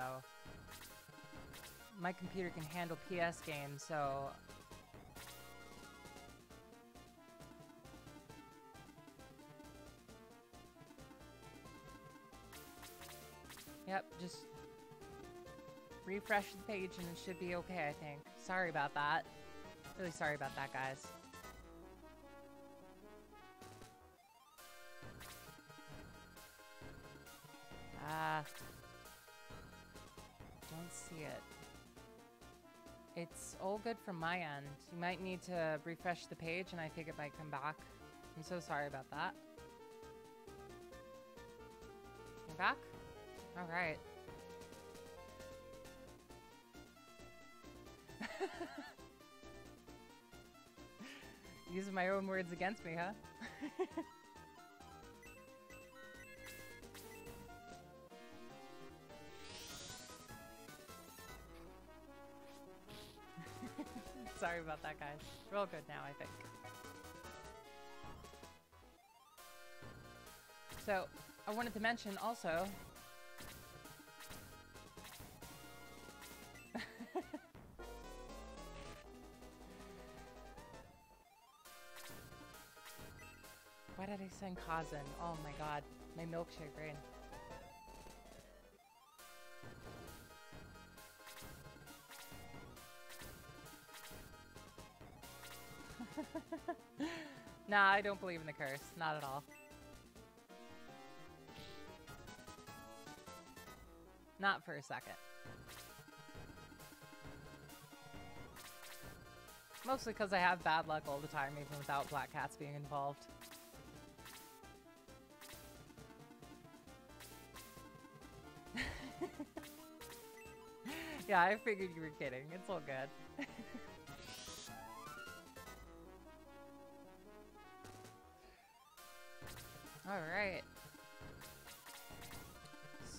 [SPEAKER 1] My computer can handle PS games, so... Yep, just... refresh the page and it should be okay, I think. Sorry about that. Really sorry about that, guys. Don't see it. It's all good from my end. You might need to refresh the page and I think it might come back. I'm so sorry about that. You're back? Alright. Using my own words against me, huh? Sorry about that, guys. We're all good now, I think. So, I wanted to mention also... Why did I send Kazan? Oh my god. My milkshake brain. Nah, I don't believe in the curse. Not at all. Not for a second. Mostly because I have bad luck all the time, even without black cats being involved. Yeah, I figured you were kidding. It's all good. Alright.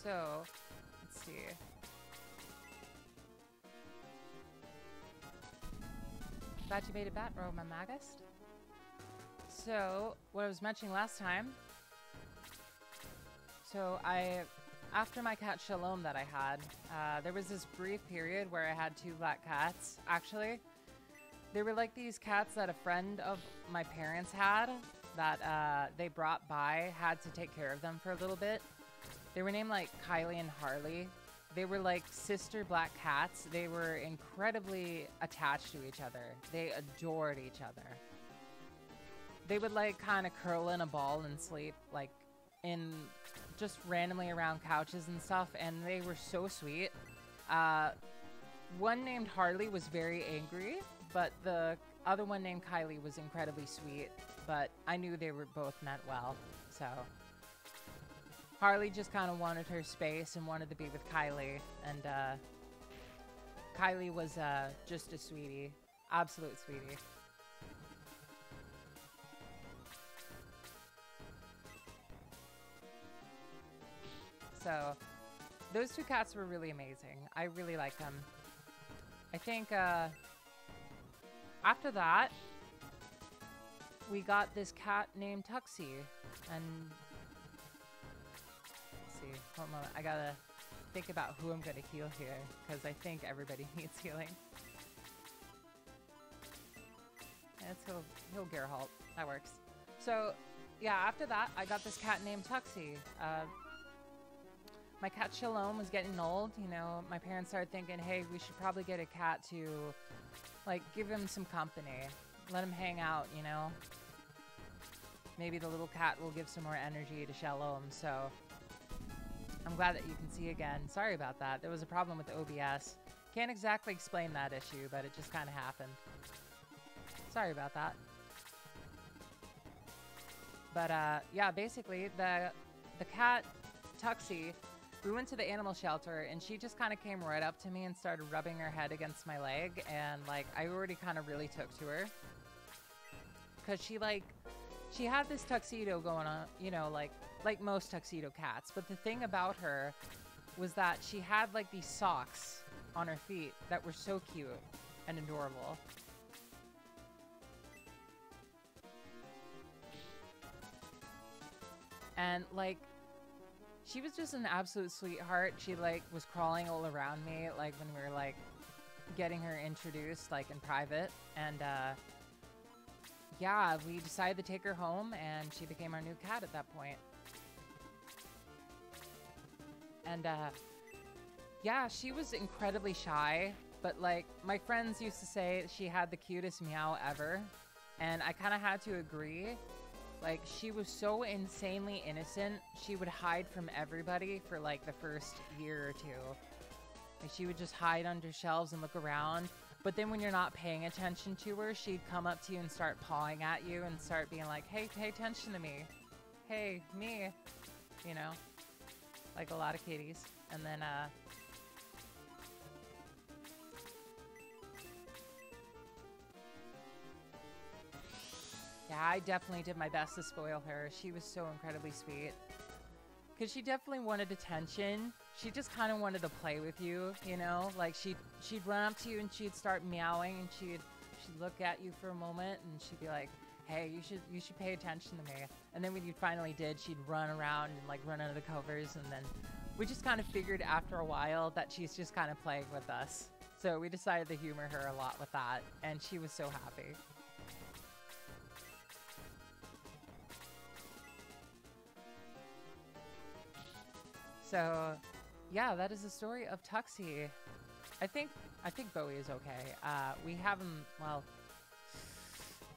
[SPEAKER 1] So, let's see. Glad you made it back, Roma Magist. So, what I was mentioning last time. So, after my cat Shalom that I had, there was this brief period where I had 2 black cats. Actually, they were like these cats that a friend of my parents had that they brought by, had to take care of them for a little bit. They were named like Kylie and Harley. They were like sister black cats. They were incredibly attached to each other. They adored each other. They would like kind of curl in a ball and sleep like in just randomly around couches and stuff, and they were so sweet. One named Harley was very angry, but the other one named Kylie was incredibly sweet, but I knew they were both meant well, so. Harley just kind of wanted her space and wanted to be with Kylie, and Kylie was just a sweetie, absolute sweetie. So, those 2 cats were really amazing. I really liked them. I think, after that, we got this cat named Tuxie, and let's see, hold on a moment. I gotta think about who I'm gonna heal here, because I think everybody needs healing. Let's heal Geralt. That works. So, yeah, after that, I got this cat named Tuxie. My cat Shalom was getting old, you know. My parents started thinking, hey, we should probably get a cat to, like, give him some company. Let him hang out, you know. Maybe the little cat will give some more energy to Shalom, so I'm glad that you can see again. Sorry about that. There was a problem with the OBS. Can't exactly explain that issue, but it just kind of happened. Sorry about that. But, yeah, basically, the cat, Tuxie, we went to the animal shelter, and she just kind of came right up to me and started rubbing her head against my leg, and, like, I already kind of really took to her. Because she had this tuxedo going on, you know, like most tuxedo cats. But the thing about her was that she had, like, these socks on her feet that were so cute and adorable. And, like, she was just an absolute sweetheart. She, like, was crawling all around me, like, when we were, like, getting her introduced, like, in private. And, yeah, we decided to take her home, and she became our new cat at that point. And, yeah, she was incredibly shy, but, like, my friends used to say she had the cutest meow ever, and I kind of had to agree. Like, she was so insanely innocent, she would hide from everybody for, like, the first year or two. Like, she would just hide under shelves and look around. But then when you're not paying attention to her, she'd come up to you and start pawing at you and start being like, hey, pay attention to me. Hey, me. You know? Like a lot of kitties. And then, yeah, I definitely did my best to spoil her. She was so incredibly sweet. Because she definitely wanted attention. She just kind of wanted to play with you, you know? Like, she'd run up to you and she'd start meowing, and she'd look at you for a moment, and she'd be like, hey, you should pay attention to me. And then when you finally did, she'd run around and, like, run under the covers, and then we just kind of figured after a while that she's just kind of playing with us. So we decided to humor her a lot with that, and she was so happy. So, yeah, that is the story of Tuxie. I think Bowie is okay. We have him, well,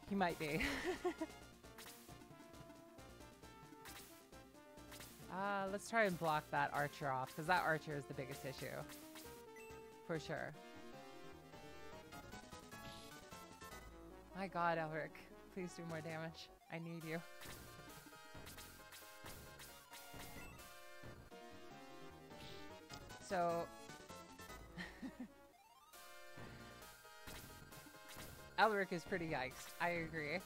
[SPEAKER 1] he might be. Let's try and block that archer off, because that archer is the biggest issue. For sure. My god, Elric, please do more damage. I need you. So, Elric is pretty yikes. I agree.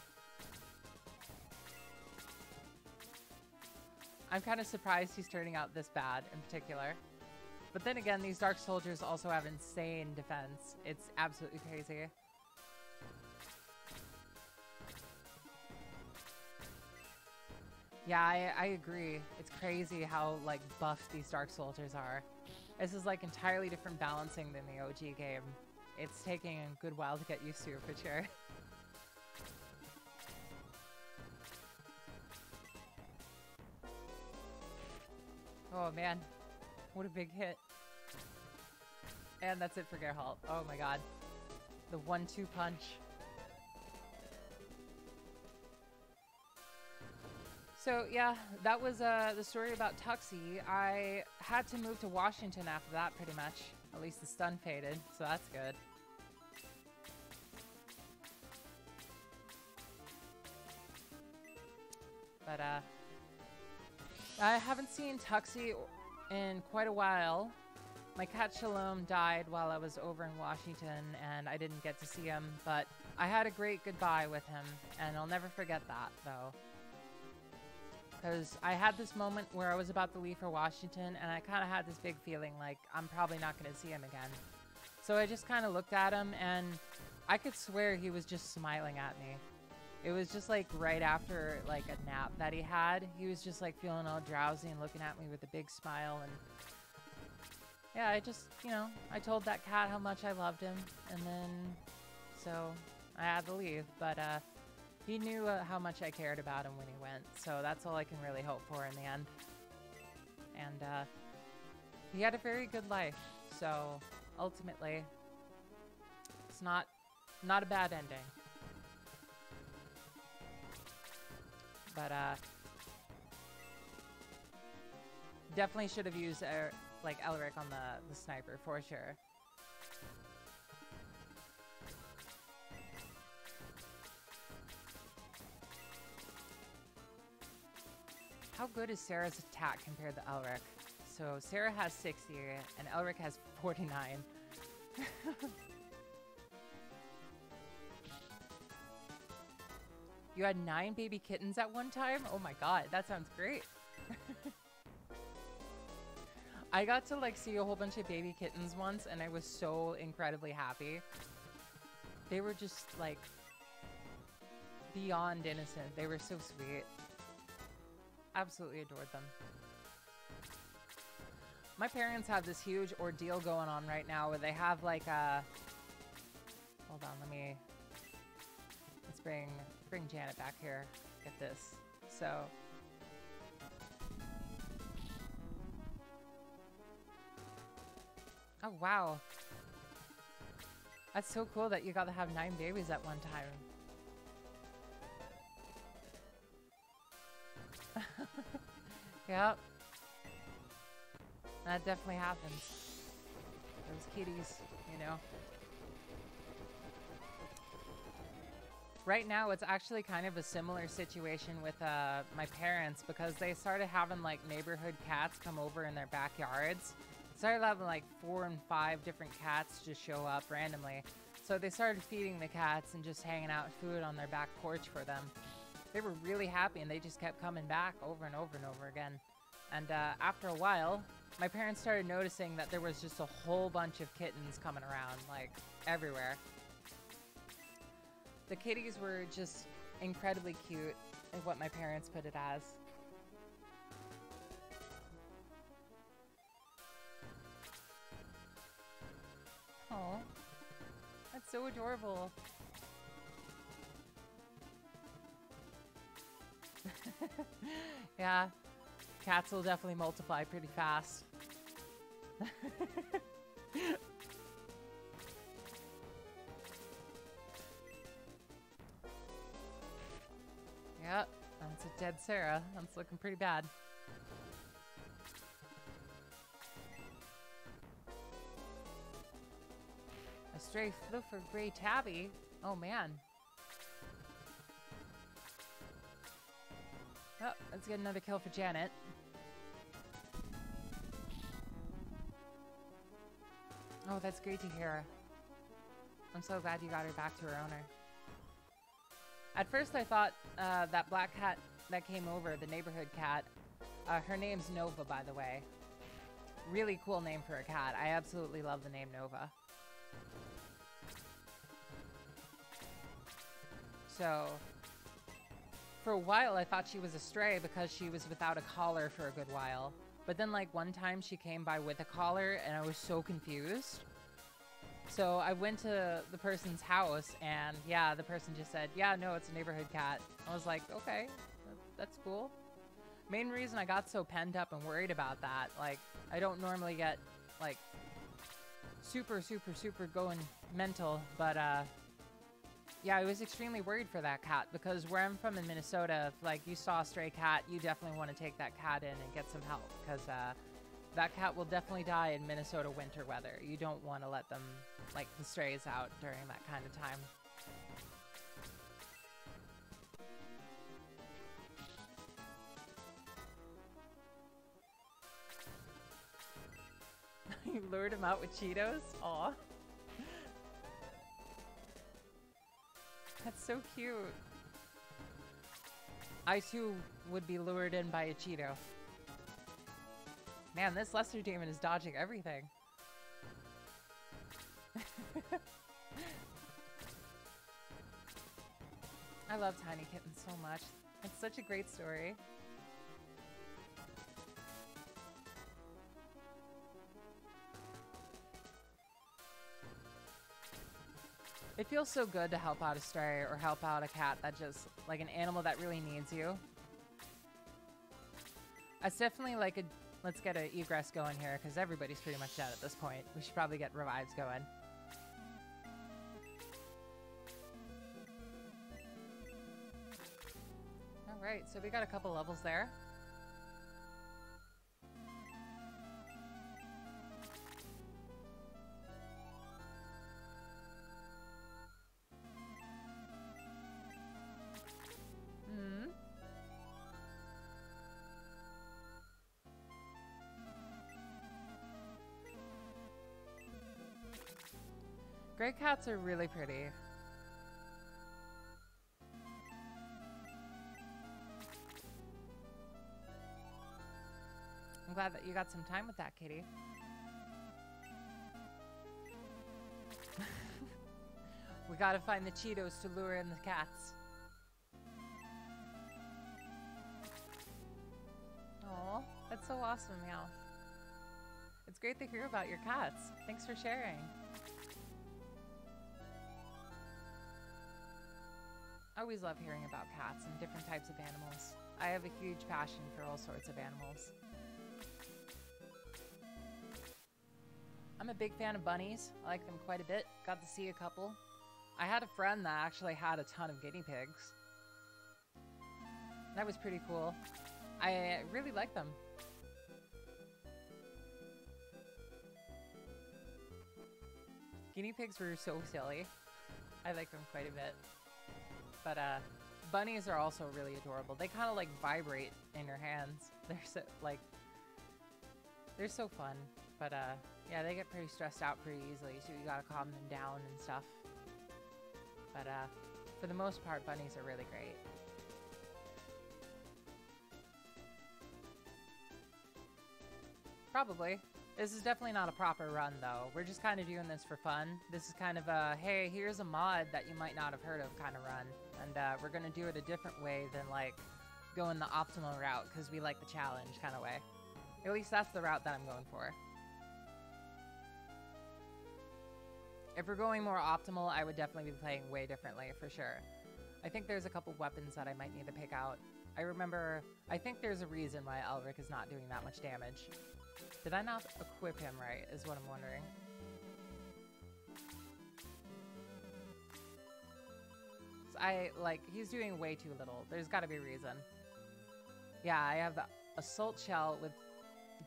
[SPEAKER 1] I'm kind of surprised he's turning out this bad in particular. But then again, these Dark Soldiers also have insane defense. It's absolutely crazy. Yeah, I agree. It's crazy how, like, buffed these Dark Soldiers are. This is, like, entirely different balancing than the OG game. It's taking a good while to get used to, for sure. Oh, man. What a big hit. And that's it for Geralt. Oh, my god. The 1-2 punch. So, yeah, that was the story about Tuxie. I had to move to Washington after that, pretty much. At least the stun faded, so that's good. But, I haven't seen Tuxie in quite a while. My cat Shalom died while I was over in Washington, and I didn't get to see him, but I had a great goodbye with him, and I'll never forget that, though. Because I had this moment where I was about to leave for Washington, and I kind of had this big feeling like I'm probably not going to see him again. So I just kind of looked at him, and I could swear he was just smiling at me. It was just like right after like a nap that he had. He was just like feeling all drowsy and looking at me with a big smile. And yeah, I just, you know, I told that cat how much I loved him. And then, so I had to leave. But he knew how much I cared about him when he went. So that's all I can really hope for in the end. And he had a very good life. So ultimately, it's not a bad ending. But definitely should have used like Elric on the sniper for sure. How good is Sarah's attack compared to Elric? So Sarah has 60 and Elric has 49. You had 9 baby kittens at one time? Oh my god, that sounds great. I got to like see a whole bunch of baby kittens once and I was so incredibly happy. They were just like beyond innocent. They were so sweet. Absolutely adored them. My parents have this huge ordeal going on right now where they have like a... Hold on, let's bring Janet back here. Get this. So... Oh, wow. That's so cool that you got to have 9 babies at one time. Yep. That definitely happens. Those kitties, you know. Right now, it's actually kind of a similar situation with my parents because they started having like neighborhood cats come over in their backyards. Started having like 4 and 5 different cats just show up randomly. So they started feeding the cats and just hanging out food on their back porch for them. They were really happy and they just kept coming back over and over and over again. And after a while, my parents started noticing that there was just a whole bunch of kittens coming around, like everywhere. The kitties were just incredibly cute, is what my parents put it as. Oh, that's so adorable. Yeah, cats will definitely multiply pretty fast. Yep, that's a dead Sarah. That's looking pretty bad. A stray floof for gray tabby? Oh man. Oh, let's get another kill for Janet. Oh, that's great to hear. I'm so glad you got her back to her owner. At first I thought that black cat that came over, the neighborhood cat, her name's Nova, by the way. Really cool name for a cat. I absolutely love the name Nova. So, for a while I thought she was a stray because she was without a collar for a good while. But then like one time she came by with a collar and I was so confused. So I went to the person's house and yeah, the person just said, yeah, no, it's a neighborhood cat. I was like, okay, that's cool. Main reason I got so pent up and worried about that, like I don't normally get like super going mental, but yeah, I was extremely worried for that cat because where I'm from in Minnesota, if like you saw a stray cat, you definitely want to take that cat in and get some help because that cat will definitely die in Minnesota winter weather. You don't want to let them, like the strays, out during that kind of time. You lured him out with Cheetos? Aw. That's so cute. I too would be lured in by a Cheeto. Man, this lesser demon is dodging everything. I love Tiny Kittens so much. It's such a great story. It feels so good to help out a stray or help out a cat that just, like an animal that really needs you. It's definitely like a, let's get an egress going here because everybody's pretty much dead at this point. We should probably get revives going. Alright, so we got a couple levels there. Gray cats are really pretty. I'm glad that you got some time with that, kitty. We gotta find the Cheetos to lure in the cats. Aw, that's so awesome, Meow. It's great to hear about your cats. Thanks for sharing. I always love hearing about cats and different types of animals. I have a huge passion for all sorts of animals. I'm a big fan of bunnies. I like them quite a bit. Got to see a couple. I had a friend that actually had a ton of guinea pigs. That was pretty cool. I really like them. Guinea pigs were so silly. I like them quite a bit. But bunnies are also really adorable. They kind of like vibrate in your hands. They're so like, they're so fun. But yeah, they get pretty stressed out pretty easily, so you gotta calm them down and stuff. But for the most part, bunnies are really great. Probably. This is definitely not a proper run, though. We're just kind of doing this for fun. This is kind of a, hey, here's a mod that you might not have heard of kind of run. And we're going to do it a different way than, like, going the optimal route, because we like the challenge kind of way. At least that's the route that I'm going for. If we're going more optimal, I would definitely be playing way differently, for sure. I think there's a couple weapons that I might need to pick out. I think there's a reason why Elric is not doing that much damage. Did I not equip him right, is what I'm wondering. He's doing way too little. There's gotta be a reason. Yeah, I have the assault shell with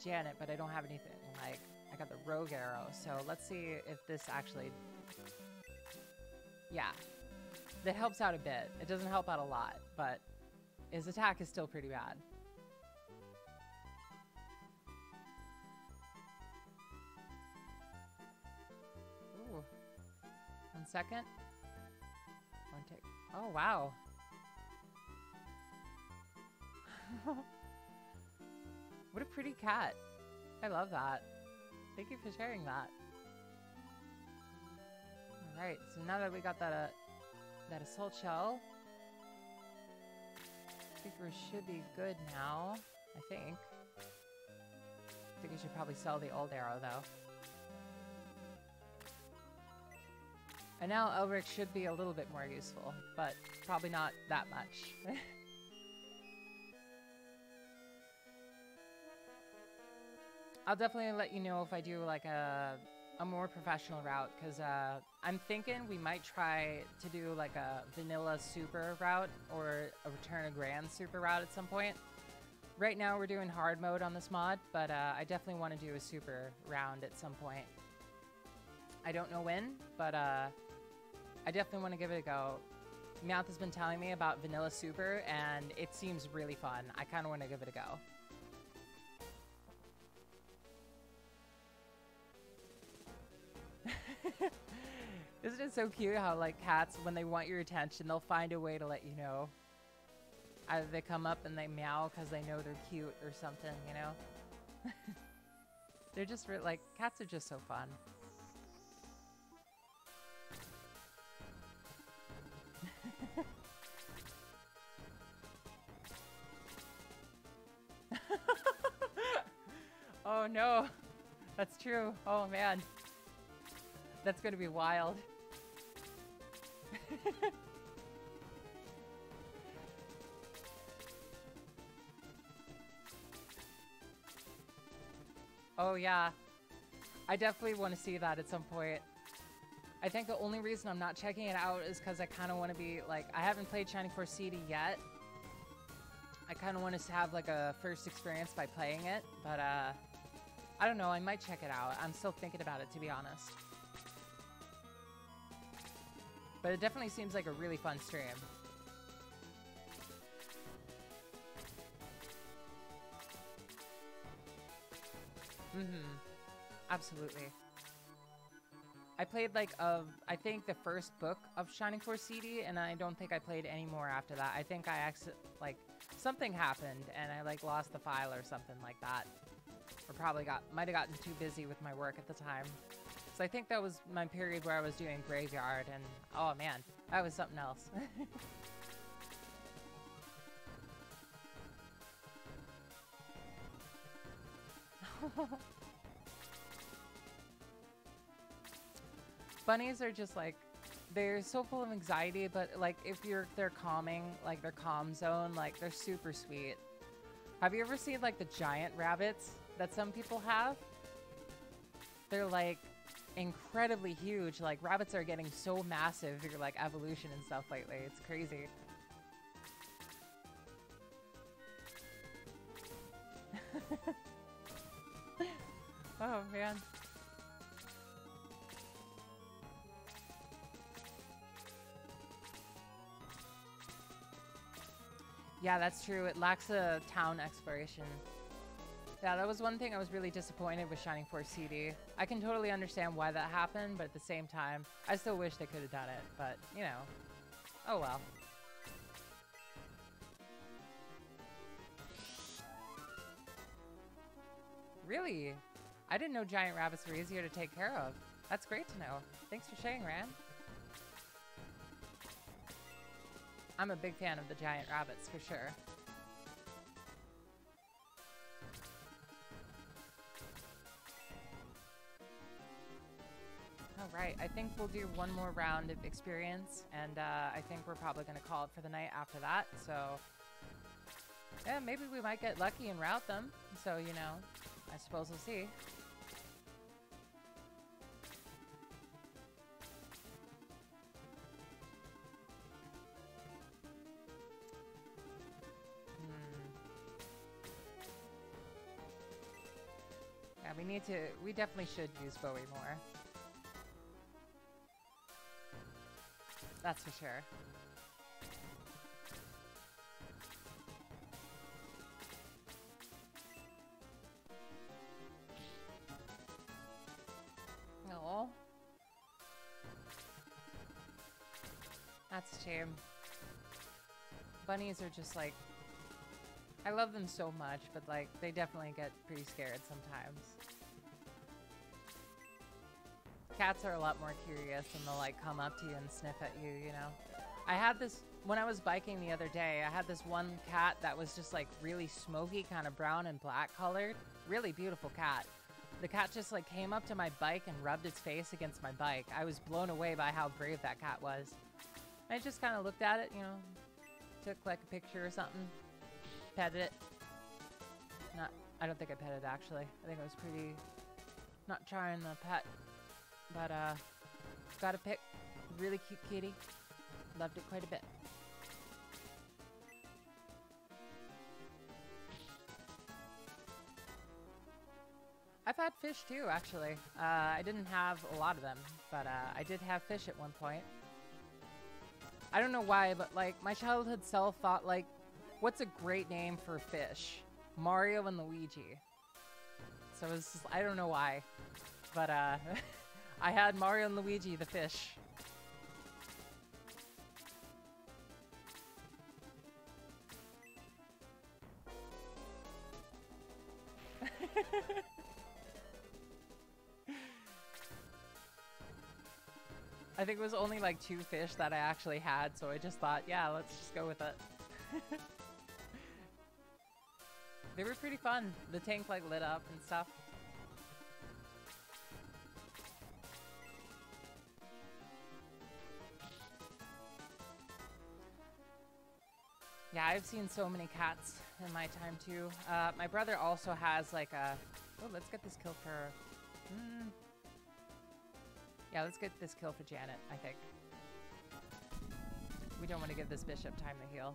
[SPEAKER 1] Janet, but I don't have anything. Like, I got the rogue arrow, so let's see if this actually... Yeah. That helps out a bit. It doesn't help out a lot, but his attack is still pretty bad. Ooh. 1 second. One take. Oh, wow. What a pretty cat. I love that. Thank you for sharing that. Alright, so now that we got that that assault shell, I think we should be good now, I think. I think we should probably sell the old arrow, though. And now Elric should be a little bit more useful, but probably not that much. I'll definitely let you know if I do like a more professional route, because I'm thinking we might try to do like a vanilla super route or a return of Grans super route at some point. Right now we're doing hard mode on this mod, but I definitely want to do a super round at some point. I don't know when, but I definitely want to give it a go. Meowth has been telling me about vanilla super, and it seems really fun. I kind of want to give it a go. Isn't it so cute how, like, cats, when they want your attention, they'll find a way to let you know. Either they come up and they meow because they know they're cute or something, you know? They're just, like, cats are just so fun. Oh no, that's true. Oh man, that's gonna be wild. Oh yeah, I definitely want to see that at some point. I think the only reason I'm not checking it out is because I kind of want to be like, I haven't played Shining Force CD yet. I kind of want to have like a first experience by playing it, but I don't know, I might check it out. I'm still thinking about it, to be honest. But it definitely seems like a really fun stream. Absolutely. I played like I think the first book of Shining Force CD, and I don't think I played any more after that. I think I like something happened and I like lost the file or something like that. Or probably might have gotten too busy with my work at the time. So I think that was my period where I was doing Graveyard, and oh man, that was something else. Bunnies are just like, they're so full of anxiety, but like if they're calming, like their calm zone, like they're super sweet. Have you ever seen like the giant rabbits that some people have? They're like incredibly huge. Like rabbits are getting so massive through like evolution and stuff lately. It's crazy. Oh man. Yeah, that's true. It lacks a town exploration. Yeah, that was one thing I was really disappointed with Shining Force CD. I can totally understand why that happened, but at the same time, I still wish they could have done it. But, you know, oh well. Really? I didn't know giant rabbits were easier to take care of. That's great to know. Thanks for sharing, Ran. I'm a big fan of the giant rabbits, for sure. Alright, I think we'll do one more round of experience, and I think we're probably going to call it for the night after that, so... Yeah, maybe we might get lucky and route them, so, you know, I suppose we'll see. Yeah, we definitely should use Bowie more. That's for sure. Oh, that's a shame. Bunnies are just like, I love them so much, but like, they definitely get pretty scared sometimes. Cats are a lot more curious and they'll like come up to you and sniff at you, you know? I had this, when I was biking the other day, I had this one cat that was just like really smoky, kind of brown and black colored. Really beautiful cat. The cat just like came up to my bike and rubbed its face against my bike. I was blown away by how brave that cat was. I just kind of looked at it, you know, took like a picture or something, petted it. I don't think I petted it actually. I think I was pretty, not trying to pet. But, got a pic. Really cute kitty. Loved it quite a bit. I've had fish too, actually. I didn't have a lot of them, but I did have fish at one point. I don't know why, but like my childhood self thought like, what's a great name for fish? Mario and Luigi. So it was just, I don't know why, but I had Mario and Luigi the fish. I think it was only like 2 fish that I actually had, so I just thought, yeah, let's just go with it. They were pretty fun. The tank like lit up and stuff. Yeah, I've seen so many cats in my time too. My brother also has like a... Oh, let's get this kill for... Yeah, let's get this kill for Janet, I think. We don't want to give this bishop time to heal.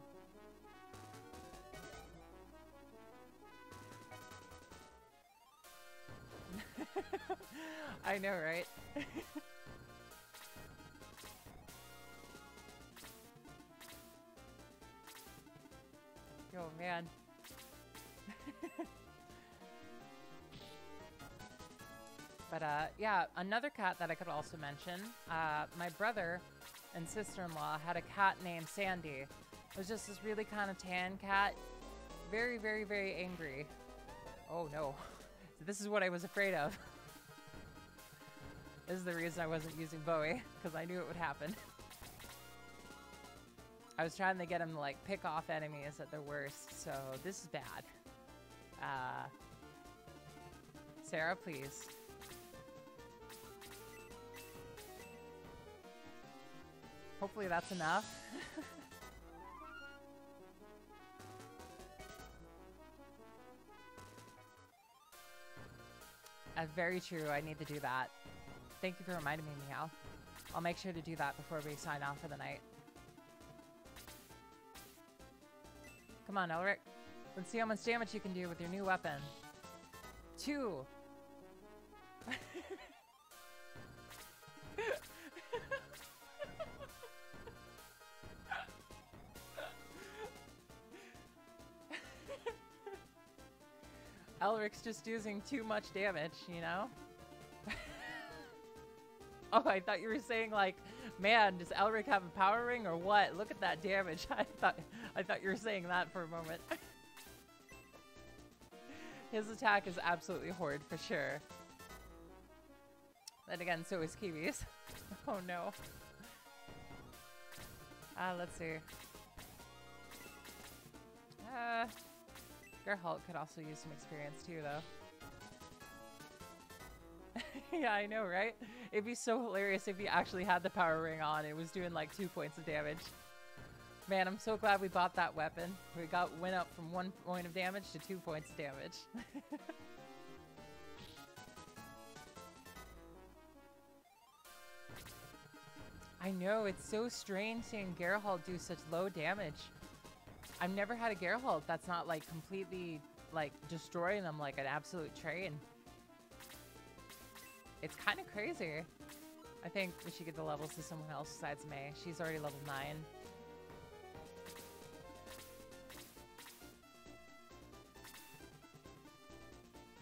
[SPEAKER 1] I know, right? Oh, man. But, yeah, another cat that I could also mention, my brother and sister-in-law had a cat named Sandy. It was just this really kind of tan cat. Very, very, very angry. Oh, no. So this is what I was afraid of. This is the reason I wasn't using Bowie, because I knew it would happen. I was trying to get him to, like, pick off enemies at their worst, so this is bad. Sarah, please. Hopefully that's enough. Very true, I need to do that. Thank you for reminding me, Meow. I'll make sure to do that before we sign off for the night. Come on, Elric. Let's see how much damage you can do with your new weapon. 2. Elric's just using too much damage, you know? Oh, I thought you were saying, like, man, does Elric have a power ring or what? Look at that damage. I thought you were saying that for a moment. His attack is absolutely horrid for sure. Then again, so is Kiwi's. Oh no. Let's see. Geralt could also use some experience too, though. Yeah, I know, right? It'd be so hilarious if he actually had the power ring on. It was doing like 2 points of damage. Man, I'm so glad we bought that weapon. We went up from 1 point of damage to 2 points of damage. I know, it's so strange seeing Geralt do such low damage. I've never had a Geralt that's not like completely like destroying them like an absolute train. It's kind of crazy. I think we should get the levels to someone else besides May. She's already level 9.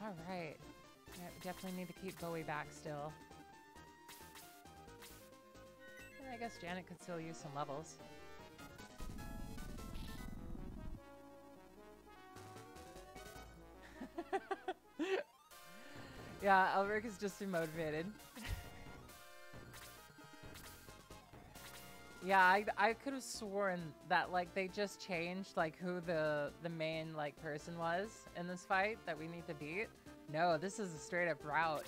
[SPEAKER 1] Alright. Yeah, we definitely need to keep Bowie back still. And I guess Janet could still use some levels. Yeah, Elric is just demotivated. Yeah, I could have sworn that like they just changed like who the main like person was in this fight that we need to beat. No, this is a straight up route.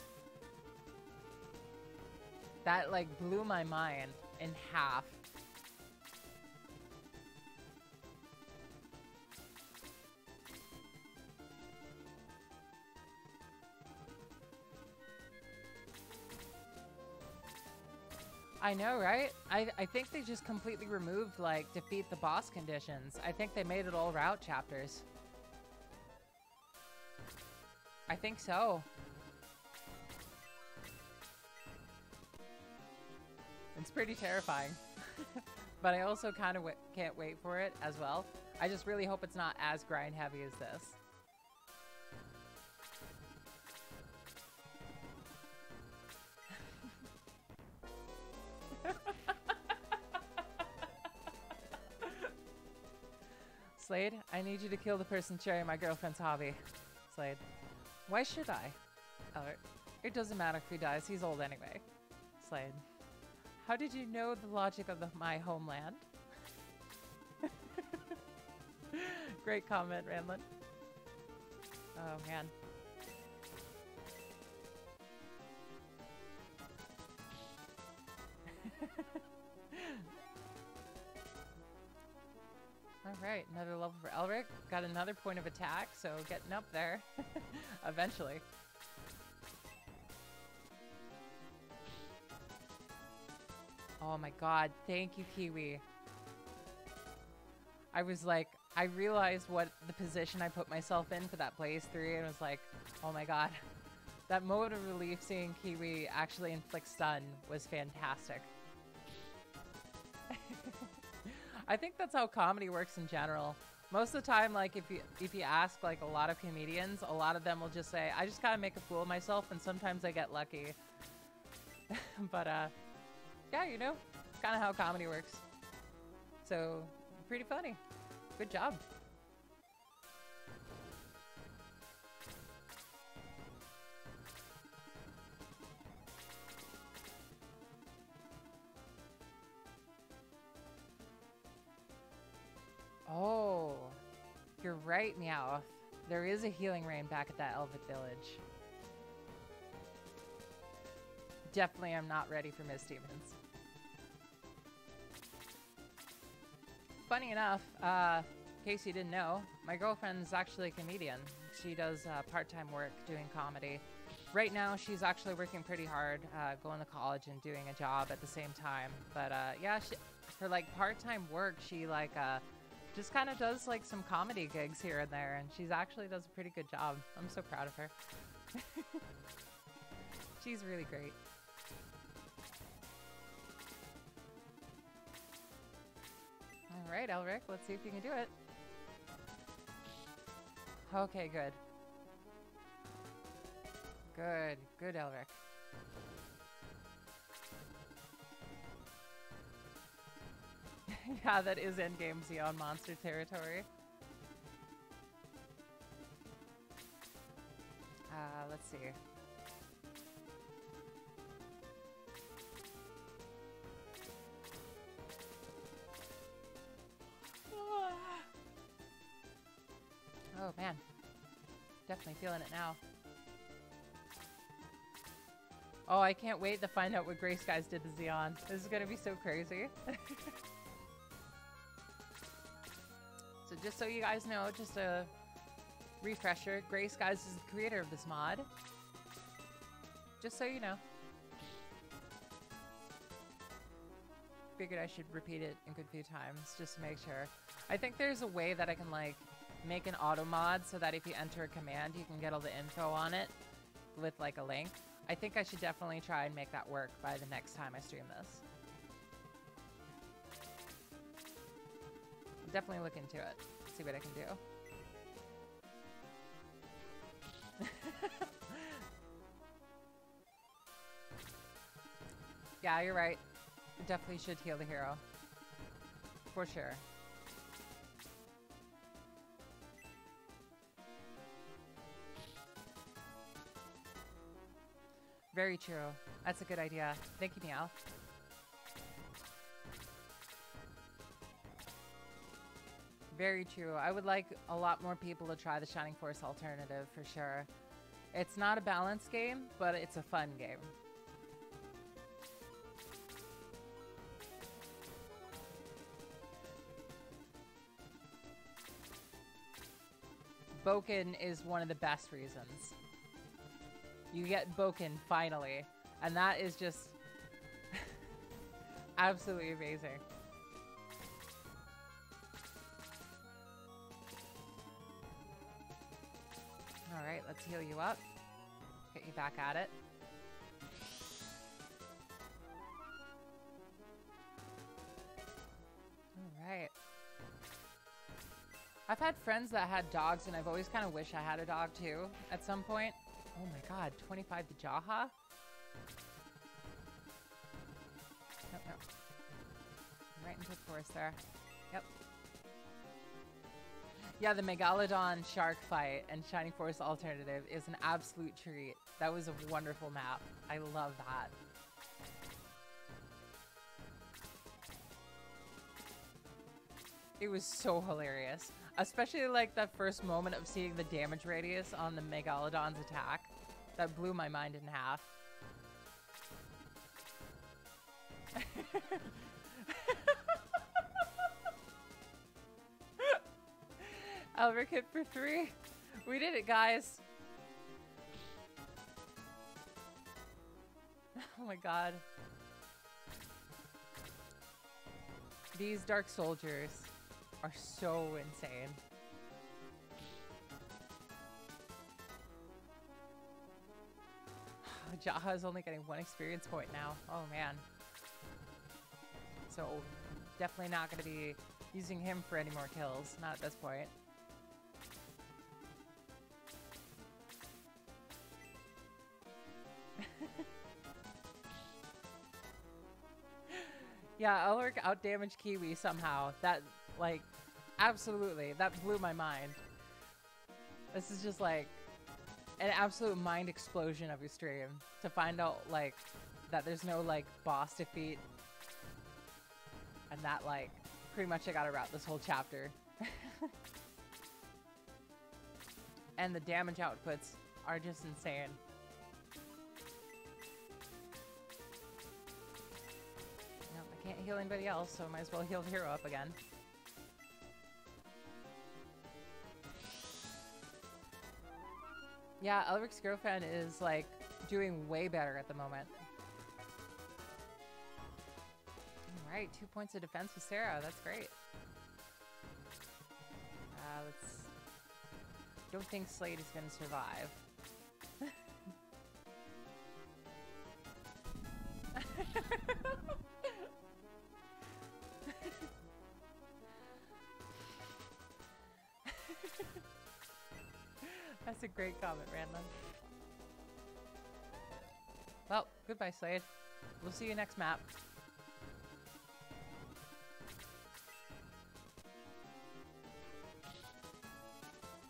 [SPEAKER 1] That like blew my mind in half. I know, right? I think they just completely removed, like, defeat the boss conditions. I think they made it all route chapters. I think so. It's pretty terrifying. But I also kind of can't wait for it as well. I just really hope it's not as grind heavy as this. Slade, I need you to kill the person sharing my girlfriend's hobby. Slade, why should I? Elric, it doesn't matter if he dies, he's old anyway. Slade, how did you know the logic of my homeland? Great comment, Ranlin. Oh, man. All right, another level for Elric. Got another point of attack, so getting up there eventually. Oh my god, thank you, Kiwi. I was like, I realized what the position I put myself in for that playthrough and was like, oh my god. That moment of relief seeing Kiwi actually inflict stun was fantastic. I think that's how comedy works in general. Most of the time, like, if you ask, like, a lot of comedians, a lot of them will just say, I just gotta make a fool of myself, and sometimes I get lucky. But, yeah, you know, kind of how comedy works. So, pretty funny. Good job. Oh, you're right, Meowth. There is a healing rain back at that Elvic village. Definitely am not ready for Miss Stevens. Funny enough, in case you didn't know, my girlfriend is actually a comedian. She does part-time work doing comedy. Right now, she's actually working pretty hard, going to college and doing a job at the same time. But yeah, for like part-time work, she like just kind of does like some comedy gigs here and there, and she's actually does a pretty good job. I'm so proud of her. She's really great. All right, Elric, let's see if you can do it. Okay, good. Good, good, Elric. Yeah, that is endgame Xeon monster territory. Let's see. Oh man, definitely feeling it now. Oh, I can't wait to find out what Greyskies did to Xeon. This is gonna be so crazy. So just so you guys know, just a refresher, Greyskies is the creator of this mod. Just so you know. Figured I should repeat it a good few times just to make sure. I think there's a way that I can like make an auto mod so that if you enter a command, you can get all the info on it with like a link. I think I should definitely try and make that work by the next time I stream this. Definitely look into it. See what I can do. Yeah, you're right. It definitely should heal the hero. For sure. Very true. That's a good idea. Thank you, Meow. Very true. I would like a lot more people to try the Shining Force alternative for sure. It's not a balanced game, but it's a fun game. Boken is one of the best reasons. You get Boken finally, and that is just absolutely amazing. Alright, let's heal you up. Get you back at it. Alright. I've had friends that had dogs, and I've always kind of wished I had a dog too at some point. Oh my god, 25 to Jaha? Nope, nope. Right into the forest there. Yep. Yeah, the Megalodon shark fight and Shining Force alternative is an absolute treat. That was a wonderful map. I love that. It was so hilarious. Especially like that first moment of seeing the damage radius on the Megalodon's attack. That blew my mind in half. Albert hit for 3. We did it, guys. Oh my god. These Dark Soldiers are so insane. Jaha's only getting 1 experience point now. Oh man. So definitely not going to be using him for any more kills. Not at this point. Yeah, Ulrich outdamaged Kiwi somehow. That, like, absolutely. That blew my mind. This is just like an absolute mind explosion of your stream to find out, like, that there's no, like, boss defeat. And that, like, pretty much I gotta route this whole chapter. And the damage outputs are just insane. Nope, I can't heal anybody else, so I might as well heal the hero up again. Yeah, Elric's girlfriend is, like, doing way better at the moment. Alright, 2 points of defense with Sarah. That's great. Let's... Don't think Slade is gonna survive. That's a great comment, Randall. Well, goodbye, Slade. We'll see you next map.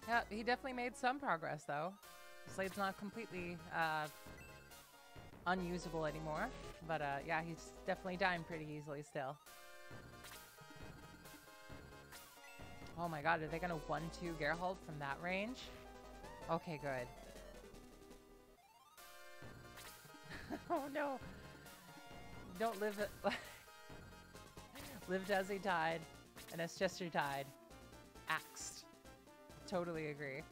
[SPEAKER 1] Yeah, he definitely made some progress, though. Slade's not completely unusable anymore. But, yeah, he's definitely dying pretty easily still. Oh my god, are they gonna 1-2 Geralt from that range? Okay, good. Oh no! Don't live it. Lived as he died, and as Chester died. Axed. Totally agree.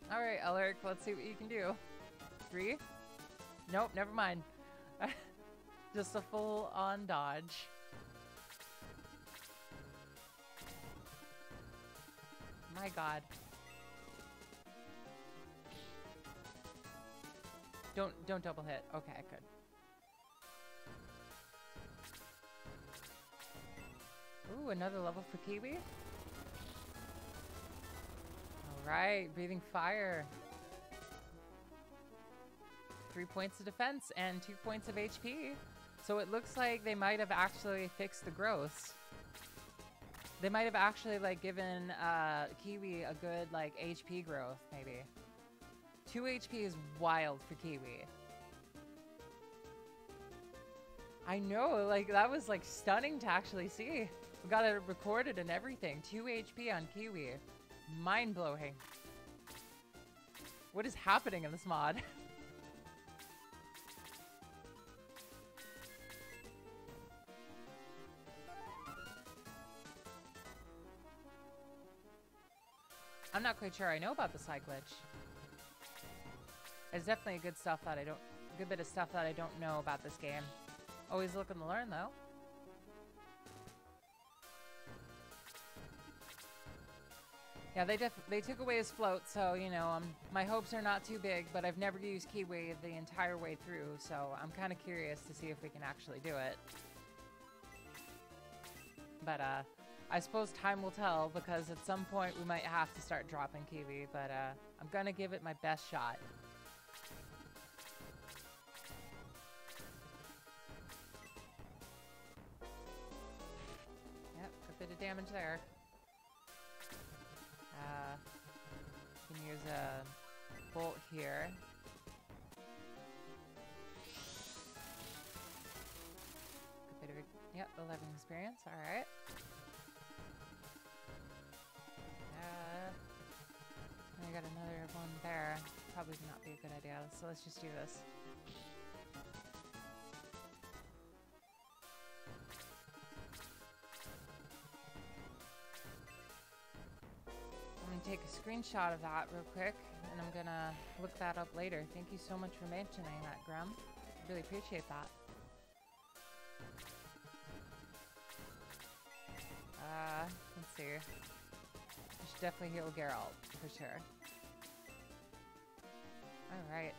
[SPEAKER 1] Alright, Elric, let's see what you can do. 3? Nope, never mind. Just a full-on dodge. My god. Don't double hit. Okay, good. Ooh, another level for Kiwi. Alright, breathing fire. 3 points of defense and 2 points of HP. So it looks like they might have actually fixed the growths. They might have actually, like, given Kiwi a good, like, HP growth, maybe. 2 HP is wild for Kiwi. I know, like, that was, like, stunning to actually see. We got it recorded and everything. 2 HP on Kiwi. Mind-blowing. What is happening in this mod? I'm not quite sure I know about the side glitch. It's definitely good stuff that I don't... a good bit of stuff that I don't know about this game. Always looking to learn, though. Yeah, they took away his float, so, you know, my hopes are not too big, but I've never used Kiwi the entire way through, so I'm kind of curious to see if we can actually do it. But, I suppose time will tell, because at some point we might have to start dropping Kiwi, but I'm gonna give it my best shot. Yep, a bit of damage there. Can use a bolt here. Good bit of, yep, 11 experience, alright. I got another one there. Probably would not be a good idea, so let's just do this. take a screenshot of that real quick, and I'm gonna look that up later. Thank you so much for mentioning that, Graham. I really appreciate that. Let's see. I should definitely heal Geralt, for sure. Alright.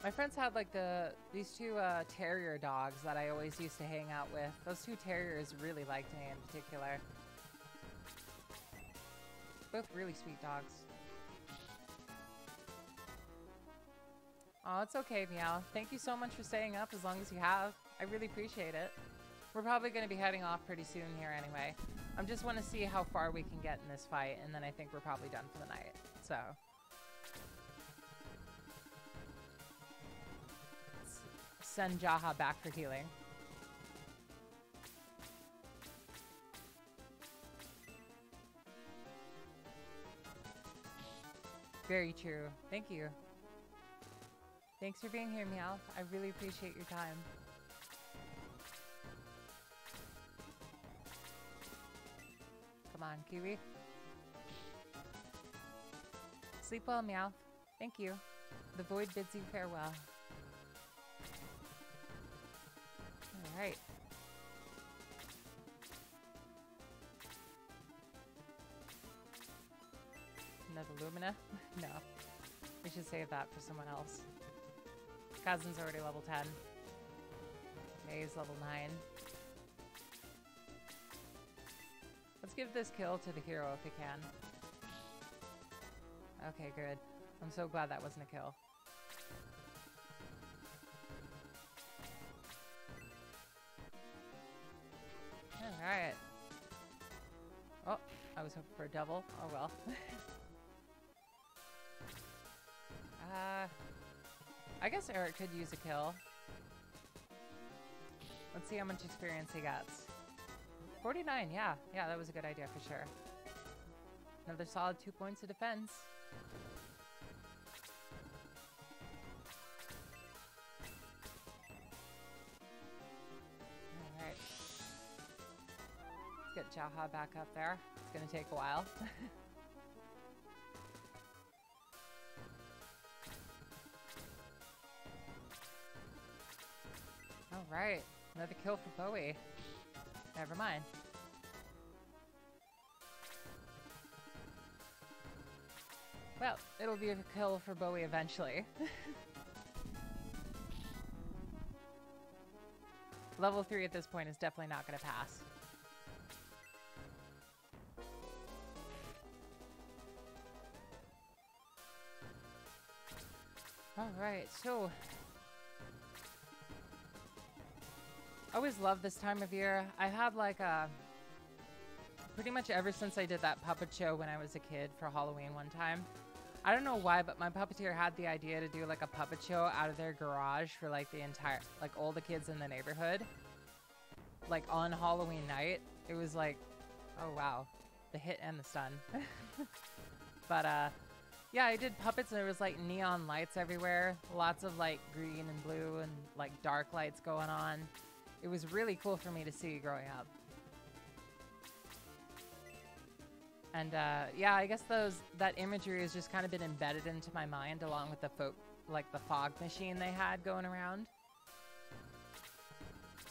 [SPEAKER 1] My friends had like these two terrier dogs that I always used to hang out with. Those two terriers really liked me in particular. Both really sweet dogs. Oh, it's okay, Meow. Thank you so much for staying up as long as you have. I really appreciate it. We're probably going to be heading off pretty soon here anyway. I just want to see how far we can get in this fight, and then I think we're probably done for the night. So... send Jaha back for healing. Very true. Thank you. Thanks for being here, Meowth. I really appreciate your time. Come on, Kiwi. Sleep well, Meowth. Thank you. The void bids you farewell. Alright. Another Lumina? No. We should save that for someone else. Kazin's already level 10. May's level 9. Let's give this kill to the hero if we can. Okay, good. I'm so glad that wasn't a kill. Alright. Oh, I was hoping for a double. Oh well. I guess Eric could use a kill. Let's see how much experience he gets. 49, yeah. Yeah, that was a good idea for sure. Another solid 2 points of defense. Alright. Let's get Jaha back up there. It's gonna take a while. Alright, another kill for Bowie. Never mind. Well, it'll be a kill for Bowie eventually. Level 3 at this point is definitely not going to pass. Alright, so... I always love this time of year. I had like a... pretty much ever since I did that puppet show when I was a kid for Halloween one time. I don't know why, but my puppeteer had the idea to do like a puppet show out of their garage for like the entire... like all the kids in the neighborhood. Like on Halloween night. It was like... oh wow. The hit and the stun. But yeah, I did puppets and there was like neon lights everywhere. Lots of like green and blue and like dark lights going on. It was really cool for me to see growing up. And yeah, I guess that imagery has just kind of been embedded into my mind along with the the fog machine they had going around.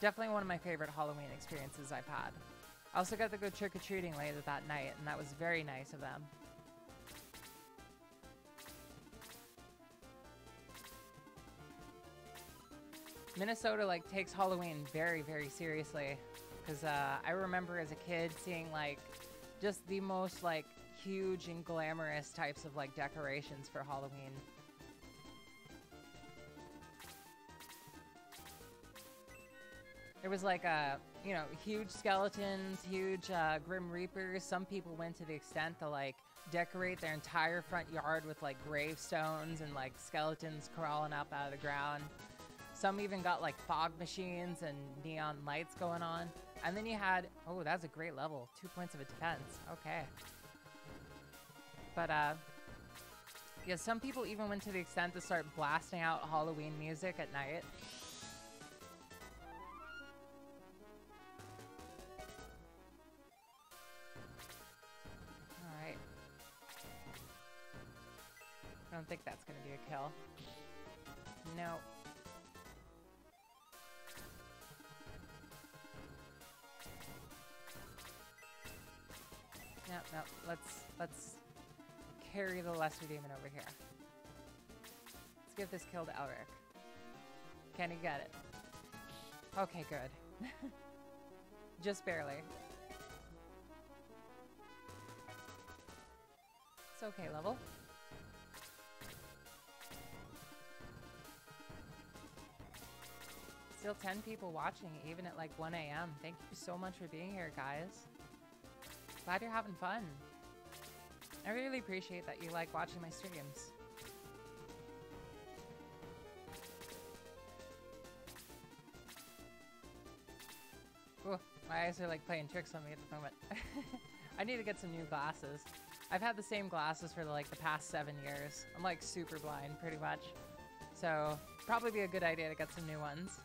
[SPEAKER 1] Definitely one of my favorite Halloween experiences I've had. I also got to go trick-or-treating later that night, and that was very nice of them. Minnesota like takes Halloween very, very seriously, because I remember as a kid seeing like just the most like huge and glamorous types of like decorations for Halloween. There was like you know, huge skeletons, huge Grim Reapers. Some people went to the extent to like decorate their entire front yard with like gravestones and like skeletons crawling up out of the ground. Some even got like fog machines and neon lights going on. And then you had, oh, that's a great level. 2 points of a defense. Okay. But yeah, some people even went to the extent to start blasting out Halloween music at night. I don't think that's gonna be a kill. No. No, no. Let's carry the lesser demon over here. Let's give this kill to Elric. Can he get it? Okay, good. Just barely. It's okay, level. Still 10 people watching, even at like 1 a.m. Thank you so much for being here, guys. Glad you're having fun. I really appreciate that you like watching my streams. Ooh, my eyes are like playing tricks on me at the moment. I need to get some new glasses. I've had the same glasses for like the past 7 years. I'm like super blind pretty much. So probably be a good idea to get some new ones.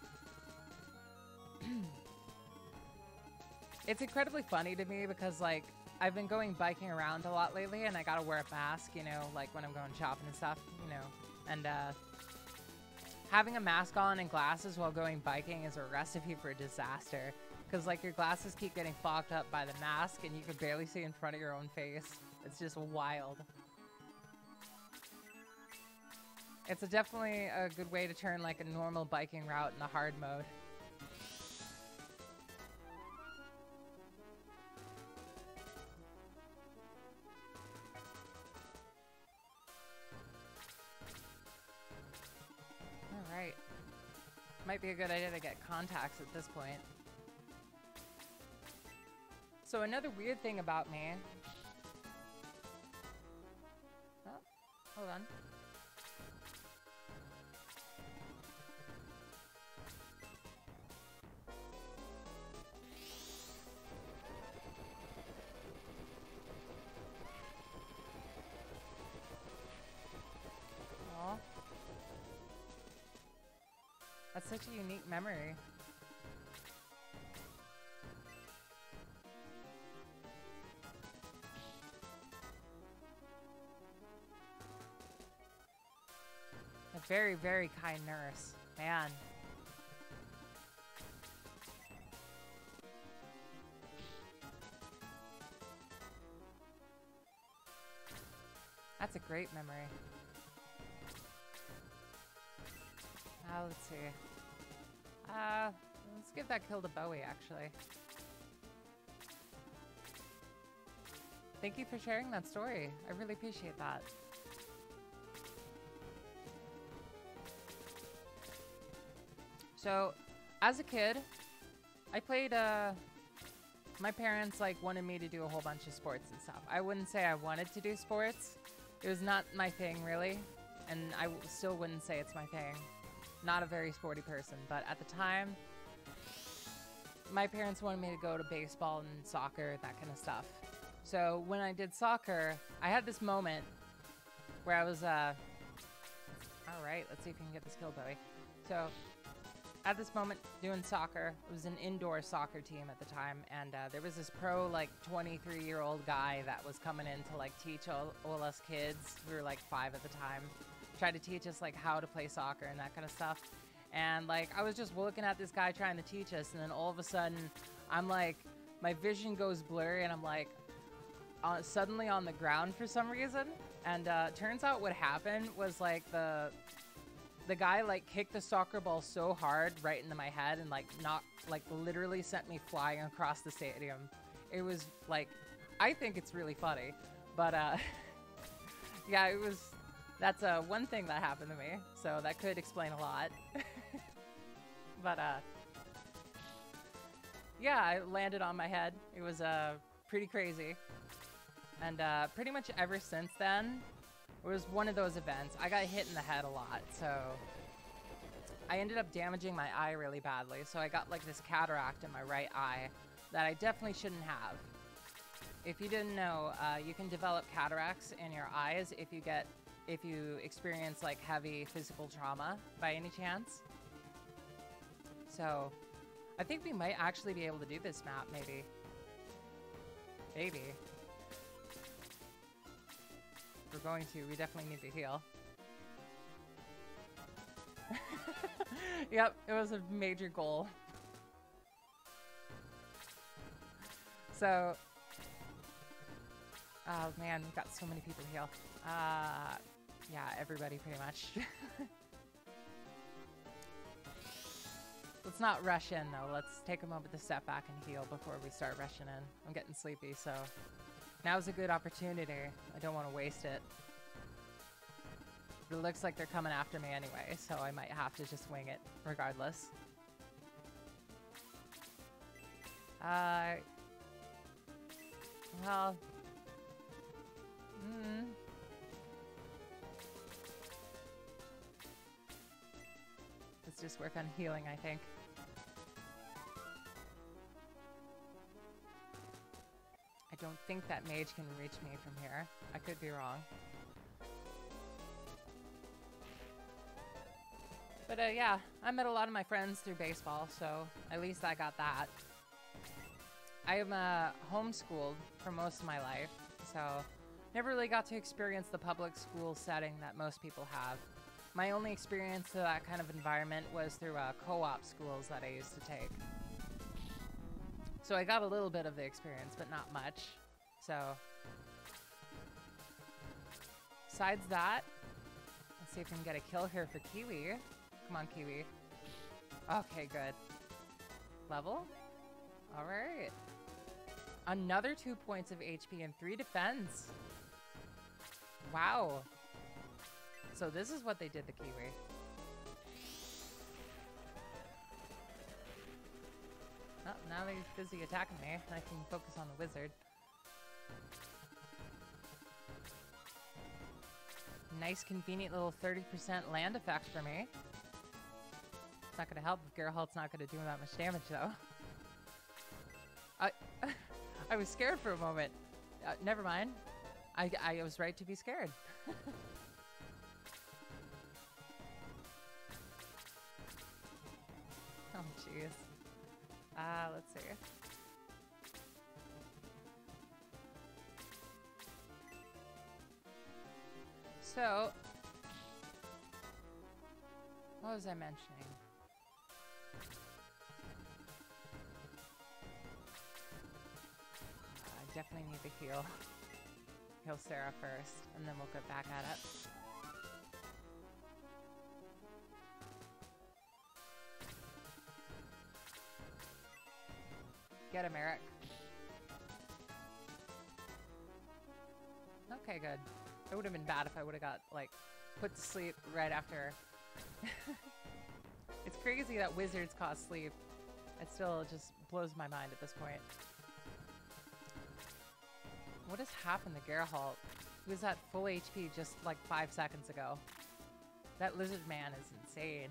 [SPEAKER 1] It's incredibly funny to me because like I've been going biking around a lot lately and I gotta wear a mask, you know, like when I'm going shopping and stuff, you know, and having a mask on and glasses while going biking is a recipe for disaster because like your glasses keep getting fogged up by the mask and you can barely see in front of your own face. It's just wild. It's definitely a good way to turn like a normal biking route into hard mode. Alright. Might be a good idea to get contacts at this point. So another weird thing about me... Oh, hold on. Aw. That's such a unique memory. A very, very kind nurse. Man. That's a great memory. Let's see. Let's give that kill to Bowie, actually. Thank you for sharing that story. I really appreciate that. So, as a kid, I played, my parents, like, wanted me to do a whole bunch of sports and stuff. I wouldn't say I wanted to do sports. It was not my thing, really. And I still wouldn't say it's my thing. Not a very sporty person, but at the time, my parents wanted me to go to baseball and soccer, that kind of stuff. So when I did soccer, I had this moment where I was, all right, let's see if you can get this kill, Bowie. So at this moment doing soccer, it was an indoor soccer team at the time, and there was this pro, like, 23-year-old guy that was coming in to, like, teach all us kids. We were, like, 5 at the time. Tried to teach us, like, how to play soccer and that kind of stuff. And, like, I was just looking at this guy trying to teach us, and then all of a sudden, I'm, like, my vision goes blurry, and I'm, like, suddenly on the ground for some reason. And turns out what happened was, like, the guy, like, kicked the soccer ball so hard right into my head and, like, literally sent me flying across the stadium. It was, like, I think it's really funny. But, yeah, it was... That's one thing that happened to me, so that could explain a lot. But, yeah, I landed on my head. It was pretty crazy. And pretty much ever since then, it was one of those events. I got hit in the head a lot, so I ended up damaging my eye really badly. So I got, like, this cataract in my right eye that I definitely shouldn't have. If you didn't know, you can develop cataracts in your eyes if you experience, like, heavy physical trauma by any chance. So I think we might actually be able to do this map, maybe. Maybe. If we're going to, we definitely need to heal. Yep, it was a major goal. So, oh man, we've got so many people heal. Yeah, everybody pretty much. Let's not rush in though. Let's take a moment to step back and heal before we start rushing in. I'm getting sleepy, so now's a good opportunity. I don't want to waste it. But it looks like they're coming after me anyway, so I might have to just wing it regardless. Well, let's just work on healing, I think. I don't think that mage can reach me from here. I could be wrong. But yeah, I met a lot of my friends through baseball, so at least I got that. I am homeschooled for most of my life, so never really got to experience the public school setting that most people have. My only experience to that kind of environment was through co-op schools that I used to take. So I got a little bit of the experience, but not much. So, besides that, let's see if we can get a kill here for Kiwi. Come on, Kiwi. Okay, good. Level? Alright. Another 2 points of HP and 3 defense. Wow. So this is what they did to Kiwi. Oh, now they're busy attacking me. I can focus on the wizard. Nice, convenient little 30% land effect for me. It's not going to help if Geralt's not going to do that much damage, though. I was scared for a moment. Never mind. I was right to be scared. Oh, jeez. Let's see. So, what was I mentioning? I definitely need to heal Sarah first, and then we'll get back at it. Get him, Eric. Okay, good. It would have been bad if I would have got, like, put to sleep right after. It's crazy that wizards cost sleep. It still just blows my mind at this point. What has happened to Geralt? He was at full HP just like 5 seconds ago. That lizard man is insane.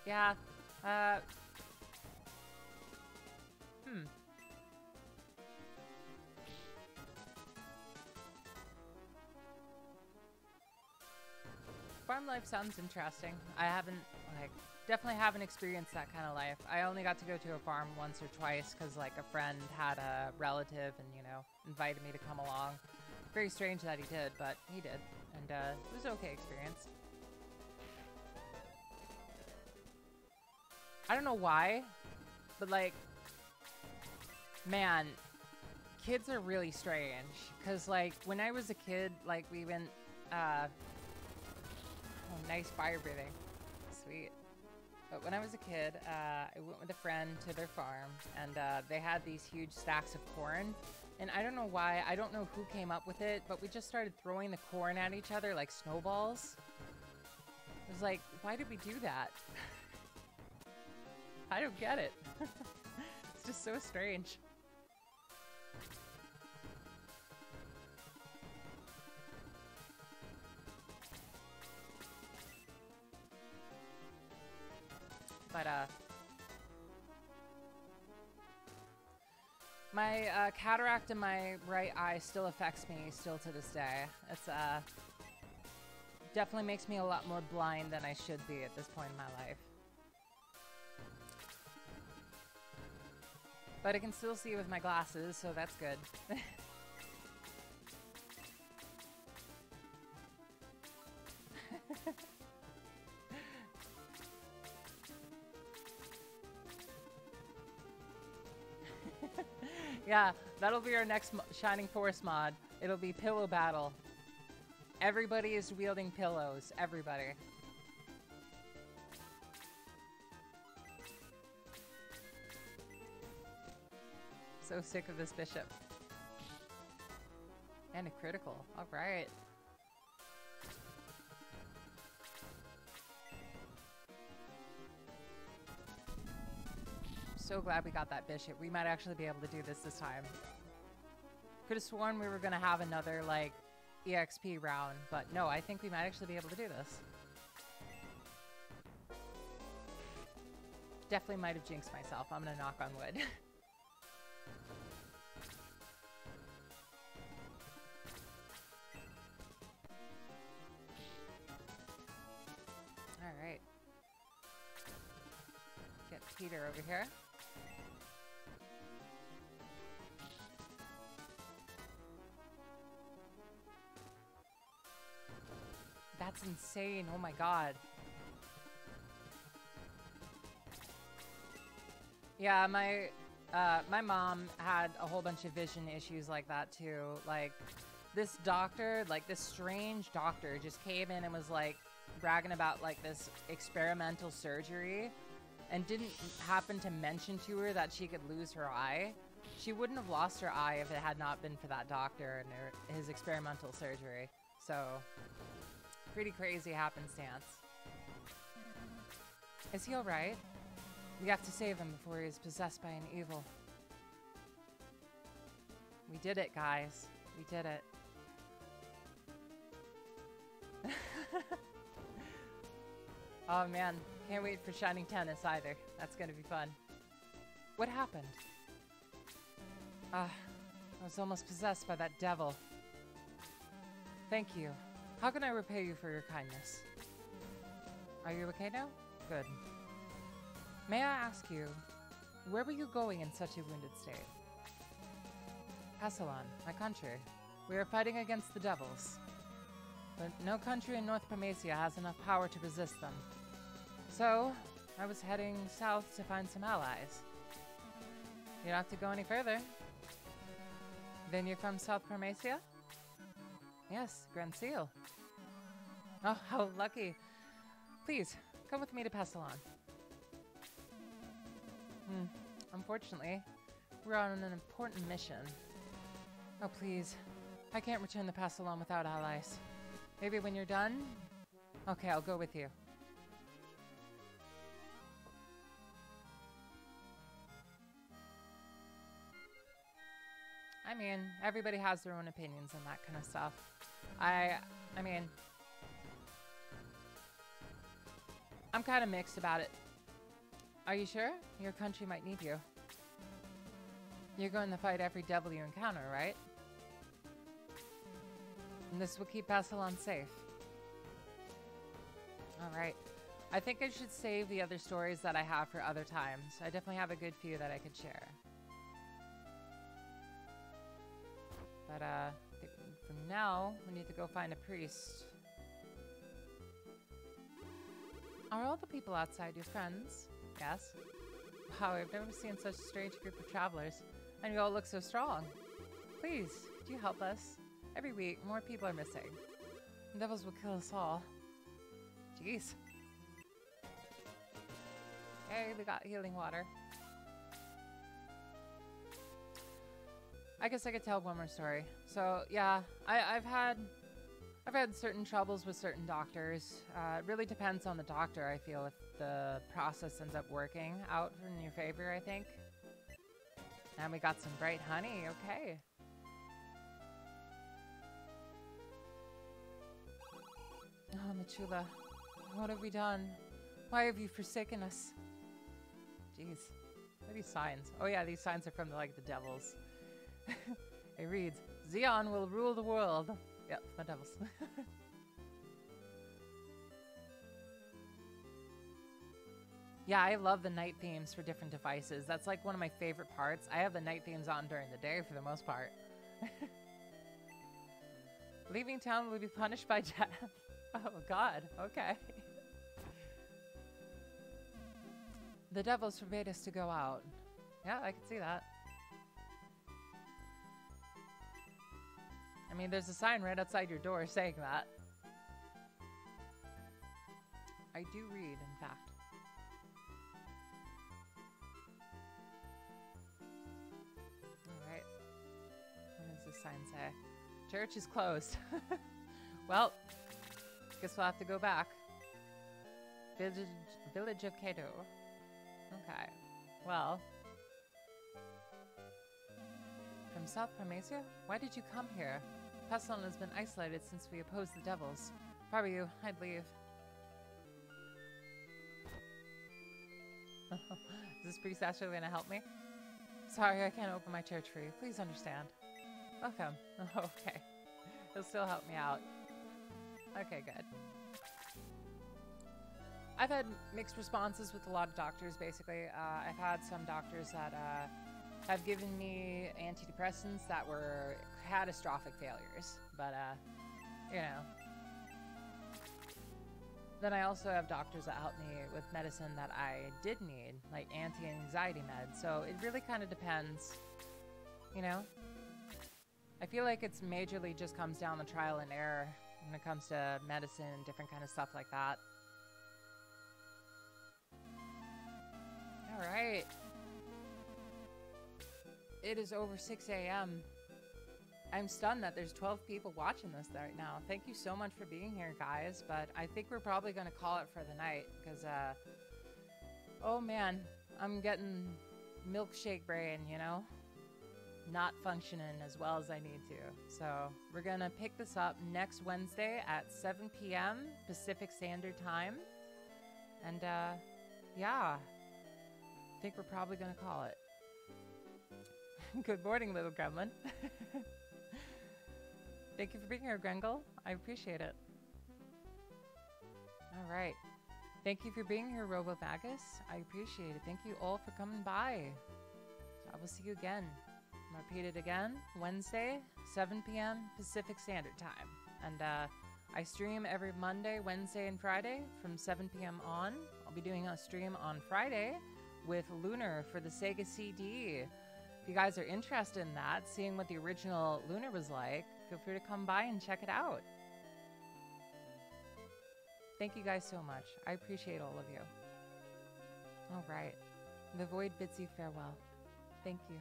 [SPEAKER 1] Yeah, Farm life sounds interesting. I haven't, like, definitely haven't experienced that kind of life. I only got to go to a farm once or twice because, like, a friend had a relative and, you know, invited me to come along. Very strange that he did, but he did. And, it was an okay experience. I don't know why, but, like, man, kids are really strange. Because, like, when I was a kid, like, we went, oh, nice fire breathing. Sweet. But when I was a kid, I went with a friend to their farm, and they had these huge stacks of corn. And I don't know why, I don't know who came up with it, but we just started throwing the corn at each other like snowballs. It was like, why did we do that? I don't get it. It's just so strange. But, my cataract in my right eye still affects me still to this day. It's, definitely makes me a lot more blind than I should be at this point in my life. But I can still see with my glasses, so that's good. Yeah, that'll be our next Shining Force mod. It'll be pillow battle. Everybody is wielding pillows. Everybody. So sick of this bishop. And a critical. Alright. So glad we got that bishop. We might actually be able to do this time. Could have sworn we were going to have another, like, EXP round, but no, I think we might actually be able to do this. Definitely might have jinxed myself. I'm going to knock on wood. Alright. Get Peter over here. That's insane. Oh my god. Yeah, my mom had a whole bunch of vision issues like that too. Like, this doctor, like this strange doctor just came in and was like bragging about like this experimental surgery and didn't happen to mention to her that she could lose her eye. She wouldn't have lost her eye if it had not been for that doctor and his experimental surgery. So, pretty crazy happenstance. Is he alright? We have to save him before he is possessed by an evil. We did it, guys. We did it. Oh man, can't wait for Shining Tennis either. That's gonna be fun. What happened? I was almost possessed by that devil. Thank you. How can I repay you for your kindness? Are you okay now? Good. May I ask you, where were you going in such a wounded state? Passalon, my country. We are fighting against the devils. But no country in North Promethea has enough power to resist them. So, I was heading south to find some allies. You don't have to go any further. Then you're from South Promethea? Yes, Grand Seal. Oh, how lucky. Please, come with me to Passalon. Unfortunately, we're on an important mission. Oh, please. I can't return the Passalon without allies. Maybe when you're done? Okay, I'll go with you. I mean, everybody has their own opinions and that kind of stuff. I mean, I'm kind of mixed about it. Are you sure? Your country might need you. You're going to fight every devil you encounter, right? And this will keep Passalon safe. Alright. I think I should save the other stories that I have for other times. I definitely have a good few that I could share. But, for now, we need to go find a priest. Are all the people outside your friends? Yes. Wow, I've never seen such a strange group of travelers. And you all look so strong. Please, could you help us? Every week, more people are missing. The devils will kill us all. Jeez. Hey, we got healing water. I guess I could tell one more story. So, yeah, I've had certain troubles with certain doctors. It really depends on the doctor, I feel, if the process ends up working out in your favor, I think. And we got some bright honey, okay. Oh, Machula, what have we done? Why have you forsaken us? Jeez, what are these signs? Oh yeah, these signs are from the devils. It reads, Xeon will rule the world. Yep, the devils. Yeah, I love the night themes for different devices. That's like one of my favorite parts. I have the night themes on during the day for the most part. Leaving town will be punished by death. Oh, God. Okay. The devils forbade us to go out. Yeah, I can see that. I mean, there's a sign right outside your door saying that. I do read, in fact. Alright. What does this sign say? Church is closed. Well, guess we'll have to go back. Village of Kato. Okay. Well. From South Parmesia? Why did you come here? Pestilon has been isolated since we opposed the devils. If I were you, I'd leave. Is this priest actually going to help me? Sorry, I can't open my church for you. Please understand. Welcome. Okay. He'll still help me out. Okay, good. I've had mixed responses with a lot of doctors, basically. I've had some doctors that have given me antidepressants that were catastrophic failures. But, you know. Then I also have doctors that help me with medicine that I did need, like anti-anxiety meds. So it really kind of depends, you know? I feel like it's majorly just comes down to trial and error when it comes to medicine and different kind of stuff like that. All right. It is over 6 a.m. I'm stunned that there's 12 people watching this right now. Thank you so much for being here, guys. But I think we're probably going to call it for the night because, oh man, I'm getting milkshake brain, you know? Not functioning as well as I need to. So we're going to pick this up next Wednesday at 7 p.m. Pacific Standard Time. And, yeah, I think we're probably going to call it. Good morning, little gremlin. Thank you for being here, Grengle. I appreciate it. All right. Thank you for being here, Robomagus. I appreciate it. Thank you all for coming by. So I will see you again. I'm going to repeat it again. Wednesday, 7 p.m. Pacific Standard Time. And I stream every Monday, Wednesday, and Friday from 7 p.m. on. I'll be doing a stream on Friday with Lunar for the Sega CD. If you guys are interested in that, seeing what the original Lunar was like, feel free to come by and check it out. Thank you guys so much. I appreciate all of you. All right. The void bids you farewell. Thank you.